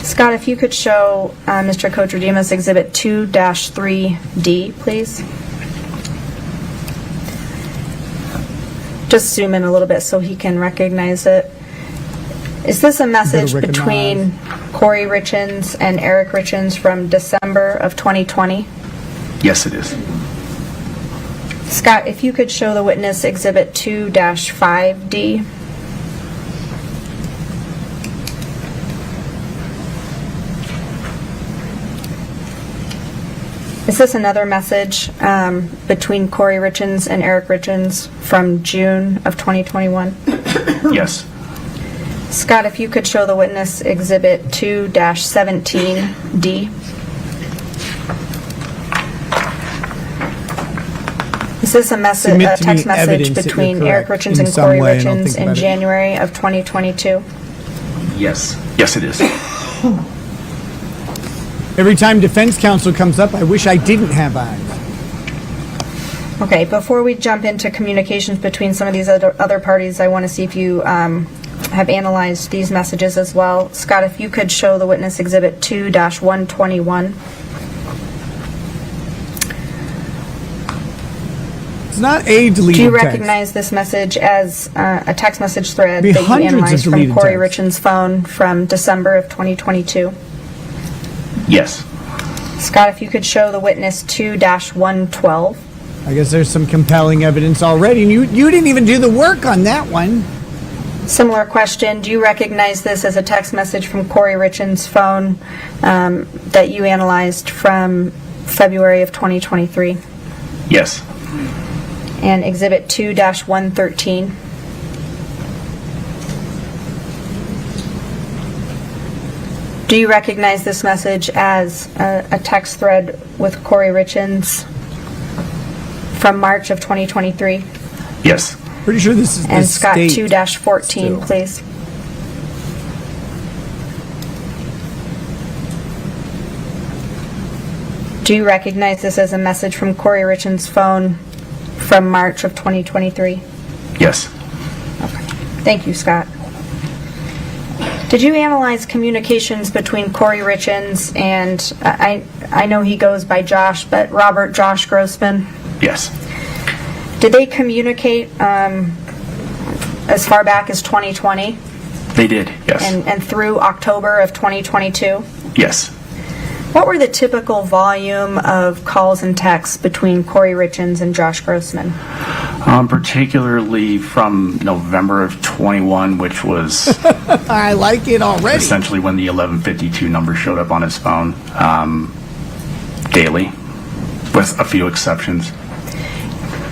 Scott, if you could show Mr. Kotradimus Exhibit 2-3D, please. Just zoom in a little bit so he can recognize it. Is this a message between Kouri Richins and Eric Richins from December of 2020? Yes, it is. Scott, if you could show the witness Exhibit 2-5D. Is this another message between Kouri Richins and Eric Richins from June of 2021? Yes. Scott, if you could show the witness Exhibit 2-17D. Is this a text message between Eric Richins and Kouri Richins in January of 2022? Yes. Yes, it is. Every time defense counsel comes up, I wish I didn't have eyes. Okay, before we jump into communications between some of these other parties, I want to see if you have analyzed these messages as well. Scott, if you could show the witness Exhibit 2-121. It's not a deleted Do you text. recognize this message as a text message thread Be that you hundreds of analyzed from deleted Kouri texts. Richins' phone from December of 2022? Yes. Scott, if you could show the witness 2-112. I guess there's some compelling evidence already, and you didn't even do the work on that one. Similar question, do you recognize this as a text message from Kouri Richins' phone that you analyzed from February of 2023? Yes. And Exhibit 2-113. Do you recognize this message as a text thread with Kouri Richins from March of 2023? Yes. Pretty sure this is And the Scott, state 2-14, still. please. Do you recognize this as a message from Kouri Richins' phone from March of 2023? Yes. Thank you, Scott. Did you analyze communications between Kouri Richins and, I know he goes by Josh, but Robert Josh Grossman? Yes. Did they communicate as far back as 2020 They did. Yes. and through October of 2022? Yes. What were the typical volume of calls and texts between Kouri Richins and Josh Grossman? Particularly from November of 21, which was I like it already. essentially when the 1152 number showed up on his phone daily, with a few exceptions.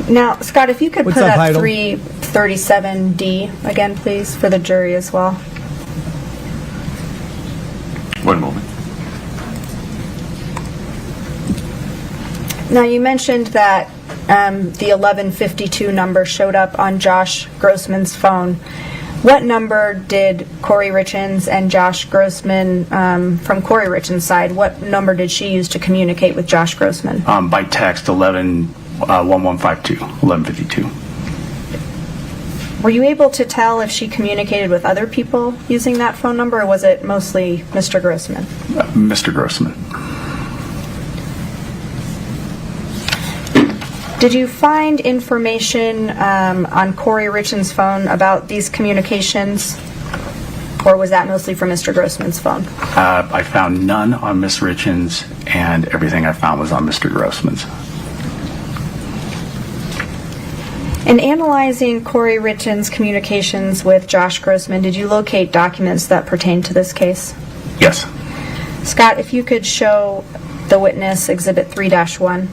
Now, Scott, if you could What's put up, up Heidel? 337D again, please, for the jury as well. One moment. Now, you mentioned that the 1152 number showed up on Josh Grossman's phone. What number did Kouri Richins and Josh Grossman, from Kouri Richins' side, what number did she use to communicate with Josh Grossman? By text, 1152. Were you able to tell if she communicated with other people using that phone number, or was it mostly Mr. Grossman? Mr. Grossman. Did you find information on Kouri Richins' phone about these communications, or was that mostly from Mr. Grossman's phone? I found none on Miss Richins, and everything I found was on Mr. Grossman's. In analyzing Kouri Richins' communications with Josh Grossman, did you locate documents that pertain to this case? Yes. Scott, if you could show the witness Exhibit 3-1.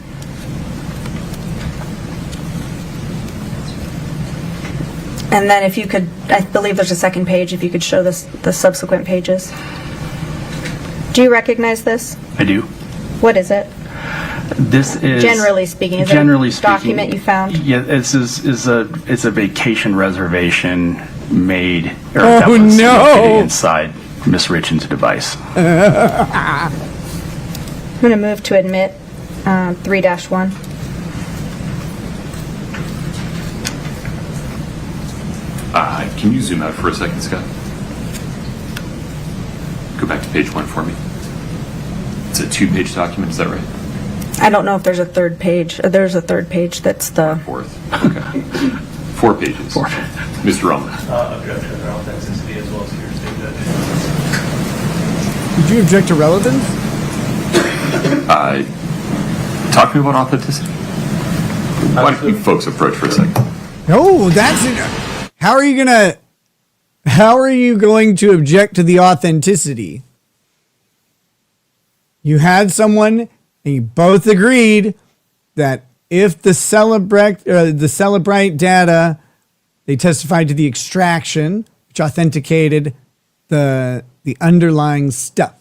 And then if you could, I believe there's a second page, if you could show this, the subsequent pages. Do you recognize this? I do. What is it? This is Generally speaking, is generally it a document you found? Yeah, it's a vacation reservation made or Oh, that was no. located inside Miss Richins' device. I'm going to move to admit 3-1. Can you zoom out for a second, Scott? Go back to page 1 for me. It's a 2-page document, is that right? I don't know if there's a third page. There's a third page that's the... Fourth. Okay. 4 pages. Mr. Ullman. Objection to authenticity as well as hearsay. Did you object to relevance? Talk to me about authenticity. Why don't you folks approach for a second? No, that's it. How are you going to object to the authenticity? You had someone and you both agreed that if the celebrate data, they testified to the extraction, which authenticated the underlying stuff.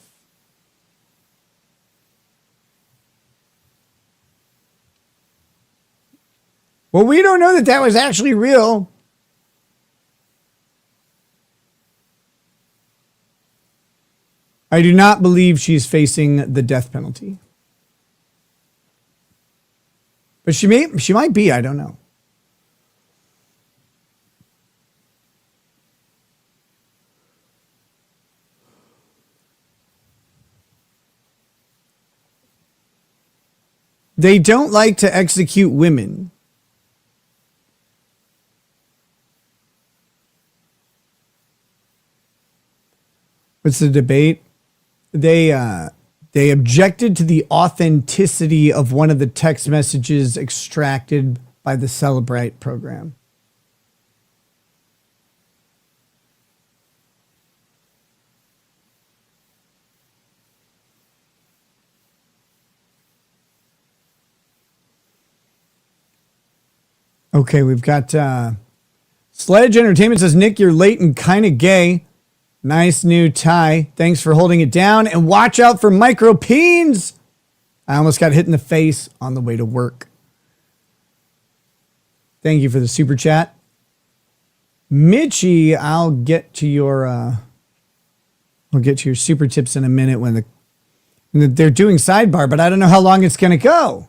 Well, we don't know that was actually real. I do not believe she's facing the death penalty. But she might be, I don't know. They don't like to execute women. What's the debate? They objected to the authenticity of one of the text messages extracted by the Celebrite program. Okay, we've got Sledge Entertainment says, Nick, you're late and kind of gay. Nice new tie. Thanks for holding it down. And watch out for micropeens. I almost got hit in the face on the way to work. Thank you for the super chat. Mitchie, I'll get to your super tips in a minute when they're doing sidebar, but I don't know how long it's going to go.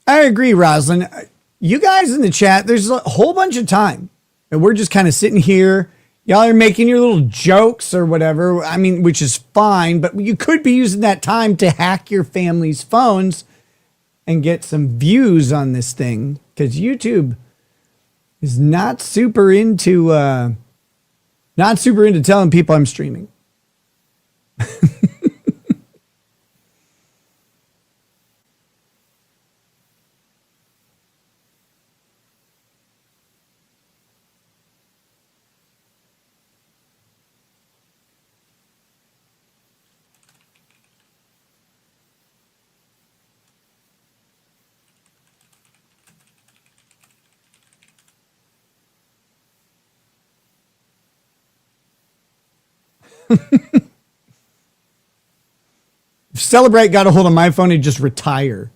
I agree, Roslyn. You guys in the chat, there's a whole bunch of time. And we're just kind of sitting here. Y'all are making your little jokes or whatever. I mean, which is fine, but you could be using that time to hack your family's phones and get some views on this thing. Because YouTube is not super into telling people I'm streaming. If Celebrate got a hold of my phone, he'd just retire.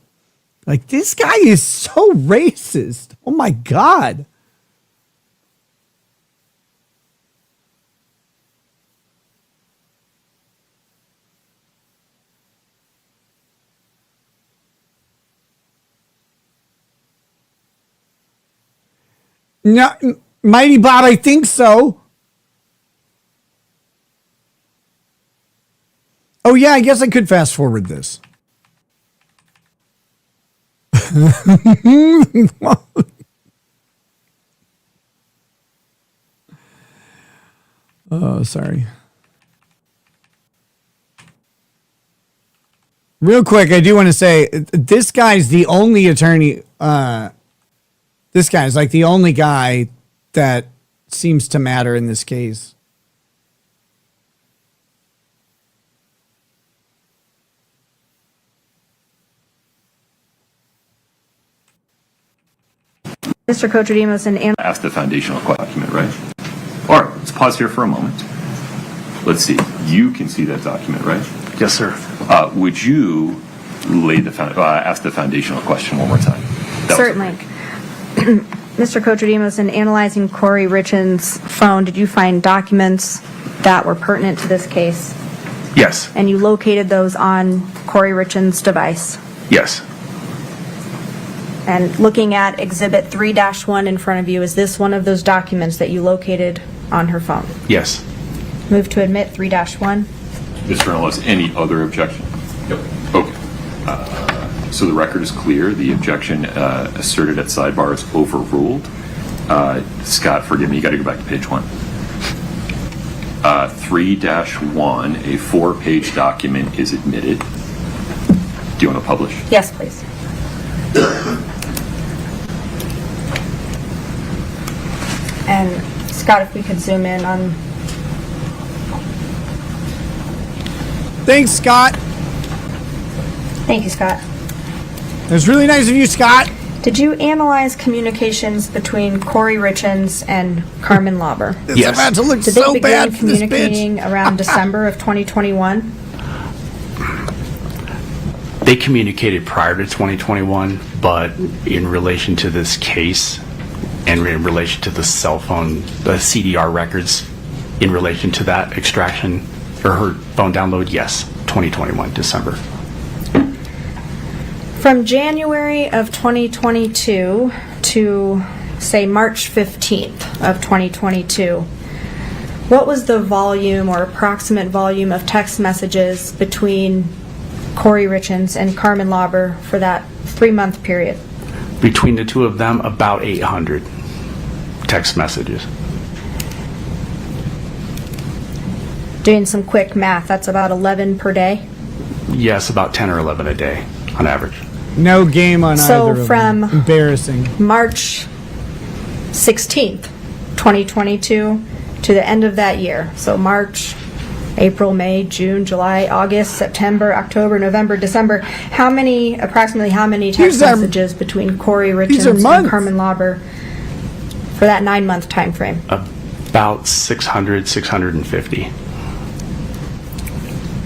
Like, this guy is so racist. Oh my God. No, Mighty Bot, I think so. Oh yeah, I guess I could fast forward this. Oh, sorry. Real quick, I do want to say this guy's the only attorney. This guy's like the only guy that seems to matter in this case. Mr. Kochodimos and Ask the foundational document, right? All right, let's pause here for a moment. Let's see. You can see that document, right? Yes, sir. Would you ask the foundational question one more time? certainly. Mr. Kochodimos, in analyzing Kouri Richins' phone, did you find documents that were pertinent to this case? Yes. And you located those on Kouri Richins' device? Yes. And looking at Exhibit 3-1 in front of you, is this one of those documents that you located on her phone? Yes. Move to admit 3-1. Mr. Unless any other objection? Yep. Okay. So the record is clear. The objection asserted at sidebar is overruled. Scott, forgive me, you got to go back to page 1. 3-1, a 4-page document is admitted. Do you want to publish? Yes, please. And Scott, if we could zoom in on... Thanks, Scott. Thank you, Scott. That's really nice of you, Scott. Did you analyze communications between Kouri Richins and Carmen Lauber? It's about to look Did so they bad begin for this bitch. communicating around December of 2021? They communicated prior to 2021, but in relation to this case and in relation to the cell phone, the CDR records, in relation to that extraction or her phone download, yes, 2021, December. From January of 2022 to, say, March 15th of 2022, what was the volume or approximate volume of text messages between Kouri Richins and Carmen Lauber for that 3-month period? Between the two of them, about 800 text messages. Doing some quick math, that's about 11 per day? Yes, about 10 or 11 a day on average. No game on So either of from them. Embarrassing. March 16th, 2022 to the end of that year. So March, April, May, June, July, August, September, October, November, December. Approximately how many text messages between Kouri Richins and Carmen Lauber for that 9-month time frame? About 600, 650.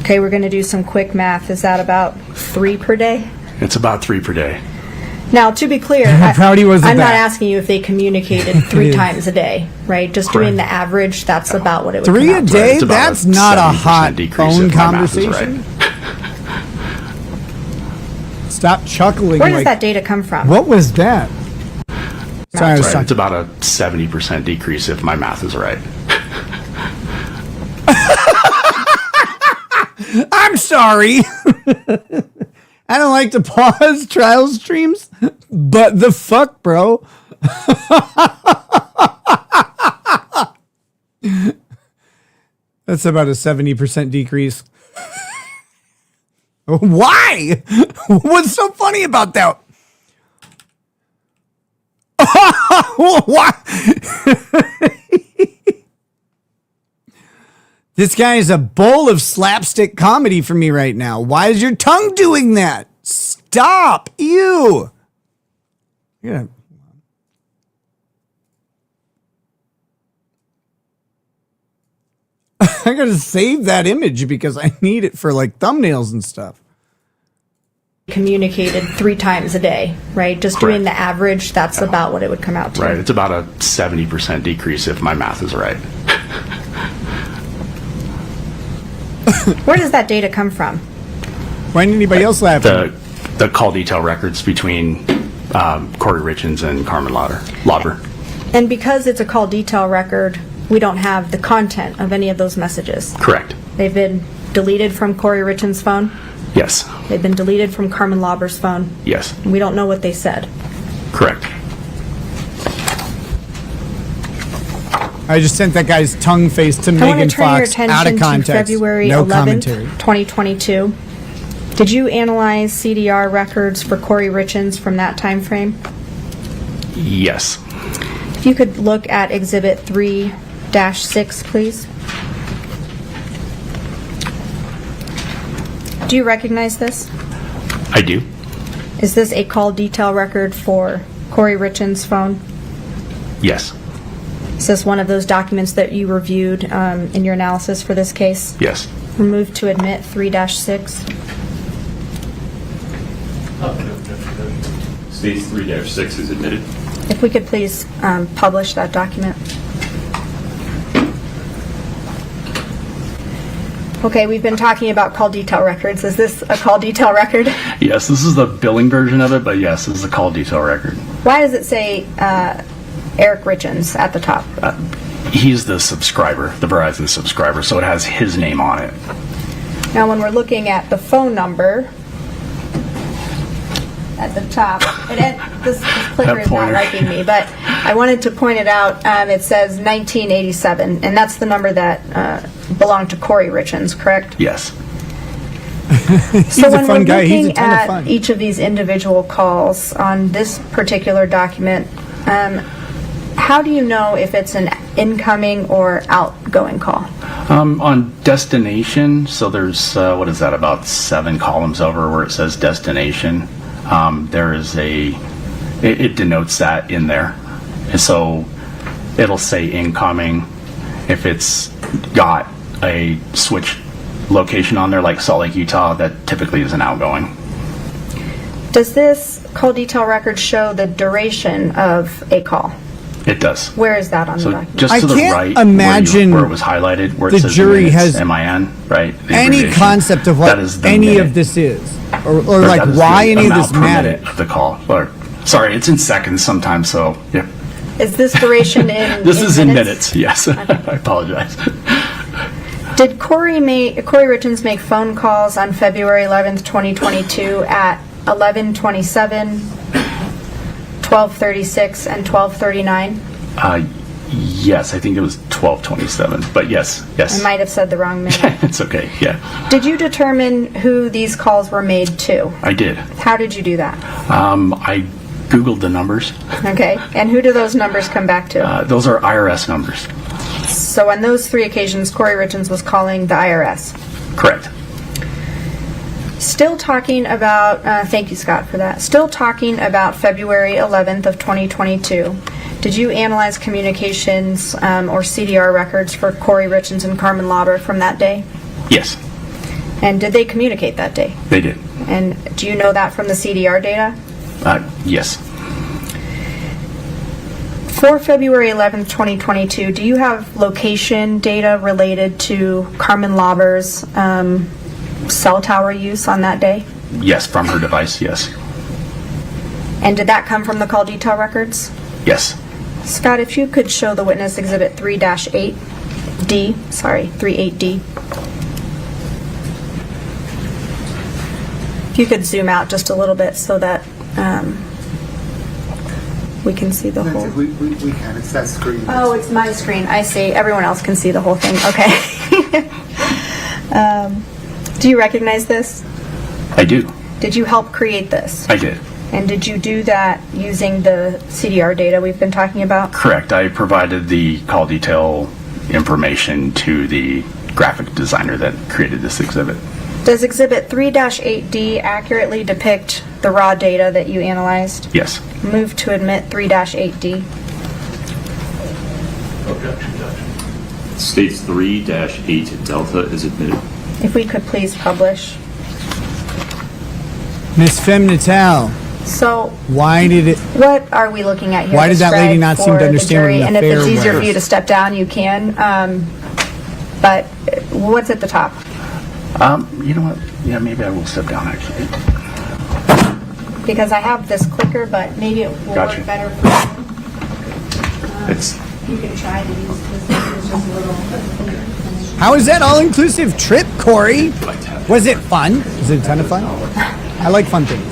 Okay, we're going to do some quick math. Is that about 3 per day? It's about 3 per day. Now, to be clear, How proud he was of I'm not that. asking you if they communicated 3 times a day, right? Just doing the average, that's about what it would 3 come a out to. day? It's about That's a not a 70% hot decrease phone if my math is conversation. Stop chuckling. Where does like, that data come from? What was that? Sorry, I was Right, it's talking. about a 70% decrease if my math is right. I'm sorry. I don't like to pause trial streams, but the fuck, bro. That's about a 70% decrease. Why? What's so funny about that? Why? This guy is a bowl of slapstick comedy for me right now. Why is your tongue doing that? Stop. Ew. Yeah. I gotta save that image because I need it for like thumbnails and stuff. Communicated 3 times a day, right? Just doing the average, that's about what it would come out to. Right. It's about a 70% decrease if my math is right. Where does that data come from? Why didn't anybody else laugh? The call detail records between Kouri Richins and Carmen Lauber. And because it's a call detail record, we don't have the content of any of those messages. Correct. They've been deleted from Kouri Richins' phone. Yes. They've been deleted from Carmen Lauber's phone. Yes. We don't know what they said. Correct. I just sent that guy's tongue face to Megan Fox out of context. To February no 11th, commentary. 2022. Did you analyze CDR records for Kouri Richins from that time frame? Yes. If you could look at Exhibit 3-6, please. Do you recognize this? I do. Is this a call detail record for Kouri Richins' phone? Yes. Is this one of those documents that you reviewed in your analysis for this case? Yes. Remove to admit 3-6. States 3-6 is admitted. If we could please publish that document. Okay, we've been talking about call detail records. Is this a call detail record? Yes, this is the billing version of it, but yes, this is a call detail record. Why does it say Eric Richins at the top? He's the subscriber, the Verizon subscriber, so it has his name on it. Now, when we're looking at the phone number at the top, this clicker is not liking me, but I wanted to point it out. It says 1987, and that's the number that belonged to Kouri Richins, correct? Yes. He's So a when fun we're guy. He's a looking ton of at fun. each of these individual calls on this particular document, how do you know if it's an incoming or outgoing call? On destination, so there's, what is that, about 7 columns over where it says destination. There is it denotes that in there. And so it'll say incoming. If it's got a switch location on there like Salt Lake, Utah, that typically is an outgoing. Does this call detail record show the duration of a call? It does. Where is that on the So document? just to the right, imagine where it was highlighted, where it the says jury minutes, has MIN, right? The any abbreviation. concept of what That is the any minute. of this is, or Or like that is why the any of amount this per matters. minute of the call. Or, sorry, it's in seconds sometimes, so yeah. Is this duration in This is in minutes, yes. I apologize. Did Kouri Richins make phone calls on February 11th, 2022 at 11:27, 12:36, and 12:39? Yes, I think it was 12:27, but yes. I might have said the wrong minute. It's okay, yeah. Did you determine who these calls were made to? I did. How did you do that? I Googled the numbers. Okay, and who do those numbers come back to? Those are IRS numbers. So on those 3 occasions, Kouri Richins was calling the IRS. Correct. Still talking about, thank you, Scott, for that. Still talking about February 11th of 2022. Did you analyze communications or CDR records for Kouri Richins and Carmen Lauber from that day? Yes, And did they communicate that day? they did. And do you know that from the CDR data? Yes. For February 11th, 2022, do you have location data related to Carmen Lauber's cell tower use on that day? Yes, from her device, yes. And did that come from the call detail records? Yes. Scott, if you could show the witness Exhibit 3-8D, sorry, 38D. If you could zoom out just a little bit so that we can see the whole. We can, it's that screen. Oh, it's my screen. I see. Everyone else can see the whole thing. Okay. Do you recognize this? I do. Did you help create this? I did. And did you do that using the CDR data we've been talking about? Correct. I provided the call detail information to the graphic designer that created this exhibit. Does Exhibit 3-8D accurately depict the raw data that you analyzed? Yes. Move to admit 3-8D. States 3-8 Delta is admitted. If we could please publish. Miss Femnital, So, why did it? what are we looking at here? Why did that lady Describe not seem for to the understand jury, what an And if it's affair easier was? for you to step down, you can. But what's at the top? You know what? Yeah, maybe I will step down actually. Because I have this clicker, but maybe it will Gotcha. work better for you. It's You can try to use this. It's just a little. How is that all-inclusive trip, Kouri? Was it fun? Was it a ton of fun? I like fun things.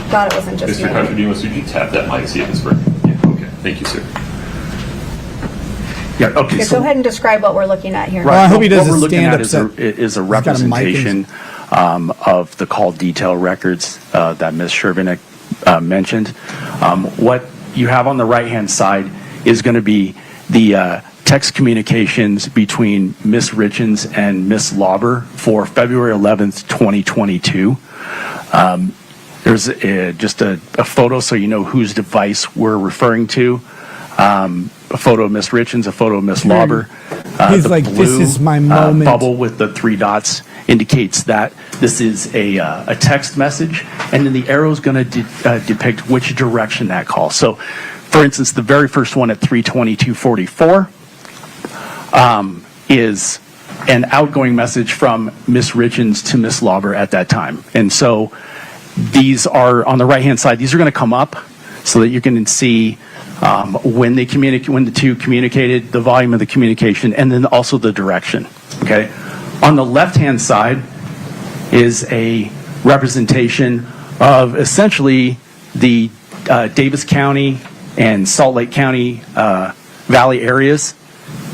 Glad it wasn't just Mr. me. Cartradimos, would you tap that mic, see if it's working? Yeah, okay. Thank you, sir. Yeah, okay. Okay, So go ahead and describe what we're looking at here. Well, I hope he does what a we're looking at stand-up is a got a mic in- representation of the call detail records that Ms. Shervinick mentioned. What you have on the right-hand side is going to be the text communications between Ms. Richins and Ms. Lauber for February 11th, 2022. There's just a photo so you know whose device we're referring to. A photo of Ms. Richins, a photo of Ms. Lauber. He's The like, blue, "This is my moment." Bubble with the 3 dots indicates that this is a text message, and then the arrow is going to depict which direction that call. So, for instance, the very first one at 3:22:44 is an outgoing message from Ms. Richins to Ms. Lauber at that time. And so these are on the right-hand side. These are going to come up so that you can see when the two communicated, the volume of the communication, and then also the direction. Okay. On the left-hand side is a representation of essentially the Davis County and Salt Lake County Valley areas,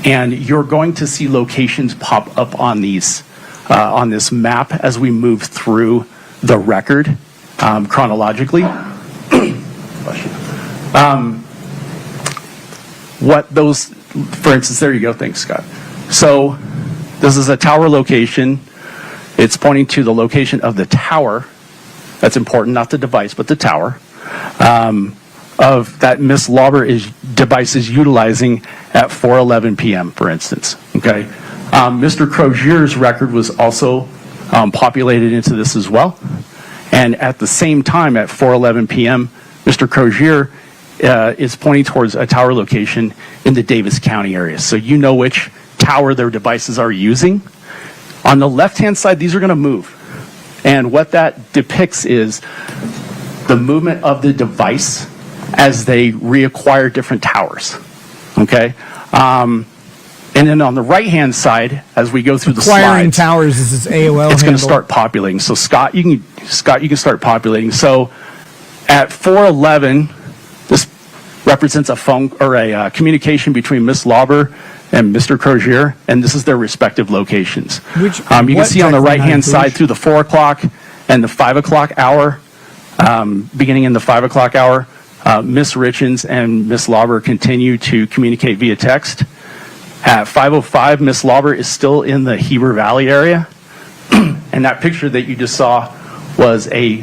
and you're going to see locations pop up on these on this map as we move through the record chronologically. What those, for instance, there you go. Thanks, Scott. So this is a tower location. It's pointing to the location of the tower. That's important, not the device, but the tower of that Miss Lauber device is utilizing at 4:11 p.m. For instance. Okay, Mr. Crozier's record was also populated into this as well, and at the same time at 4:11 p.m., Mr. Crozier is pointing towards a tower location in the Davis County area. So you know which tower their devices are using. On the left-hand side, these are going to move. And what that depicts is the movement of the device as they reacquire different towers. Okay? And then on the right-hand side, as we go through the Acquiring slides, towers is his AOL it's going handle. to start populating. So Scott, you can start populating. So at 4:11, this represents a phone or a communication between Miss Lauber and Mr. Crozier, and this is their respective locations. You can see on the right-hand side through the 4 o'clock and the 5 o'clock hour, beginning in the 5 o'clock hour, Miss Richins and Miss Lauber continue to communicate via text. At 5:05, Miss Lauber is still in the Heber Valley area, and that picture that you just saw was a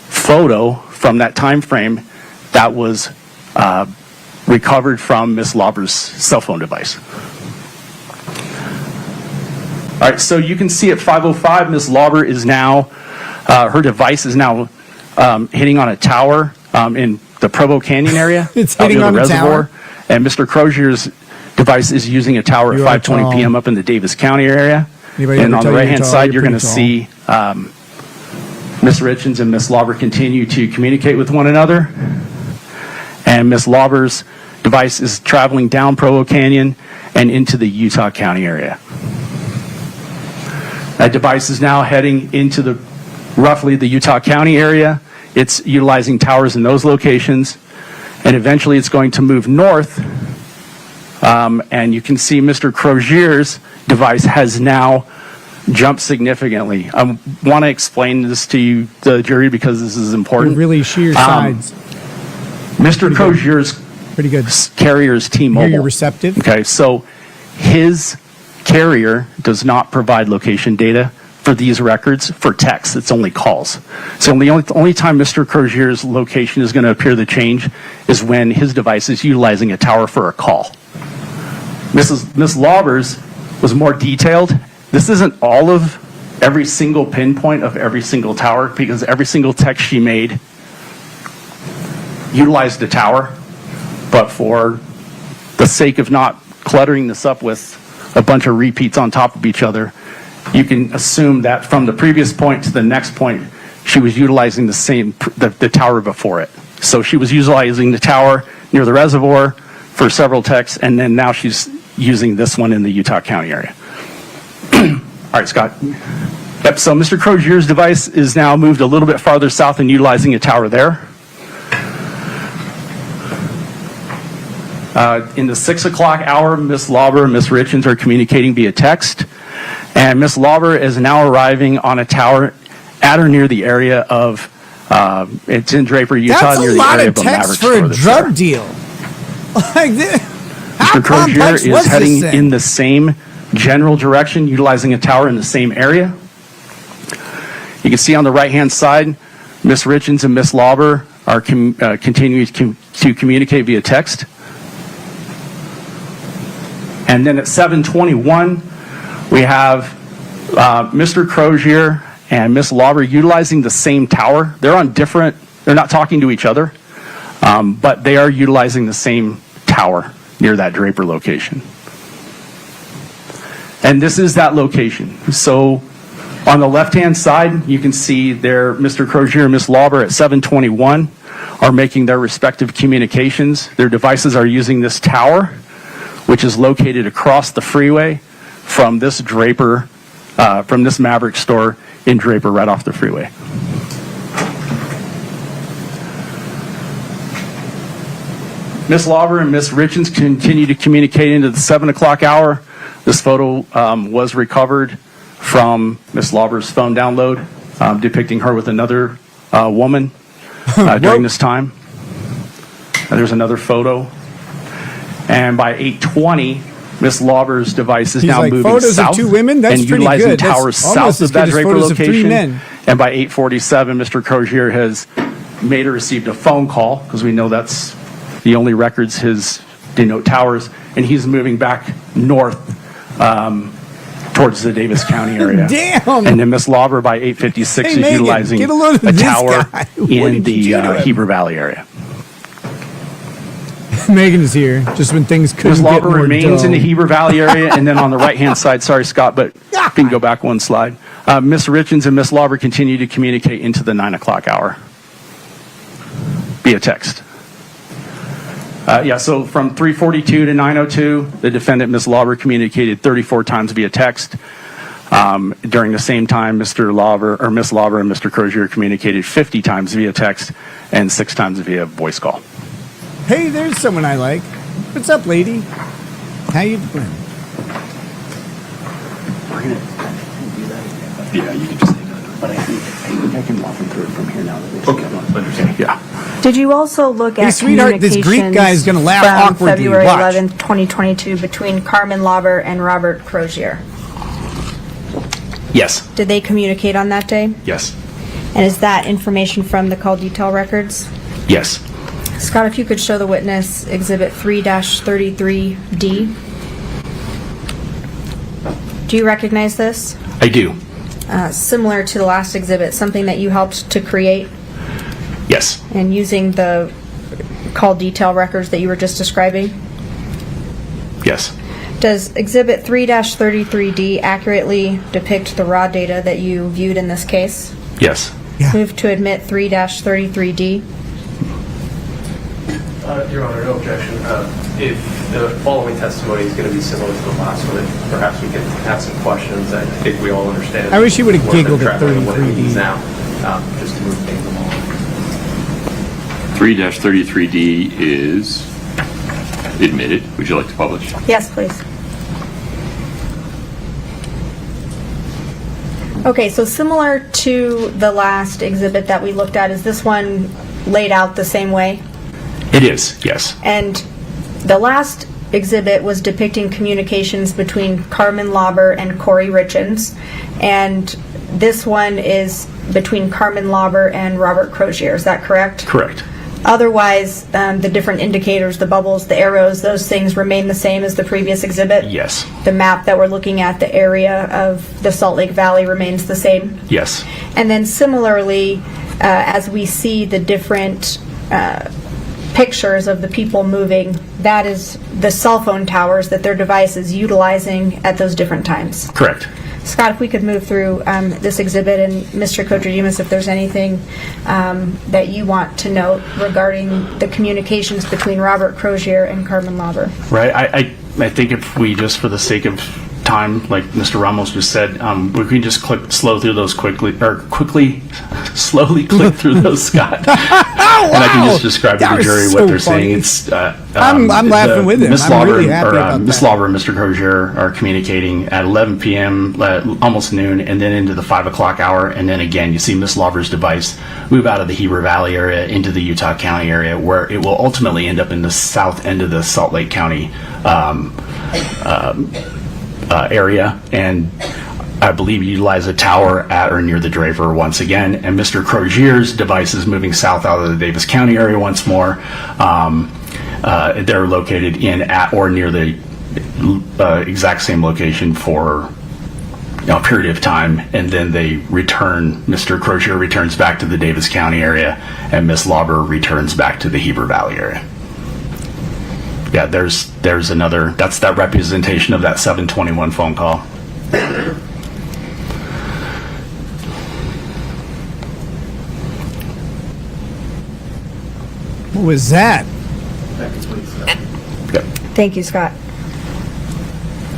photo from that time frame that was recovered from Miss Lauber's cell phone device. All right, so you can see at 5:05, Miss Lauber is now, her device is now hitting on a tower in the Provo Canyon area. It's out hitting near on the a reservoir. tower? And Mr. Crozier's device is using a tower at 5:20 p.m. up in the Davis County area. Anybody And ever on tell the you right-hand tall? side, You're you're going to pretty see Miss Richins and Miss Lauber continue to communicate with one another. And Miss Lauber's device is traveling down Provo Canyon and into the Utah County area. That device is now heading into roughly the Utah County area. It's utilizing towers in those locations, and eventually it's going to move north. And you can see Mr. Crozier's device has now jumped significantly. I want to explain this to you, the jury, because this is important. Really sheer sides. Mr. Crozier's pretty good. Carrier is T-Mobile. You're receptive. Okay, so his carrier does not provide location data for these records for text. It's only calls. So the only time Mr. Crozier's location is going to appear the change is when his device is utilizing a tower for a call. Miss Lauber's was more detailed. This isn't all of every single pinpoint of every single tower, because every single text she made utilized a tower, but for the sake of not cluttering this up with a bunch of repeats on top of each other, you can assume that from the previous point to the next point, she was utilizing the tower before it. So she was utilizing the tower near the reservoir for several texts, and then now she's using this one in the Utah County area. All right, Scott. Yep, so Mr. Crozier's device is now moved a little bit farther south and utilizing a tower there. In the 6 o'clock hour, Ms. Lauber and Ms. Richins are communicating via text, and Ms. Lauber is now arriving on a tower at or near the area of, it's in Draper, Utah, near the area of a Maverick store. That's a lot of text for a drug deal. Like this. Mr. Crozier is heading in the same general direction, utilizing a tower in the same area. You can see on the right-hand side, Ms. Richins and Ms. Lauber are continuing to communicate via text. And then at 7:21, we have Mr. Crozier and Ms. Lauber utilizing the same tower. They're not talking to each other, but they are utilizing the same tower near that Draper location. And this is that location. So on the left-hand side, you can see there Mr. Crozier and Ms. Lauber at 7:21 are making their respective communications. Their devices are using this tower, which is located across the freeway from this Draper, from this Maverick store in Draper, right off the freeway. Ms. Lauber and Ms. Richins continue to communicate into the 7 o'clock hour. This photo was recovered from Ms. Lauber's phone download, depicting her with another woman during this time. There's another photo. And by 8:20, Ms. Lauber's device is now moving photos south of two women? That's and pretty utilizing good. towers That's south of that Draper photos of three location. men. And by 8:47, Mr. Crozier has made or received a phone call, because we know that's the only records his denote towers, and he's moving back north towards the Davis County area. Damn! And then Ms. Lauber by 8:56 is Megan, utilizing get a load of a this tower guy. in the Heber Valley area. Megan is here, just when things couldn't Ms. get Lauber more remains in the dull. Heber Valley area, and then on the right-hand side, sorry, Scott, but you can go back one slide. Ms. Richins and Ms. Lauber continue to communicate into the 9 o'clock hour via text. So from 3:42 to 9:02, the defendant, Ms. Lauber, communicated 34 times via text. During the same time, Ms. Lauber and Mr. Crozier communicated 50 times via text and 6 times via voice call. Hey, there's someone I like. What's up, lady? How you doing? Yeah, you can just take that. But I think I can walk them through it from here now. Okay, understand. Yeah. Did you also look Hey, at sweetheart, this Greek guy is gonna laugh from awkwardly. February Watch. 11th, 2022 between Carmen Lauber and Robert Crozier? Yes. Did they communicate on that day? Yes. And is that information from the call detail records? Yes. Scott, if you could show the witness Exhibit 3-33D. Do you recognize this? I do. Similar to the last exhibit, something that you helped to create Yes. and using the call detail records that you were just describing? Yes. Does Exhibit 3-33D accurately depict the raw data that you viewed in this case? Yes. Move to admit 3-33D. Your Honor, no objection. If the following testimony is going to be similar to the last one, perhaps we can have some questions. I think we all understand. I wish he would have what they're giggled at traveling and what it 33D. means now, just to move things along. 3-33D is admitted. Would you like to publish? Yes, please. Okay, so similar to the last exhibit that we looked at, is this one laid out the same way? It is, yes. And the last exhibit was depicting communications between Carmen Lauber and Kouri Richins, and this one is between Carmen Lauber and Robert Crozier. Is that correct? Correct. Otherwise, the different indicators, the bubbles, the arrows, those things remain the same as the previous exhibit? Yes. The map that we're looking at, the area of the Salt Lake Valley remains the same? Yes. And then similarly, as we see the different pictures of the people moving, that is the cell phone towers that their device is utilizing at those different times? Correct. Scott, if we could move through this exhibit, and Mr. Kotridimus, if there's anything that you want to note regarding the communications between Robert Crozier and Carmen Lauber. Right. I think if we just, for the sake of time, like Mr. Ramos just said, we can just slowly click through those, Scott. Wow. And I can just describe to the jury what they're saying. It's I'm laughing with him. I'm really happy about Miss that. Lauber and Mr. Crozier are communicating at 11 p.m., almost noon, and then into the 5 o'clock hour. And then again, you see Miss Lauber's device move out of the Heber Valley area into the Utah County area, where it will ultimately end up in the south end of the Salt Lake County area, and I believe utilize a tower at or near the Draper once again. And Mr. Crozier's device is moving south out of the Davis County area once more. They're located in at or near the exact same location for a period of time, and then they return. Mr. Crozier returns back to the Davis County area, and Miss Lauber returns back to the Heber Valley area. Yeah, there's another, that's that representation of that 721 phone call. What was that? Thank you, Scott.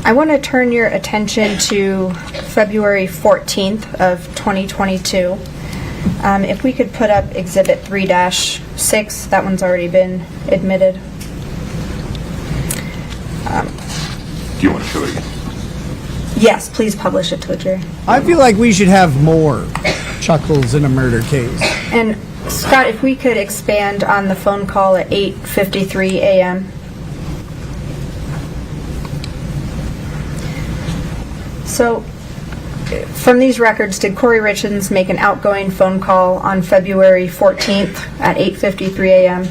I want to turn your attention to February 14th of 2022. If we could put up Exhibit 3-6, that one's already been admitted. Do you want to show it again? Yes, please publish it to the jury. I feel like we should have more chuckles in a murder case. And Scott, if we could expand on the phone call at 8:53 a.m. So, from these records, did Kouri Richins make an outgoing phone call on February 14th at 8:53 a.m.?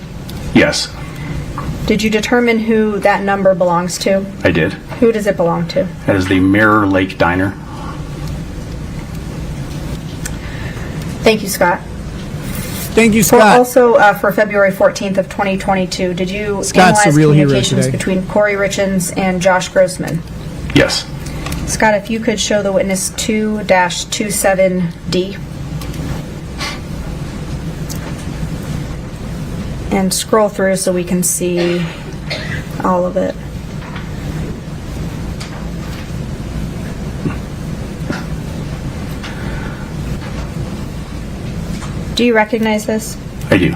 Yes, Did you determine who that number belongs to? I did. Who does it belong to? That is the Mirror Lake Diner. Thank you, Scott. Thank you, Scott. Also, for February 14th of 2022, did you Scott's the analyze real hero communications today. between Kouri Richins and Josh Grossman? Yes. Scott, if you could show the witness 2-27D. And scroll through so we can see all of it. Do you recognize this? I do.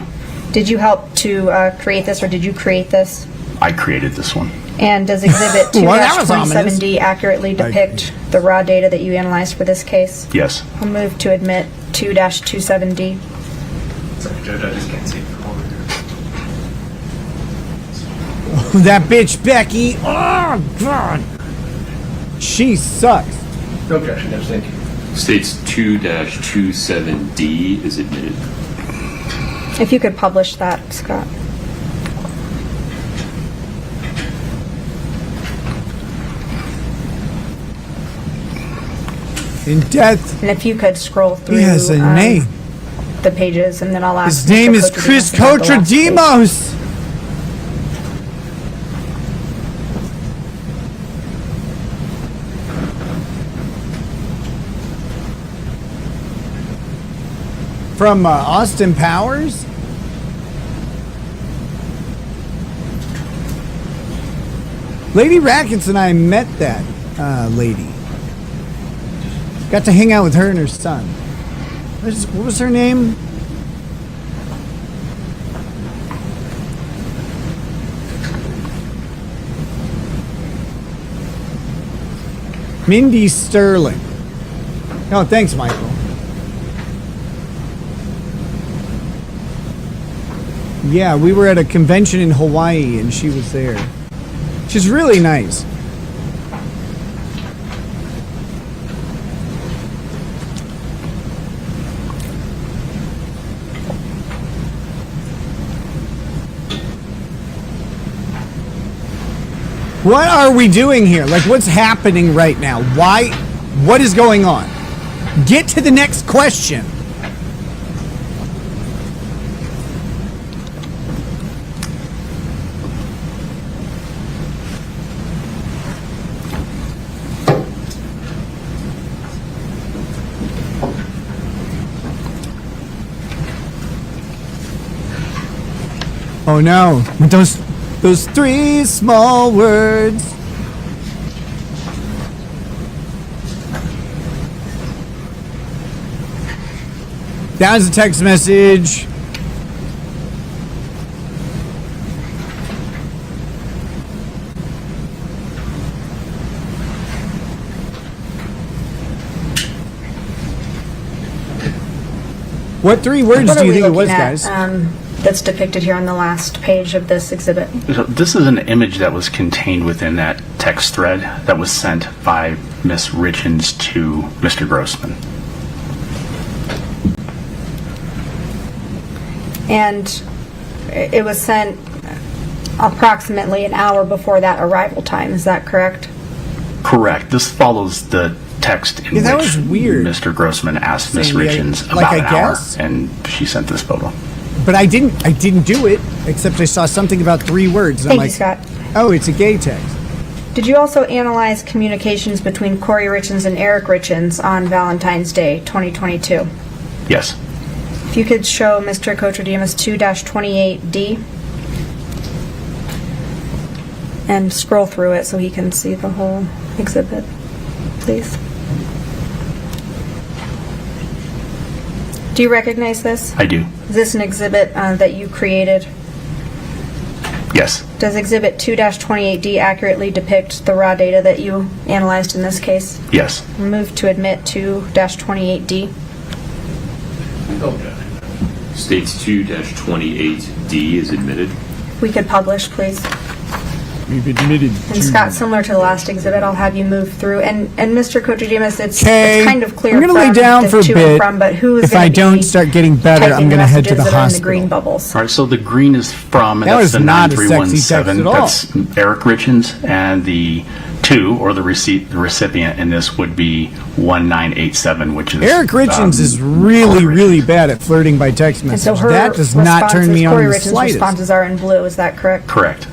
Did you help to create this, or did you create this? I created this one. And does Exhibit Well, that was ominous. 2-27D accurately depict the raw data that you analyzed for this case? Yes. I'll move to admit 2-27D. Sorry, Judge, I just can't see it from over here. That bitch Becky. Oh, God. She sucks. No objection, Judge, thank you. States 2-27D is admitted. If you could publish that, Scott. In death. And if you could scroll through He has a name. the pages, and then I'll ask. His name Mr. is Kotridimus Chris about the last page. Kotradimos. From Austin Powers? Lady Rackets and I met that lady. Got to hang out with her and her son. What was her name? Mindy Sterling. Oh, thanks, Michael. Yeah, we were at a convention in Hawaii and she was there. She's really nice. What are we doing here? Like, what's happening right now? Why? What is going on? Get to the next question. Oh no, those three small words. That was a text message. What three words What do are you we think it was, looking at, guys? that's depicted here on the last page of this exhibit? So this is an image that was contained within that text thread that was sent by Ms. Richins to Mr. Grossman. And it was sent approximately an hour before that arrival time, is that correct? Correct. This follows the text in Yeah, that which was weird. Mr. Grossman asked Ms. Saying, yeah, Richins like, about I an hour, guess? and she sent this photo. But I didn't do it, except I saw something about three words. And Thank I'm you, like, Scott. oh, it's a gay text. Did you also analyze communications between Kouri Richins and Eric Richins on Valentine's Day 2022? Yes. If you could show Mr. Kotradimus 2-28D and scroll through it so he can see the whole exhibit, please. Do you recognize this? I do. Is this an exhibit that you created? Yes. Does exhibit 2-28D accurately depict the raw data that you analyzed in this case? Yes. Move to admit 2-28D. States 2-28D is admitted. We could publish, please. We've admitted. And Scott, similar to the last exhibit, I'll have you move through. And Mr. Kotradimus, it's Okay. kind of clear I'm gonna lay from down the for a to bit. and from, but who is If gonna I don't be start getting better, typing I'm the gonna head to messages the that are in hospital. the green bubbles? All right, so the green is from, and That that's was the not a sexy text 9317. at all. That's Eric Richins, and the 2, or the recipient in this would be 1987, which is... Eric Richins is really, really bad at flirting by text And message. so her That does not turn me on Kouri the Richins' slightest. responses are in blue, is that correct? Correct.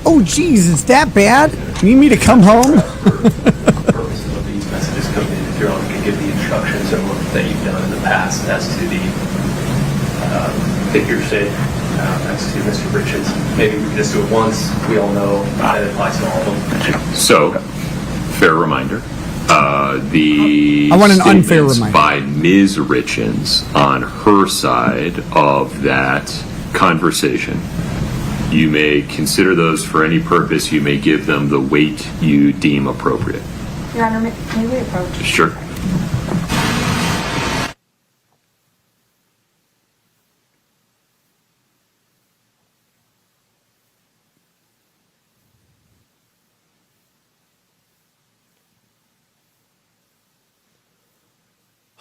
Oh, geez, it's that bad? You need me to come home? Purposes of these messages coming in, if you're on, can give the instructions that you've done in the past as to the Hearsay, as to Mr. Richins. Maybe we can just do it once. We all know that it applies to all of them. So, fair reminder. The I want an unfair statements reminder. by Ms. Richins on her side of that conversation. You may consider those for any purpose. You may give them the weight you deem appropriate. Your Honor, may we approach? Sure.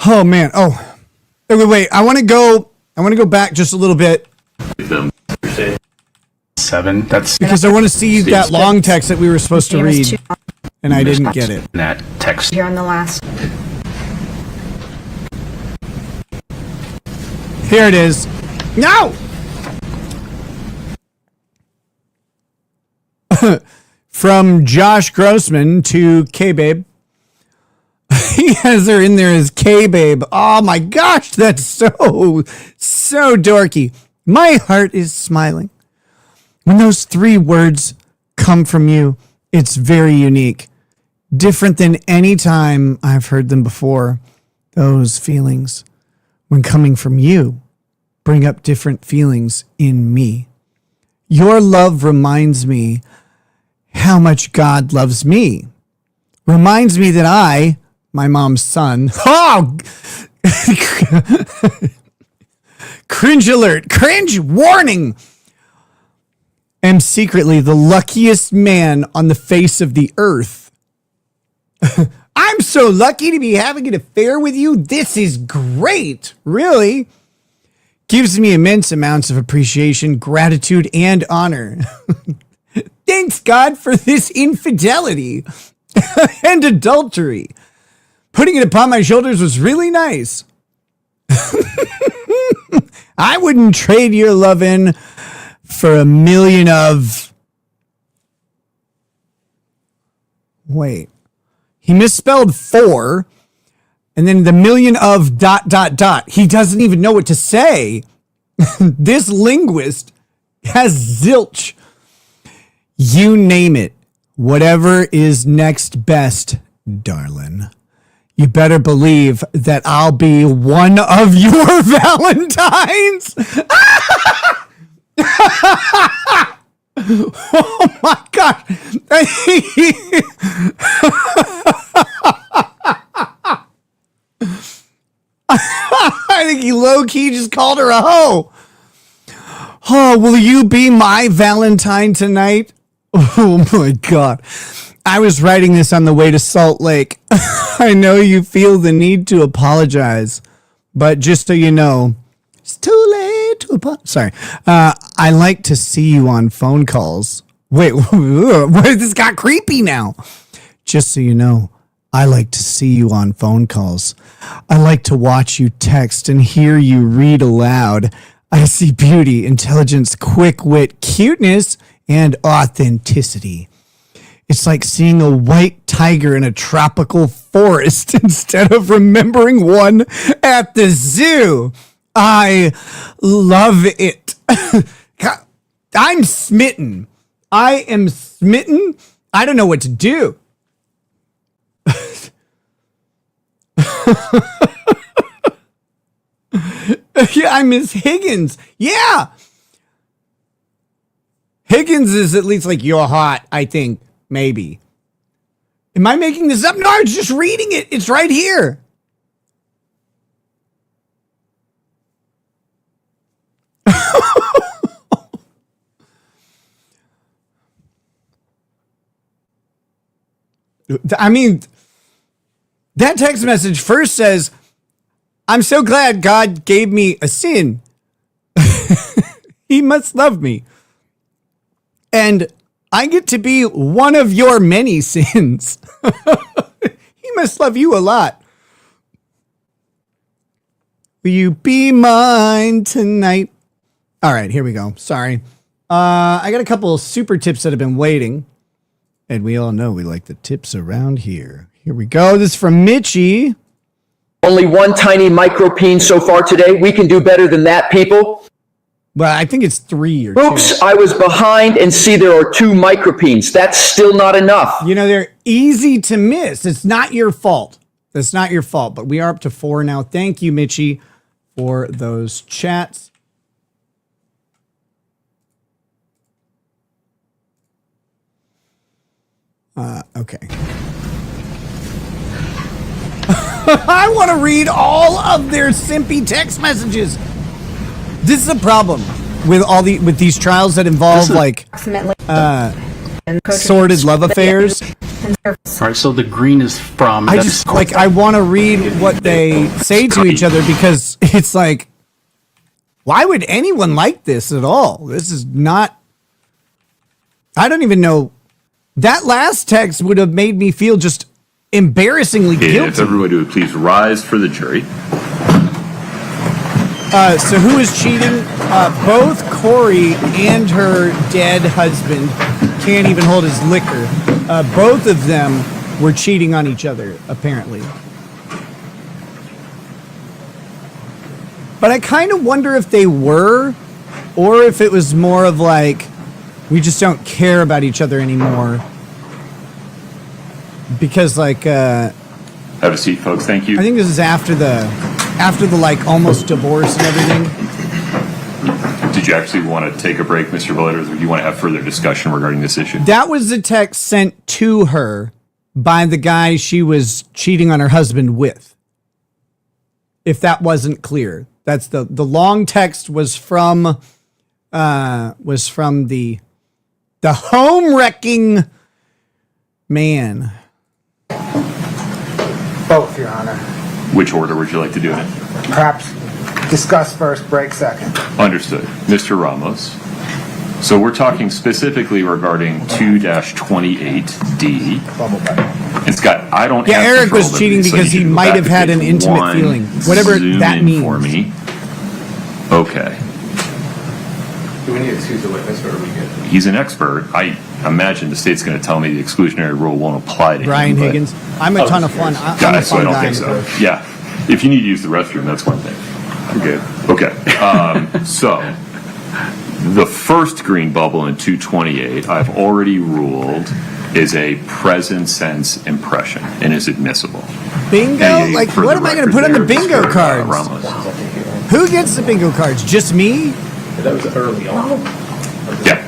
Oh, man. Oh. Wait. I want to go back just a little bit. Give them 7, that's... Because I want to see that long text that we were supposed to read, and I didn't get it. That text. Here on the last. Here it is. No! From Josh Grossman to K-Babe. He has her in there as K-Babe. Oh my gosh, that's so dorky. My heart is smiling. When those three words come from you, it's very unique. Different than any time I've heard them before. Those feelings, when coming from you, bring up different feelings in me. Your love reminds me how much God loves me. reminds me that I, my mom's son, cringe alert, cringe warning, am secretly the luckiest man on the face of the earth. I'm so lucky to be having an affair with you. This is great. Really? Gives me immense amounts of appreciation, gratitude, and honor. Thanks, God, for this infidelity and adultery. Putting it upon my shoulders was really nice. I wouldn't trade your lovin' for a million of... Wait. He misspelled 4, and then the million of ... He doesn't even know what to say. This linguist has zilch. You name it. Whatever is next best, darling. You better believe that I'll be one of your Valentines. Oh my God. I think he low-key just called her a hoe. Oh, will you be my Valentine tonight? Oh my God. I was writing this on the way to Salt Lake. I know you feel the need to apologize, but just so you know, it's too late to apologize. Sorry. I like to see you on phone calls. Wait, this got creepy now. Just so you know, I like to see you on phone calls. I like to watch you text and hear you read aloud. I see beauty, intelligence, quick wit, cuteness, and authenticity. It's like seeing a white tiger in a tropical forest instead of remembering one at the zoo. I love it. I'm smitten. I am smitten. I don't know what to do. Yeah, I miss Higgins. Yeah. Higgins is at least like, you're hot, I think. Maybe. Am I making this up? No, I was just reading it. It's right here. I mean, that text message first says, I'm so glad God gave me a sin. He must love me. And I get to be one of your many sins. He must love you a lot. Will you be mine tonight? All right, here we go. Sorry. I got a couple of super tips that have been waiting. And we all know we like the tips around here. Here we go. This is from Mitchie. Only one tiny micropeen so far today. We can do better than that, people. Well, I think it's 3 or Oops, 2. I was behind and see there are 2 micropeens. That's still not enough. You know, they're easy to miss. It's not your fault. That's not your fault, but we are up to 4 now. Thank you, Mitchie, for those chats. Okay. I want to read all of their simpy text messages. This is a problem with with these trials that involve sordid love affairs. All right, so the green is from. I want to read what they say to each other because it's like, why would anyone like this at all? This is not. I don't even know. That last text would have made me feel just embarrassingly guilty. If everybody would please rise for the jury. So who is cheating? Both Kouri and her dead husband can't even hold his liquor. Both of them were cheating on each other, apparently. But I kind of wonder if they were, or if it was more of like, we just don't care about each other anymore. Because like have a seat, folks. Thank you. I think this is after the like almost divorce and everything. Did you actually want to take a break, Mr. Villers, or do you want to have further discussion regarding this issue? That was the text sent to her by the guy she was cheating on her husband with. If that wasn't clear. That's the long text was from the home wrecking man. Both, Your Honor. Which order would you like to do it in? Perhaps discuss first, break second. Understood. Mr. Ramos. So we're talking specifically regarding 2-28D. And Scott, I don't have Eric control was of it, cheating so because you he can go might back have to had an page intimate one, feeling. Whatever zoom that in means. for me. Okay. Do we need to excuse the witness or are we good? He's an expert. I imagine the state's going to tell me the exclusionary rule won't apply to Brian him. but- Higgins. I'm a ton of fun. I'm a Guys, so I fun don't guy. think so. Yeah. If you need to use the restroom, that's one thing. I'm good. Okay. So the first green bubble in 228, I've already ruled is a present sense impression and is admissible. Bingo? Like, For what the am I going to record put on the there, bingo Mr. cards? Ramos. Who gets the bingo cards? Just me? That was early on. Yeah.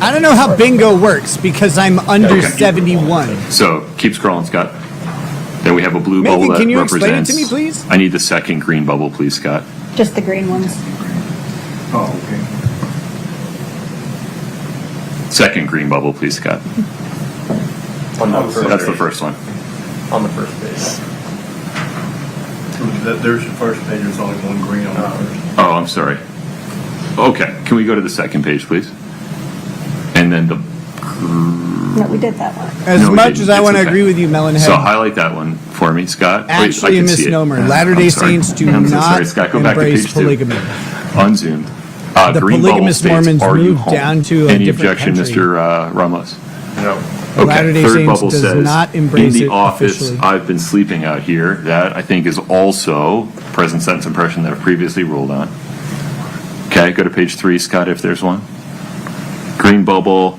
I don't know how bingo works because I'm under 71. So keep scrolling, Scott. Then we have a blue Megan, bubble that can you explain it represents. to me, please? I need the second green bubble, please, Scott. Just the green ones. Oh, okay. Second green bubble, please, Scott. That's the first one. On the first page. There's your first page, there's only one green on the first. Oh, I'm sorry. Okay, can we go to the second page, please? And then the. No, we did that one. As No, we much didn't. as I It's want to okay. agree with you, Melonhead. So highlight that one for me, Scott. Wait, I Actually, a can see it. misnomer. Yeah, Latter-day I'm sorry. Saints do I'm so not sorry, Scott. Go back to embrace page 2. polygamy. Unzoomed. The Green polygamous bubble states, Mormons "Are you moved home?" down to a Any different objection, country. Mr. Ramos? No. Okay. Latter-day Third Saints bubble does says, not in embrace the it office, officially. I've been sleeping out here. That, I think, is also present sense impression that I've previously ruled on. Okay, go to page 3, Scott, if there's one. Green bubble.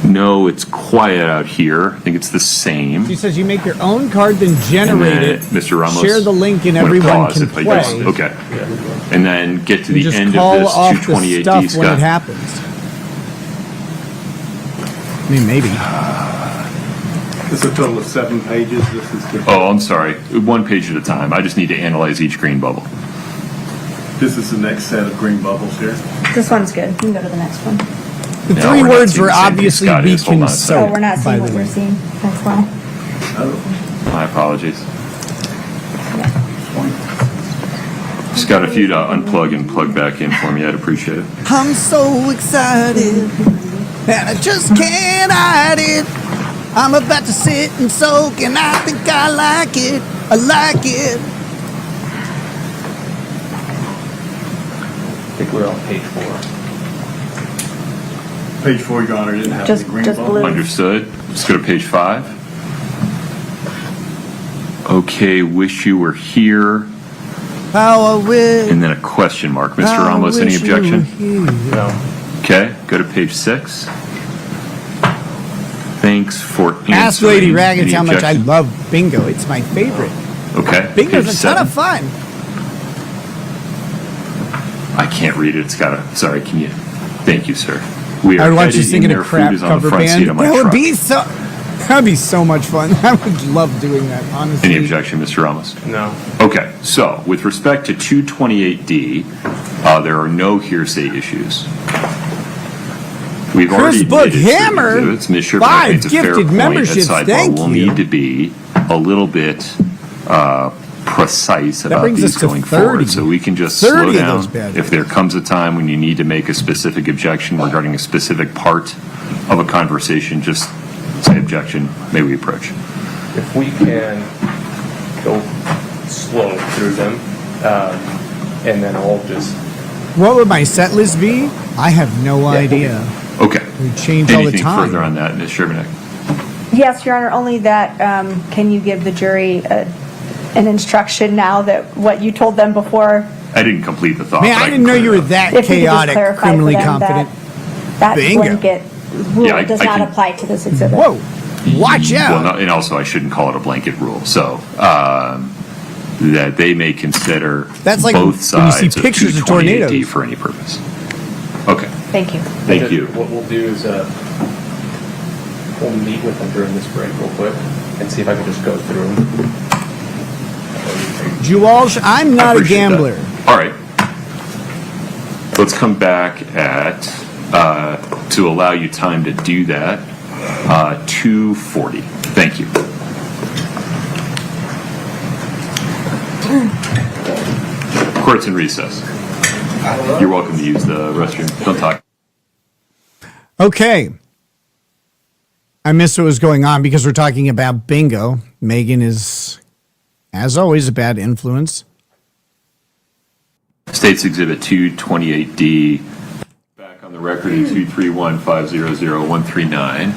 No, it's quiet out here. I think it's the same. She says you make your own card, then generate And then, it. Mr. Ramos, Share the link and I'm gonna everyone pause can if I play. use- Okay. And then get to You the just end call of this off the 228D, stuff when it Scott. happens. I mean, maybe. It's a total of 7 pages. This is the, Oh, I'm sorry. One page at a time. I just need to analyze each green bubble. this is the next set of green bubbles here. This one's good. You can go to the next one. The Yeah, three we're not words seeing were the same thing obviously Scott be is. Hold on a second. consult. Oh, we're not by seeing the what way. you're seeing. That's why. My apologies. Scott, if you'd unplug and plug back in for me, I'd appreciate it. I'm so excited, and I just can't hide it. I'm about to sit and soak, and I think I like it. I like it. I think we're on page 4. Page 4, Your Honor, didn't have Just- the green just bubble. blue. Understood. Let's go to page 5. Okay, wish you were here. How I wish. And then a question mark. Mr. I Ramos, any wish you were objection? here. No. Okay, go to page 6. Thanks for answering. Ask Lady Raggeds Any how much I objection? love bingo. It's my favorite. Okay. Bingo's page a ton 7. of fun. I can't read it. It's got a. Sorry, can you? Thank you, sir. We I are would watch you headed sing in in a there. Food crap is on the cover front seat band. of my That would truck. be so. That'd be so much fun. I would love doing that. Honestly. Any objection, Mr. Ramos? No. Okay, so with respect to 228D, there are no hearsay issues. We've Chris already Book admitted certain Hammer, exhibits. Ms. Sherman, I 5 think it's a fair gifted point. memberships, That sidebar thank will you. need to be a little bit precise about brings these us to going 30. forward. So we can just 30 slow of down those bad if there comes a time when you need to make a specific objection regarding a specific part of a conversation. Just say objection. May we approach? If we can go slow through them, and then I'll just. What would my set list be? I have no idea. Okay. We change all the Anything time. further on that, Ms. Sherman? Yes, Your Honor, only that, can you give the jury an instruction now that what you told them before? I didn't complete the thought. Man, but I can didn't know clear you it were up. that If you could just chaotic, clarify for criminally them confident. That Bingo. blanket rule Yeah, does I not can- apply to this exhibit. Whoa. Watch out. Well, no, and also I shouldn't call it a blanket rule. So that they may consider That's like both when you see sides of pictures of 228D tornadoes. for any purpose. Okay. Thank you. Thank you. What we'll do is We'll meet with them during this break real quick and see if I can just go through them. Walsh, I'm not a gambler. All right. Let's come back at, to allow you time to do that, 2:40. Thank you. Court's in recess. You're welcome to use the restroom. Don't talk. Okay. I missed what was going on because we're talking about bingo. Megan is, as always, a bad influence. State's Exhibit 228D. Back on the record in 231500139.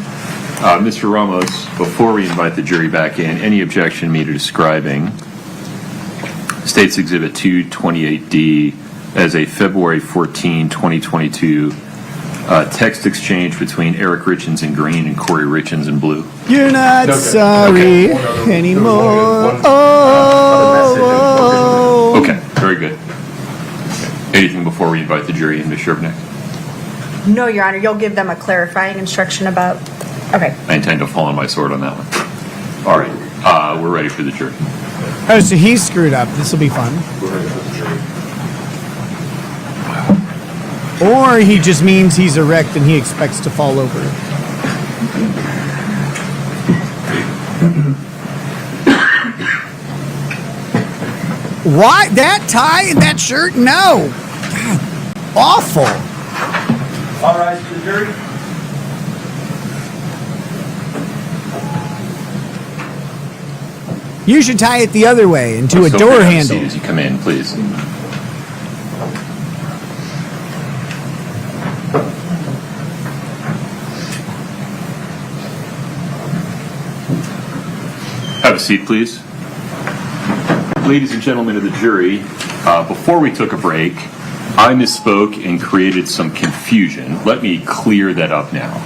Mr. Ramos, before we invite the jury back in, any objection me to describing State's Exhibit 228D as a February 14, 2022 text exchange between Eric Richins in green and Kouri Richins in blue? You're not sorry anymore. Oh. Okay, very good. Anything before we invite the jury in, Ms. Shervnak? No, Your Honor, you'll give them a clarifying instruction about, okay. I intend to fall on my sword on that one. All right, we're ready for the jury. Oh, so he screwed up. This will be fun. Or he just means he's erect and he expects to fall over. What? That tie and that shirt? No. God, awful. All rise to the jury. You should tie it the other way into a So door have a handle. seat as you come in, please. Have a seat, please. Ladies and gentlemen of the jury, before we took a break, I misspoke and created some confusion. Let me clear that up now.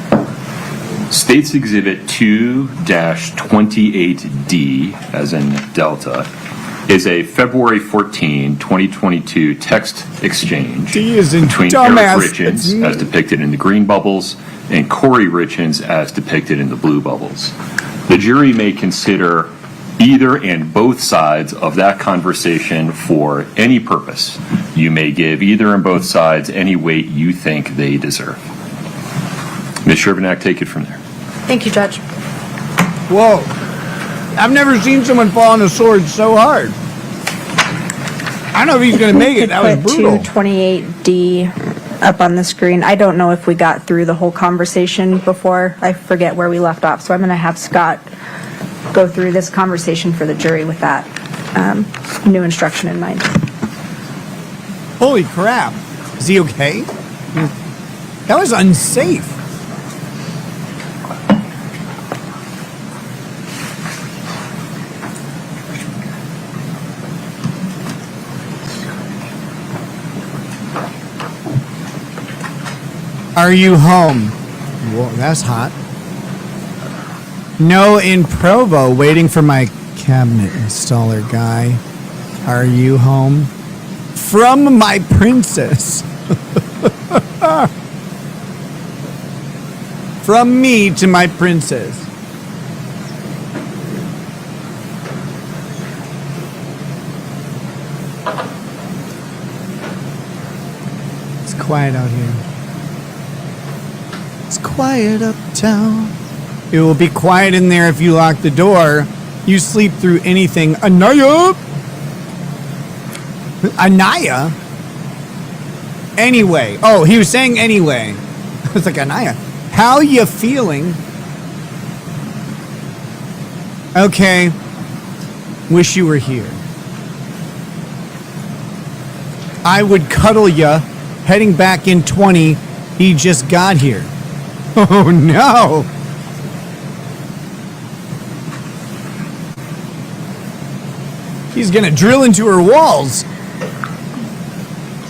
State's Exhibit 2-28D, as in Delta, is a February 14, 2022 text exchange between Eric Richins, as depicted in the green bubbles, and Kouri Richins, as depicted in the blue bubbles. The jury may consider either and both sides of that conversation for any purpose. You may give either and both sides any weight you think they deserve. Ms. Shervnak, take it from there. Thank you, Judge. Whoa. I've never seen someone fall on a sword so hard. I don't know if he's going to make it. That was brutal. 228D up on the screen. I don't know if we got through the whole conversation before. I forget where we left off. So I'm going to have Scott go through this conversation for the jury with that new instruction in mind. Holy crap. Is he okay? That was unsafe. Are you home? Whoa, that's hot. No, in Provo, waiting for my cabinet installer guy. Are you home? From my princess. From me to my princess. It's quiet out here. It's quiet uptown. It will be quiet in there if you lock the door. You sleep through anything. Anaya? Anaya? Anyway. Oh, he was saying anyway. I was like, Anaya, how you feeling? Okay. Wish you were here. I would cuddle ya heading back in 20. He just got here. Oh no. He's gonna drill into her walls.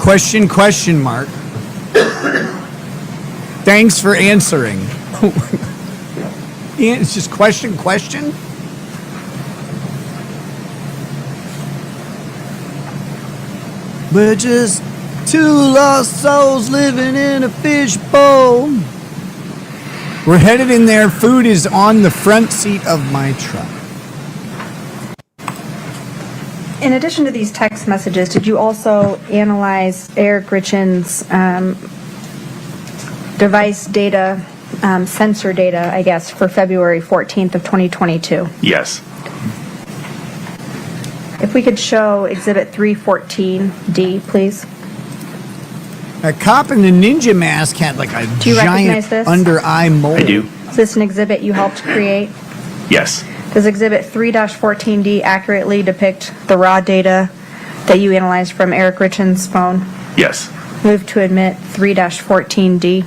Question, question mark. Thanks for answering. It's just question, question. We're just two lost souls living in a fishbowl. We're headed in there. Food is on the front seat of my truck. In addition to these text messages, did you also analyze Eric Richins' device data, sensor data, I guess, for February 14th of 2022? Yes. If we could show Exhibit 314D, please. A cop in the ninja mask had like a Do you recognize giant this? under eye mole. I do. Is this an exhibit you helped create? Yes. Does Exhibit 3-14D accurately depict the raw data that you analyzed from Eric Richins' phone? Yes. Move to admit 3-14D.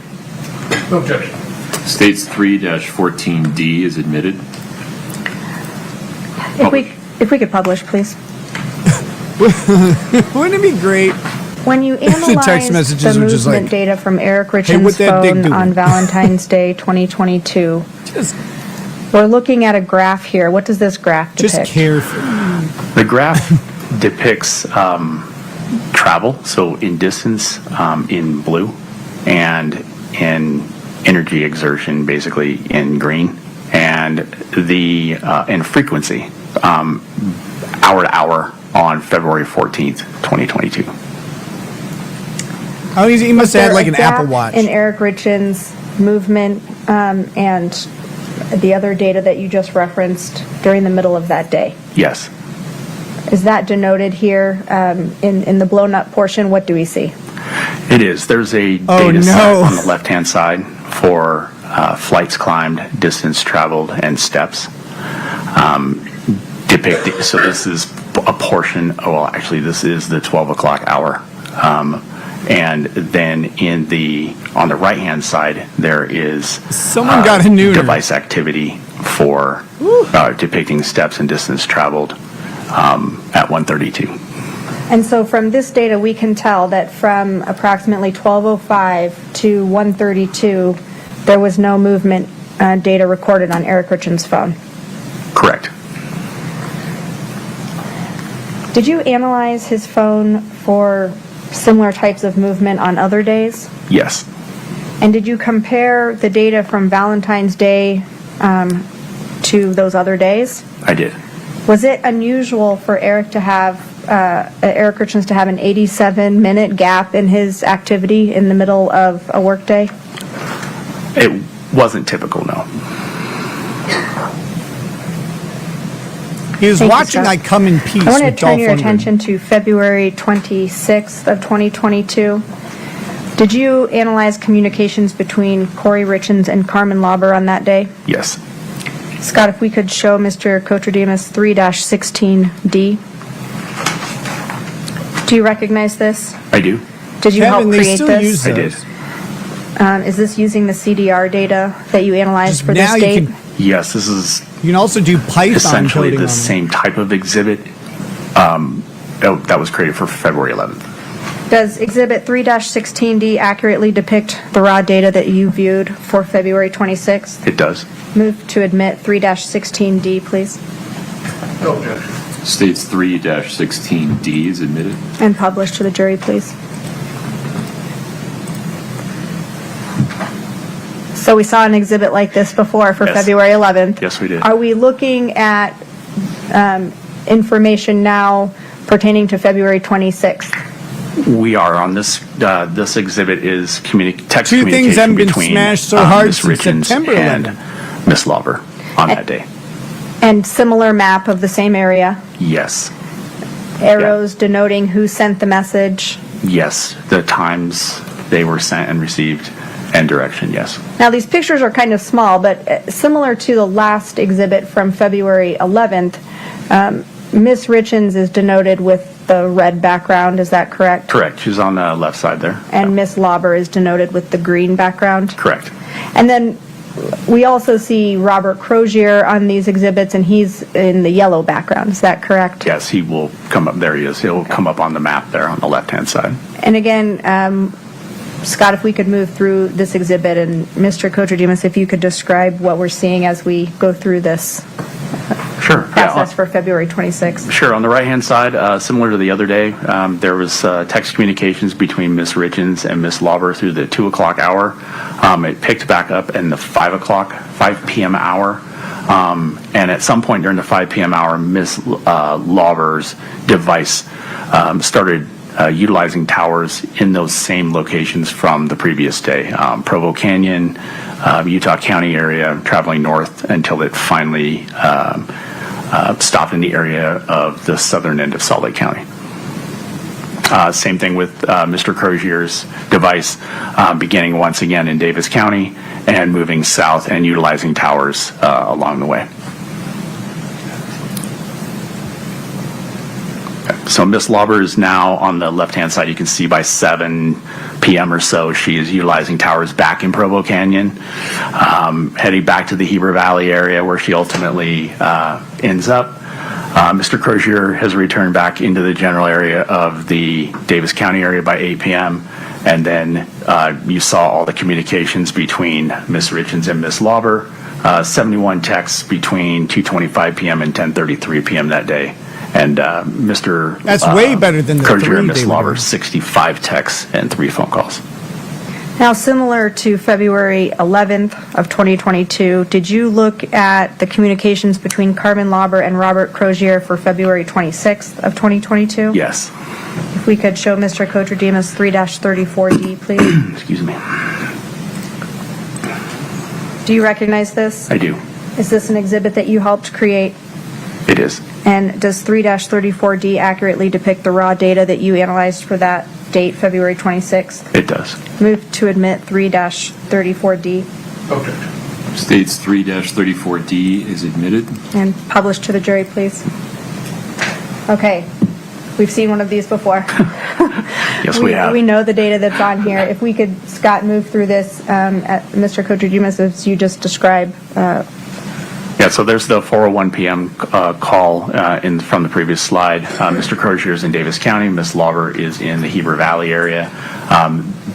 No objection. States 3-14D is admitted. If we could publish, please. Wouldn't it be great? When you text analyze messages the are just movement like, data from Eric "Hey, Richins' what that dick phone doing?" on Valentine's Day 2022, Just we're looking at a graph here. What does this graph depict? Just careful. The graph depicts travel, so in distance in blue, and in energy exertion basically in green, and the in frequency hour to hour on February 14th, 2022. Oh, he must have had There like a an gap Apple Watch. in Eric Richins' movement and the other data that you just referenced during the middle of that day. Yes. Is that denoted here in the blown up portion? What do we see? It is. There's a Oh, data set no. on the left-hand side for flights climbed, distance traveled, and steps. Depicting. So this is a portion. Well, actually, this is the 12 o'clock hour. And then on the right-hand side, there is Someone got a nooner. device activity for depicting steps and distance traveled at 1:32. And so from this data, we can tell that from approximately 12:05 to 1:32, there was no movement data recorded on Eric Richins' phone. Correct. Did you analyze his phone for similar types of movement on other days? Yes. And did you compare the data from Valentine's Day to those other days? I did. Was it unusual for Eric Richins to have an 87-minute gap in his activity in the middle of a workday? It wasn't typical, no. He was Thank you, watching sir. I Come in Peace. I want to with turn Dolph your Lundgren. attention to February 26th of 2022. Did you analyze communications between Kouri Richins and Carmen Lauber on that day? Yes. Scott, if we could show Mr. Kotradimus 3-16D. Do you recognize this? I do. Did you help Kevin, they create still this? use I did. those. Is this using the CDR data that you analyzed Just for now this you date? can Yes, this is You can also do Python essentially coding the on it. same type of exhibit that was created for February 11th. Does Exhibit 3-16D accurately depict the raw data that you viewed for February 26th? It does. Move to admit 3-16D, please, No objection. States 3-16D is admitted. and publish to the jury, please. So we saw an exhibit like this before for Yes. February 11th. Yes, we did. Are we looking at information now pertaining to February 26th? We are on this. This exhibit is text Two things communication haven't been between smashed so hard Ms. since Richins September and 11th. Ms. Lauber on that day. And similar map of the same area? Yes. Arrows denoting who sent the message? Yes. The times they were sent and received and direction, yes. Now, these pictures are kind of small, but similar to the last exhibit from February 11th, Ms. Richins is denoted with the red background, is that correct? Correct. She's on the left side there. And Ms. Lauber is denoted with the green background? Correct. And then we also see Robert Crozier on these exhibits, and he's in the yellow background, is that correct? Yes, he will come up. There he is. He'll come up on the map there on the left-hand side. And again, Scott, if we could move through this exhibit, and Mr. Kotradimus, if you could describe what we're seeing as we go through this. Sure. Sure. process for February 26th? Sure. On the right-hand side, similar to the other day, there was text communications between Ms. Richins and Ms. Lauber through the 2 o'clock hour. It picked back up in the 5 p.m. hour. And at some point during the 5 p.m. hour, Ms. Lauber's device started utilizing towers in those same locations from the previous day. Provo Canyon, Utah County area, traveling north until it finally stopped in the area of the southern end of Salt Lake County. Same thing with Mr. Crozier's device, beginning once again in Davis County and moving south and utilizing towers along the way. So Ms. Lauber is now on the left-hand side. You can see by 7 p.m. or so, she is utilizing towers back in Provo Canyon, heading back to the Heber Valley area where she ultimately ends up. Mr. Crozier has returned back into the general area of the Davis County area by 8 p.m. And then you saw all the communications between Ms. Richins and Ms. Lauber, 71 texts between 2:25 p.m. and 10:33 p.m. that day. And Mr. That's way better than the Crozier and 3 Ms. they Lauber, were. 65 texts and 3 phone calls. Now, similar to February 11th of 2022, did you look at the communications between Carmen Lauber and Robert Crozier for February 26th of 2022? Yes. If we could show Mr. Kotradimus 3-34D, please. Excuse me. Do you recognize this? I do. Is this an exhibit that you helped create? It is. And does 3-34D accurately depict the raw data that you analyzed for that date, February 26th? It does. Move to admit 3-34D States 3-34D is admitted. and publish to the jury, please. Okay. We've seen one of these before. Yes, we have. We know the data that's on here. If we could, Scott, move through this, at Mr. Kotradimus, as you just described. Yeah, so there's the 4:01 p.m. Call from the previous slide. Mr. Crozier is in Davis County. Ms. Lauber is in the Heber Valley area.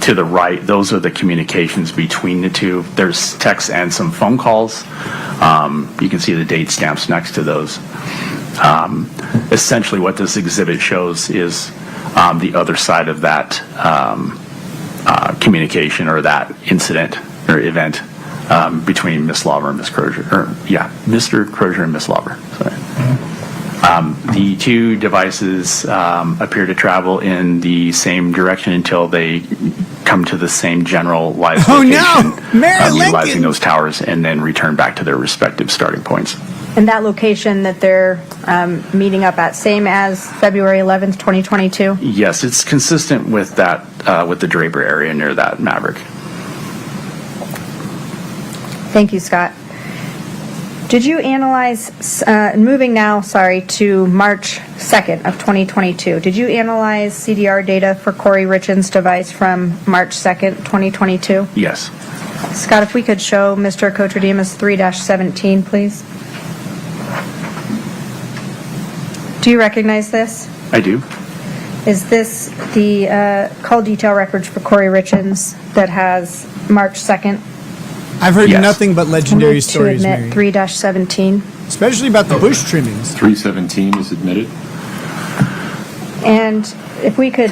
To the right, those are the communications between the two. There's texts and some phone calls. You can see the date stamps next to those. Essentially, what this exhibit shows is the other side of that communication or that incident or event. Between Ms. Lauber and Ms. Crozier, Mr. Crozier and Ms. Lauber. Sorry. The two devices appear to travel in the same direction until they come to the same generalized location, utilizing those towers, and then return back to their respective starting points. And that location that they're meeting up at, same as February 11th, 2022? Yes, it's consistent with that, with the Draper area near that Maverick. Thank you, Scott. Did you analyze, moving now, to March 2nd of 2022, did you analyze CDR data for Kouri Richins' device from March 2nd, 2022? Yes. Scott, if we could show Mr. Kotradimus 3-17, please. Do you recognize this? I do. Is this the call detail records for Kouri Richins that has March 2nd? I've heard nothing but legendary stories, To Mary. admit 3-17. Especially about the bush trimmings. 317 is admitted. And if we could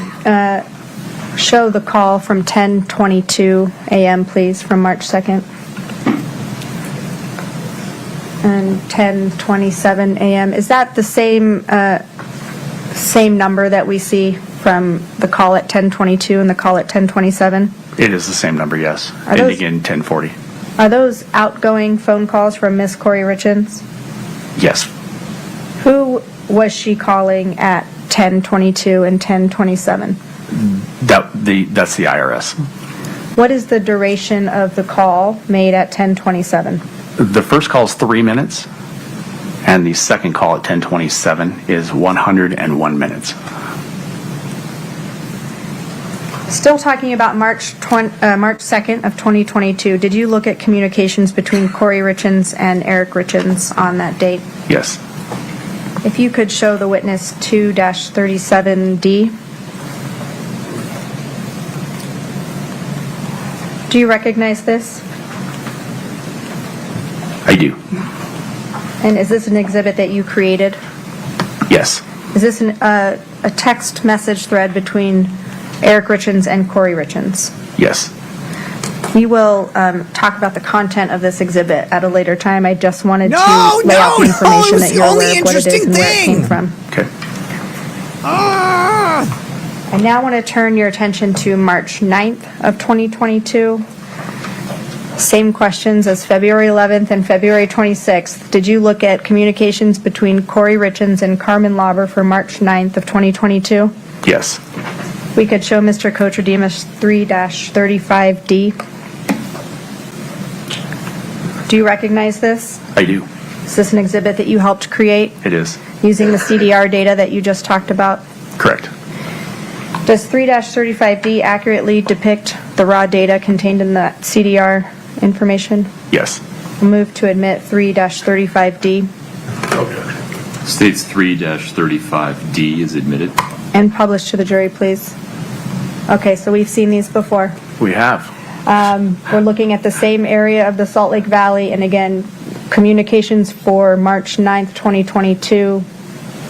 show the call from 10:22 a.m., please, from March 2nd. And 10:27 a.m. Is that the same number that we see from the call at 10:22 and the call at 10:27? It is the same number, yes. Are those- Ending in 1040. Are those outgoing phone calls from Miss Kouri Richins? Yes. Who was she calling at 10:22 and 10:27? That's the IRS. What is the duration of the call made at 10:27? The first call is 3 minutes, and the second call at 10:27 is 101 minutes. Still talking about March 2nd of 2022, did you look at communications between Kouri Richins and Eric Richins on that date? Yes. If you could show the witness 2-37D. Do you recognize this? I do. And is this an exhibit that you created? Yes. Is this a text message thread between Eric Richins and Kouri Richins? Yes. We will talk about the content of this exhibit at a later time. I just wanted to No, lay out the no, information it was that the you're only aware of what it is interesting and where it came thing. from. Okay. I now want to turn your attention to March 9th of 2022. Same questions as February 11th and February 26th. Did you look at communications between Kouri Richins and Carmen Lauber for March 9th of 2022? Yes. We could show Mr. Kotradimus 3-35D. Do you recognize this? I do. Is this an exhibit that you helped create It is. using the CDR data that you just talked about? Correct. Does 3-35D accurately depict the raw data contained in that CDR information? Yes. We'll move to admit 3-35D States 3-35D is admitted. and publish to the jury, please. Okay, so we've seen these before. We have. We're looking at the same area of the Salt Lake Valley, and again, communications for March 9th, 2022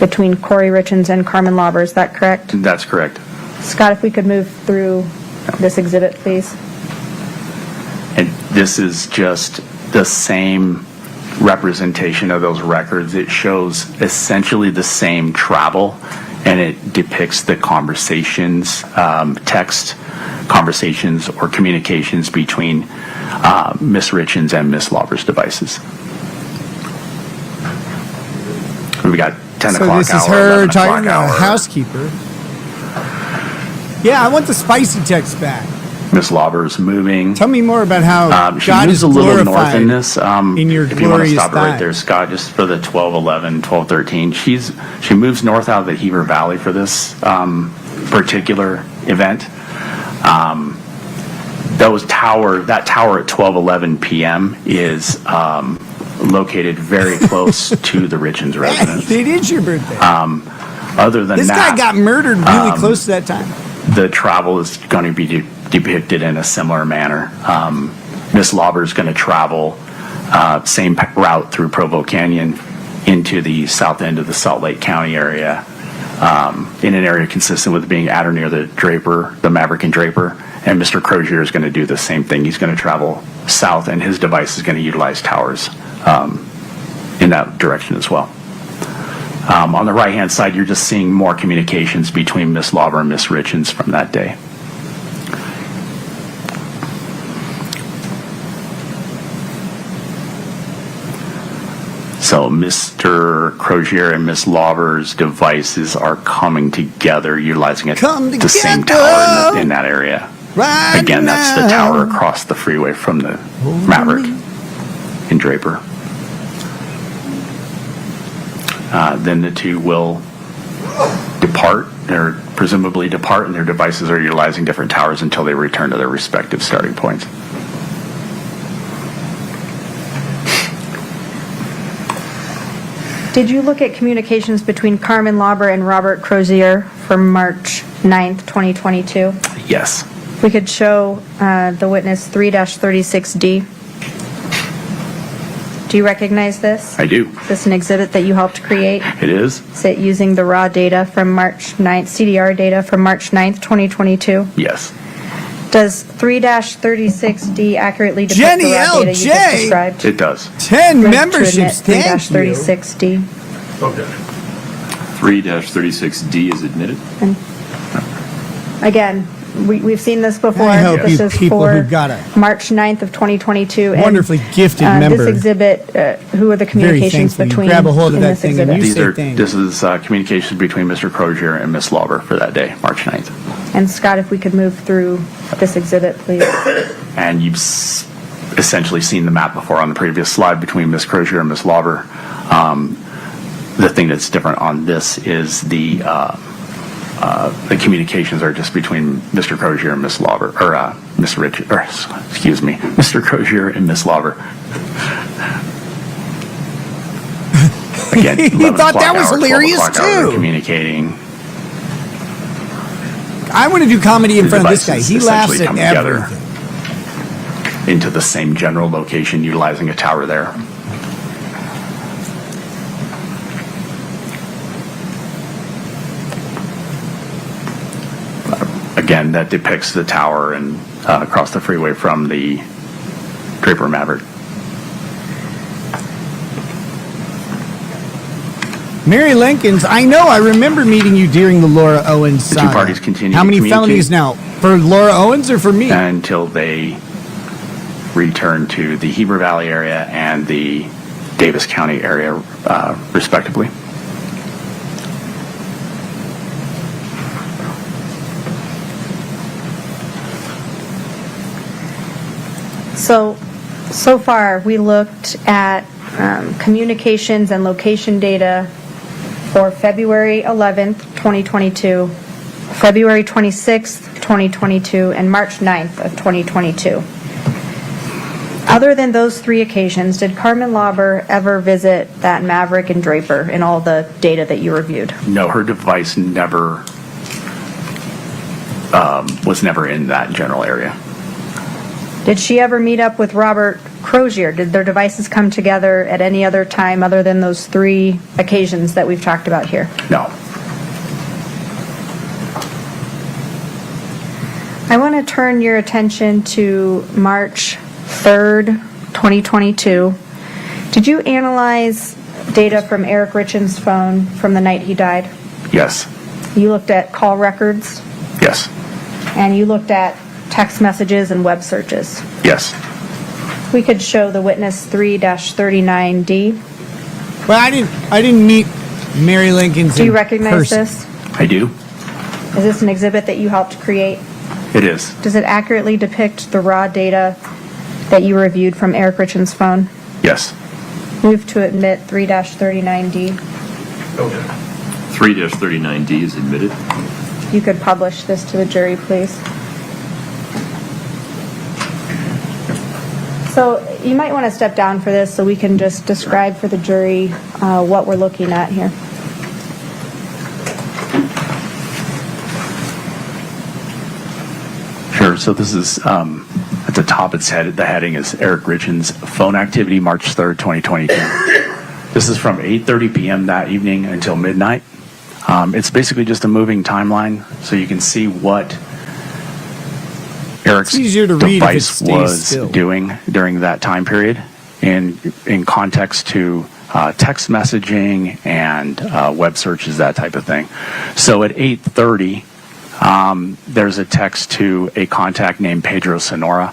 between Kouri Richins and Carmen Lauber. Is that correct? That's correct. Scott, if we could move through this exhibit, please. And this is just the same representation of those records. It shows essentially the same travel, and it depicts the conversations, text conversations or communications between Ms. Richins and Ms. Lauber's devices. We got 10 So o'clock this is hour, her 11 talking o'clock to a hour. housekeeper. Yeah, I want the spicy text back. Miss Lauber's moving. Tell me more about how She God moves is a little north glorified in this. in your if you want to glorious stop it right thigh. there, Scott, just for the 12-11, 12-13. She moves north out of the Heber Valley for this particular event. That tower at 12:11 p.m. is located very close to the Richins residence. It is your birthday. Other than This that, guy got murdered really close to that time. the travel is going to be depicted in a similar manner. Miss Lauber is going to travel same route through Provo Canyon into the south end of the Salt Lake County area, in an area consistent with being at or near the Draper, the Maverick and Draper. And Mr. Crozier is going to do the same thing. He's going to travel south, and his device is going to utilize towers in that direction as well. On the right-hand side, you're just seeing more communications between Miss Lauber and Miss Richins from that day. So Mr. Crozier and Miss Lauber's devices are coming together, utilizing the same tower in that area. Right Again, that's the tower across the freeway from the Maverick in Draper. Then the two will depart, or presumably depart, and their devices are utilizing different towers until they return to their respective starting points. Did you look at communications between Carmen Lauber and Robert Crozier from March 9th, 2022? Yes. We could show the witness 3-36D. Do you recognize this? I do. Is this an exhibit that you helped create? It is. Is it using the raw data from March 9th, CDR data from March 9th, 2022? Yes. Does 3-36D accurately depict Jenny the raw data you just LJ? described? It does. 10 Move to memberships, admit thank you. 3-36D. 3-36D is admitted. Again, we've seen this before. I hope This you is people for who got a March 9th of 2022. and, wonderfully gifted member. This exhibit, who are the communications thankful you between grab a hold of in that this thing and exhibit? This is communications between Mr. Crozier and Miss Lauber for that day, March 9th. And Scott, if we could move through this exhibit, please. And you've essentially seen the map before on the previous slide between Miss Crozier and Miss Lauber. The thing that's different on this is the communications are just between Mr. Crozier and Miss Lauber, or Miss Richard, or excuse me, Mr. Crozier and Miss Lauber. Again, He thought that was 11 o'clock hour, 12 hilarious o'clock hour, too. Communicating. I want to do comedy in The front of this guy. devices He laughs essentially at come together everything. into the same general location, utilizing a tower there. again, that depicts the tower and across the freeway from the Draper Maverick. Mary Lincoln's, I remember meeting you during the Laura Owens The two saga. parties continue How to many communicate. felonies now? For Laura Owens or for me? Until they return to the Heber Valley area and the Davis County area, respectively. So far, we looked at communications and location data for February 11th, 2022, February 26th, 2022, and March 9th of 2022. Other than those three occasions, did Carmen Lauber ever visit that Maverick and Draper in all the data that you reviewed? No, her device never was never in that general area. Did she ever meet up with Robert Crozier? Did their devices come together at any other time other than those three occasions that we've talked about here? No. I want to turn your attention to March 3rd, 2022. Did you analyze data from Eric Richins' phone from the night he died? Yes. You looked at call records? Yes. And you looked at text messages and web searches? Yes. We could show the witness 3-39D. Well, I didn't meet Mary Lincoln's. Do you recognize this? I do. Is this an exhibit that you helped create? It is. Does it accurately depict the raw data that you reviewed from Eric Richins' phone? Yes. Move to admit 3-39D. 3-39D is admitted. You could publish this to the jury, please. So you might want to step down for this so we can just describe for the jury what we're looking at here. Sure. So this is at the top. The heading is Eric Richins' phone activity, March 3rd, 2022. This is from 8:30 p.m. that evening until midnight. It's basically just a moving timeline, so you can see what Eric's device was doing during that time period, in context to text messaging and web searches, that type of thing. So at 8:30, there's a text to a contact named Pedro Sonora,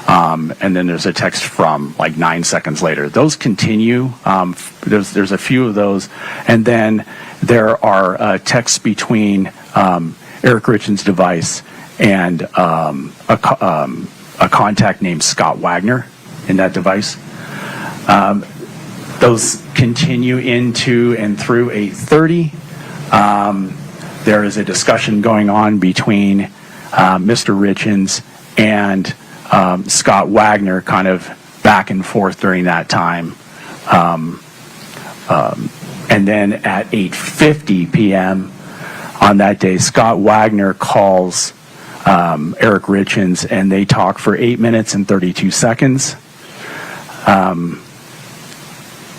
and then there's a text from like 9 seconds later. Those continue. There's a few of those, and then there are texts between Eric Richins' device and a contact named Scott Wagner in that device. Those continue into and through 8:30. There is a discussion going on between Mr. Richins and Scott Wagner, kind of back and forth during that time. And then at 8:50 p.m. on that day, Scott Wagner calls Eric Richins, and they talk for 8 minutes and 32 seconds.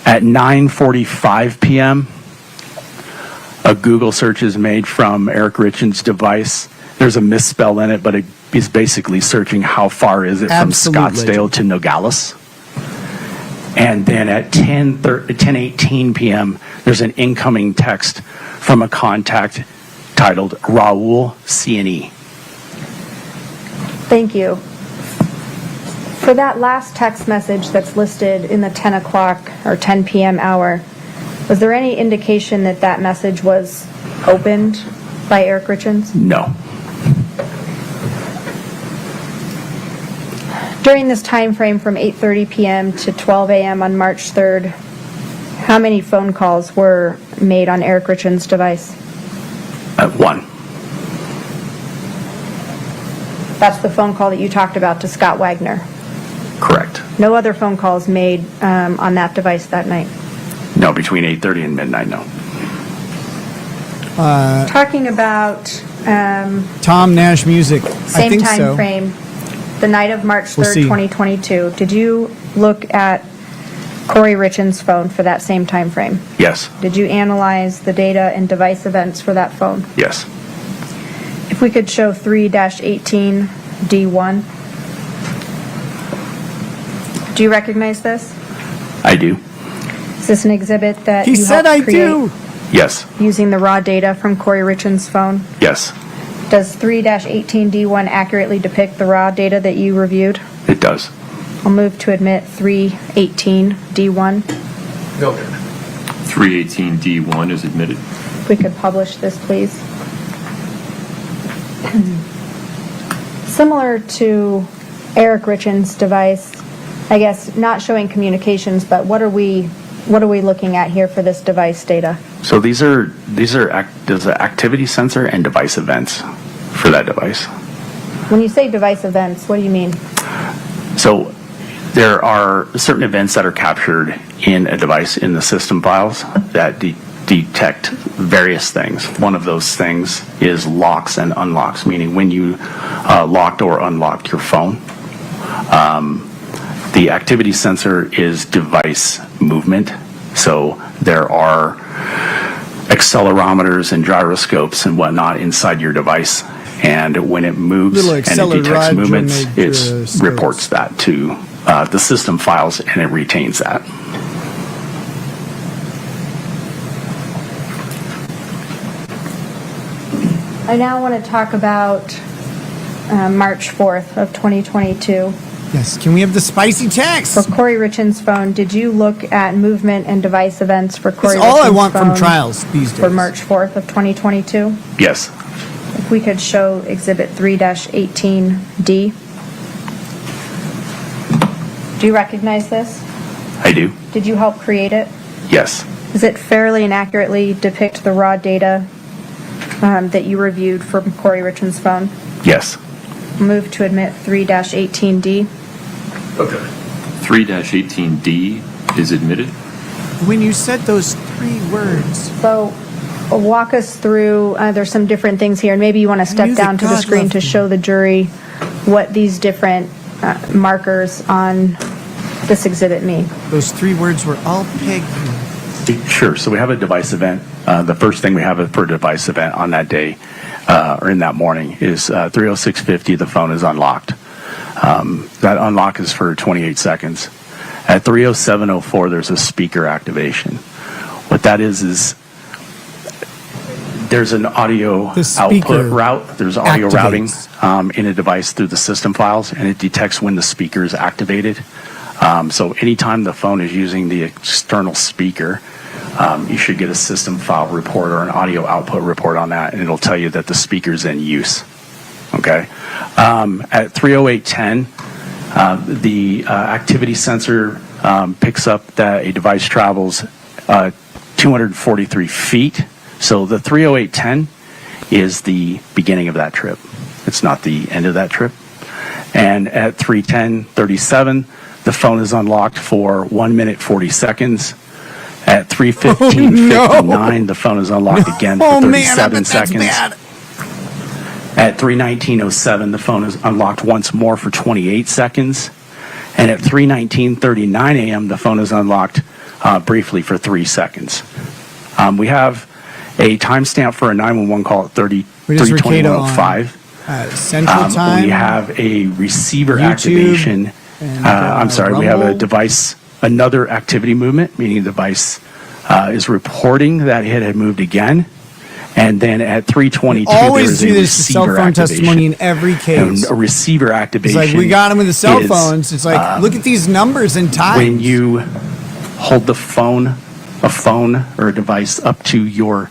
At 9:45 p.m., a Google search is made from Eric Richins' device. There's a misspell in it, but it is basically searching how far is it from Scottsdale to Nogales. And then at 10:18 p.m., there's an incoming text from a contact titled Raul C&E. Thank you. For that last text message that's listed in the 10 o'clock or 10 p.m. hour, was there any indication that that message was opened by Eric Richins? No. During this time frame from 8:30 p.m. to 12 a.m. on March 3rd, how many phone calls were made on Eric Richins' device? One. That's the phone call that you talked about to Scott Wagner. Correct. No other phone calls made on that device that night? No, between 8:30 and midnight, no. Talking about Tom Nash Music. I same think time so. frame, the night of March 3rd, We'll see. 2022, did you look at Kouri Richins' phone for that same time frame? Yes. Did you analyze the data and device events for that phone? Yes. If we could show 3-18D1. Do you recognize this? I do. Is this an exhibit that He you said helped I create do. Yes. using the raw data from Kouri Richins' phone? Yes. Does 3-18D1 accurately depict the raw data that you reviewed? It does. I'll move to admit 3-18D1. No. 318D1 is admitted. If we could publish this, please. Similar to Eric Richins' device, I guess not showing communications, but what are we looking at here for this device data? So there's an activity sensor and device events for that device. When you say device events, what do you mean? So there are certain events that are captured in a device in the system files that detect various things. One of those things is locks and unlocks, meaning when you locked or unlocked your phone. The activity sensor is device movement. So there are accelerometers and gyroscopes and whatnot inside your device. And when it moves and it detects movements, it reports that to the system files and it retains that. I now want to talk about March 4th of 2022. Yes, can we have the spicy text? For Kouri Richins' phone, did you look at movement and device events for Kouri Richins' phone? That's all I want from trials these days. For March 4th of 2022? Yes. If we could show Exhibit 3-18D. Do you recognize this? I do. Did you help create it? Yes. Does it fairly and accurately depict the raw data that you reviewed from Kouri Richins' phone? Yes. Move to admit 3-18D. Okay. 3-18D is admitted. When you said those 3 words. So walk us through, there's some different things here, and maybe you want to step down to the screen to show the jury what these different markers on this exhibit mean. Those 3 words were all pig. Sure. So we have a device event. The first thing we have for a device event on that day or in that morning is 3:06:50. The phone is unlocked. That unlock is for 28 seconds. At 3:07:04, there's a speaker activation. What that is there's an audio output route. There's audio routing in a device through the system files, and it detects when the speaker is activated. So anytime the phone is using the external speaker, you should get a system file report or an audio output report on that, and it'll tell you that the speaker's in use. Okay. At 3:08:10, the activity sensor picks up that a device travels 243 feet. So the 3:08:10 is the beginning of that trip. It's not the end of that trip. And at 3:10:37, the phone is unlocked for 1 minute 40 seconds. At 3:15:59, the phone is unlocked again for 37 seconds. At 3:19:07, the phone is unlocked once more for 28 seconds. And at 3:19:39 a.m., the phone is unlocked briefly for 3 seconds. We have a timestamp for a 911 call at 3:21:05. Central time. We have a receiver activation. I'm sorry, we have a device, another activity movement, meaning the device is reporting that it had moved again. And then at 3:22, there is a cell receiver phone activation. testimony in every case. And a receiver activation. It's like we got them with the cell phones. It's like, look at these numbers and times. When you hold the phone, a phone or a device up to your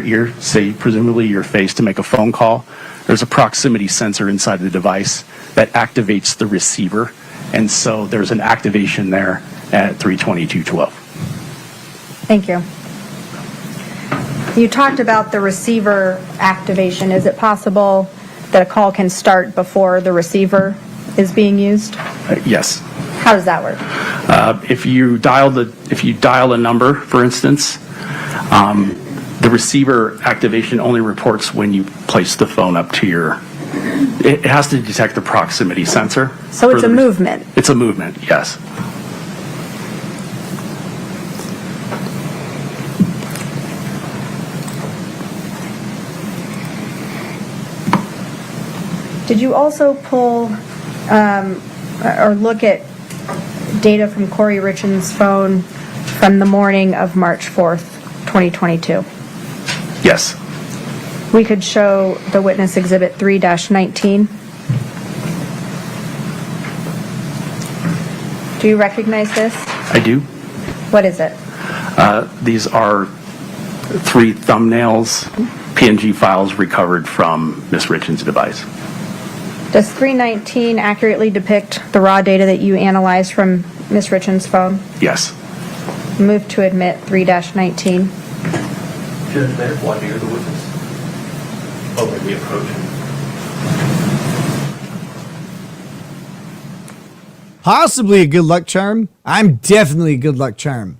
ear, say presumably your face, to make a phone call, there's a proximity sensor inside the device that activates the receiver, and so there's an activation there at 3:22:12. Thank you. You talked about the receiver activation. Is it possible that a call can start before the receiver is being used? Yes. How does that work? If you dial a number, for instance, the receiver activation only reports when you place the phone up to your. It has to detect the proximity sensor. So it's a movement. It's a movement, yes. Did you also pull or look at data from Kouri Richins' phone from the morning of March 4th, 2022? Yes. We could show the witness exhibit 3-19. Do you recognize this? I do. What is it? These are 3 thumbnails, PNG files recovered from Ms. Richins' device. Does 319 accurately depict the raw data that you analyzed from Ms. Richins' phone? Yes. Move to admit 3-19. Judge Mayer, why do you the witness? Oh, maybe approach him. Possibly a good luck charm. I'm definitely a good luck charm.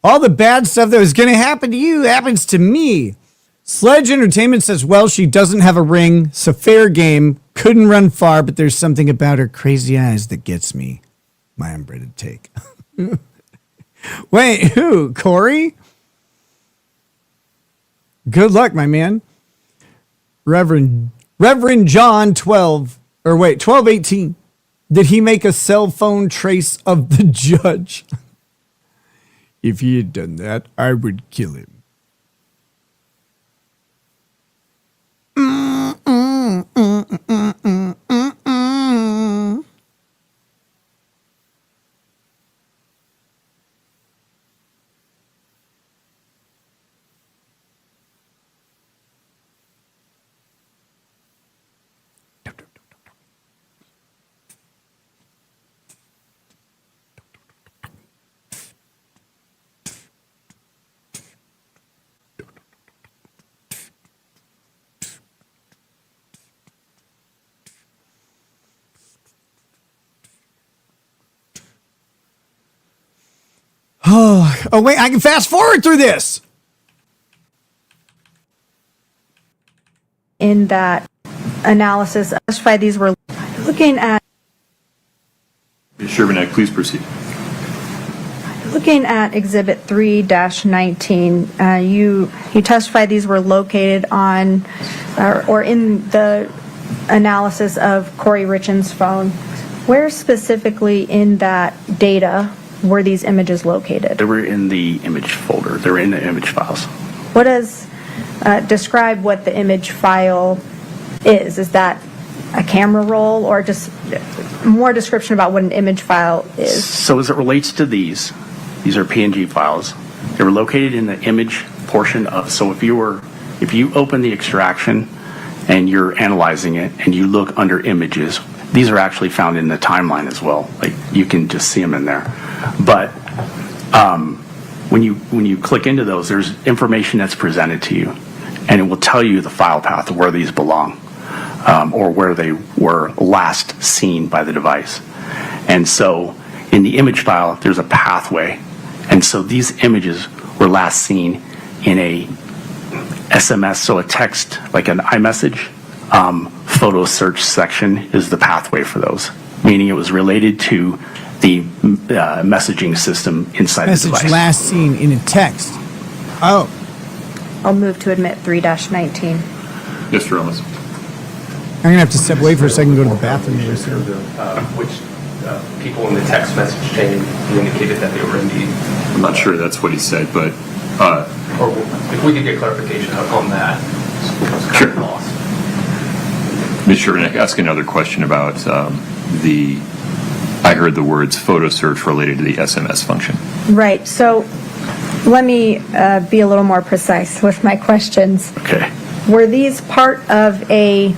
All the bad stuff that was going to happen to you happens to me. Sledge Entertainment says, well, she doesn't have a ring, so fair game. Couldn't run far, but there's something about her crazy eyes that gets me. My unbraided take. Wait, who? Kouri? Good luck, my man. Reverend John 1218. Did he make a cell phone trace of the judge? If he had done that, I would kill him. Oh, wait, I can fast forward through this. In that analysis, specified these were looking at Ms. Sherman, please proceed. Looking at Exhibit 3-19, you testified these were located on or in the analysis of Kouri Richins' phone. Where specifically in that data were these images located? They were in the image folder. They were in the image files. What does describe what the image file is? Is that a camera roll or just more description about what an image file is? So as it relates to these are PNG files. They were located in the image portion of, so if you open the extraction and you're analyzing it and you look under images, these are actually found in the timeline as well. Like you can just see them in there. But when you click into those, there's information that's presented to you, and it will tell you the file path of where these belong, or where they were last seen by the device. And so in the image file, there's a pathway, and so these images were last seen in a SMS, so a text like an iMessage. Photo search section is the pathway for those, meaning it was related to the messaging system inside the device. Message last seen in a text. Oh. I'll move to admit 3-19. Mr. Ramos. I'm going to have to step away for a second and go to the bathroom. Which people in the text message chain indicated that they were in the... I'm not sure that's what he said, but... or if we could get clarification on that, it's kind of lost. Ms. Sherman, ask another question about I heard the words photo search related to the SMS function. Right. So let me be a little more precise with my questions. Okay. Were these part of a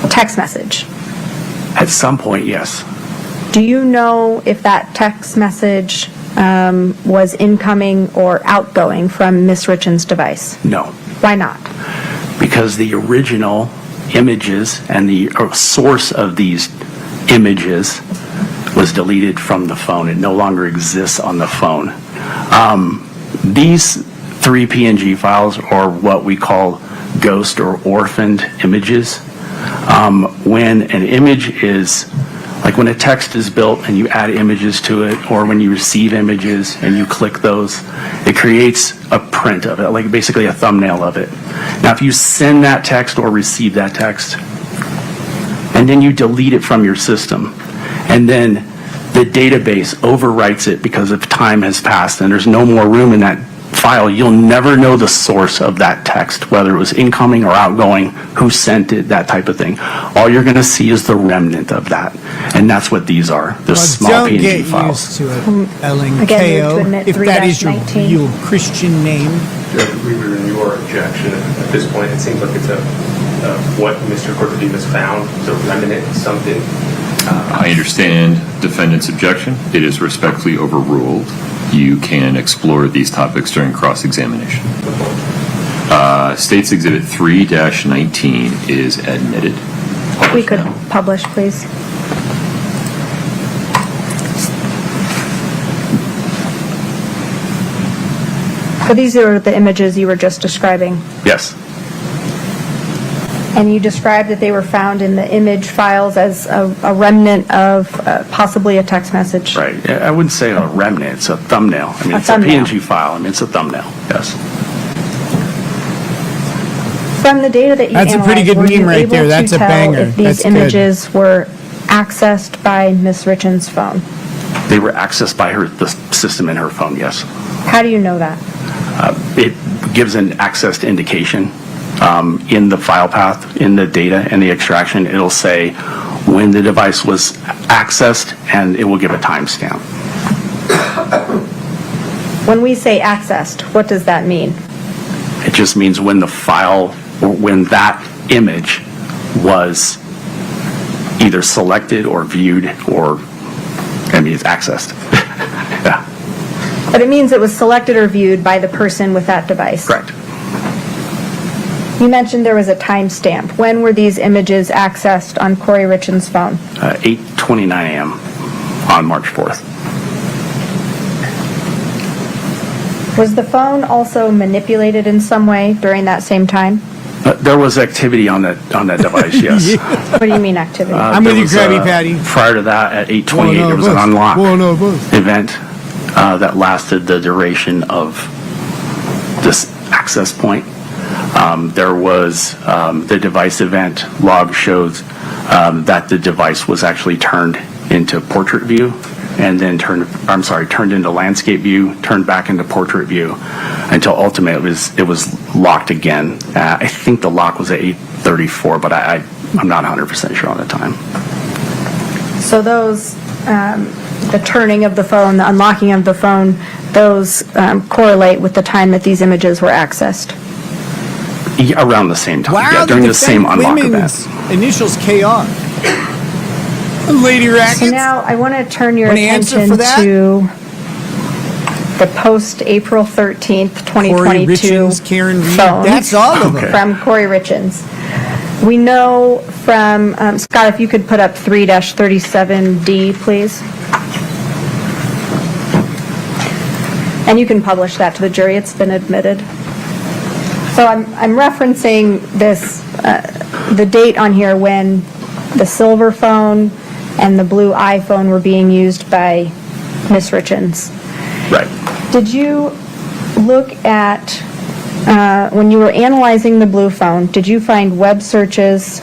text message? At some point, yes. Do you know if that text message was incoming or outgoing from Ms. Richins' device? No. Why not? Because the original images and the source of these images was deleted from the phone. It no longer exists on the phone. These 3 PNG files are what we call ghost or orphaned images. When an image is Like when a text is built and you add images to it, or when you receive images and you click those, it creates a print of it, like basically a thumbnail of it. Now, if you send that text or receive that text, and then you delete it from your system, and then the database overwrites it because of time has passed and there's no more room in that file, you'll never know the source of that text, whether it was incoming or outgoing, who sent it, that type of thing. All you're going to see is the remnant of that, and that's what these are, the small Don't PNG get files. used to it, Again, LNKO, move to admit if that is your 3-19. real Christian name. Judge, we were in your objection. At this point, it seems like it's what Mr. Cortadivas found, the remnant of something. I understand defendant's objection. It is respectfully overruled. You can explore these topics during cross-examination. State's Exhibit 3-19 is admitted. We could publish, please. So these are the images you were just describing. Yes. And you described that they were found in the image files as a remnant of possibly a text message. Right. I wouldn't say a remnant. It's a thumbnail. I mean, A it's thumbnail. a PNG file. I mean, it's a thumbnail. Yes. From the data that you That's a pretty analyzed, good were you meme right able there. to That's a tell banger. if these That's good. images were accessed by Ms. Richins' phone? They were accessed by the system in her phone, yes. How do you know that? It gives an accessed indication in the file path, in the data and the extraction. It'll say when the device was accessed, and it will give a timestamp. When we say accessed, what does that mean? It just means when the file, or when that image was either selected or viewed, or, I mean, it's accessed. Yeah. But it means it was selected or viewed by the person with that device. Correct. You mentioned there was a timestamp. When were these images accessed on Kouri Richins' phone? 8:29 a.m. on March 4th. Was the phone also manipulated in some way during that same time? There was activity on that device, yes. What do you mean activity? I'm with There you, was, Krabby Patty. Prior to that, at 8:28, there was an unlock event that lasted the duration of this access point. There was the device event log shows that the device was actually turned into portrait view, and then turned into landscape view, turned back into portrait view, until ultimately it was locked again. I think the lock was at 8:34, but I'm not 100% sure on the time. So those, the turning of the phone, the unlocking of the phone, those correlate with the time that these images were accessed. Around the same time, Wow, yeah, during the same unlock women's event. initials KR. Lady Rackets. So now I want to turn your Want to answer attention for that? to the post-April 13th, 2022 Richins, Karen Reed. phone. That's all of them. From Kouri Richins. We know from, Scott, if you could put up 3-37D, please. And you can publish that to the jury. It's been admitted. So I'm referencing this, the date on here when the silver phone and the blue iPhone were being used by Ms. Richins. Right. Did you look at, when you were analyzing the blue phone, did you find web searches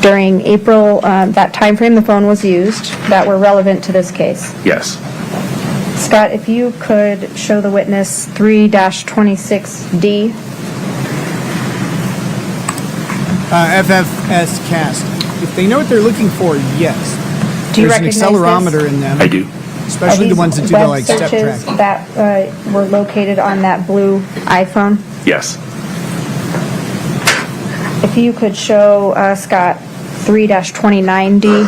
during April, that time frame the phone was used, that were relevant to this case? Yes. Scott, if you could show the witness 3-26D. FFS cast. If they know what they're looking for, yes. Do you There's an recognize accelerometer this? in them. I do. Especially the ones that do the like step Web searches tracking. that were located on that blue iPhone? Yes. If you could show, Scott, 3-29D.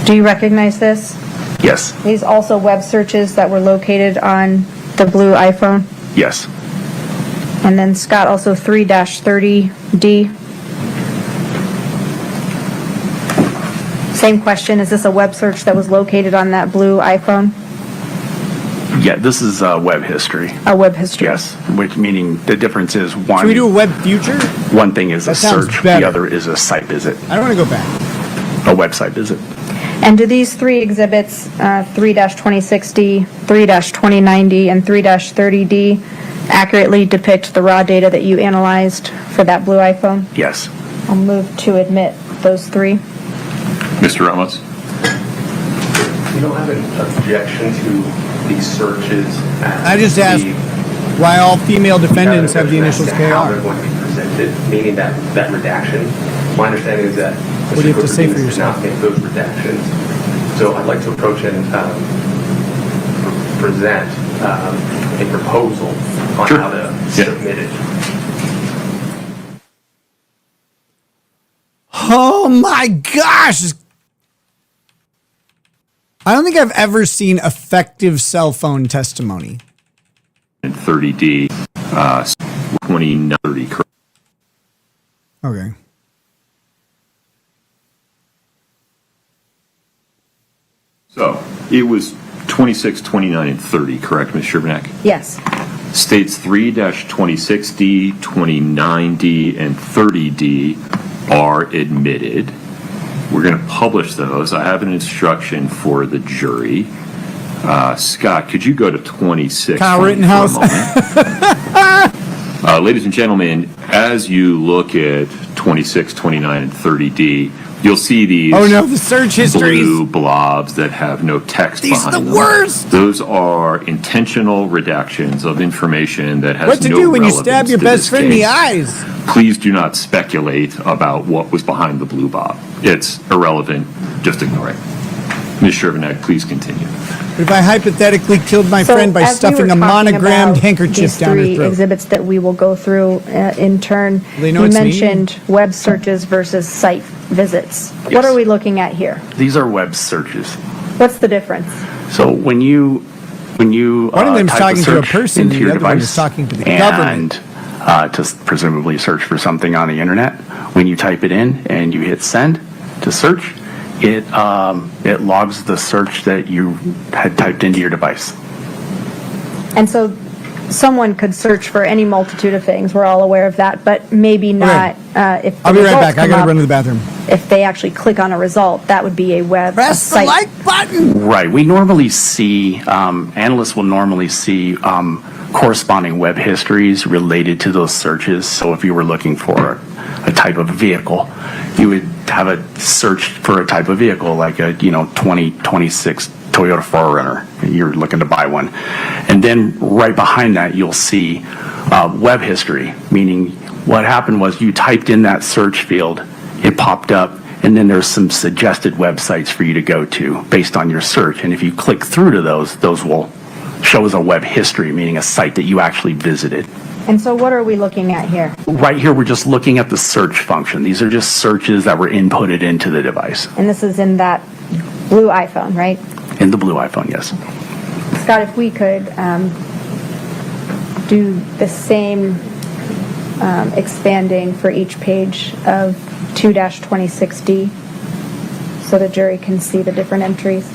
Do you recognize this? Yes. These also web searches that were located on the blue iPhone? Yes. And then Scott, also 3-30D. Same question, is this a web search that was located on that blue iPhone? Yeah, this is web history. Web history. Yes, which meaning the difference is one. Should we do a web future? One thing is a That sounds search, better. the other is a site visit, I don't want to go back. a website visit. And do these three exhibits, 3-2060, 3-2090, and 3-30D, accurately depict the raw data that you analyzed for that blue iPhone? Yes. I'll move to admit those three. Mr. Ramos? You don't have an objection to these searches? I just asked why all female defendants have the initials How they're KR. going to be presented, meaning that redaction. My understanding is that What do you have to say for Kouri yourself? Richins did not make those redactions. So I'd like to approach and present a proposal on how to submit it. Oh my gosh! I don't think I've ever seen effective cell phone testimony. And 30D, 2030, correct? Okay. So it was 26, 29, and 30, correct, Ms. Sherbanek? Yes. States 3-26D, 29D, and 30D are admitted. We're going to publish those. I have an instruction for the jury. Scott, could you go to 26 Kyle for Rittenhouse. a moment? Ladies and gentlemen, as you look at 26, 29, and 30D, you'll see these Oh no, the search histories. blue blobs that have no text These are behind the them. worst. Those are intentional redactions of information that has What to no do when you relevance stab your to best this friend in the case. eyes? Please do not speculate about what was behind the blue bob. It's irrelevant. Just ignore it. Ms. Sherbanek, please continue. But if I hypothetically killed my So friend by as we stuffing were a talking monogrammed about handkerchief these down her three throat. exhibits that we will go through in turn, They know you it's me. mentioned web searches versus site visits. What Yes. are we looking at here? These are web searches. What's the difference? So when you One of them's type talking to a search person, into and your the other one device is talking to the and, government. to presumably search for something on the internet, when you type it in and you hit send to search, it logs the search that you had typed into your device. And so someone could search for any multitude of things. We're all aware of that, but maybe not if the I'll be right results back. I come gotta up, run to the bathroom. if they actually click on a result, that would be a web Press the site. like button. Right. We normally see, analysts will normally see corresponding web histories related to those searches. So if you were looking for a type of vehicle, you would have a search for a type of vehicle, like a 2026 Toyota 4Runner. You're looking to buy one. And then right behind that, you'll see web history, meaning what happened was you typed in that search field, it popped up, and then there's some suggested websites for you to go to based on your search. And if you click through to those will show as a web history, meaning a site that you actually visited. And so what are we looking at here? Right here, we're just looking at the search function. These are just searches that were inputted into the device. And this is in that blue iPhone, right? In the blue iPhone, yes. Scott, if we could do the same expanding for each page of 2-26D so the jury can see the different entries.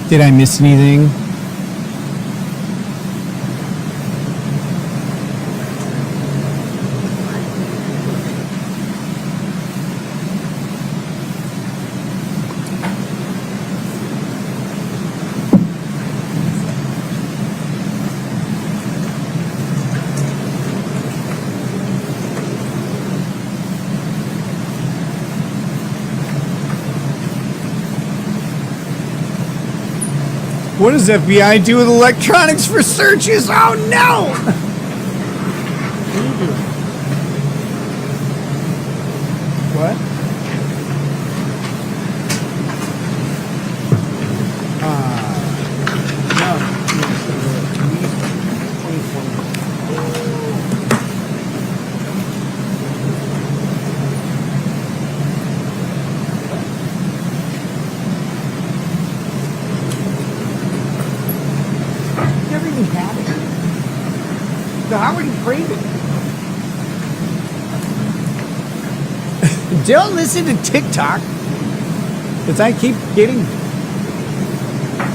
Did I miss anything? What does FBI do with electronics for searches? Oh no! What? Don't listen to TikTok, because I keep getting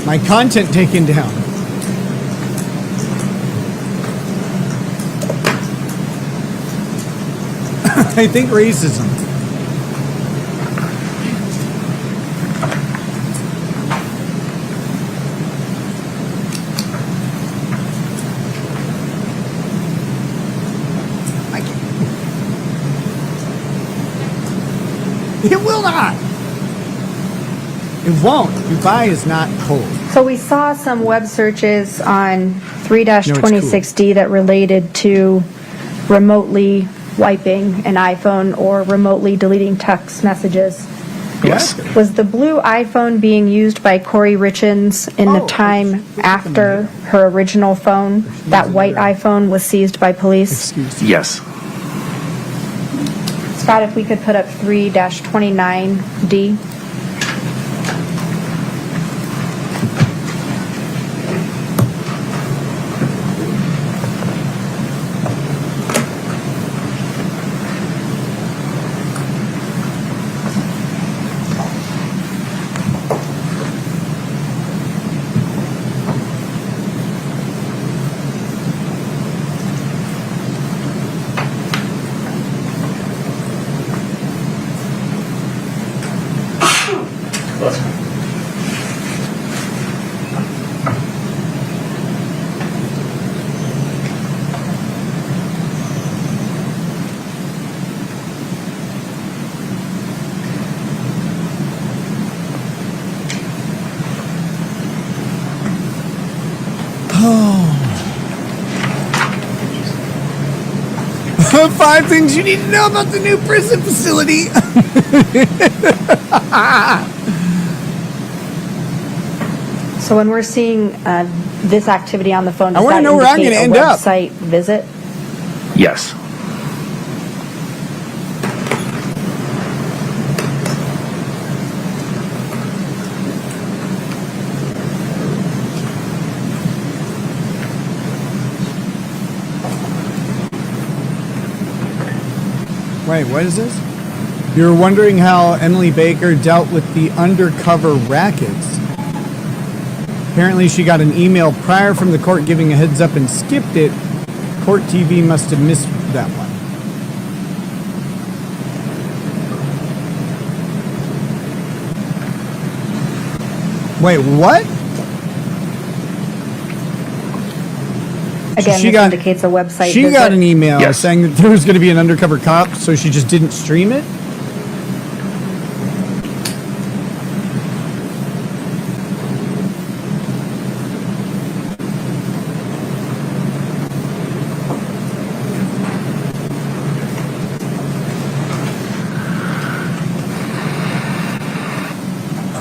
my content taken down. I think racism. It will not. It won't. Dubai is not cold. So we saw some web searches on 3-2060 that related to remotely wiping an iPhone or remotely deleting text messages. Yes. Was the blue iPhone being used by Kouri Richins in the time after her original phone? That white iPhone was seized by police? Yes. Scott, if we could put up 3-29D. Oh. 5 things you need to know about the new prison facility. So when we're seeing this activity on the phone, does I want to that know where I'm going indicate to a end up. website visit? Yes. Wait, what is this? You're wondering how Emily Baker dealt with the undercover rackets. Apparently she got an email prior from the court giving a heads up and skipped it. Court TV must have missed that one. Wait, what? Again, she this got- indicates a website She visit. got an email Yes. saying that there was going to be an undercover cop, so she just didn't stream it?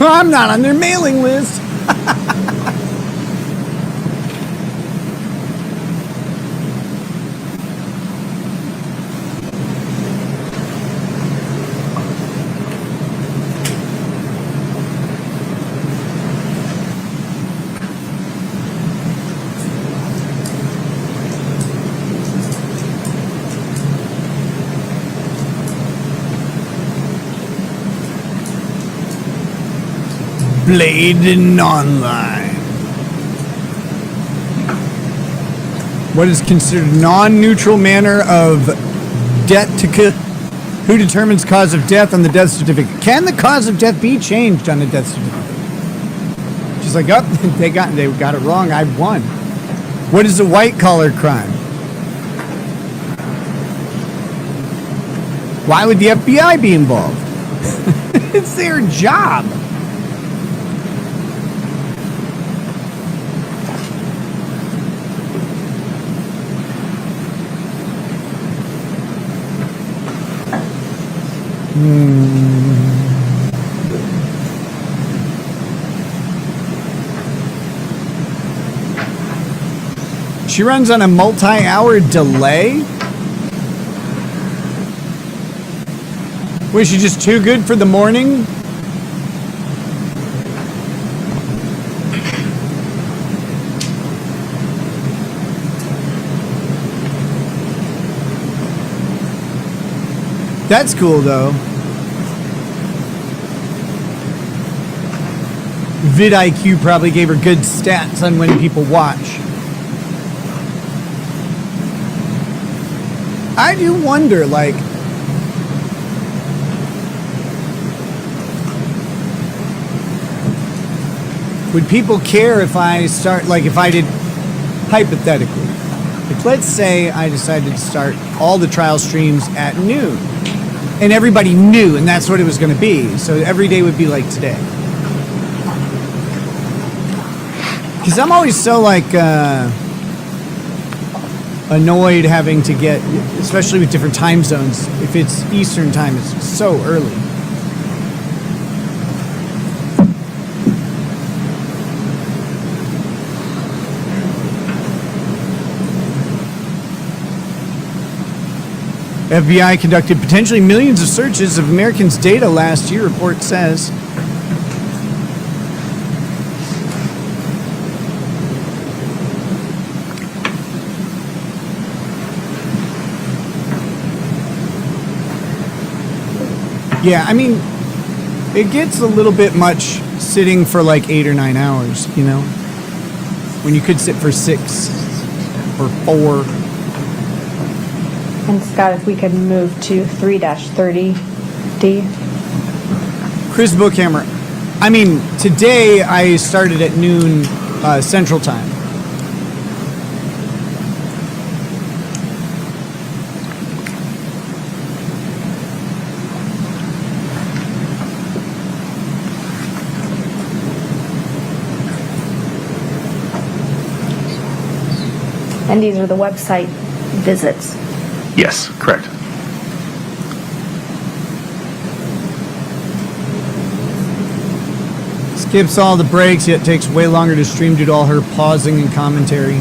I'm not on their mailing list. Bladen Online. What is considered non-neutral manner of death to who determines cause of death on the death certificate? Can the cause of death be changed on the death certificate? She's like, oh, they got it wrong. I won. What is a white-collar crime? Why would the FBI be involved? It's their job. She runs on a multi-hour delay? Was she just too good for the morning? That's cool, though. vidIQ probably gave her good stats on when people watch. I do wonder, like, would people care if I start, like, if I did, hypothetically, if let's say I decided to start all the trial streams at noon, and everybody knew, and that's what it was going to be, so every day would be like today. Because I'm always so, like, annoyed having to get, especially with different time zones, if it's Eastern time, it's so early. FBI conducted potentially millions of searches of Americans' data last year, report says. Yeah, I mean, it gets a little bit much sitting for like 8 or 9 hours, you know? When you could sit for 6 or 4. And Scott, if we could move to 3-30D. Chris Bookhammer, I mean, today I started at noon Central Time. And these are the website visits. Yes, correct. Skips all the breaks, yet takes way longer to stream due to all her pausing and commentary.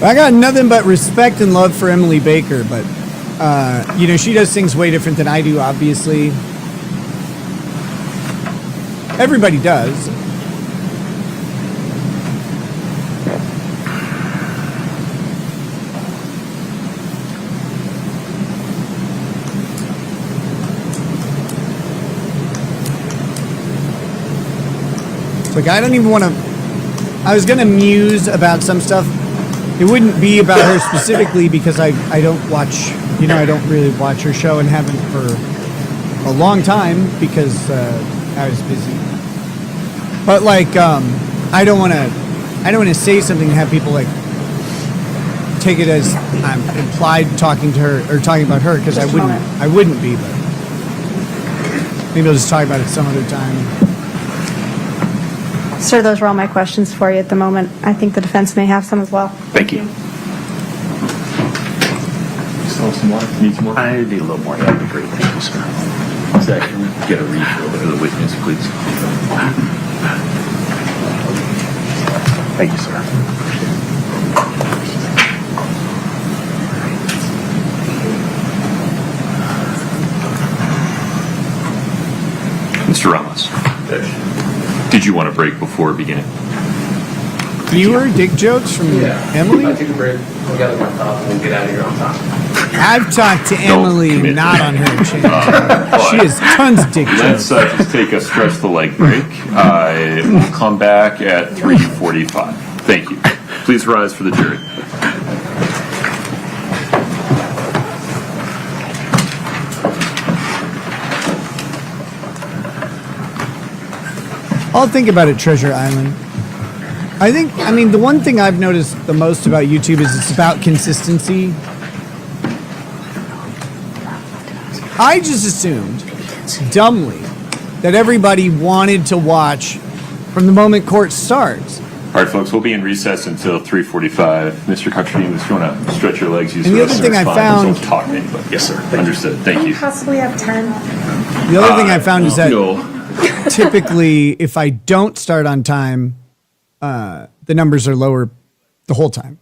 I got nothing but respect and love for Emily Baker, but you know, she does things way different than I do, obviously. Everybody does. Like, I don't even want to... I was going to muse about some stuff. It wouldn't be about her specifically because I don't watch... You know, I don't really watch her show and haven't for a long time because I was busy. But like, I don't want to say something and have people like take it as I'm implied talking to her or talking about her because I wouldn't be. But maybe I'll just talk about it some other time. Sir, those are all my questions for you at the moment. I think the defense may have some as well. Thank you. Still have some water? Need some more? I need a little more. That'd be great. Thank you, sir. Zach, can we get a refill for the witness, please? Thank you, sir. Mr. Ramos, did you want a break before beginning? fewer dick jokes from Emily? I take a break, I'll gather my thoughts, and we'll get out of here on time. I've talked to Emily, not on her channel. She has tons of dick Let's jokes. just take a stretch the leg break. We'll come back at 3:45. Thank you. Please rise for the jury. I'll think about it, Treasure Island. I mean, the one thing I've noticed the most about YouTube is it's about consistency. I just assumed, dumbly, that everybody wanted to watch from the moment court starts. All right, folks, we'll be in recess until 3:45. Mr. Cocktrine, if you want to stretch your legs, use And the the other rest thing I of found- Don't talk to anybody. Yes, sir. Understood. Thank you. Possibly have 10. The other thing I found is that No. typically, if I don't start on time, the numbers are lower the whole time.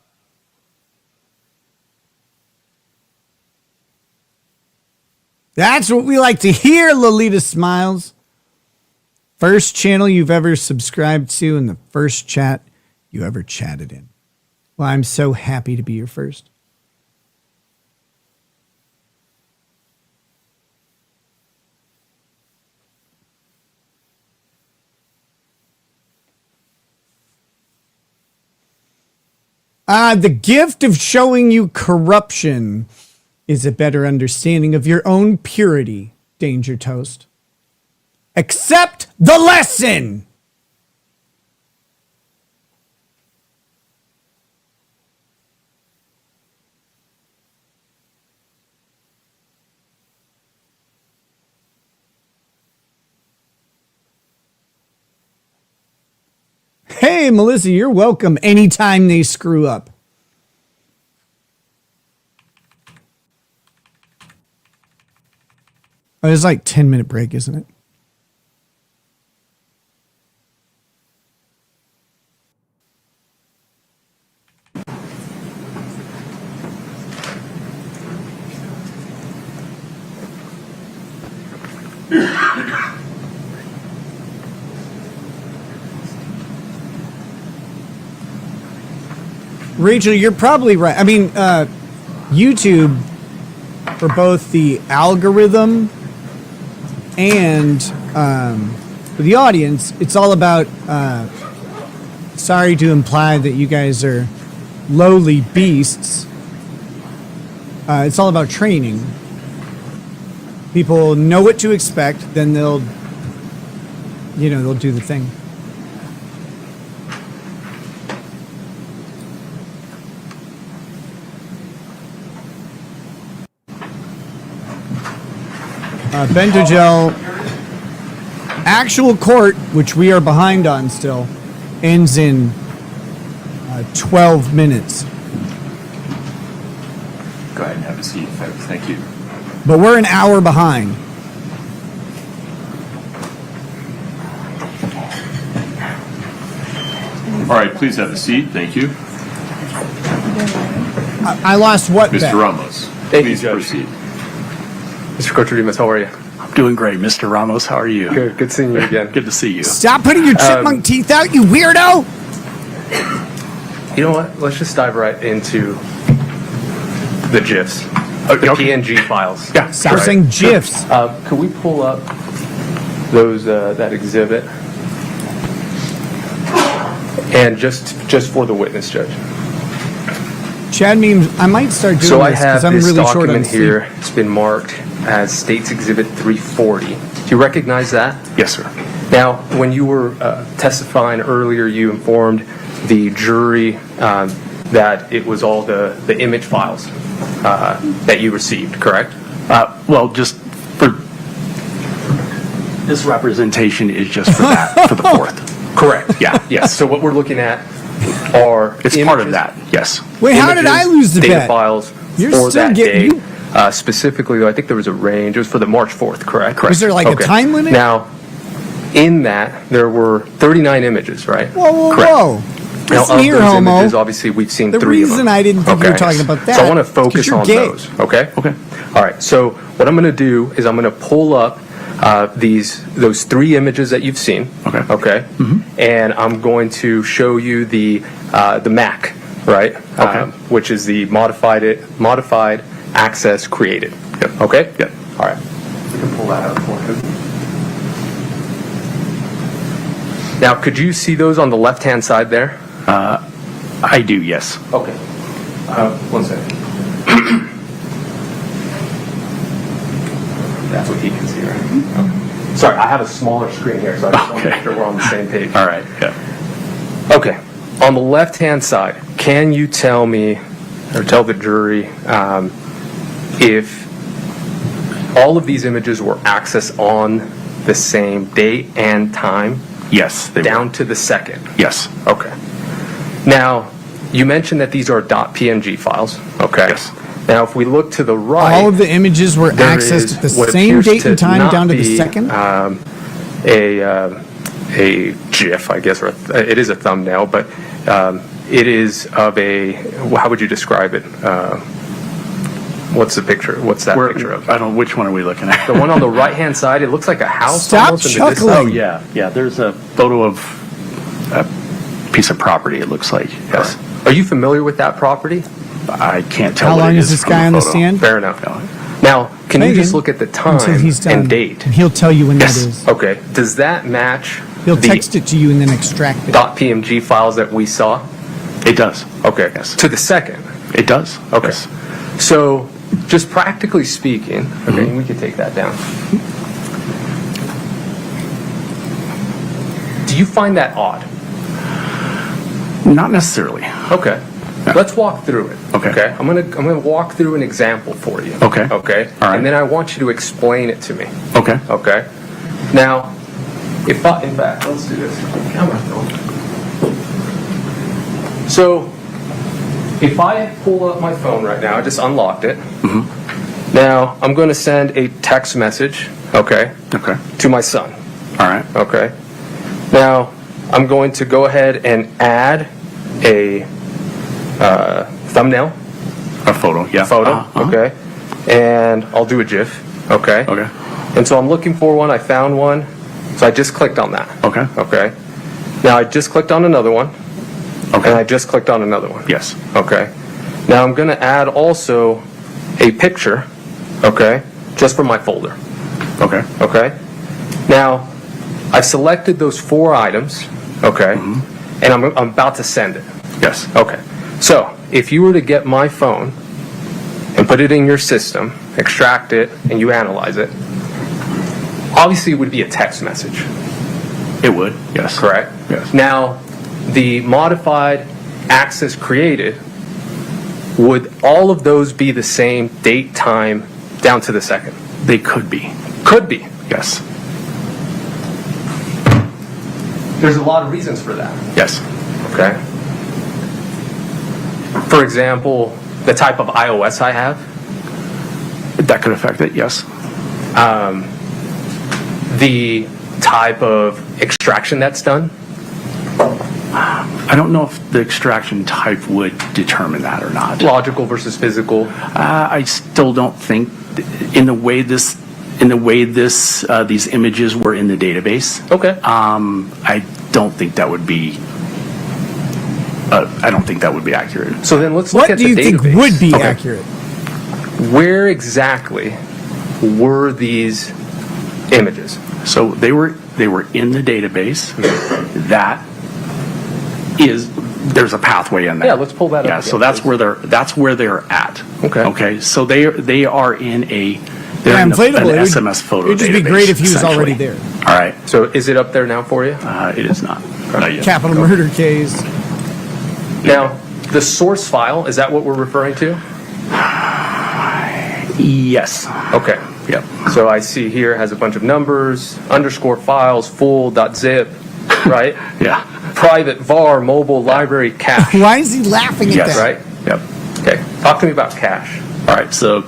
That's what we like to hear, Lolita Smiles. First channel you've ever subscribed to and the first chat you ever chatted in. Well, I'm so happy to be your first. The gift of showing you corruption is a better understanding of your own purity, Danger Toast. Accept the lesson! Hey, Melissa, you're welcome anytime they screw up. Oh, it's like 10-minute break, isn't it? Rachel, you're probably right. I mean, YouTube, for both the algorithm and for the audience, it's all about, sorry to imply that you guys are lowly beasts. It's all about training. People know what to expect, then they'll do the thing. Bentogel actual court, which we are behind on still, ends in 12 minutes. Go ahead and have a seat, folks. Thank you. But we're an hour behind. All right, please have a seat. Thank you. I lost what bet? Mr. Ramos, Thank you, please Judge. proceed. Mr. Kouri Richins, how are you? I'm doing great, Mr. Ramos. How are you? Good seeing you again. Good to see you. Stop putting your chipmunk teeth out, you weirdo! You know what? Let's just dive right into the GIFs. The PNG files. Yeah, stop saying GIFs. Could we pull up those that exhibit? And just for the witness, Judge. Chad memes, I might start doing So I this have because I'm this really short on document here. It's been marked as States Exhibit 340. Do you recognize that? Yes, sir. Now, when you were testifying earlier, you informed the jury that it was all the image files that you received, correct? Well, just for this representation is just for that, for the fourth. Correct. Yeah. Yes. So what we're looking at are It's part of that. Yes. Wait, how did I lose the data bet? files You're for still that getting- day. Specifically, though, I think there was a range. It was for the March 4th, correct? Was there like a time limit? Now, in that, there were 39 images, right? Whoa, Correct. whoa. Now, Listen of here, those homo. images, obviously, we've seen The three of them. reason I didn't think you were talking about that So I want to is 'cause focus you're on gay. those, okay? Okay. All right, so what I'm going to do is I'm going to pull up those three images that you've seen, okay? And I'm going to show you the the MAC, right? Which is the modified access created. Yep. Okay? Yep. All right. We can pull that out for you. Now, could you see those on the left-hand side there? I do, yes. Okay. 1 second. That's what he can see, right? Okay. Sorry, I have a smaller screen here, so I just want to make sure we're on the same page. All right, yeah. Okay. On the left-hand side, can you tell me, or tell the jury, if all of these images were accessed on the same date and time? Yes, they down were. To the second? Yes. Okay. Now, you mentioned that these are .png files. Okay. Yes. Now, if we look to the right, All of the images were there accessed is at the what same appears date and time not down to the be, second? A GIF, I guess, or it is a thumbnail, but it is of a, how would you describe it? What's the picture? What's that picture of? I don't. Which one are we looking at? The one on the right-hand side. It looks like a house. Stop almost in the chuckling. distance. Oh yeah, yeah. There's a photo of a piece of property. It looks like. Yes. Are you familiar with that property? I can't tell. How what long it is this from guy on the photo. stand? Fair enough. Now, can you just look at the Until time he's done. and date? And he'll tell you when Yes. that is. Okay. Does that match He'll the text it to you and then extract it. .png files that we saw? It does. Okay. Yes. To the second. It does. Okay. Yes. So, just practically speaking, okay, we could take that down. Do you find that odd? Not necessarily. Okay. Let's walk through it. Okay. I'm gonna walk through an example for you. Okay. Okay. All right. And then I want you to explain it to me. Okay. Okay. Now, in fact, let's do this. Come on, Phil. So, if I pull up my phone right now, I just unlocked it. Mm-hmm. Now, I'm going to send a text message, okay, Okay. to my son, All right. okay. Now, I'm going to go ahead and add a thumbnail, A photo. Yeah. photo, okay, and I'll do a GIF, okay. Okay. And so I'm looking for one. I found one, so I just clicked on that. Okay. Okay. Now I just clicked on another one. Okay. And I just clicked on another one. Yes. Okay. Now I'm going to add also a picture, okay, just from my folder. Okay. Okay. Now I've selected those 4 items, okay, and I'm about to send it. Yes. Okay. So if you were to get my phone and put it in your system, extract it, and you analyze it, obviously it would be a text message. It would. Yes. Correct? Yes. Now, the modified access created, would all of those be the same date, time, down to the second? They could be. Could be. Yes. There's a lot of reasons for that. Yes. Okay? For example, the type of iOS I have. That could affect it. Yes. The type of extraction that's done. I don't know if the extraction type would determine that or not. Logical versus physical. I still don't think in the way these images were in the database. Okay. I don't think that would be. I don't think that would be accurate. So then let's look What at do the you database. think would be Okay. accurate? Where exactly were these images? So they were in the database. That is, there's a pathway in there. Yeah, let's pull that up Yeah, again, so that's please. where they're at. Okay. Okay. So they are in a they're Yeah, in inflatable. an It would- SMS photo. it would just be database, great if he was already essentially. there. All right. So is it up there now for you? It is not. Not yet. Capital murder case. Now, the source file, is that what we're referring to? Yes. Okay. Yep. So I see here has a bunch of numbers, underscore files, full.zip, right? Yeah. Private var, mobile, library, cache. Why is he laughing at Yes. that? Right? Yep. Okay. Talk to me about cache. All right. So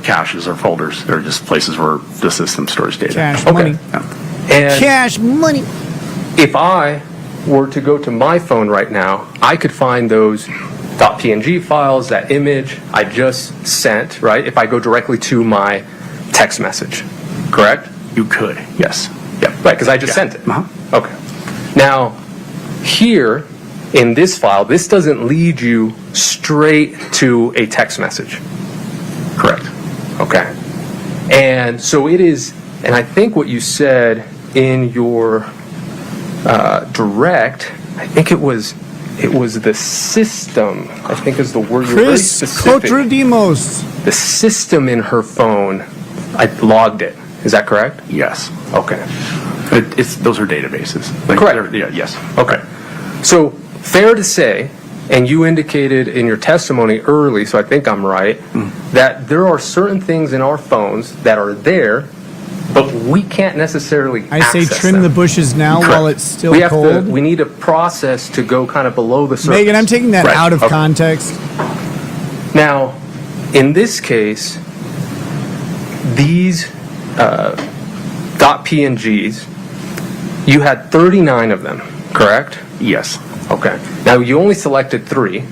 caches or folders. They're just places where the system stores data. Cash Okay. money. Yeah. And Cash money. if I were to go to my phone right now, I could find those .png files, that image I just sent, right? If I go directly to my text message, correct? You could. Yes. Yep. Right, because I just sent it. Uh-huh. Okay. Now, here, in this file, this doesn't lead you straight to a text message. Correct. Okay. And so it is, and I think what you said in your direct, I think it was the system, I think is the word. You're very Chris specific. Kotradimos. The system in her phone, I logged it. Is that correct? Yes. Okay. Those are databases. Correct. Yeah, yes. Okay. So fair to say, and you indicated in your testimony early, so I think I'm right, that there are certain things in our phones that are there, but we can't necessarily I say access trim them. the bushes now while it's still we have cold. we need a process to go kind of below the surface. Megan, I'm taking that out of context. Now, in this case, these .pngs, you had 39 of them, correct? Yes. Okay. Now, you only selected 3.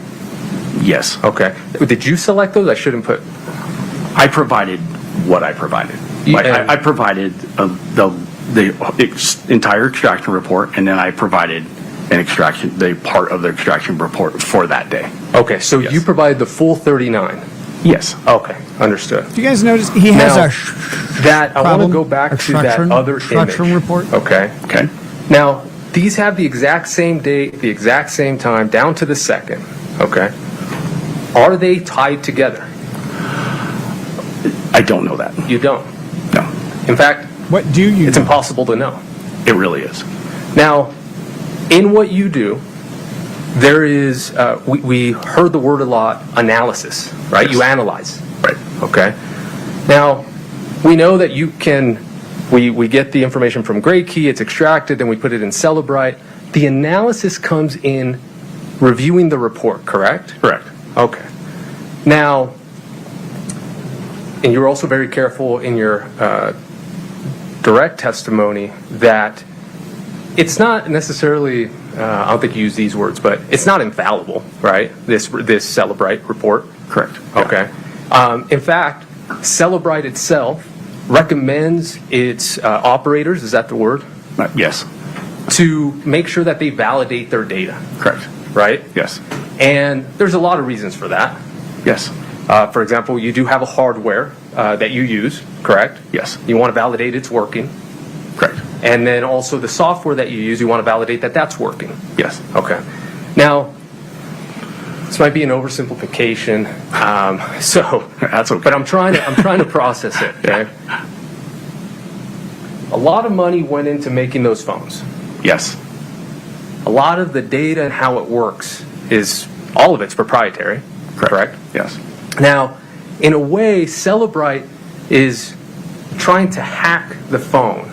Yes. Okay. Did you select those? I shouldn't put... I provided what I provided. I provided the entire extraction report, and then I provided the part of the extraction report for that day. Okay, so you provided the full 39? Yes. Okay, understood. Do you guys notice he has I want to go back to that other extraction image. report? Okay. Okay. Now, these have the exact same date, the exact same time, down to the second. Okay. Are they tied together? I don't know that. You don't? No. In fact, what do you it's know? impossible to know. It really is. Now, in what you do, there is, we heard the word a lot, analysis, right? Yes. You analyze. Right. Okay. Now, we know that you can, we get the information from GrayKey, it's extracted, then we put it in Celebrite. The analysis comes in reviewing the report, correct? Correct. Okay. Now, and you're also very careful in your direct testimony that it's not necessarily, I don't think you use these words, but it's not infallible, right? This Celebrite report. Correct. Okay. In fact, Celebrite itself recommends its operators, is that the word? Yes. To make sure that they validate their data. Correct. Right? Yes. And there's a lot of reasons for that. Yes. For example, you do have a hardware that you use, correct? Yes. You want to validate it's working. Correct. And then also the software that you use, you want to validate that that's working. Yes. Okay. Now, this might be an oversimplification, so that's okay. But I'm trying to process it. Okay. A lot of money went into making those phones. Yes. A lot of the data and how it works is all of it's proprietary. Correct? Yes. Now, in a way, Celebrite is trying to hack the phone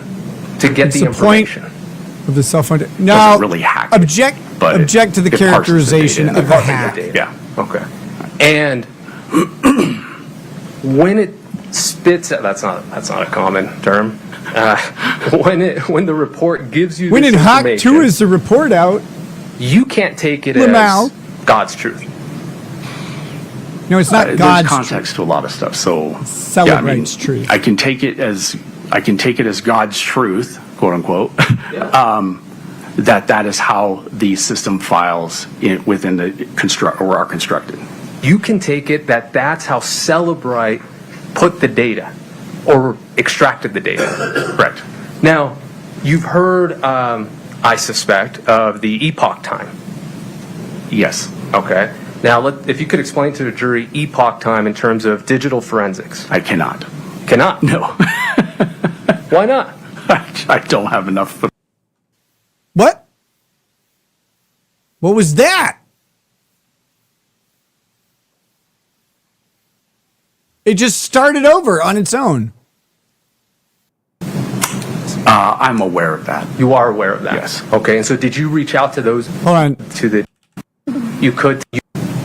to get the information. Of the cell phone. No, doesn't really hack it, object but to the it parses characterization data of the hack. Yeah. Okay. And when it spits out, that's not a common term. When the report gives you When this it hacked information, to is the report out. you can't take it Lamau. as God's truth. No, it's not There's God's context to a lot of stuff. So Celebrate's truth. I can take it as God's truth, quote unquote. That is how the system files within the are constructed. You can take it that that's how Celebrite put the data or extracted the data. Correct. Now, you've heard, I suspect, of the epoch time. Yes. Okay. Now, if you could explain to the jury epoch time in terms of digital forensics. I cannot. Cannot? No. Why not? I don't have enough. What? What was that? It just started over on its own. I'm aware of that. You are aware of that? Yes. Okay, and so did you reach out to those? Hold on. You could?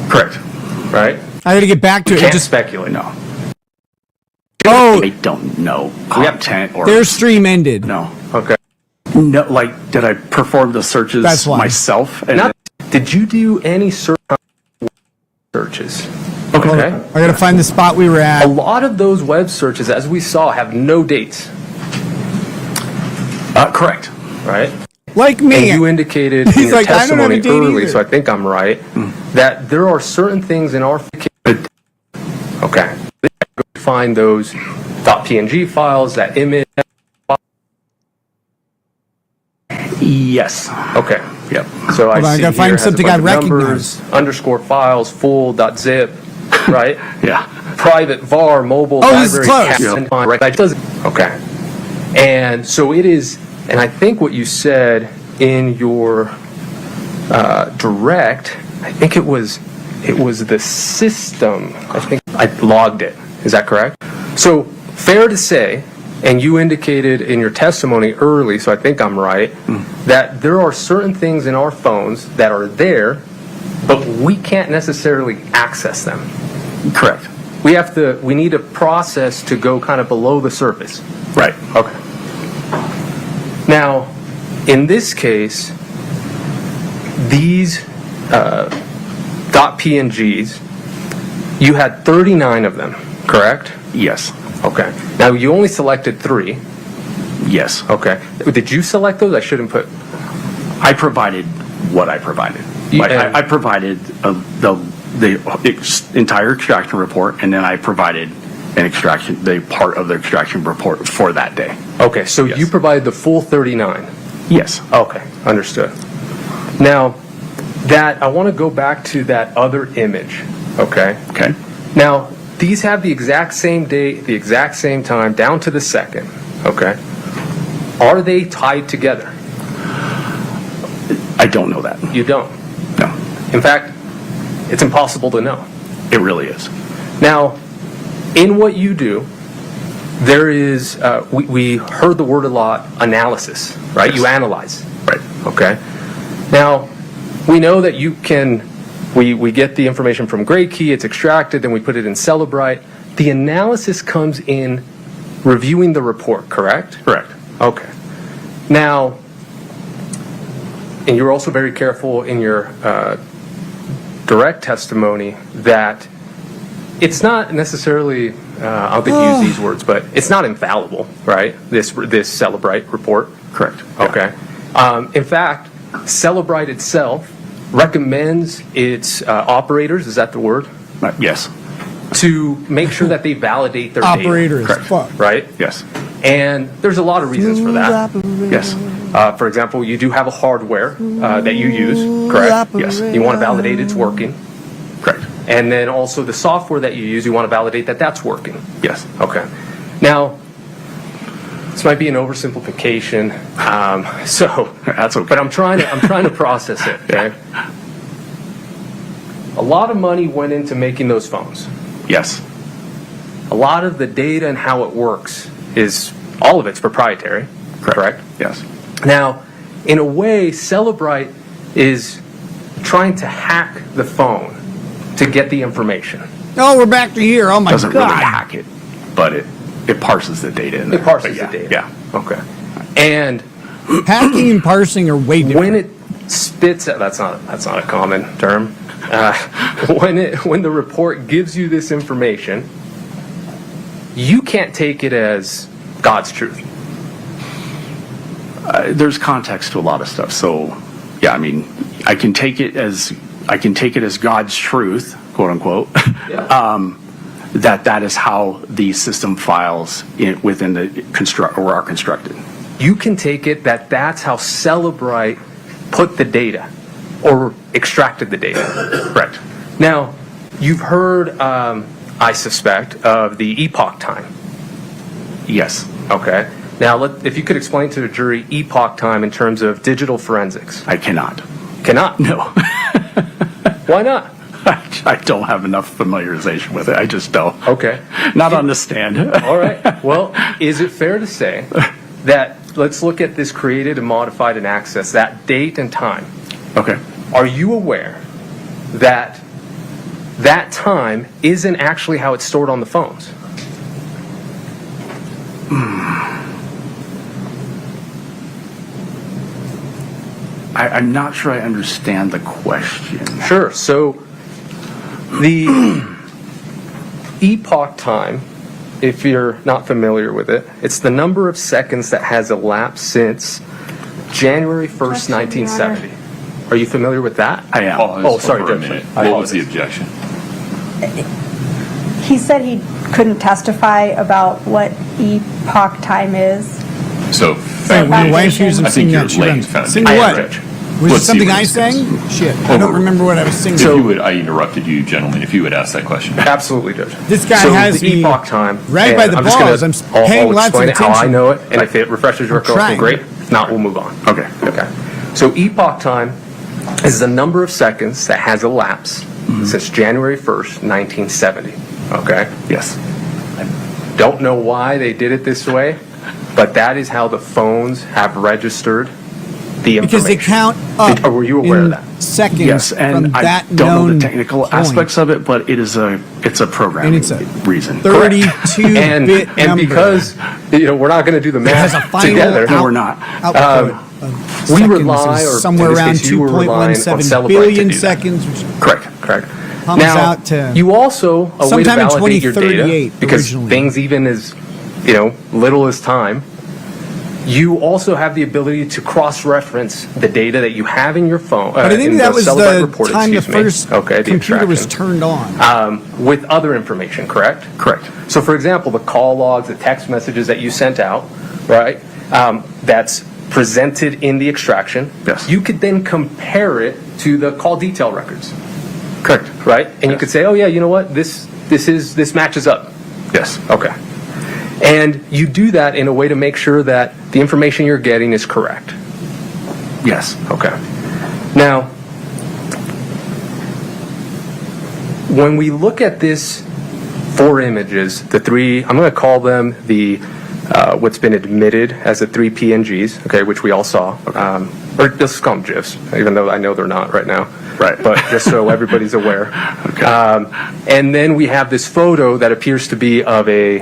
Correct. Right? I got to get back to You it. can't Just speculate. No. Oh, I don't know content or their stream ended. No. Okay. No, like, did I perform the searches That's why. myself? Did you do any searches? Okay. I got to find the spot we were at. A lot of those web searches, as we saw, have no dates. Correct. Right? Like me. And you indicated in He's your like, I don't have a testimony date early, either. so I think I'm right, that there are certain things in our okay. Find those .png files, that image. Yes. Okay. Yep. So I Hold on, I see gotta find here it has a something bunch I of recognize. numbers, underscore files, full .zip, right? Yeah. Private var, mobile, Oh, this is library, close. cat, right? That doesn't. Okay. And so it is, and I think what you said in your direct, I think it was the system. I think I logged it. Is that correct? So fair to say, and you indicated in your testimony early, so I think I'm right, that there are certain things in our phones that are there, but we can't necessarily access them. Correct. We need a process to go kind of below the surface. Right. Okay. Now, in this case, these .pngs, you had 39 of them, correct? Yes. Okay. Now, you only selected 3. Yes. Okay. Did you select those? I shouldn't put... I provided what I provided. I provided the entire extraction report, and then I provided the part of the extraction report for that day. Okay, so you provided the full 39? Yes. Okay, understood. Now, I want to go back to that other image, okay? Okay. Now, these have the exact same date, the exact same time, down to the second, okay? Are they tied together? I don't know that. You don't? No. In fact, it's impossible to know. It really is. Now, in what you do, there is, we heard the word a lot, analysis, right? Yes. You analyze. Right. Okay. Now, we know that you can, we get the information from Grade Key, it's extracted, then we put it in Celebrite. The analysis comes in reviewing the report, correct? Correct. Okay. Now, and you're also very careful in your direct testimony that it's not necessarily, I don't think you use these words, but it's not infallible, right? This Celebrite report? Correct. Okay. In fact, Celebrite itself recommends its operators, is that the word? Yes. To make sure that they validate their Operator data. as fuck. Right? Yes. And there's a lot of reasons for that. Yes. For example, you do have a hardware that you use, correct? Yes. You want to validate it's working. Correct. And then also the software that you use, you want to validate that that's working. Yes. Okay. Now, this might be an oversimplification, so That's okay. but I'm trying to process it. Okay. A lot of money went into making those phones. Yes. A lot of the data and how it works is all of it's proprietary. Correct? Yes. Now, in a way, Celebrite is trying to hack the phone to get the information. Oh, we're back to here. Oh my Doesn't God. really hack it, but it parses the data in there. It parses But the data. Yeah. Okay. And Hacking and parsing are way different. when it spits out, that's not a common term. When the report gives you this information, you can't take it as God's truth. There's context to a lot of stuff. So, yeah, I mean, I can take it as God's truth, quote unquote. Yeah. That is how the system files within the are constructed. You can take it that that's how Celebrite put the data or extracted the data. Correct. Now, you've heard, I suspect, of the epoch time. Yes. Okay. Now, if you could explain to the jury epoch time in terms of digital forensics. I cannot. Cannot? No. Why not? I don't have enough familiarization with it. I just don't. Okay. Not on the stand. All right. Well, is it fair to say that, let's look at this created and modified and accessed, that date and time. Okay. Are you aware that that time isn't actually how it's stored on the phones? I'm not sure I understand the question. Sure. So the epoch time, if you're not familiar with it, it's the number of seconds that has elapsed since January 1st, 1970. Are you familiar with that? I am. Oh, sorry, for a Judge. minute. I What was the apologize. objection? He said he couldn't testify about what epoch time is. So, Hey, when your wife hears him I sing think you're that, she laying runs. foundation. Sing what? Rich. Was it Let's see something what I this sang? goes. Shit, I don't remember what I was singing. If you would, I interrupted you, gentlemen. If you would ask that question. Absolutely, Judge. This guy so has the me epoch time. right by and the I'm just gonna- balls. I'm I'll paying lots of explain it how I attention. know it, and if it refreshes your recollection, trying. great. If not, we'll move on. Okay. Okay. So epoch time is the number of seconds that has elapsed since January 1st, 1970. Okay? Yes. I don't know why they did it this way, but that is how the phones have registered the information. Because they count up Or were you aware in of that? seconds Yes, from and I that don't know known the technical point. aspects of it, but it's a programming And it's a reason. 32-bit and number. because we're not going to do the It has a math final together. No, we're not. output of we seconds rely, is or somewhere in this around case, you were relying on 2.17 Celebrite billion to do that. seconds, which Correct. comes Now, out to you also, a way to sometime in validate your data, 2038 because originally. things even as, little as time, you also have the ability to cross-reference the data that you have in your phone. But I think in that was Celebrite the report, time the excuse me. first Okay, the computer was extraction. turned on. With other information, correct? Correct. So, for example, the call logs, the text messages that you sent out, right? That's presented in the extraction. Yes. You could then compare it to the call detail records, Correct. right? And you could say, oh yeah, you know what? This matches up. Yes. Okay. And you do that in a way to make sure that the information you're getting is correct. Yes. Okay. Now, when we look at this 4 images, the 3, I'm going to call them the what's been admitted as the 3 PNGs, okay, which we all saw, or let's call them GIFs, even though I know they're not right now. Right. But just so everybody's aware. Okay. And then we have this photo that appears to be of a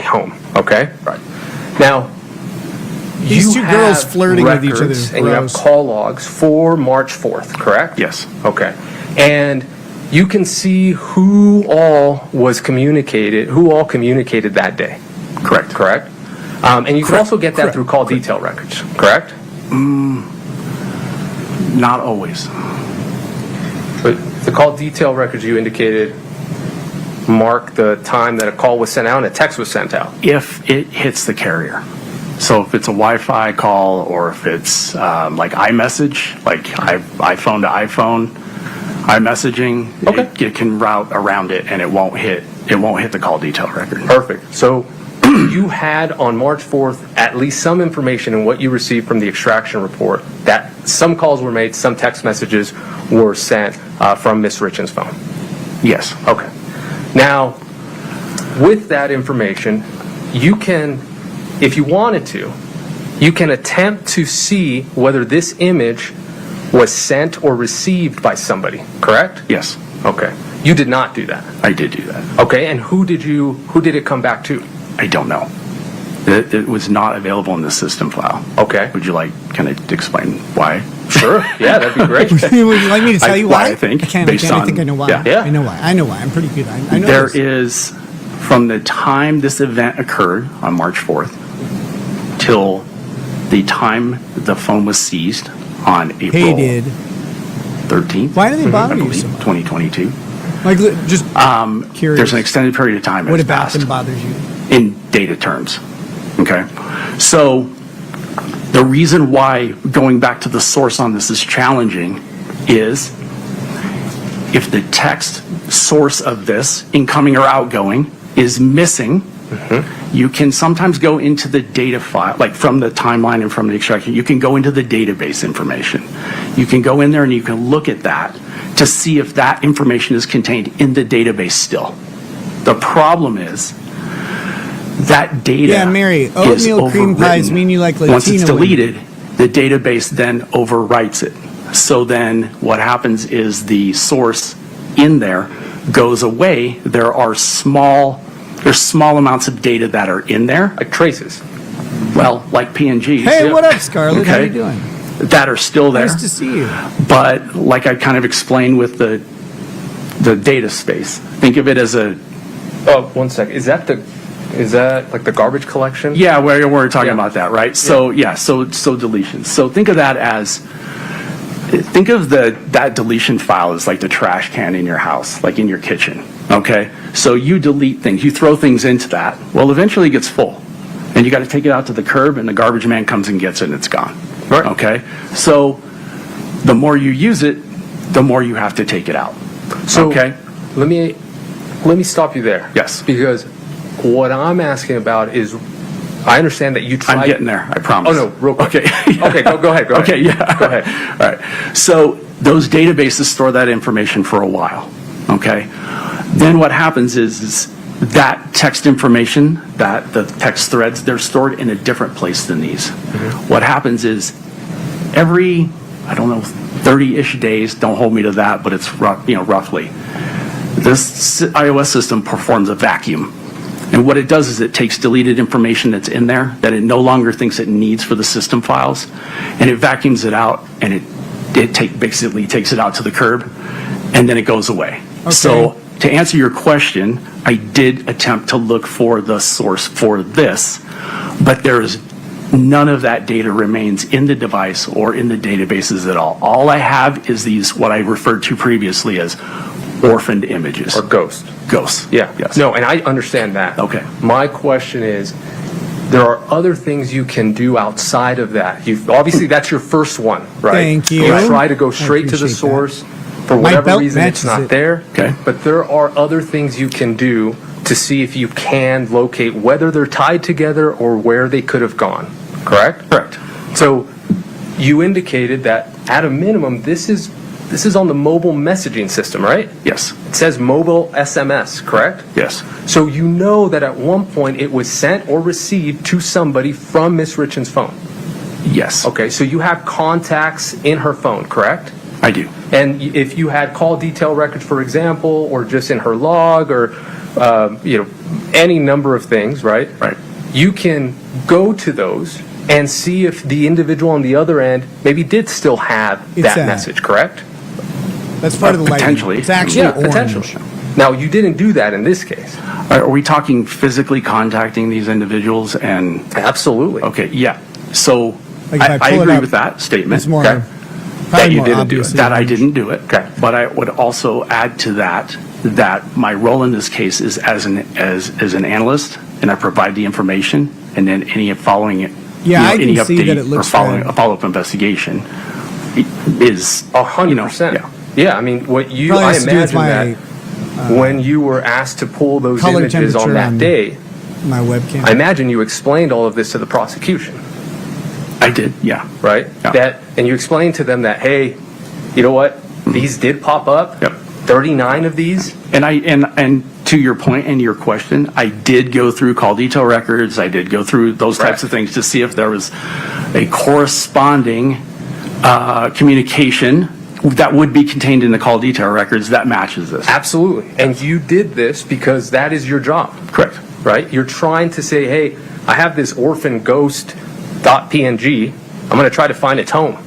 home. Okay. Right. Now, These you two girls have flirting with each records other. and you have Gross. call logs for March 4th, correct? Yes. Okay. And you can see who all communicated that day. Correct. Correct? And you can also get that through call detail records, correct? Not always. But the call detail records you indicated mark the time that a call was sent out and a text was sent out. If it hits the carrier. So if it's a Wi-Fi call, or if it's like iMessage, like iPhone to iPhone, iMessaging, it can route around it, and it won't hit the call detail record. Perfect. So you had on March 4th at least some information in what you received from the extraction report that some calls were made, some text messages were sent from Ms. Richins' phone. Yes. Okay. Now, with that information, you can, if you wanted to, you can attempt to see whether this image was sent or received by somebody, correct? Yes. Okay. You did not do that. I did do that. Okay, and who did it come back to? I don't know. It was not available in the system file. Okay. Would you like kind of explain why? Sure. Yeah, that'd be great. Would you like me to tell you why? I think. I can't. Based I on, think I know why. Yeah. I know why. I'm pretty good. I know There this. is, from the time this event occurred on March 4th till the time the phone was seized on April 13th. Why do they bother I you believe, so much? 2022. Like, just curious. There's an extended period of time. What that's about passed them bothers you? in data terms. Okay. So the reason why going back to the source on this is challenging is if the text source of this, incoming or outgoing, is missing, you can sometimes go into the data file, like from the timeline and from the extraction, you can go into the database information. You can go in there and you can look at that to see if that information is contained in the database still. The problem is that data Yeah, Mary, is oatmeal cream pies overwritten. mean you like Latina Once it's women. deleted, the database then overwrites it. So then what happens is the source in there goes away. There's small amounts of data that are in there. Like traces. Well, like PNGs. Hey, yeah. what up, Scarlett? How Okay. you doing? That are still there. Nice to see you. But like I kind of explained with the data space, think of it as a... Oh, one second. Is that the Is that like the garbage collection? Yeah, we're talking about that, right? So so deletions. So think of that as, that deletion file as like the trash can in your house, like in your kitchen, okay? So you delete things, you throw things into that. Well, eventually it gets full, and you got to take it out to the curb, and the garbage man comes and gets it, and it's gone, Right. okay? So the more you use it, the more you have to take it out, So okay? let me stop you there. Yes. Because what I'm asking about is, I understand that you tried. I'm getting there, I promise. Oh, no, real quick. Okay. Okay, go ahead. Okay, yeah. Go ahead. All right. So those databases store that information for a while, okay? Then what happens is that text information, that the text threads, they're stored in a different place than these. What happens is every, 30-ish days, don't hold me to that, but it's roughly, this iOS system performs a vacuum. And what it does is it takes deleted information that's in there that it no longer thinks it needs for the system files, and it vacuums it out, and it basically takes it out to the curb, and then it goes away. Okay. So to answer your question, I did attempt to look for the source for this, but there's none of that data remains in the device or in the databases at all. All I have is these, what I referred to previously as orphaned images. Or ghost. Ghosts. Yeah. Yes. No, and I understand that. Okay. My question is, there are other things you can do outside of that. Obviously, that's your first one, right? Thank you. You try to go straight to the appreciate source. For My whatever belt reason, it's matches not it. there. Okay. But there are other things you can do to see if you can locate whether they're tied together or where they could have gone. Correct? Correct. So you indicated that at a minimum, this is on the mobile messaging system, right? Yes. It says mobile SMS, correct? Yes. So you know that at one point it was sent or received to somebody from Miss Richins' phone. Yes. Okay, so you have contacts in her phone, correct? I do. And if you had call detail records, for example, or just in her log, or any number of things, right? Right. You can go to those and see if the individual on the other end maybe did still have that message, correct? That's part of the lighting. Potentially. It's actually orange. Potentially. Now, you didn't do that in this case. Are we talking physically contacting these individuals and? Absolutely. Okay, yeah. So Like if I pull it agree up, with that statement. It's more, Okay. probably That you more didn't do it. obviously That I orange. didn't do it. Okay. But I would also add to that my role in this case is as an analyst, and I provide the information, and then any following it, Yeah, I any can see that update it or looks following red. a follow-up investigation is 100%. yeah. Yeah, I mean, Probably I has to do with imagine that when you were asked to pull those color images on temperature that on day, my webcam. I imagine you explained all of this to the prosecution, I did, yeah. right? Yeah. And you explained to them that, hey, you know what? These did pop up. Yep. 39 of these. And to your point and your question, I did go through call detail records. I did go through those types of things to see if there was a corresponding communication that would be contained in the call detail records that matches this. Absolutely. And you did this because that is your job. Correct. Right? You're trying to say, hey, I have this orphan ghost .png. I'm going to try to find its home.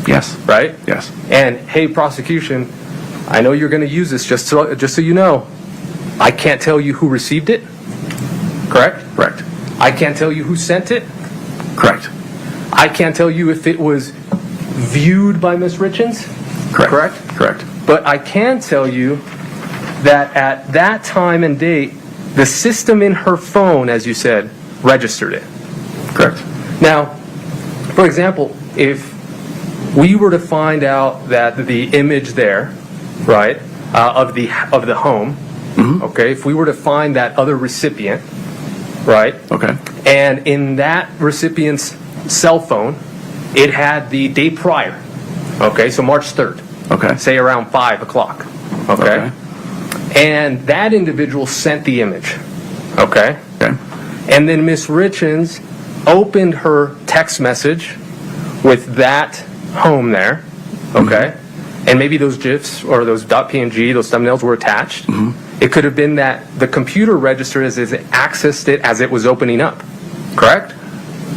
Yes. Right? Yes. And hey, prosecution, I know you're going to use this just so you know, I can't tell you who received it. Correct? Correct. I can't tell you who sent it. Correct. I can't tell you if it was viewed by Miss Richins. Correct. Correct. But I can tell you that at that time and date, the system in her phone, as you said, registered it. Correct. Now, for example, if we were to find out that the image there, right, of the home, okay, if we were to find that other recipient, right, Okay. and in that recipient's cell phone, it had the day prior, okay, so March 3rd, Okay. say around 5 o'clock, okay, and that individual sent the image, okay, Okay. and then Miss Richins opened her text message with that home there, okay, and maybe those GIFs or those .png, those thumbnails were attached. It could have been that the computer registered as it accessed it as it was opening up, correct?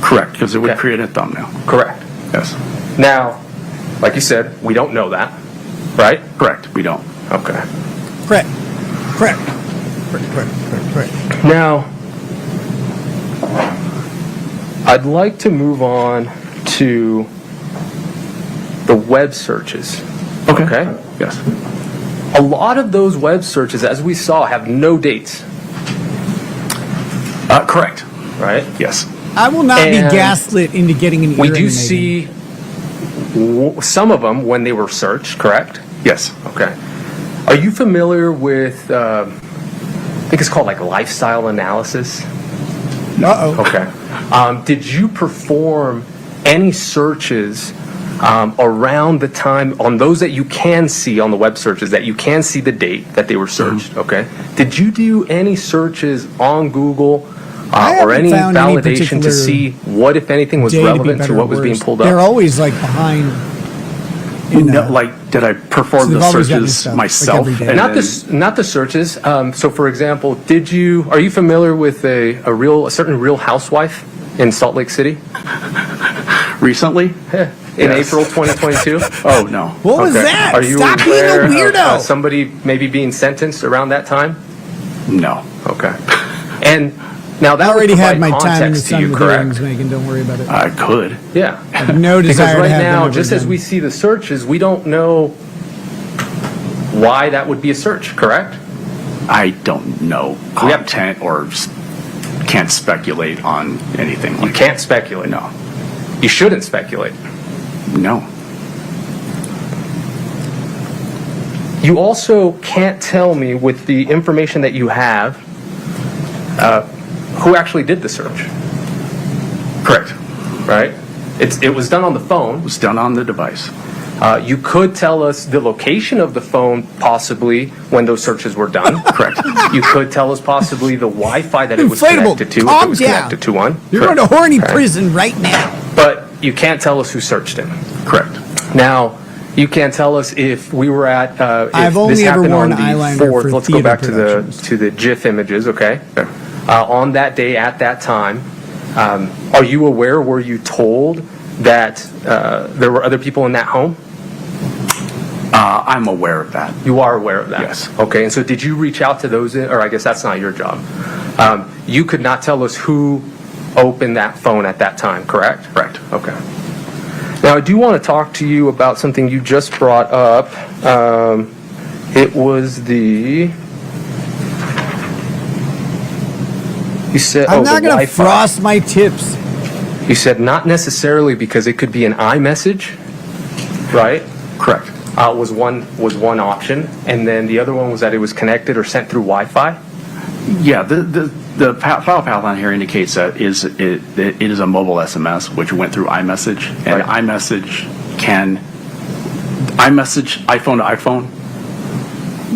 Correct, because it would Okay. create a thumbnail. Correct. Yes. Now, like you said, we don't know that, right? Correct. We don't. Okay. Correct. Correct. Correct. Correct. Correct. Correct. Now, I'd like to move on to the web searches. Okay? Yes. A lot of those web searches, as we saw, have no dates. Correct. Right? Yes. I will not be And gaslit into getting an ear We in do the see some of them when they were searched, correct? Yes. Okay. Are you familiar with, I think it's called like lifestyle analysis? Uh-oh. Okay. Did you perform any searches around the time on those that you can see on the web searches, that you can see the date that they were searched? Okay. Did you do any searches on Google or any found any validation to particular see what, if anything, was day to be relevant to better what or was being worse. pulled up? They're always like behind. No, like, did I perform So they've the always got new searches stuff, like myself? every day. and Not then- not the searches. So, for example, are you familiar with a certain Real Housewife in Salt Lake City? Recently? In Yes. April 2022? Oh, no. What was that? Are you Stop being a aware weirdo. of somebody maybe being sentenced around that time? No. Okay. And now that I already would had provide my time in the context to sun you, of the correct? hearings, Megan. Don't worry about it. I could. Yeah. I have no Because desire to right have them now, ever just as done. we see the searches, we don't know why that would be a search, correct? I don't know content or can't speculate on anything. You can't speculate. No. You shouldn't speculate. No. You also can't tell me, with the information that you have, who actually did the search, Correct. right? It was done on the phone. It was done on the device. You could tell us the location of the phone, possibly, when those searches were done. Correct. You could tell us possibly the Wi-Fi that it was Inflatable. connected to, if Calm it was down. connected to one. You're going to horny prison right now. But you can't tell us who searched him. Correct. Now, you can't tell us if we were at, I've if only this ever happened on worn the eyeliner 4th. for Let's go theater back productions. to the GIF images, okay? On that day, at that time, are you aware, were you told that there were other people in that home? I'm aware of that. You are aware of that? Yes. Okay, and so did you reach out to those, or I guess that's not your job. You could not tell us who opened that phone at that time, correct? Correct. Okay. Now, I do want to talk to you about something you just brought up. It was you said, I'm the not going to Wi-Fi. frost my tips. You said not necessarily, because it could be an iMessage, right? Correct. Was one option, and then the other one was that it was connected or sent through Wi-Fi. Yeah, the file path on here indicates that it is a mobile SMS, which went through iMessage, and Right. iMessage iPhone to iPhone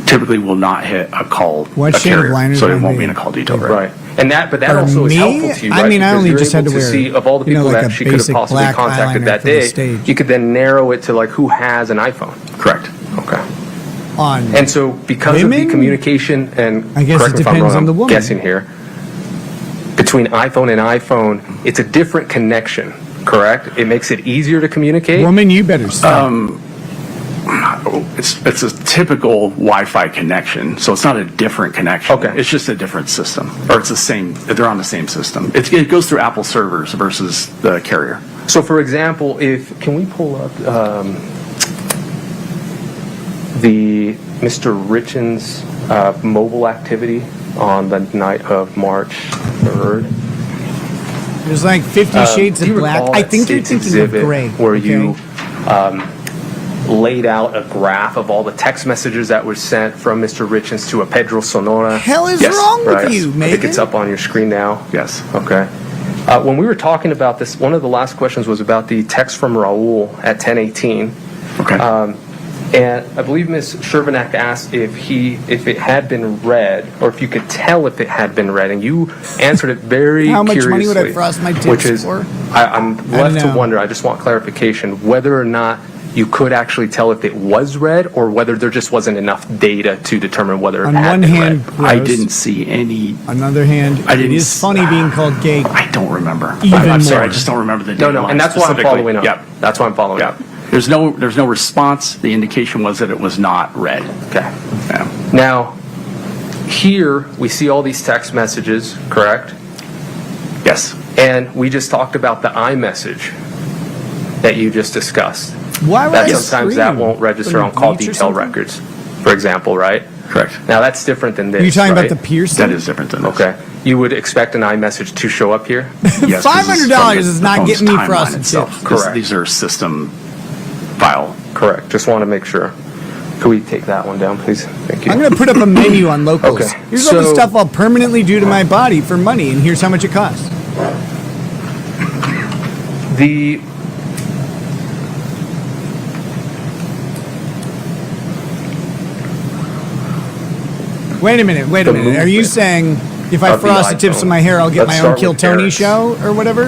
typically will not hit a call, What a shade of carrier, liners so it on won't me? be in a call detail. Right. And that For also is me, helpful to you, I right? mean, I Because only you're just had able to wear, see of all the people like that a she could have basic possibly black contacted eyeliner that for the day. stage. You could then narrow it to like who has an iPhone. Correct. Okay. On And so because of the women? communication, and I guess correct it me if I'm depends wrong, on the I'm woman. guessing here, between iPhone and iPhone, it's a different connection, correct? It makes it easier to communicate. woman, you better stop. It's a typical Wi-Fi connection, so it's not a different connection. Okay. It's just a different system, or it's the same. They're on the same system. It goes through Apple servers versus the carrier. So, for example, can we pull up the Mr. Richins mobile activity on the night of March 3rd? There's like 50 shades Do of you black. recall I that think you're State's thinking of exhibit gray. where okay? you laid out a graph of all the text messages that were sent from Mr. Richins to a Pedro Sonora? Hell is Yes, wrong with right. you, I think Megan? it's up on your screen now. Yes. Okay. When we were talking about this, one of the last questions was about the text from Raul at 10:18. Okay. And I believe Ms. Shervanack asked if it had been read, or if you could tell if it had been read, and you answered it very How much curiously. money would I frost my tips which is, for? I'm left to know. wonder, I just want clarification, whether or not you could actually tell if it was read, or whether there just wasn't enough data to determine whether it On had one been hand, read. I gross. didn't see any. On the other hand, I it didn't is funny being called gay. I don't remember. Even I'm sorry, more. I just don't remember the No, data line and that's why I'm specifically. following up. Yep. That's why I'm following up. There's no response. The indication was that it was not read. Okay. Yeah. Now, here we see all these text messages, correct? Yes. And we just talked about the iMessage that you just discussed. Why would That I sometimes that scream? won't register From on the call beach or detail something? records, for example, right? Correct. Now that's different than this. Are you talking right? about the piercing? That is different than this. Okay. You would expect an iMessage to show up here? Yes, 'cause it's from $500 the is not phone's getting me timeline frosted itself. tips. This- Correct. These are system file. Correct. Just want to make sure. Could we take that one down, please? Thank you. I'm going to put up a menu on locals. Okay. Here's all the So- stuff I'll permanently do to my body for money, and here's how much it costs. The Wait a minute. The Are you movement saying if I of the frost the tips iPhone. of my hair, I'll get Let's my own start Kill with Tony Eric's. show or whatever?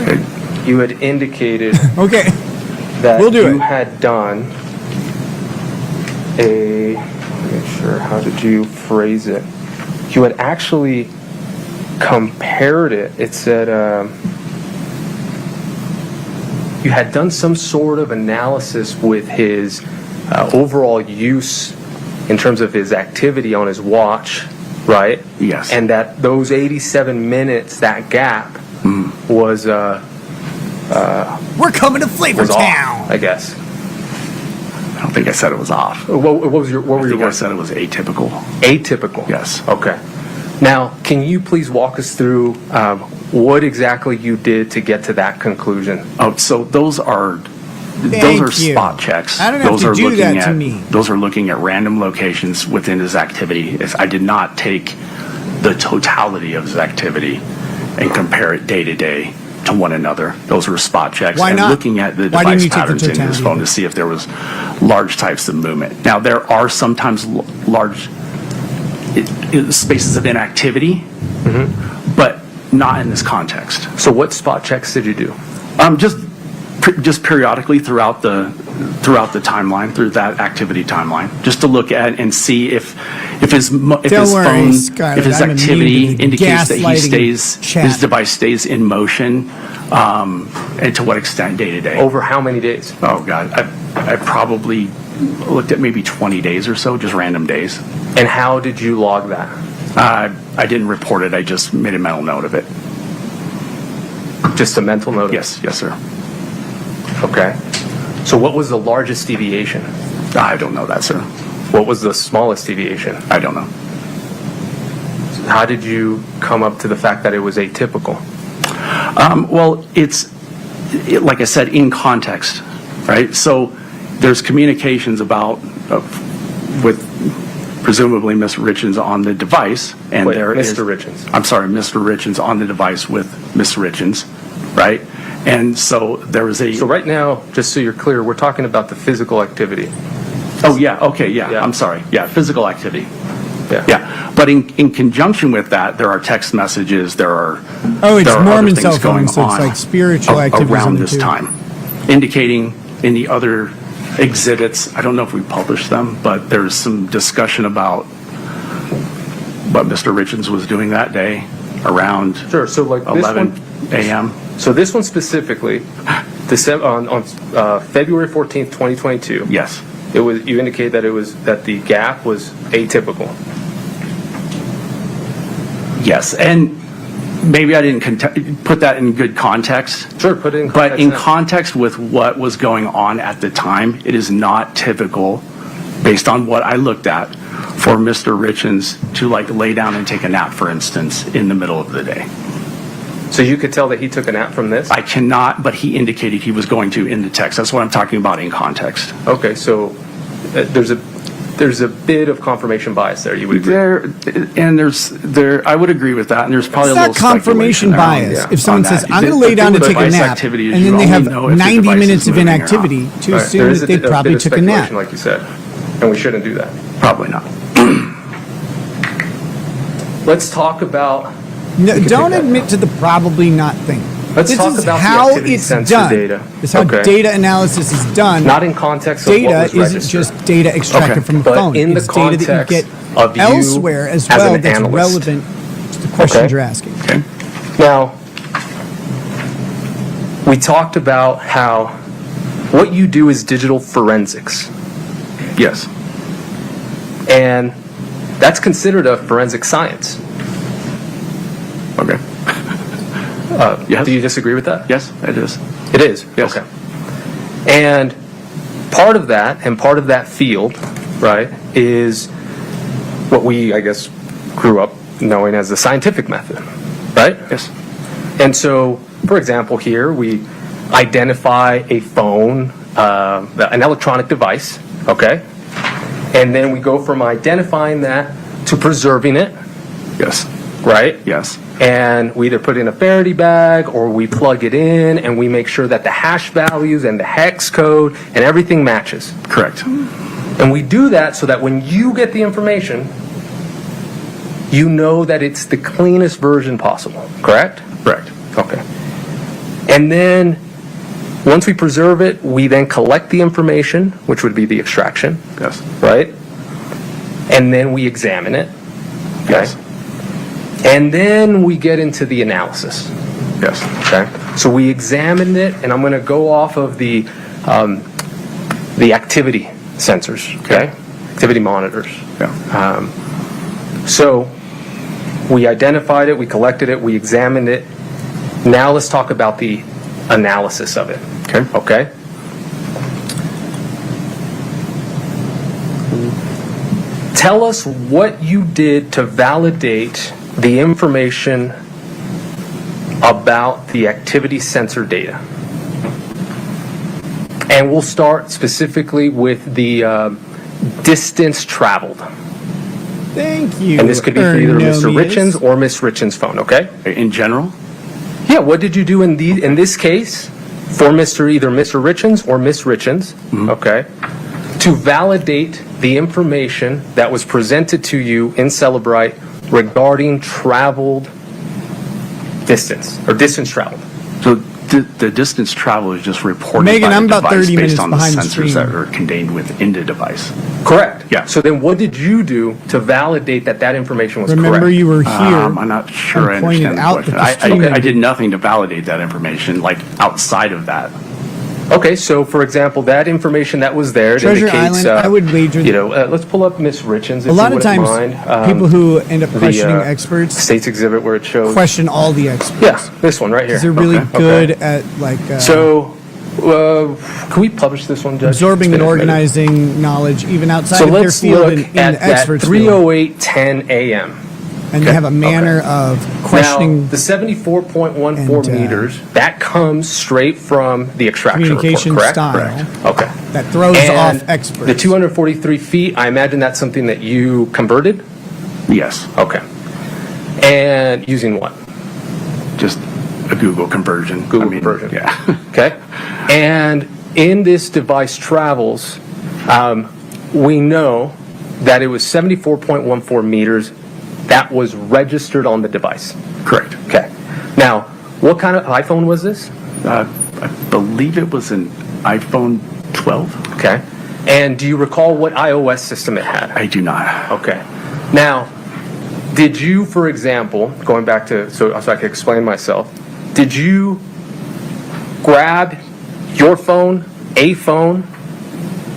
You had indicated Okay. that We'll do you it. had done a, let me make sure, how did you phrase it? You had actually compared it. It said you had done some sort of analysis with his overall use in terms of his activity on his watch, right? Yes. And that those 87 minutes, that gap, was We're coming to Flavor was Town. off, I guess. I don't think I said it was off. What was your what were I your think I words? said it was atypical. Atypical. Yes. Okay. Now, can you please walk us through what exactly you did to get to that conclusion? Oh, so those are Thank you. spot checks. I don't have those to are do looking that at, to me. Those are looking at random locations within his activity. I did not take the totality of his activity and compare it day to day to one another. Those were spot checks. Why and not? looking at the Why didn't device you take the patterns in his totality phone of to it? see if there was large types of movement. Now, there are sometimes large spaces of inactivity, but not in this context. So what spot checks did you do? Just periodically throughout the timeline, through that activity timeline, just to look at and see if his Don't phone, worry, Scarlett, if his I'm immune activity to the indicates that gaslighting chat. his device stays in motion, and to what extent day to day. Over how many days? Oh God, I probably looked at maybe 20 days or so, just random days. And how did you log that? I didn't report it. I just made a mental note of it. Just a mental note? Yes, sir. Okay. So what was the largest deviation? I don't know that, sir. What was the smallest deviation? I don't know. How did you come up to the fact that it was atypical? Well, like I said, in context, right? So there's communications with presumably Ms. Richins on the device, and Wait, there is Mr. Richins. I'm sorry, Mr. Richins on the device with Ms. Richins, right? And so there was So right now, just so you're clear, we're talking about the physical activity. Oh, yeah, okay, yeah, I'm sorry. Yeah, physical activity. Yeah. Yeah, but in conjunction with that, there are text messages, there are It's there are Mormon other cell things going phone, so it's on like spiritual activities on around the this tube. time, indicating in the other exhibits, I don't know if we published them, but there's some discussion about what Mr. Richins was doing that day around Sure, so like this 11 one, a.m. so this one specifically, on February 14th, 2022. Yes. It was, you indicated that the gap was atypical. Yes, and maybe I didn't put that in good context. Sure, put it in But in context. context with what was going on at the time, it is not typical, based on what I looked at, for Mr. Richins to lay down and take a nap, for instance, in the middle of the day. So you could tell that he took a nap from this? I cannot, but he indicated he was going to in the text. That's what I'm talking about in context. Okay, so there's a bit of confirmation bias there, you would agree? I would agree with that, and there's probably It's a not little confirmation speculation bias. around If someone on says, that. I'm going to lay down to The take a device nap, activity is and you then they only have know if the 90 device is minutes of moving or not. inactivity, to Right, assume there is that they a bit probably of took a nap. speculation, like you said, and we shouldn't do that. Probably not. Let's talk about... No, we can don't take that admit to the probably not thing. Let's This talk is about the how activity it's sensor done. data. This is how Okay. data analysis is done. Not in context of what Data was isn't registered. just data extracted Okay. from a But phone. in the It's data that you context get of you elsewhere as as well an that's analyst. relevant to the questions Okay. you're asking. Okay. Now, we talked about how what you do is digital forensics. Yes. And that's considered a forensic science. Okay. Yes. Do you disagree with that? Yes, it is. It is? Yes. Okay. And part of that field, right, is what we, I guess, grew up knowing as the scientific method, right? Yes. And so, for example, here we identify a phone, an electronic device, okay? And then we go from identifying that to preserving it. Yes. Right? Yes. And we either put it in a Faraday bag or we plug it in and we make sure that the hash values and the hex code and everything matches. Correct. And we do that so that when you get the information, you know that it's the cleanest version possible. Correct? Correct. Okay. And then once we preserve it, we then collect the information, which would be the extraction. Yes. Right? And then we examine it. Okay? Yes. And then we get into the analysis. Yes. Okay. So we examined it, and I'm going to go off of the activity sensors. Okay. Activity monitors. Yeah. So we identified it, we collected it, we examined it. Now let's talk about the analysis of it. Okay. Okay. Tell us what you did to validate the information about the activity sensor data. And we'll start specifically with the distance traveled. Thank you. And this could be for either Mr. Ernomius. Richins or Miss Richins' phone, okay? In general? Yeah, what did you do in this case for either Mr. Richins or Miss Richins, okay, to validate the information that was presented to you in Celebrite regarding traveled distance, or distance traveled? So the distance travel is just reported Megan, by I'm the about device 30 based minutes on the behind the sensors screen. that are contained within the device. Correct. Yeah. So then what did you do to validate that that information was correct? Remember, you were here. I'm not sure I and pointed understand the out question. that the stream I did nothing to validate that information, like outside of that. Okay, so for example, that information that was there Treasure indicates, Island, I would wager let's pull up Miss Richins if A lot you of wouldn't times, mind. people who end up the, questioning experts State's exhibit where it shows. question all the experts. Yeah, this one right here. Because they're really Okay. good Okay. at like So, can we publish this one, Judge? absorbing It's and been a minute. organizing knowledge even outside So of their let's field look and in at the that experts field. 3:08:10 a.m. And they have a manner of questioning Now, the 74.14 and, meters, that comes straight from the extraction communication report, correct? style Okay. that throws And off experts. the 243 feet, I imagine that's something that you converted? Yes. Okay. And using what? Just a Google conversion. Google conversion. Yeah. Okay. And in this device travels, we know that it was 74.14 meters that was registered on the device. Correct. Okay. Now, what kind of iPhone was this? I believe it was an iPhone 12. Okay. And do you recall what iOS system it had? I do not. Okay. Now, did you, for example, going back to, so I can explain myself, did you grab your phone, a phone,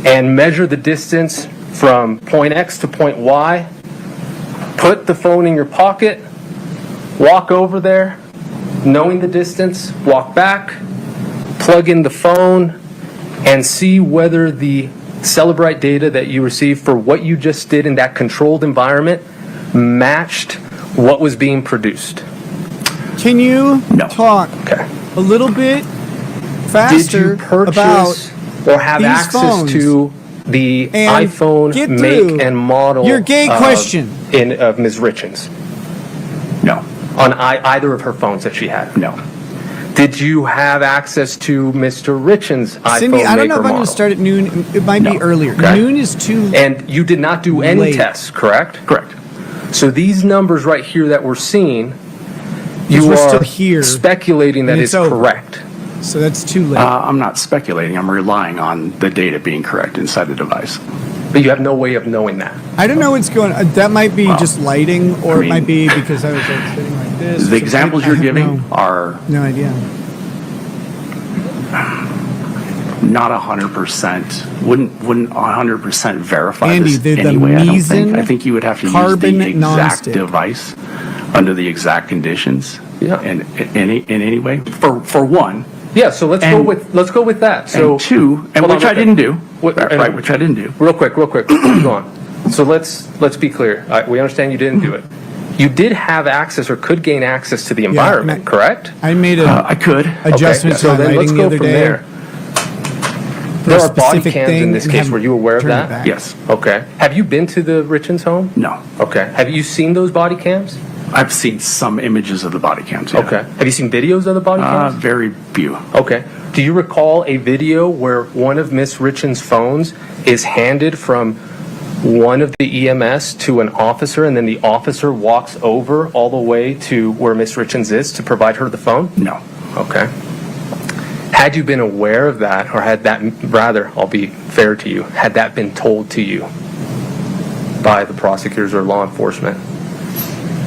and measure the distance from point X to point Y, put the phone in your pocket, walk over there, knowing the distance, walk back, plug in the phone, and see whether the Celebrite data that you received for what you just did in that controlled environment matched what was being produced? Can you talk Okay. a little bit Did faster you purchase about or have these access phones to the and iPhone get make through and model your gay question? of Ms. Richins? No. On either of her phones that she had? No. Did you have access to Mr. Richins' iPhone Cindy, I don't know if maker I'm going model? to start at noon. It might be earlier. Okay. Noon is too And you did not do any late. tests, correct? Correct. So these numbers right here that we're seeing, Because you we're are still here, speculating that and it's it's over. correct. So that's too late. I'm not speculating. I'm relying on the data being correct inside the device. But you have no way of knowing that. I don't know what's going on. That might be Well, just lighting, or I it mean, might be because I was like sitting like this. The examples you're giving are No idea. not 100%. Wouldn't 100% verify Andy, this the anyway. I don't meson think. I think you would have to use carbon the exact nonstick. device under the exact conditions in any way. For one. Yeah, so let's go with that. So and two, and which I didn't do. Which I didn't do. Real quick. Keep going. So let's be clear. We understand you didn't do it. You did have access or could gain access to the environment, correct? I made I could. adjustment to so my then let's lighting the go other from day. there. For There a are body specific cams thing in this and case. have Were you aware of turned it that? back. Yes. Okay. Have you been to the Richins home? No. Okay. Have you seen those body cams? I've seen some images of the body cams. Yeah. Okay. Have you seen videos of the body cams? Very few. Okay. Do you recall a video where one of Miss Richins' phones is handed from one of the EMS to an officer, and then the officer walks over all the way to where Miss Richins is to provide her the phone? No. Okay. Had you been aware of that, or had that, rather, I'll be fair to you, had that been told to you by the prosecutors or law enforcement?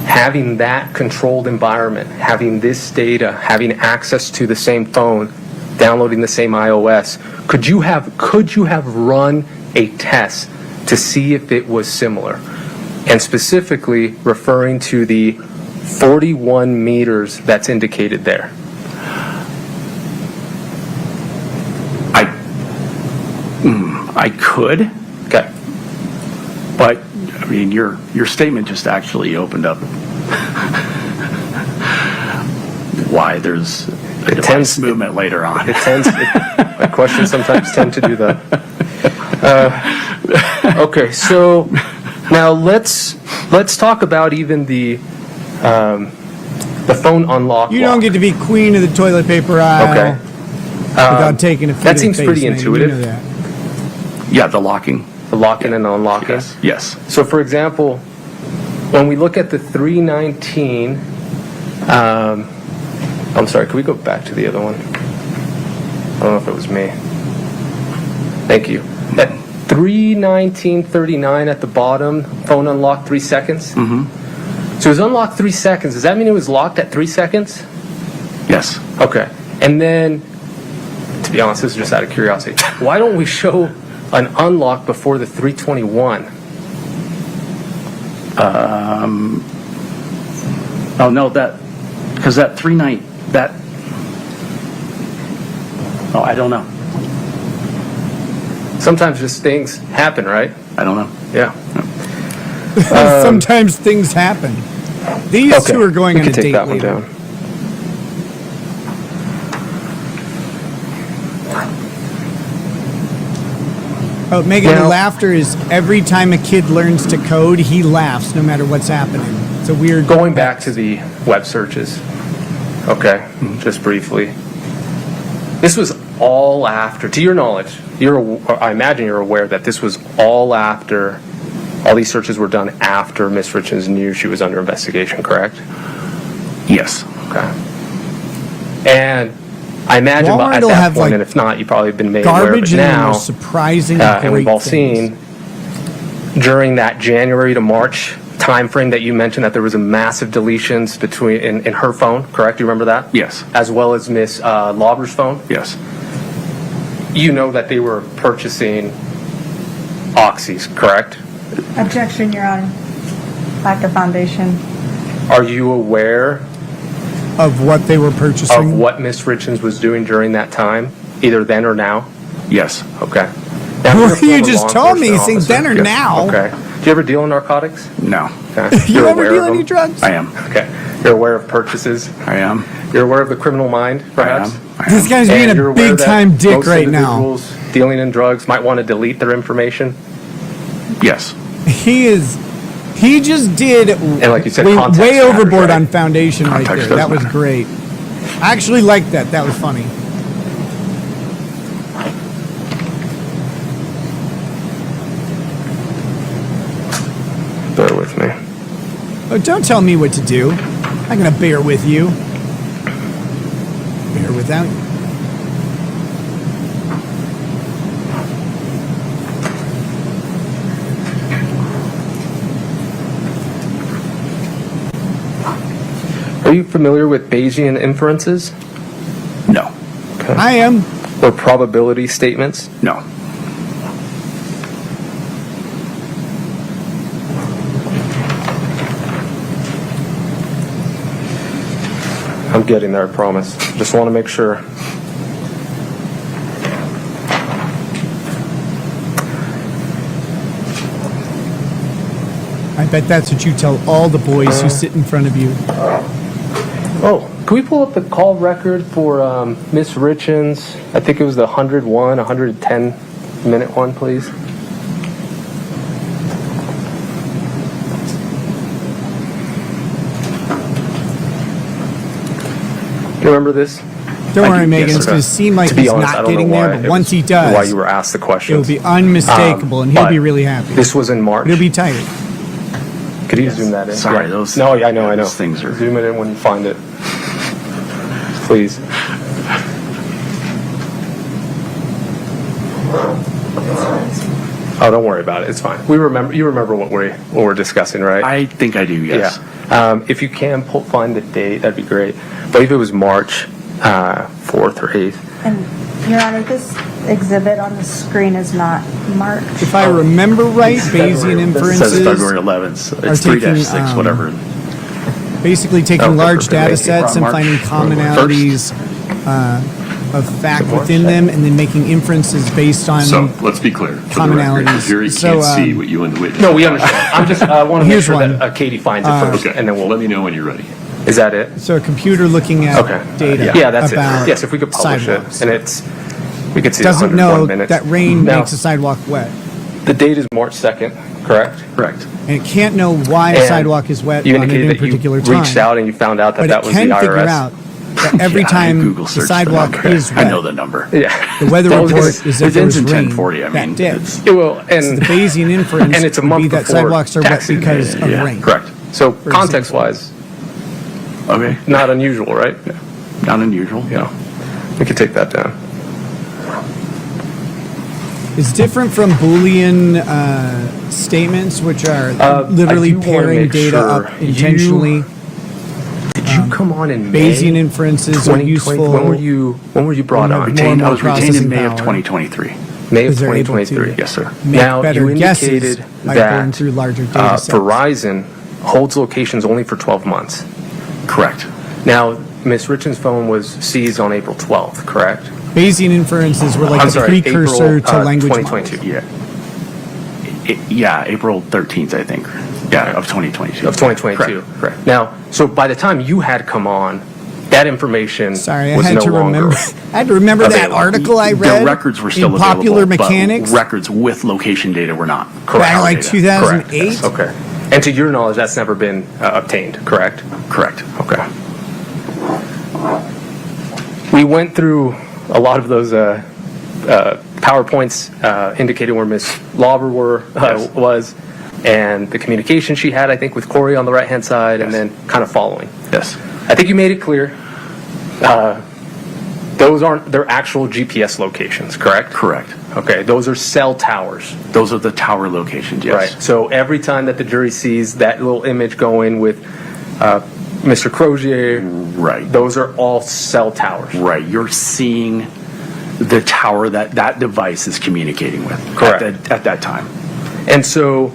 Having that controlled environment, having this data, having access to the same phone, downloading the same iOS, could you have run a test to see if it was similar? And specifically referring to the 41 meters that's indicated there. I could. Okay. But I mean, your statement just actually opened up why there's a device movement later on. My questions sometimes tend to do that. Okay, so now let's talk about even the phone unlock. You don't get to be queen of the toilet paper aisle. Okay. Without taking a foot That in seems the pretty face, man. intuitive. You know that. Yeah, the locking. The locking and unlocking. Yes. So, for example, when we look at the 319, I'm sorry, can we go back to the other one? I don't know if it was me. Thank you. At 319.39 at the bottom, phone unlocked 3 seconds. Mm-hmm. So it was unlocked 3 seconds. Does that mean it was locked at 3 seconds? Yes. Okay. And then, to be honest, this is just out of curiosity. Why don't we show an unlock before the 321? Oh no, because that 39 that. Oh, I don't know. Sometimes just things happen, right? I don't know. Yeah. Sometimes things happen. These two are going on a date that one later. down. Oh, Megan, the laughter is every time a kid learns to code, he laughs no matter what's happening. It's a weird. Going back to the web searches. Okay, just briefly. This was all after, to your knowledge, I imagine you're aware that this was all after, all these searches were done after Miss Richins knew she was under investigation, correct? Yes. Okay. And I imagine Walmart at will that have, point, like, and if not, you've probably been made aware of garbage it and the now. most surprising And great we've all things. seen during that January to March time frame that you mentioned that there was a massive deletions between in her phone, correct? You remember that? Yes. As well as Miss Lauber's phone? Yes. You know that they were purchasing oxys, correct? Objection, Your Honor. Lack of foundation. Are you aware Of what they were purchasing? of what Miss Richins was doing during that time, either then or now? Yes. Okay. You just told me, saying then or Yes. now. Okay. Do you ever deal in narcotics? No. Okay. You You're ever aware do of any them? drugs? I am. Okay. You're aware of purchases? I am. You're aware of the criminal mind, perhaps? This guy's being And you're a aware big that time dick most right now. individuals dealing in drugs might want to delete their information? Yes. He just did And like you said, way context matters, overboard right? on foundation right Context there. does That was matter. great. I actually liked that. That was funny. Bear with me. Oh, don't tell me what to do. I'm gonna bear with you. Bear without you. Are you familiar with Bayesian inferences? No. Okay. I am. Or probability statements? No. I'm getting there, I promise. Just want to make sure. I bet that's what you tell all the boys who sit in front of you. Oh, can we pull up the call record for Miss Richins? I think it was the 101, 110 minute one, please. You remember this? Don't worry, Megan. It's going to seem like he's not getting there, but once he does, why you were asked the question, it'll be unmistakable, and he'll be really happy. This was in March. He'll be tired. Could you zoom that in? Sorry, Yeah. those. No, I know. Those things are. Zoom it in when you find it, please. Oh, don't worry about it. It's fine. We remember. You remember what we're discussing, right? I think I do. Yes. Yeah. If you can find the date, that'd be great. I believe it was March 4th or 8th. And, Your Honor, this exhibit on the screen is not marked. If I remember right, Bayesian inferences It says February 11th. It's taking, 3-6, whatever. basically taking large data March. sets and finding commonalities of fact within them, and then making inferences based on So let's be clear. For the record, the jury can't see what you and the witness. No, we understand. I'm just want to make Here's sure one. that Katie finds it first, Okay. and then we'll. Let me know when you're ready. Is that it? So a computer looking at data Yeah, that's about it. Yes, if we could publish sidewalks. it, and we could see Doesn't 101 know minutes. that rain Now, makes a sidewalk wet. The date is March 2nd, correct? Correct. And it can't know why a And sidewalk is wet You on indicated any that particular you time. reached out and you found out that But that it was the can IRS. figure out that every Yeah, I time Google the searched sidewalk number. is I wet, know the number. Yeah. the weather Well, report it's- is that it there ends was in rain 1040. I mean, that day. it's- It will, So and the Bayesian inference and it's a would month be that before sidewalks are wet tax season. because of Yeah, rain. correct. so context-wise, Okay. not unusual, right? Not unusual. Yeah. We could take that down. It's different from Boolean statements, which are literally I do wanna pairing make data sure up intentionally. Did you come on in May? Bayesian inferences are 2020 useful. When were you brought when on? you have more I was retained processing in May of power. 2023. May of Because they're able 2023. to Yes, sir. make Now better you guesses indicated by that going through larger data sets. Verizon holds locations only for 12 months. Correct. Now, Ms. Richins' phone was seized on April 12th, correct? Bayesian inferences were like I'm a sorry, precursor April, to language 2022. models. Yeah, April 13th, I think. Yeah, of 2022. Of 2022. Correct. Now, so by the time you had come on, that information Sorry, I was had no to longer remember. I had to remember that available. article I read. The records were still in Popular available, Mechanics. but records with location data were not. Back like Data. 2008. Correct, yes, okay. And to your knowledge, that's never been obtained, correct? Correct. Okay. We went through a lot of those PowerPoints indicating where Ms. Lauber was, and the communication she had, I think, with Kouri on the right-hand side, and then kind of following. Yes. I think you made it clear. Those aren't their actual GPS locations, correct? Correct. Okay, those are cell towers. Those are the tower locations, yes. Right. So every time that the jury sees that little image going with Mr. Crozier, right, those are all cell towers. Right. You're seeing the tower that device is communicating with. Correct. At that time. And so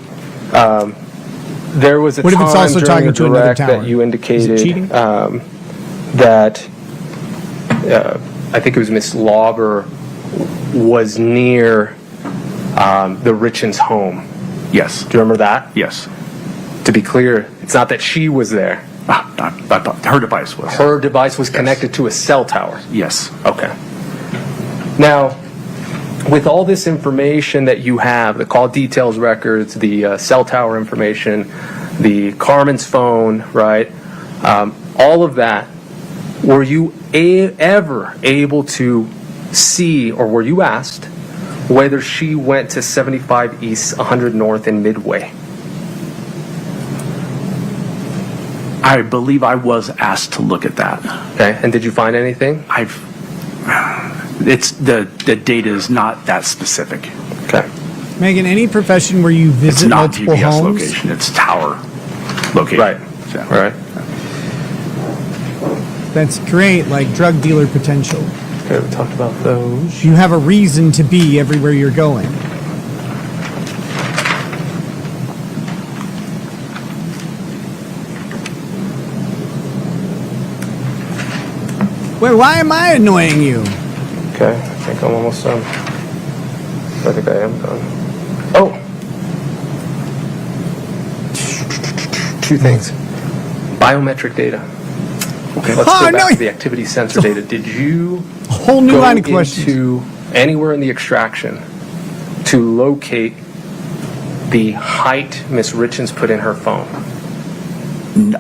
there was a What if time it's also during talking the to another direct tower? that you Is it indicated cheating? that I think it was Miss Lauber was near the Richins' home. Yes. Do you remember that? Yes. To be clear, it's not that she was there. Her device was. Her device was connected to a cell tower. Yes. Okay. Now, with all this information that you have, the call details records, the cell tower information, the Carmen's phone, right? All of that, were you ever able to see, or were you asked, whether she went to 75 East, 100 North, and Midway? I believe I was asked to look at that. Okay, and did you find anything? It's the data is not that specific. Okay. Megan, any profession where you It's visit not multiple GPS homes, location. It's tower location. Right. So. Right. that's great, like drug dealer potential. Okay, we talked about those. You have a reason to be everywhere you're going. Wait, why am I annoying you? Okay, I think I'm almost done. I think I am done. Oh! Two things. Biometric data. Okay, let's go back to the activity sensor data. Did you a whole new line of questions. Into anywhere in the extraction to locate the height Miss Richins put in her phone?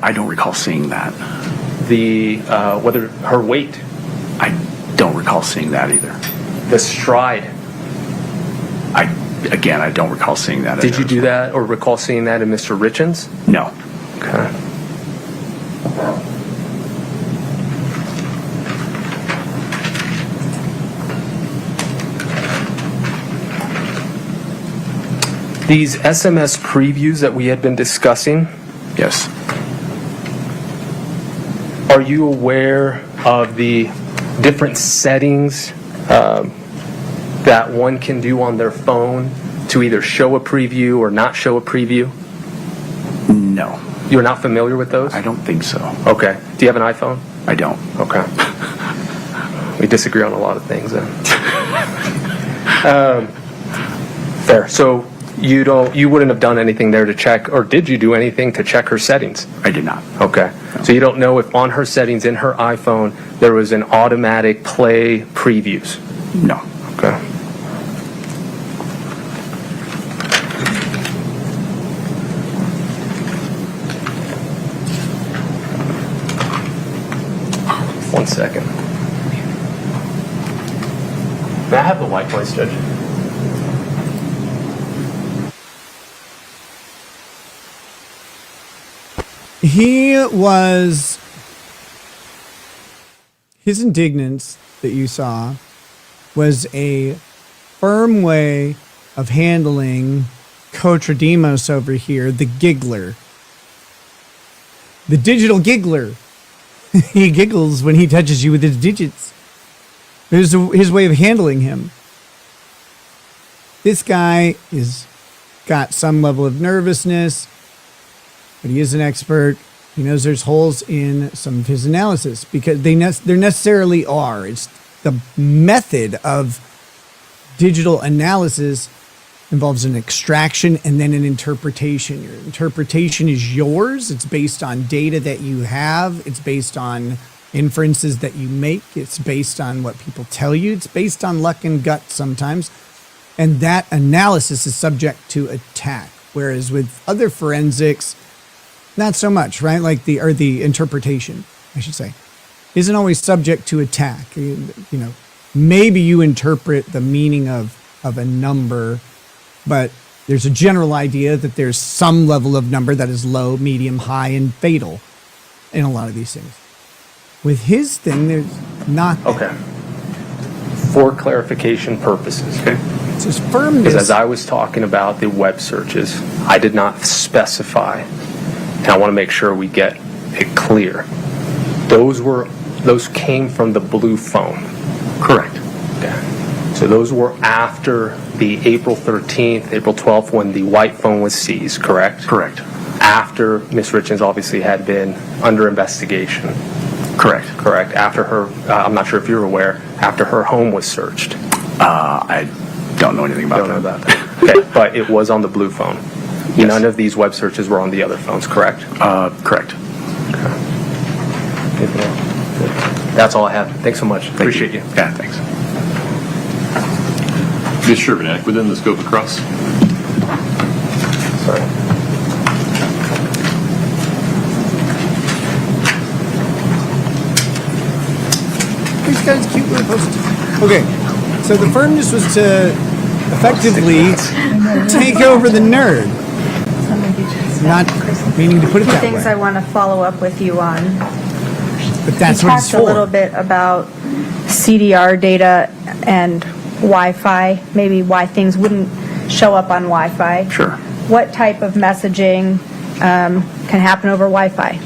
I don't recall seeing that. Whether her weight? I don't recall seeing that either. The stride? I don't recall seeing that. Did you do that or recall seeing that in Mr. Richins? No. Okay. These SMS previews that we had been discussing. Yes. Are you aware of the different settings that one can do on their phone to either show a preview or not show a preview? No. You're not familiar with those? I don't think so. Okay. Do you have an iPhone? I don't. Okay. We disagree on a lot of things then. Fair. So you wouldn't have done anything there to check, or did you do anything to check her settings? I did not. Okay. No. So you don't know if on her settings in her iPhone there was an automatic play previews? No. Okay. One second. May I have the white noise, Judge? His indignance that you saw was a firm way of handling Kotradimos over here, the giggler. The digital giggler. He giggles when he touches you with his digits. There's his way of handling him. This guy is got some level of nervousness, but he is an expert. He knows there's holes in some of his analysis because there necessarily are. It's the method of digital analysis involves an extraction and then an interpretation. Your interpretation is yours. It's based on data that you have. It's based on inferences that you make. It's based on what people tell you. It's based on luck and gut sometimes. And that analysis is subject to attack. Whereas with other forensics, not so much, right? Like the interpretation, I should say, isn't always subject to attack. Maybe you interpret the meaning of a number, but there's a general idea that there's some level of number that is low, medium, high, and fatal in a lot of these things. With his thing, there's not. Okay. For clarification purposes. Okay. It's his firmness. Because as I was talking about the web searches, I did not specify, and I want to make sure we get it clear. Those came from the blue phone. Correct. Okay. So those were after the April 13th, April 12th, when the white phone was seized, correct? Correct. After Ms. Richins obviously had been under investigation. Correct. Correct. After her, I'm not sure if you're aware, after her home was searched. I don't know anything about that. Okay, but it was on the blue phone. Yes. None of these web searches were on the other phones, correct? Correct. Okay. That's all I have. Thanks so much. Appreciate you. Yeah, thanks. Ms. Sherbanek, within the scope of cross. Sorry. These guys cute little posters. Okay, so the firmness was to effectively take over the nerd. Not meaning to put it that way. Things I want to follow up with you on. But that's you what it's talked a little bit about CDR data and Wi-Fi, maybe why things wouldn't show up on Wi-Fi. Sure. What type of messaging can happen over Wi-Fi?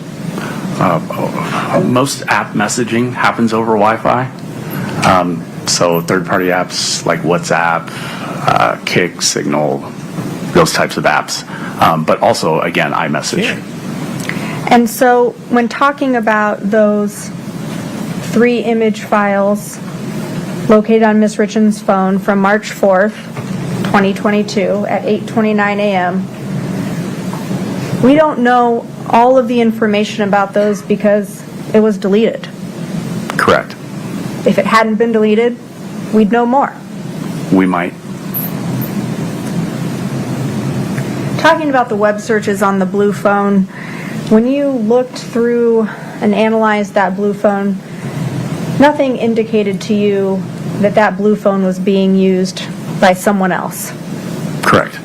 Most app messaging happens over Wi-Fi. So third-party apps like WhatsApp, Kik, Signal, those types of apps. But also, again, iMessage. And so when talking about those 3 image files located on Ms. Richins' phone from March 4th, 2022 at 8:29 a.m. We don't know all of the information about those because it was deleted. Correct. If it hadn't been deleted, we'd know more. We might. Talking about the web searches on the blue phone, when you looked through and analyzed that blue phone, nothing indicated to you that that blue phone was being used by someone else. Correct.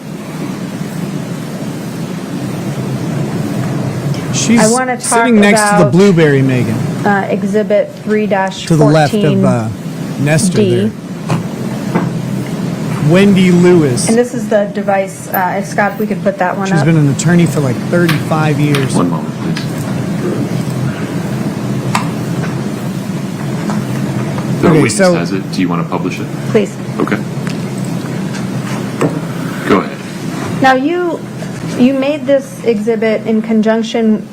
She's I wanna talk sitting next to the about- blueberry, Megan, Exhibit 3-14D. to the left of Nestor there. Wendy Lewis. And this is the device, Scott, if we could put that one She's up. been an attorney for like 35 years. One moment, please. The Okay, witness so- has it. Do you want to publish it? Please. Okay. Go ahead. Now, you made this exhibit in conjunction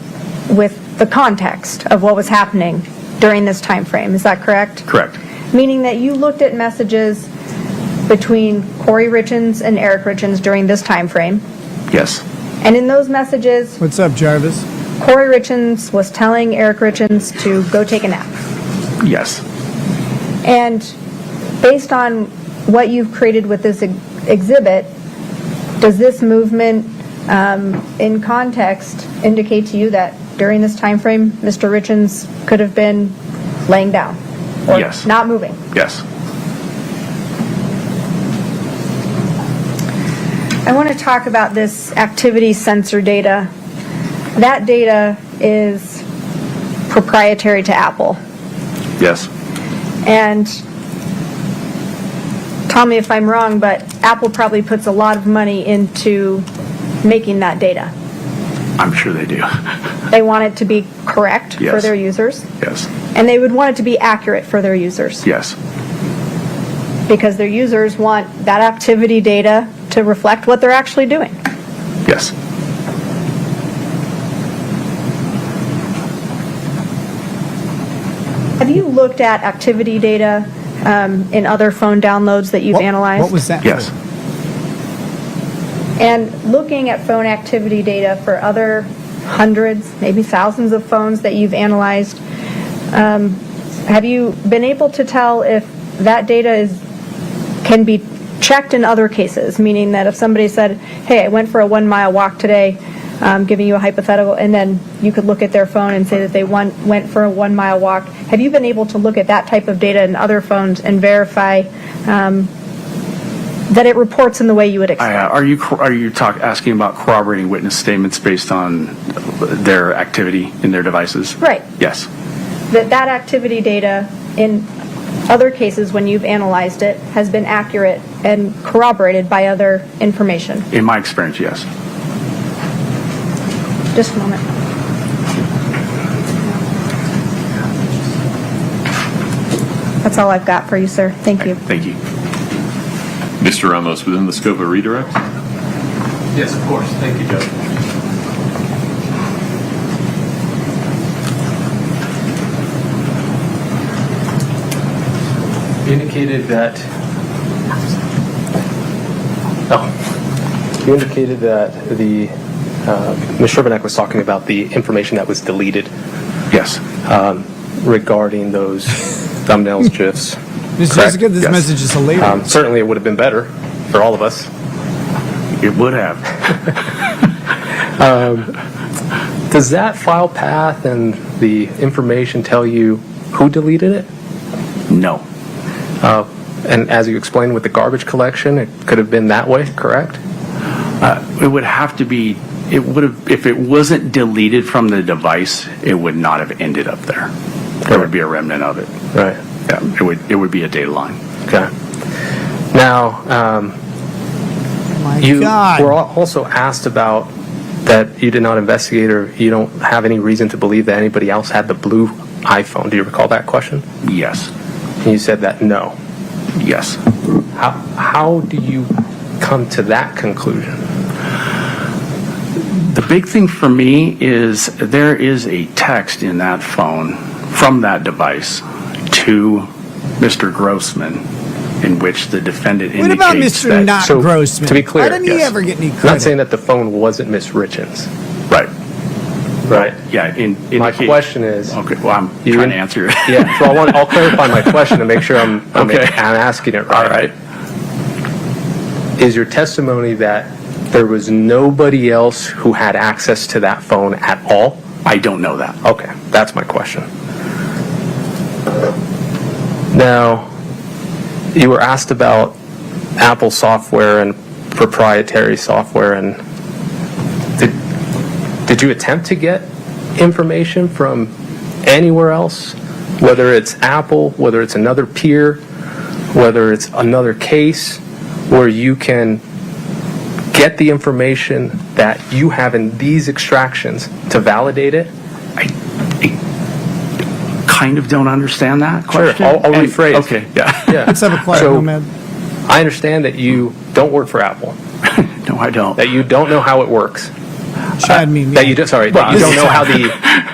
with the context of what was happening during this time frame. Is that correct? Correct. Meaning that you looked at messages between Kouri Richins and Eric Richins during this time frame. Yes. And in those messages, What's up, Jarvis? Kouri Richins was telling Eric Richins to go take a nap. Yes. And based on what you've created with this exhibit, does this movement in context indicate to you that during this time frame, Mr. Richins could have been laying down or Yes. not moving? Yes. I want to talk about this activity sensor data. That data is proprietary to Apple. Yes. And tell me if I'm wrong, but Apple probably puts a lot of money into making that data. I'm sure they do. They want it to be correct for Yes. their users, Yes. and they would want it to be accurate for their users. Yes. Because their users want that activity data to reflect what they're actually doing. Yes. Have you looked at activity data in other phone downloads that you've analyzed? What was that? Yes. And looking at phone activity data for other hundreds, maybe thousands of phones that you've analyzed, have you been able to tell if that data can be checked in other cases? Meaning that if somebody said, hey, I went for a 1 mile walk today, giving you a hypothetical, and then you could look at their phone and say that they went for a 1 mile walk. Have you been able to look at that type of data in other phones and verify that it reports in the way you would expect? Are you asking about corroborating witness statements based on their activity in their devices? Right. Yes. That activity data in other cases when you've analyzed it has been accurate and corroborated by other information? In my experience, yes. Just a moment. That's all I've got for you, sir. Thank you. Thank you. Mr. Ramos, within the scope of redirect? Yes, of course. Thank you, Judge. You indicated that the Ms. Sherbanek was talking about the information that was deleted. Yes. Regarding those thumbnails, GIFs. Ms. Jessica, this message is hilarious. Certainly, it would have been better for all of us. It would have. Does that file path and the information tell you who deleted it? No. And as you explained with the garbage collection, it could have been that way, correct? It would have to be, it would have, if it wasn't deleted from the device, it would not have ended up there. There would be a remnant of it. Right. Yeah, it would be a data line. Okay. Now, you were also asked about that you did not investigate or you don't have any reason to believe that anybody else had the blue iPhone. Do you recall that question? Yes. And you said that no. Yes. How do you come to that conclusion? The big thing for me is there is a text in that phone from that device. to Mr. Grossman in which the defendant What indicates about Mr. that... Not So, Grossman? to be clear, Why didn't he yes. ever get any I'm not credit? saying that the phone wasn't Miss Richins. Right. Right. Yeah. My question is... Okay, well, I'm trying to answer your... Yeah, so I'll clarify my question to make sure I'm asking it right. All right. Is your testimony that there was nobody else who had access to that phone at all? I don't know that. Okay, that's my question. Now, you were asked about Apple software and proprietary software, and did you attempt to get information from anywhere else, whether it's Apple, whether it's another peer, whether it's another case, where you can get the information that you have in these extractions to validate it? I kind of don't understand that question. Sure, I'll rephrase. Okay, yeah. Let's have a quiet moment. I understand that you don't work for Apple. No, I don't. That you don't know how it works. Chad mean That you don't know how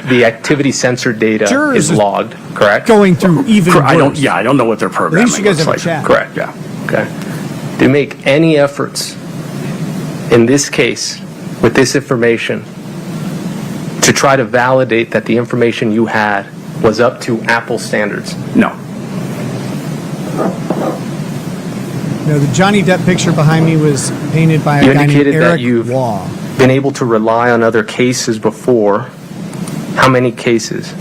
the activity sensor data Jurors is logged, correct? Going through even worse. I don't know what their programming At least you guys looks have a like. chat. Correct. Yeah. Okay. Do you make any efforts in this case with this information to try to validate that the information you had was up to Apple standards? No. No, the Johnny Depp picture behind me was painted by a You guy named indicated that Eric you've Waugh. been able to rely on other cases before. How many cases?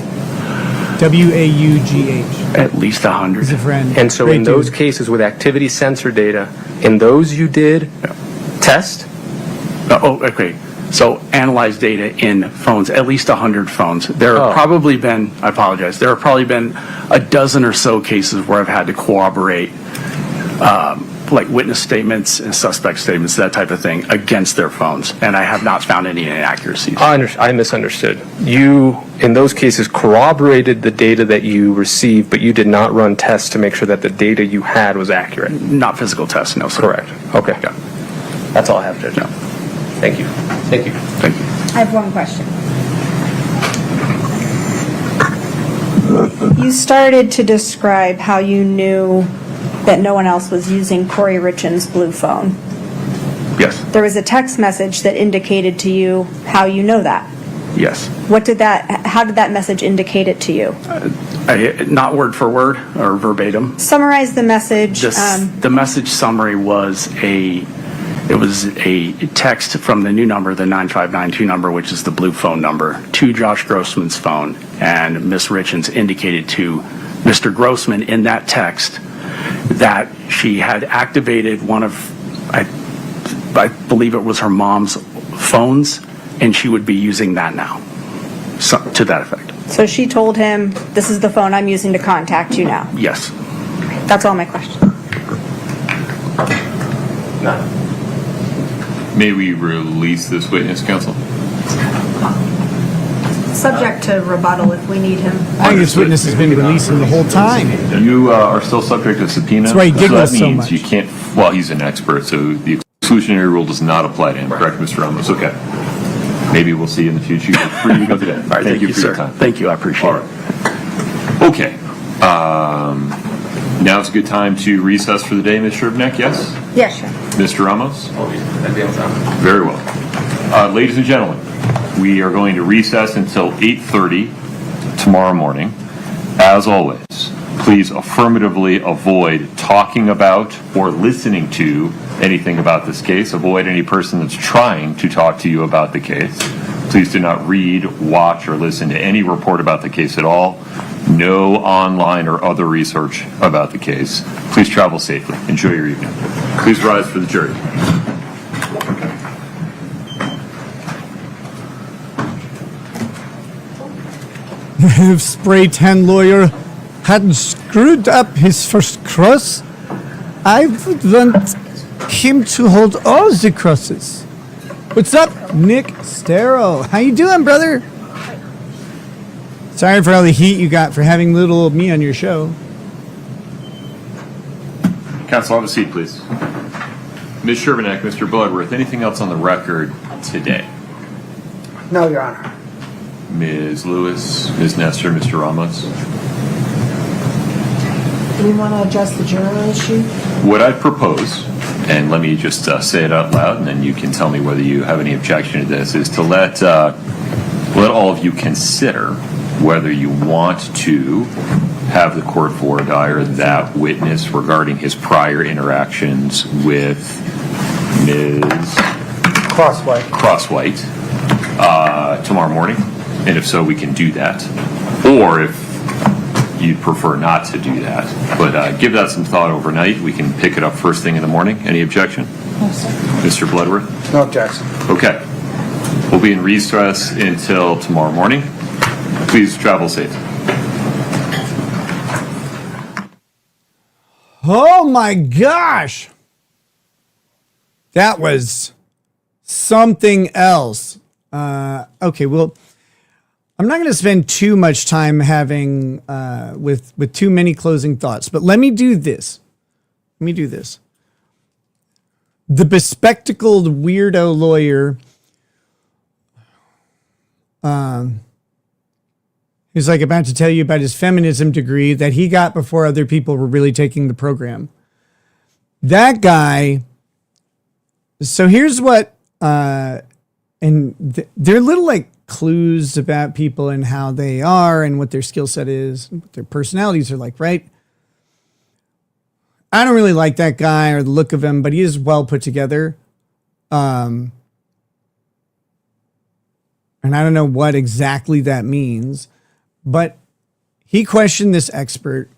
WAUGH. At least 100. He's a friend. And so Great in those dude. cases with activity sensor data, in those you did test? Okay. So analyze data in phones, at least 100 phones. There have probably been, I apologize, there have probably been a dozen or so cases where I've had to corroborate like witness statements and suspect statements, that type of thing, against their phones. And I have not found any inaccuracies. I misunderstood. You, in those cases, corroborated the data that you received, but you did not run tests to make sure that the data you had was accurate. Not physical tests, no, sir. Correct. Okay. Yeah. That's all I have, Judge. No. Thank you. Thank you. Thank you. I have one question. You started to describe how you knew that no one else was using Kouri Richins' blue phone. Yes. There was a text message that indicated to you how you know that. Yes. How did that message indicate it to you? Not word for word or verbatim. Summarize the message. The message summary was a text from the new number, the 9592 number, which is the blue phone number, to Josh Grossman's phone, and Ms. Richins indicated to Mr. Grossman in that text that she had activated one of, I believe it was her mom's phones, and she would be using that now, so, to that effect. So she told him, this is the phone I'm using to contact you now. Yes. That's all my question. No. May we release this witness, counsel? Subject to rebuttal if we need him. I think this witness has been releasing the whole time. You are still subject to subpoena. That's why he giggles that so means much. you can't, well, he's an expert, so the exclusionary rule does not apply to him, correct, Mr. Ramos? Okay. Maybe we'll see you in the future. You're free to go today. All right, thank you for sir. your time. Thank you, I appreciate it. Okay. Now it's a good time to recess for the day, Ms. Shervnek, yes? Yes, sure. Mr. Ramos? That'd be on time. Very well. Ladies and gentlemen, we are going to recess until 8:30 tomorrow morning. As always, please affirmatively avoid talking about or listening to anything about this case. Avoid any person that's trying to talk to you about the case. Please do not read, watch, or listen to any report about the case at all. No online or other research about the case. Please travel safely. Enjoy your evening. Please rise for the jury. If spray tan lawyer hadn't screwed up his first cross, I would want him to hold all the crosses. What's up, Nick Stero? How you doing, brother? Sorry for all the heat you got for having little old me on your show. Counsel, have a seat, please. Ms. Shervnek, Mr. Bloodworth, anything else on the record today? No, Your Honor. Ms. Lewis, Ms. Nestor, Mr. Ramos? Do we want to address the juror issue? What I propose, and let me just say it out loud, and then you can tell me whether you have any objection to this, is to let all of you consider whether you want to have the court voir dire that witness regarding his prior interactions with Ms. Crosswhite tomorrow morning, and if so, we can do that. Or if you'd prefer not to do that, but give that some thought overnight. We can pick it up first thing in the morning. Any objection? No, sir. Mr. Bloodworth? No objection. Okay. We'll be in recess until tomorrow morning. Please travel safe. Oh my gosh. That was something else. Okay, well, I'm not going to spend too much time having with too many closing thoughts, but let me do this. The bespectacled weirdo lawyer who's like about to tell you about his feminism degree that he got before other people were really taking the program. That guy. So here's what, they're little like clues about people and how they are and what their skill set is, and what their personalities are like, right? I don't really like that guy or the look of him, but he is well put together. And I don't know what exactly that means, but he questioned this expert.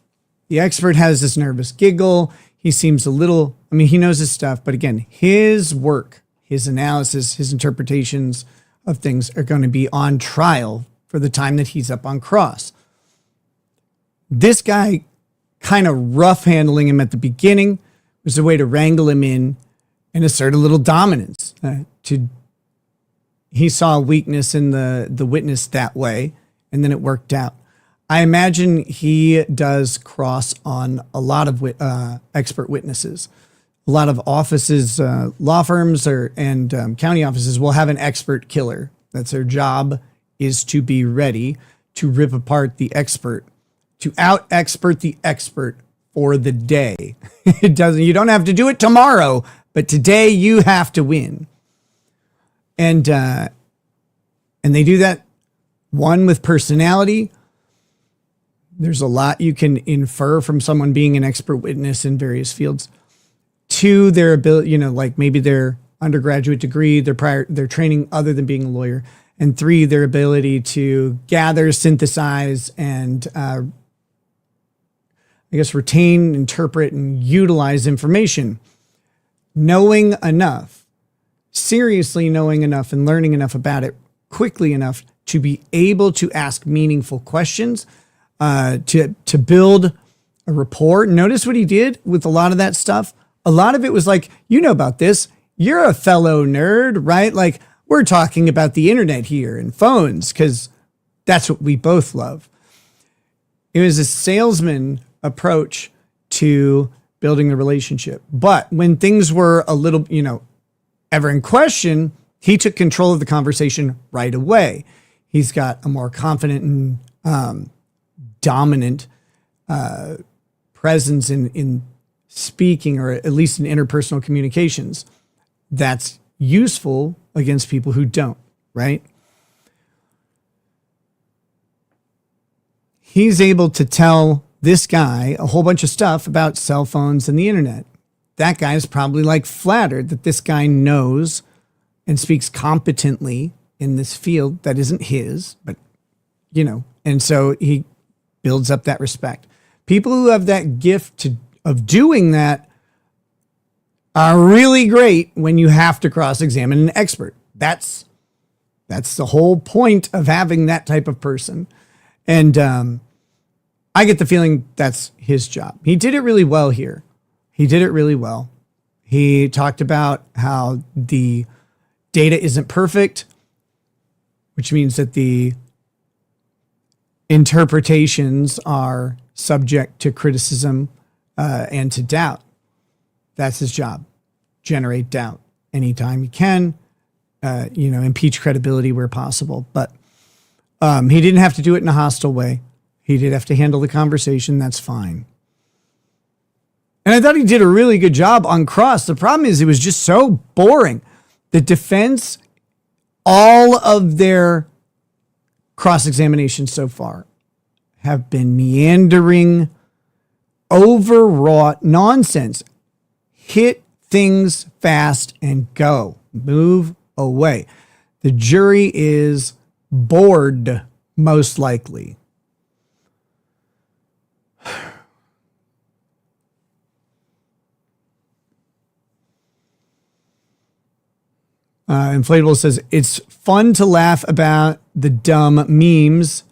The expert has this nervous giggle. He seems a little, he knows his stuff, but again, his work, his analysis, his interpretations of things are going to be on trial for the time that he's up on cross. This guy kind of rough handling him at the beginning was a way to wrangle him in and assert a little dominance. He saw a weakness in the witness that way, and then it worked out. I imagine he does cross on a lot of expert witnesses. A lot of offices, law firms and county offices will have an expert killer. That's their job, is to be ready to rip apart the expert, to out-expert the expert for the day. You don't have to do it tomorrow, but today you have to win. And they do that, one, with personality. There's a lot you can infer from someone being an expert witness in various fields. Two, their ability, like maybe their undergraduate degree, their training other than being a lawyer. And three, their ability to gather, synthesize, and retain, interpret, and utilize information. Knowing enough, seriously knowing enough and learning enough about it quickly enough to be able to ask meaningful questions, to build a rapport. Notice what he did with a lot of that stuff. A lot of it was like, you know about this. You're a fellow nerd, right? Like, we're talking about the internet here and phones because that's what we both love. It was a salesman approach to building the relationship. But when things were a little, ever in question, he took control of the conversation right away. He's got a more confident and dominant presence in speaking, or at least in interpersonal communications. That's useful against people who don't, right? He's able to tell this guy a whole bunch of stuff about cell phones and the internet. That guy is probably like flattered that this guy knows and speaks competently in this field that isn't his, but and so he builds up that respect. People who have that gift of doing that are really great when you have to cross-examine an expert. That's the whole point of having that type of person. And I get the feeling that's his job. He did it really well here. He did it really well. He talked about how the data isn't perfect, which means that the interpretations are subject to criticism and to doubt. That's his job. Generate doubt anytime he can, impeach credibility where possible. But he didn't have to do it in a hostile way. He did have to handle the conversation. That's fine. And I thought he did a really good job on cross. The problem is it was just so boring. The defense, all of their cross-examinations so far have been meandering, overwrought nonsense. Hit things fast and go. Move away. The jury is bored, most likely. Inflatable says, it's fun to laugh about the dumb memes,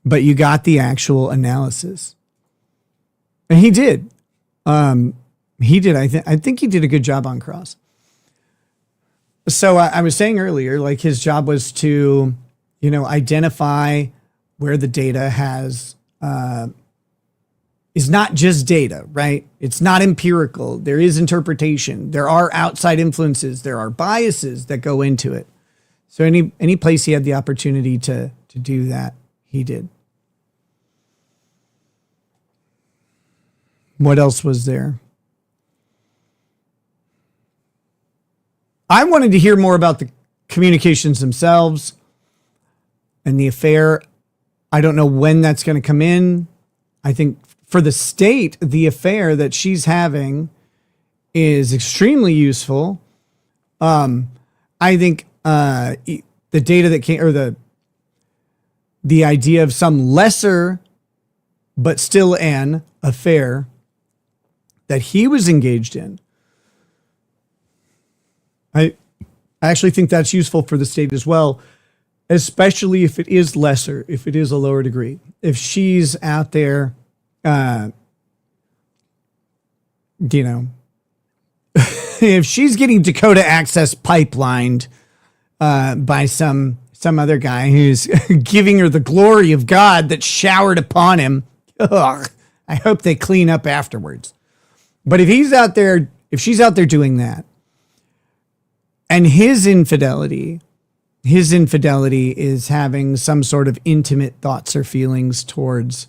but you got the actual analysis. And he did. He did. I think he did a good job on cross. So I was saying earlier, like his job was to, identify where the data is not just data, right? It's not empirical. There is interpretation. There are outside influences. There are biases that go into it. So any place he had the opportunity to do that, he did. What else was there? I wanted to hear more about the communications themselves and the affair. I don't know when that's going to come in. I think for the state, the affair that she's having is extremely useful. I think the data that came, or the idea of some lesser but still an affair that he was engaged in, I actually think that's useful for the state as well, especially if it is lesser, if it is a lower degree. If she's out there, if she's getting Dakota Access pipelined by some other guy who's giving her the glory of God that showered upon him, I hope they clean up afterwards. But if she's out there doing that, and his infidelity is having some sort of intimate thoughts or feelings towards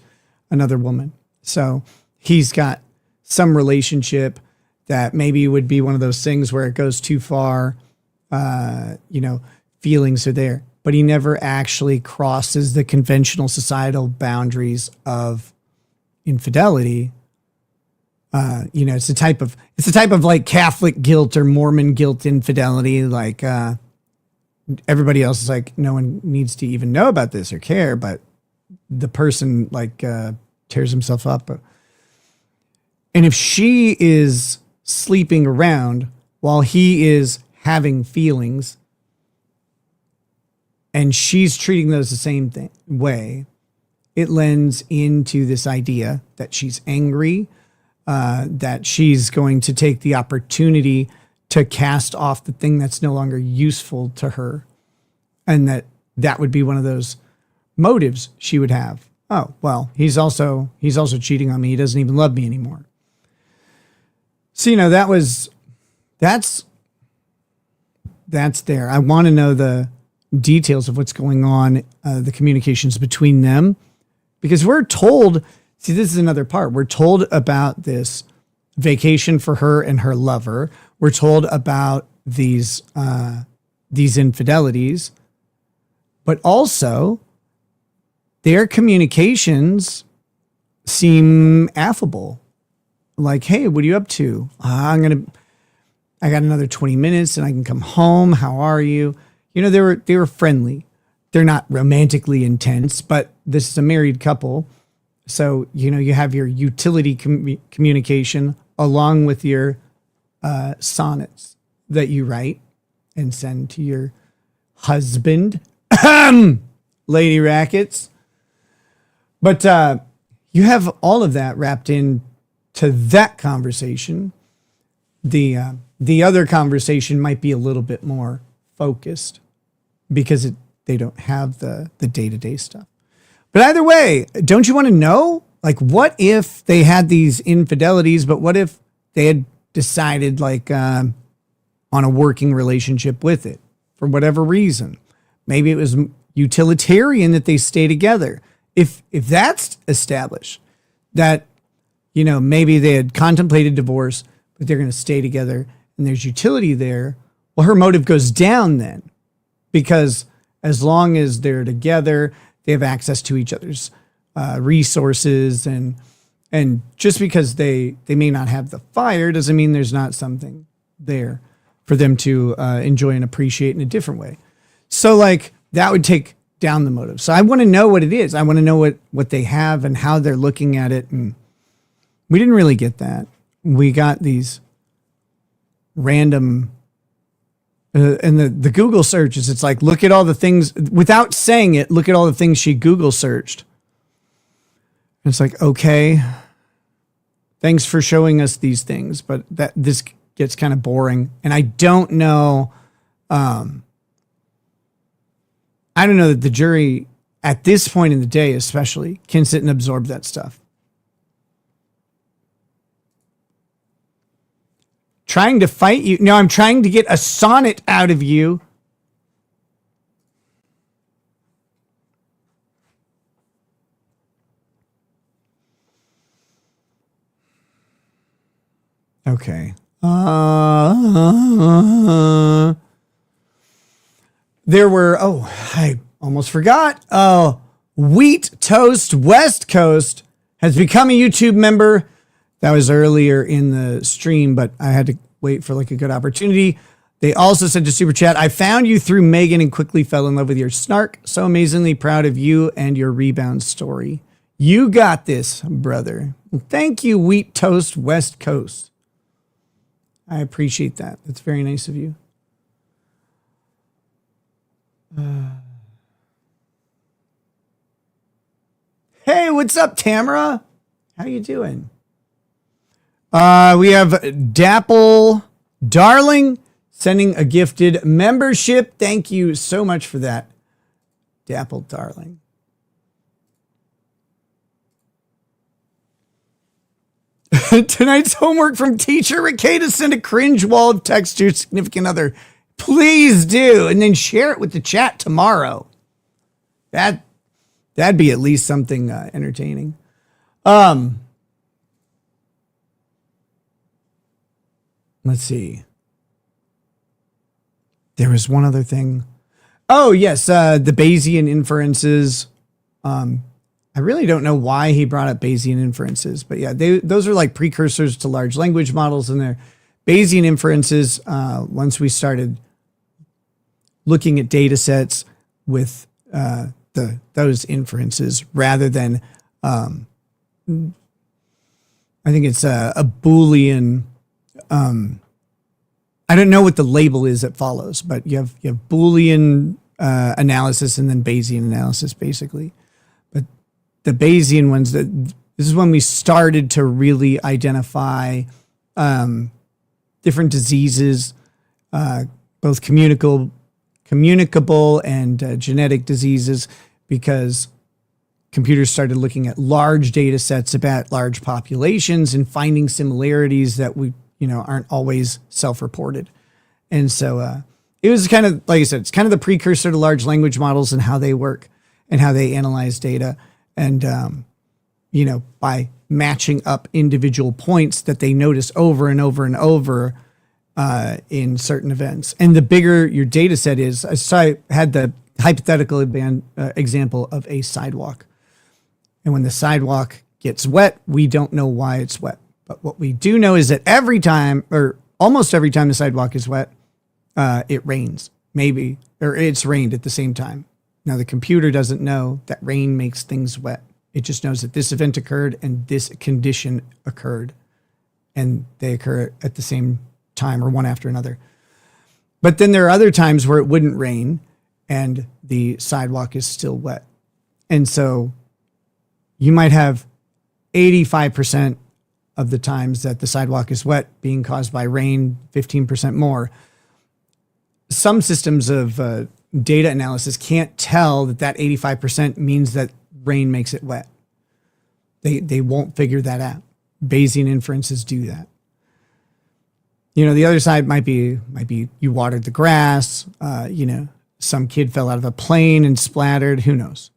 another woman. So he's got some relationship that maybe would be one of those things where it goes too far. Feelings are there, but he never actually crosses the conventional societal boundaries of infidelity. It's a type of like Catholic guilt or Mormon guilt infidelity. Like everybody else is like, no one needs to even know about this or care, but the person tears himself up. And if she is sleeping around while he is having feelings and she's treating those the same way, it lends into this idea that she's angry, that she's going to take the opportunity to cast off the thing that's no longer useful to her. And that would be one of those motives she would have. Oh, well, he's also cheating on me. He doesn't even love me anymore. So, that's there. I want to know the details of what's going on, the communications between them, because we're told, see, this is another part. We're told about this vacation for her and her lover. We're told about these infidelities, but also their communications seem affable. Like, hey, what are you up to? I got another 20 minutes and I can come home. How are you? They were friendly. They're not romantically intense, but this is a married couple. So, you have your utility communication along with your sonnets that you write and send to your husband, Lady Rackets. But you have all of that wrapped in to that conversation. The other conversation might be a little bit more focused because they don't have the day-to-day stuff. But either way, don't you want to know? Like, what if they had these infidelities, but what if they had decided on a working relationship with it for whatever reason? Maybe it was utilitarian that they stay together. If that's established, that, maybe they had contemplated divorce, but they're going to stay together and there's utility there. Well, her motive goes down then, because as long as they're together, they have access to each other's resources, and just because they may not have the fire doesn't mean there's not something there for them to enjoy and appreciate in a different way. So like that would take down the motive. So I want to know what it is. I want to know what they have and how they're looking at it. And we didn't really get that. We got these random and the Google searches. It's like, look at all the things without saying it. Look at all the things she Google searched. And it's like, okay, thanks for showing us these things, but this gets kind of boring. And I don't know. I don't know that the jury at this point in the day, especially, can sit and absorb that stuff. Trying to fight you. No, I'm trying to get a sonnet out of you. Okay. There were, I almost forgot. Wheat Toast West Coast has become a YouTube member. That was earlier in the stream, but I had to wait for like a good opportunity. They also sent a super chat. I found you through Megan and quickly fell in love with your snark. So amazingly proud of you and your rebound story. You got this, brother. Thank you, Wheat Toast West Coast. I appreciate that. That's very nice of you. Hey, what's up, Tamara? How you doing? We have Dapple Darling sending a gifted membership. Thank you so much for that, Dapple Darling. Tonight's homework from teacher Rickay to send a cringe wall of text to your significant other. Please do, and then share it with the chat tomorrow. That'd be at least something entertaining. Let's see. There was one other thing. Oh, yes, the Bayesian inferences. I really don't know why he brought up Bayesian inferences, but yeah, those are like precursors to large language models, and they're Bayesian inferences. Once we started looking at data sets with those inferences rather than, I think it's a Boolean. I don't know what the label is that follows, but you have Boolean analysis and then Bayesian analysis, basically. But the Bayesian ones, this is when we started to really identify different diseases, both communicable and genetic diseases, because computers started looking at large data sets about large populations and finding similarities that we aren't always self-reported. And so it was kind of, like I said, it's kind of the precursor to large language models and how they work and how they analyze data. And, by matching up individual points that they notice over and over and over in certain events. And the bigger your data set is, so I had the hypothetical example of a sidewalk. And when the sidewalk gets wet, we don't know why it's wet. But what we do know is that every time, or almost every time the sidewalk is wet, it rains. Maybe, or it's rained at the same time. Now, the computer doesn't know that rain makes things wet. It just knows that this event occurred and this condition occurred. And they occur at the same time or one after another. But then there are other times where it wouldn't rain and the sidewalk is still wet. And so you might have 85% of the times that the sidewalk is wet being caused by rain, 15% more. Some systems of data analysis can't tell that 85% means that rain makes it wet. They won't figure that out. Bayesian inferences do that. The other side might be you watered the grass, some kid fell out of a plane and splattered, who knows?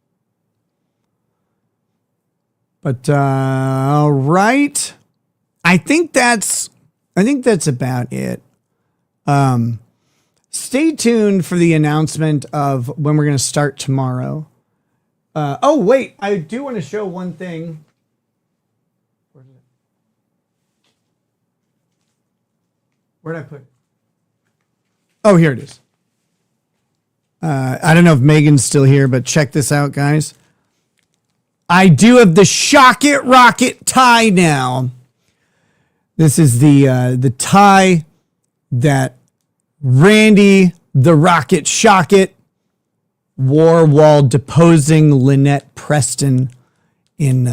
But all right. I think that's about it. Stay tuned for the announcement of when we're going to start tomorrow. Oh, wait. I do want to show one thing. Where did I put it? Oh, here it is. I don't know if Megan's still here, but check this out, guys. I do have the Shock It Rocket tie now. This is the tie that Randy the Rocket Shockett wore while deposing Lynette Preston in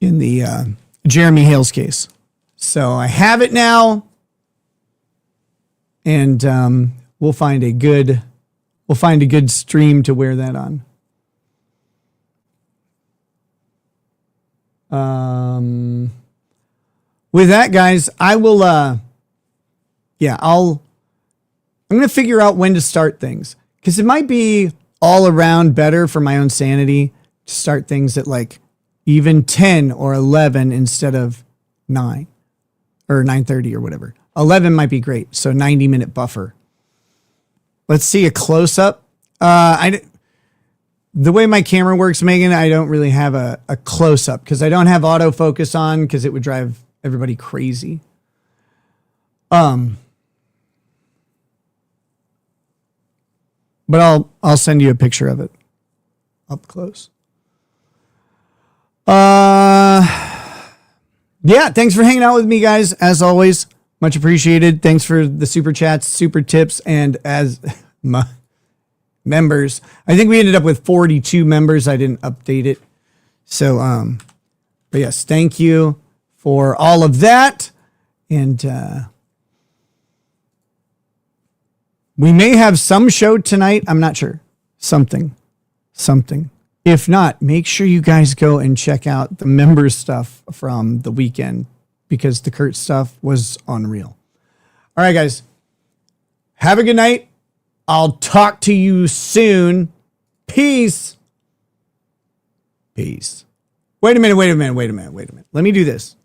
the Jeremy Hales case. So I have it now, and we'll find a good stream to wear that on. With that, guys, I will, I'm going to figure out when to start things, because it might be all around better for my own sanity to start things at like even 10 or 11 instead of 9 or 9:30 or whatever. 11 might be great. So 90-minute buffer. Let's see a close up. The way my camera works, Megan, I don't really have a close up because I don't have autofocus on because it would drive everybody crazy. But I'll send you a picture of it up close. Yeah, thanks for hanging out with me, guys. As always, much appreciated. Thanks for the super chats, super tips, and as members. I think we ended up with 42 members. I didn't update it. So, but yes, thank you for all of that. And we may have some show tonight. I'm not sure. Something. If not, make sure you guys go and check out the members stuff from the weekend because the Kurt stuff was unreal. All right, guys. Have a good night. I'll talk to you soon. Peace. Peace. Wait a minute. Let me do this.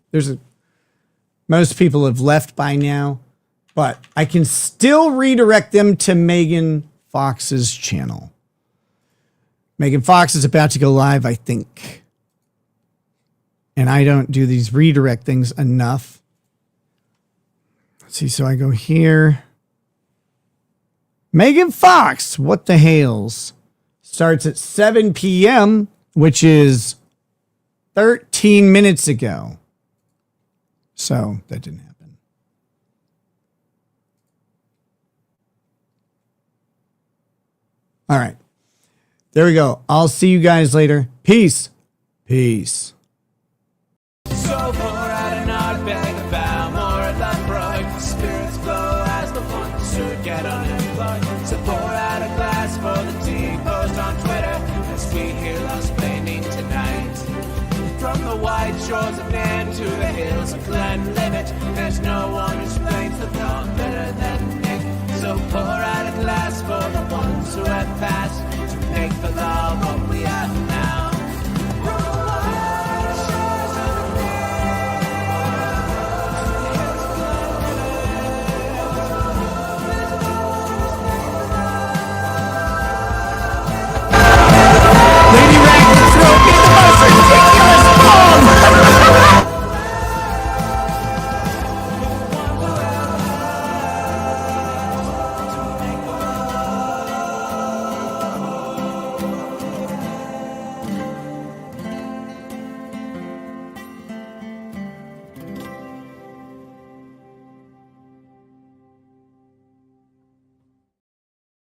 Most people have left by now, but I can still redirect them to Megan Fox's channel. Megan Fox is about to go live, I think. And I don't do these redirect things enough. Let's see. So I go here. Megan Fox, what the hails? Starts at 7 p.m., which is 13 minutes ago. So that didn't happen. All right. There we go. I'll see you guys later. Peace. Peace. So pour out an odd bag of bow, more of that bright. Spirits flow as the ones who get unemployed. So pour out a glass for the tea, post on Twitter as we hear lost planning tonight. From the wide shores of Nairn to the hills of Glenlivet, there's no one who's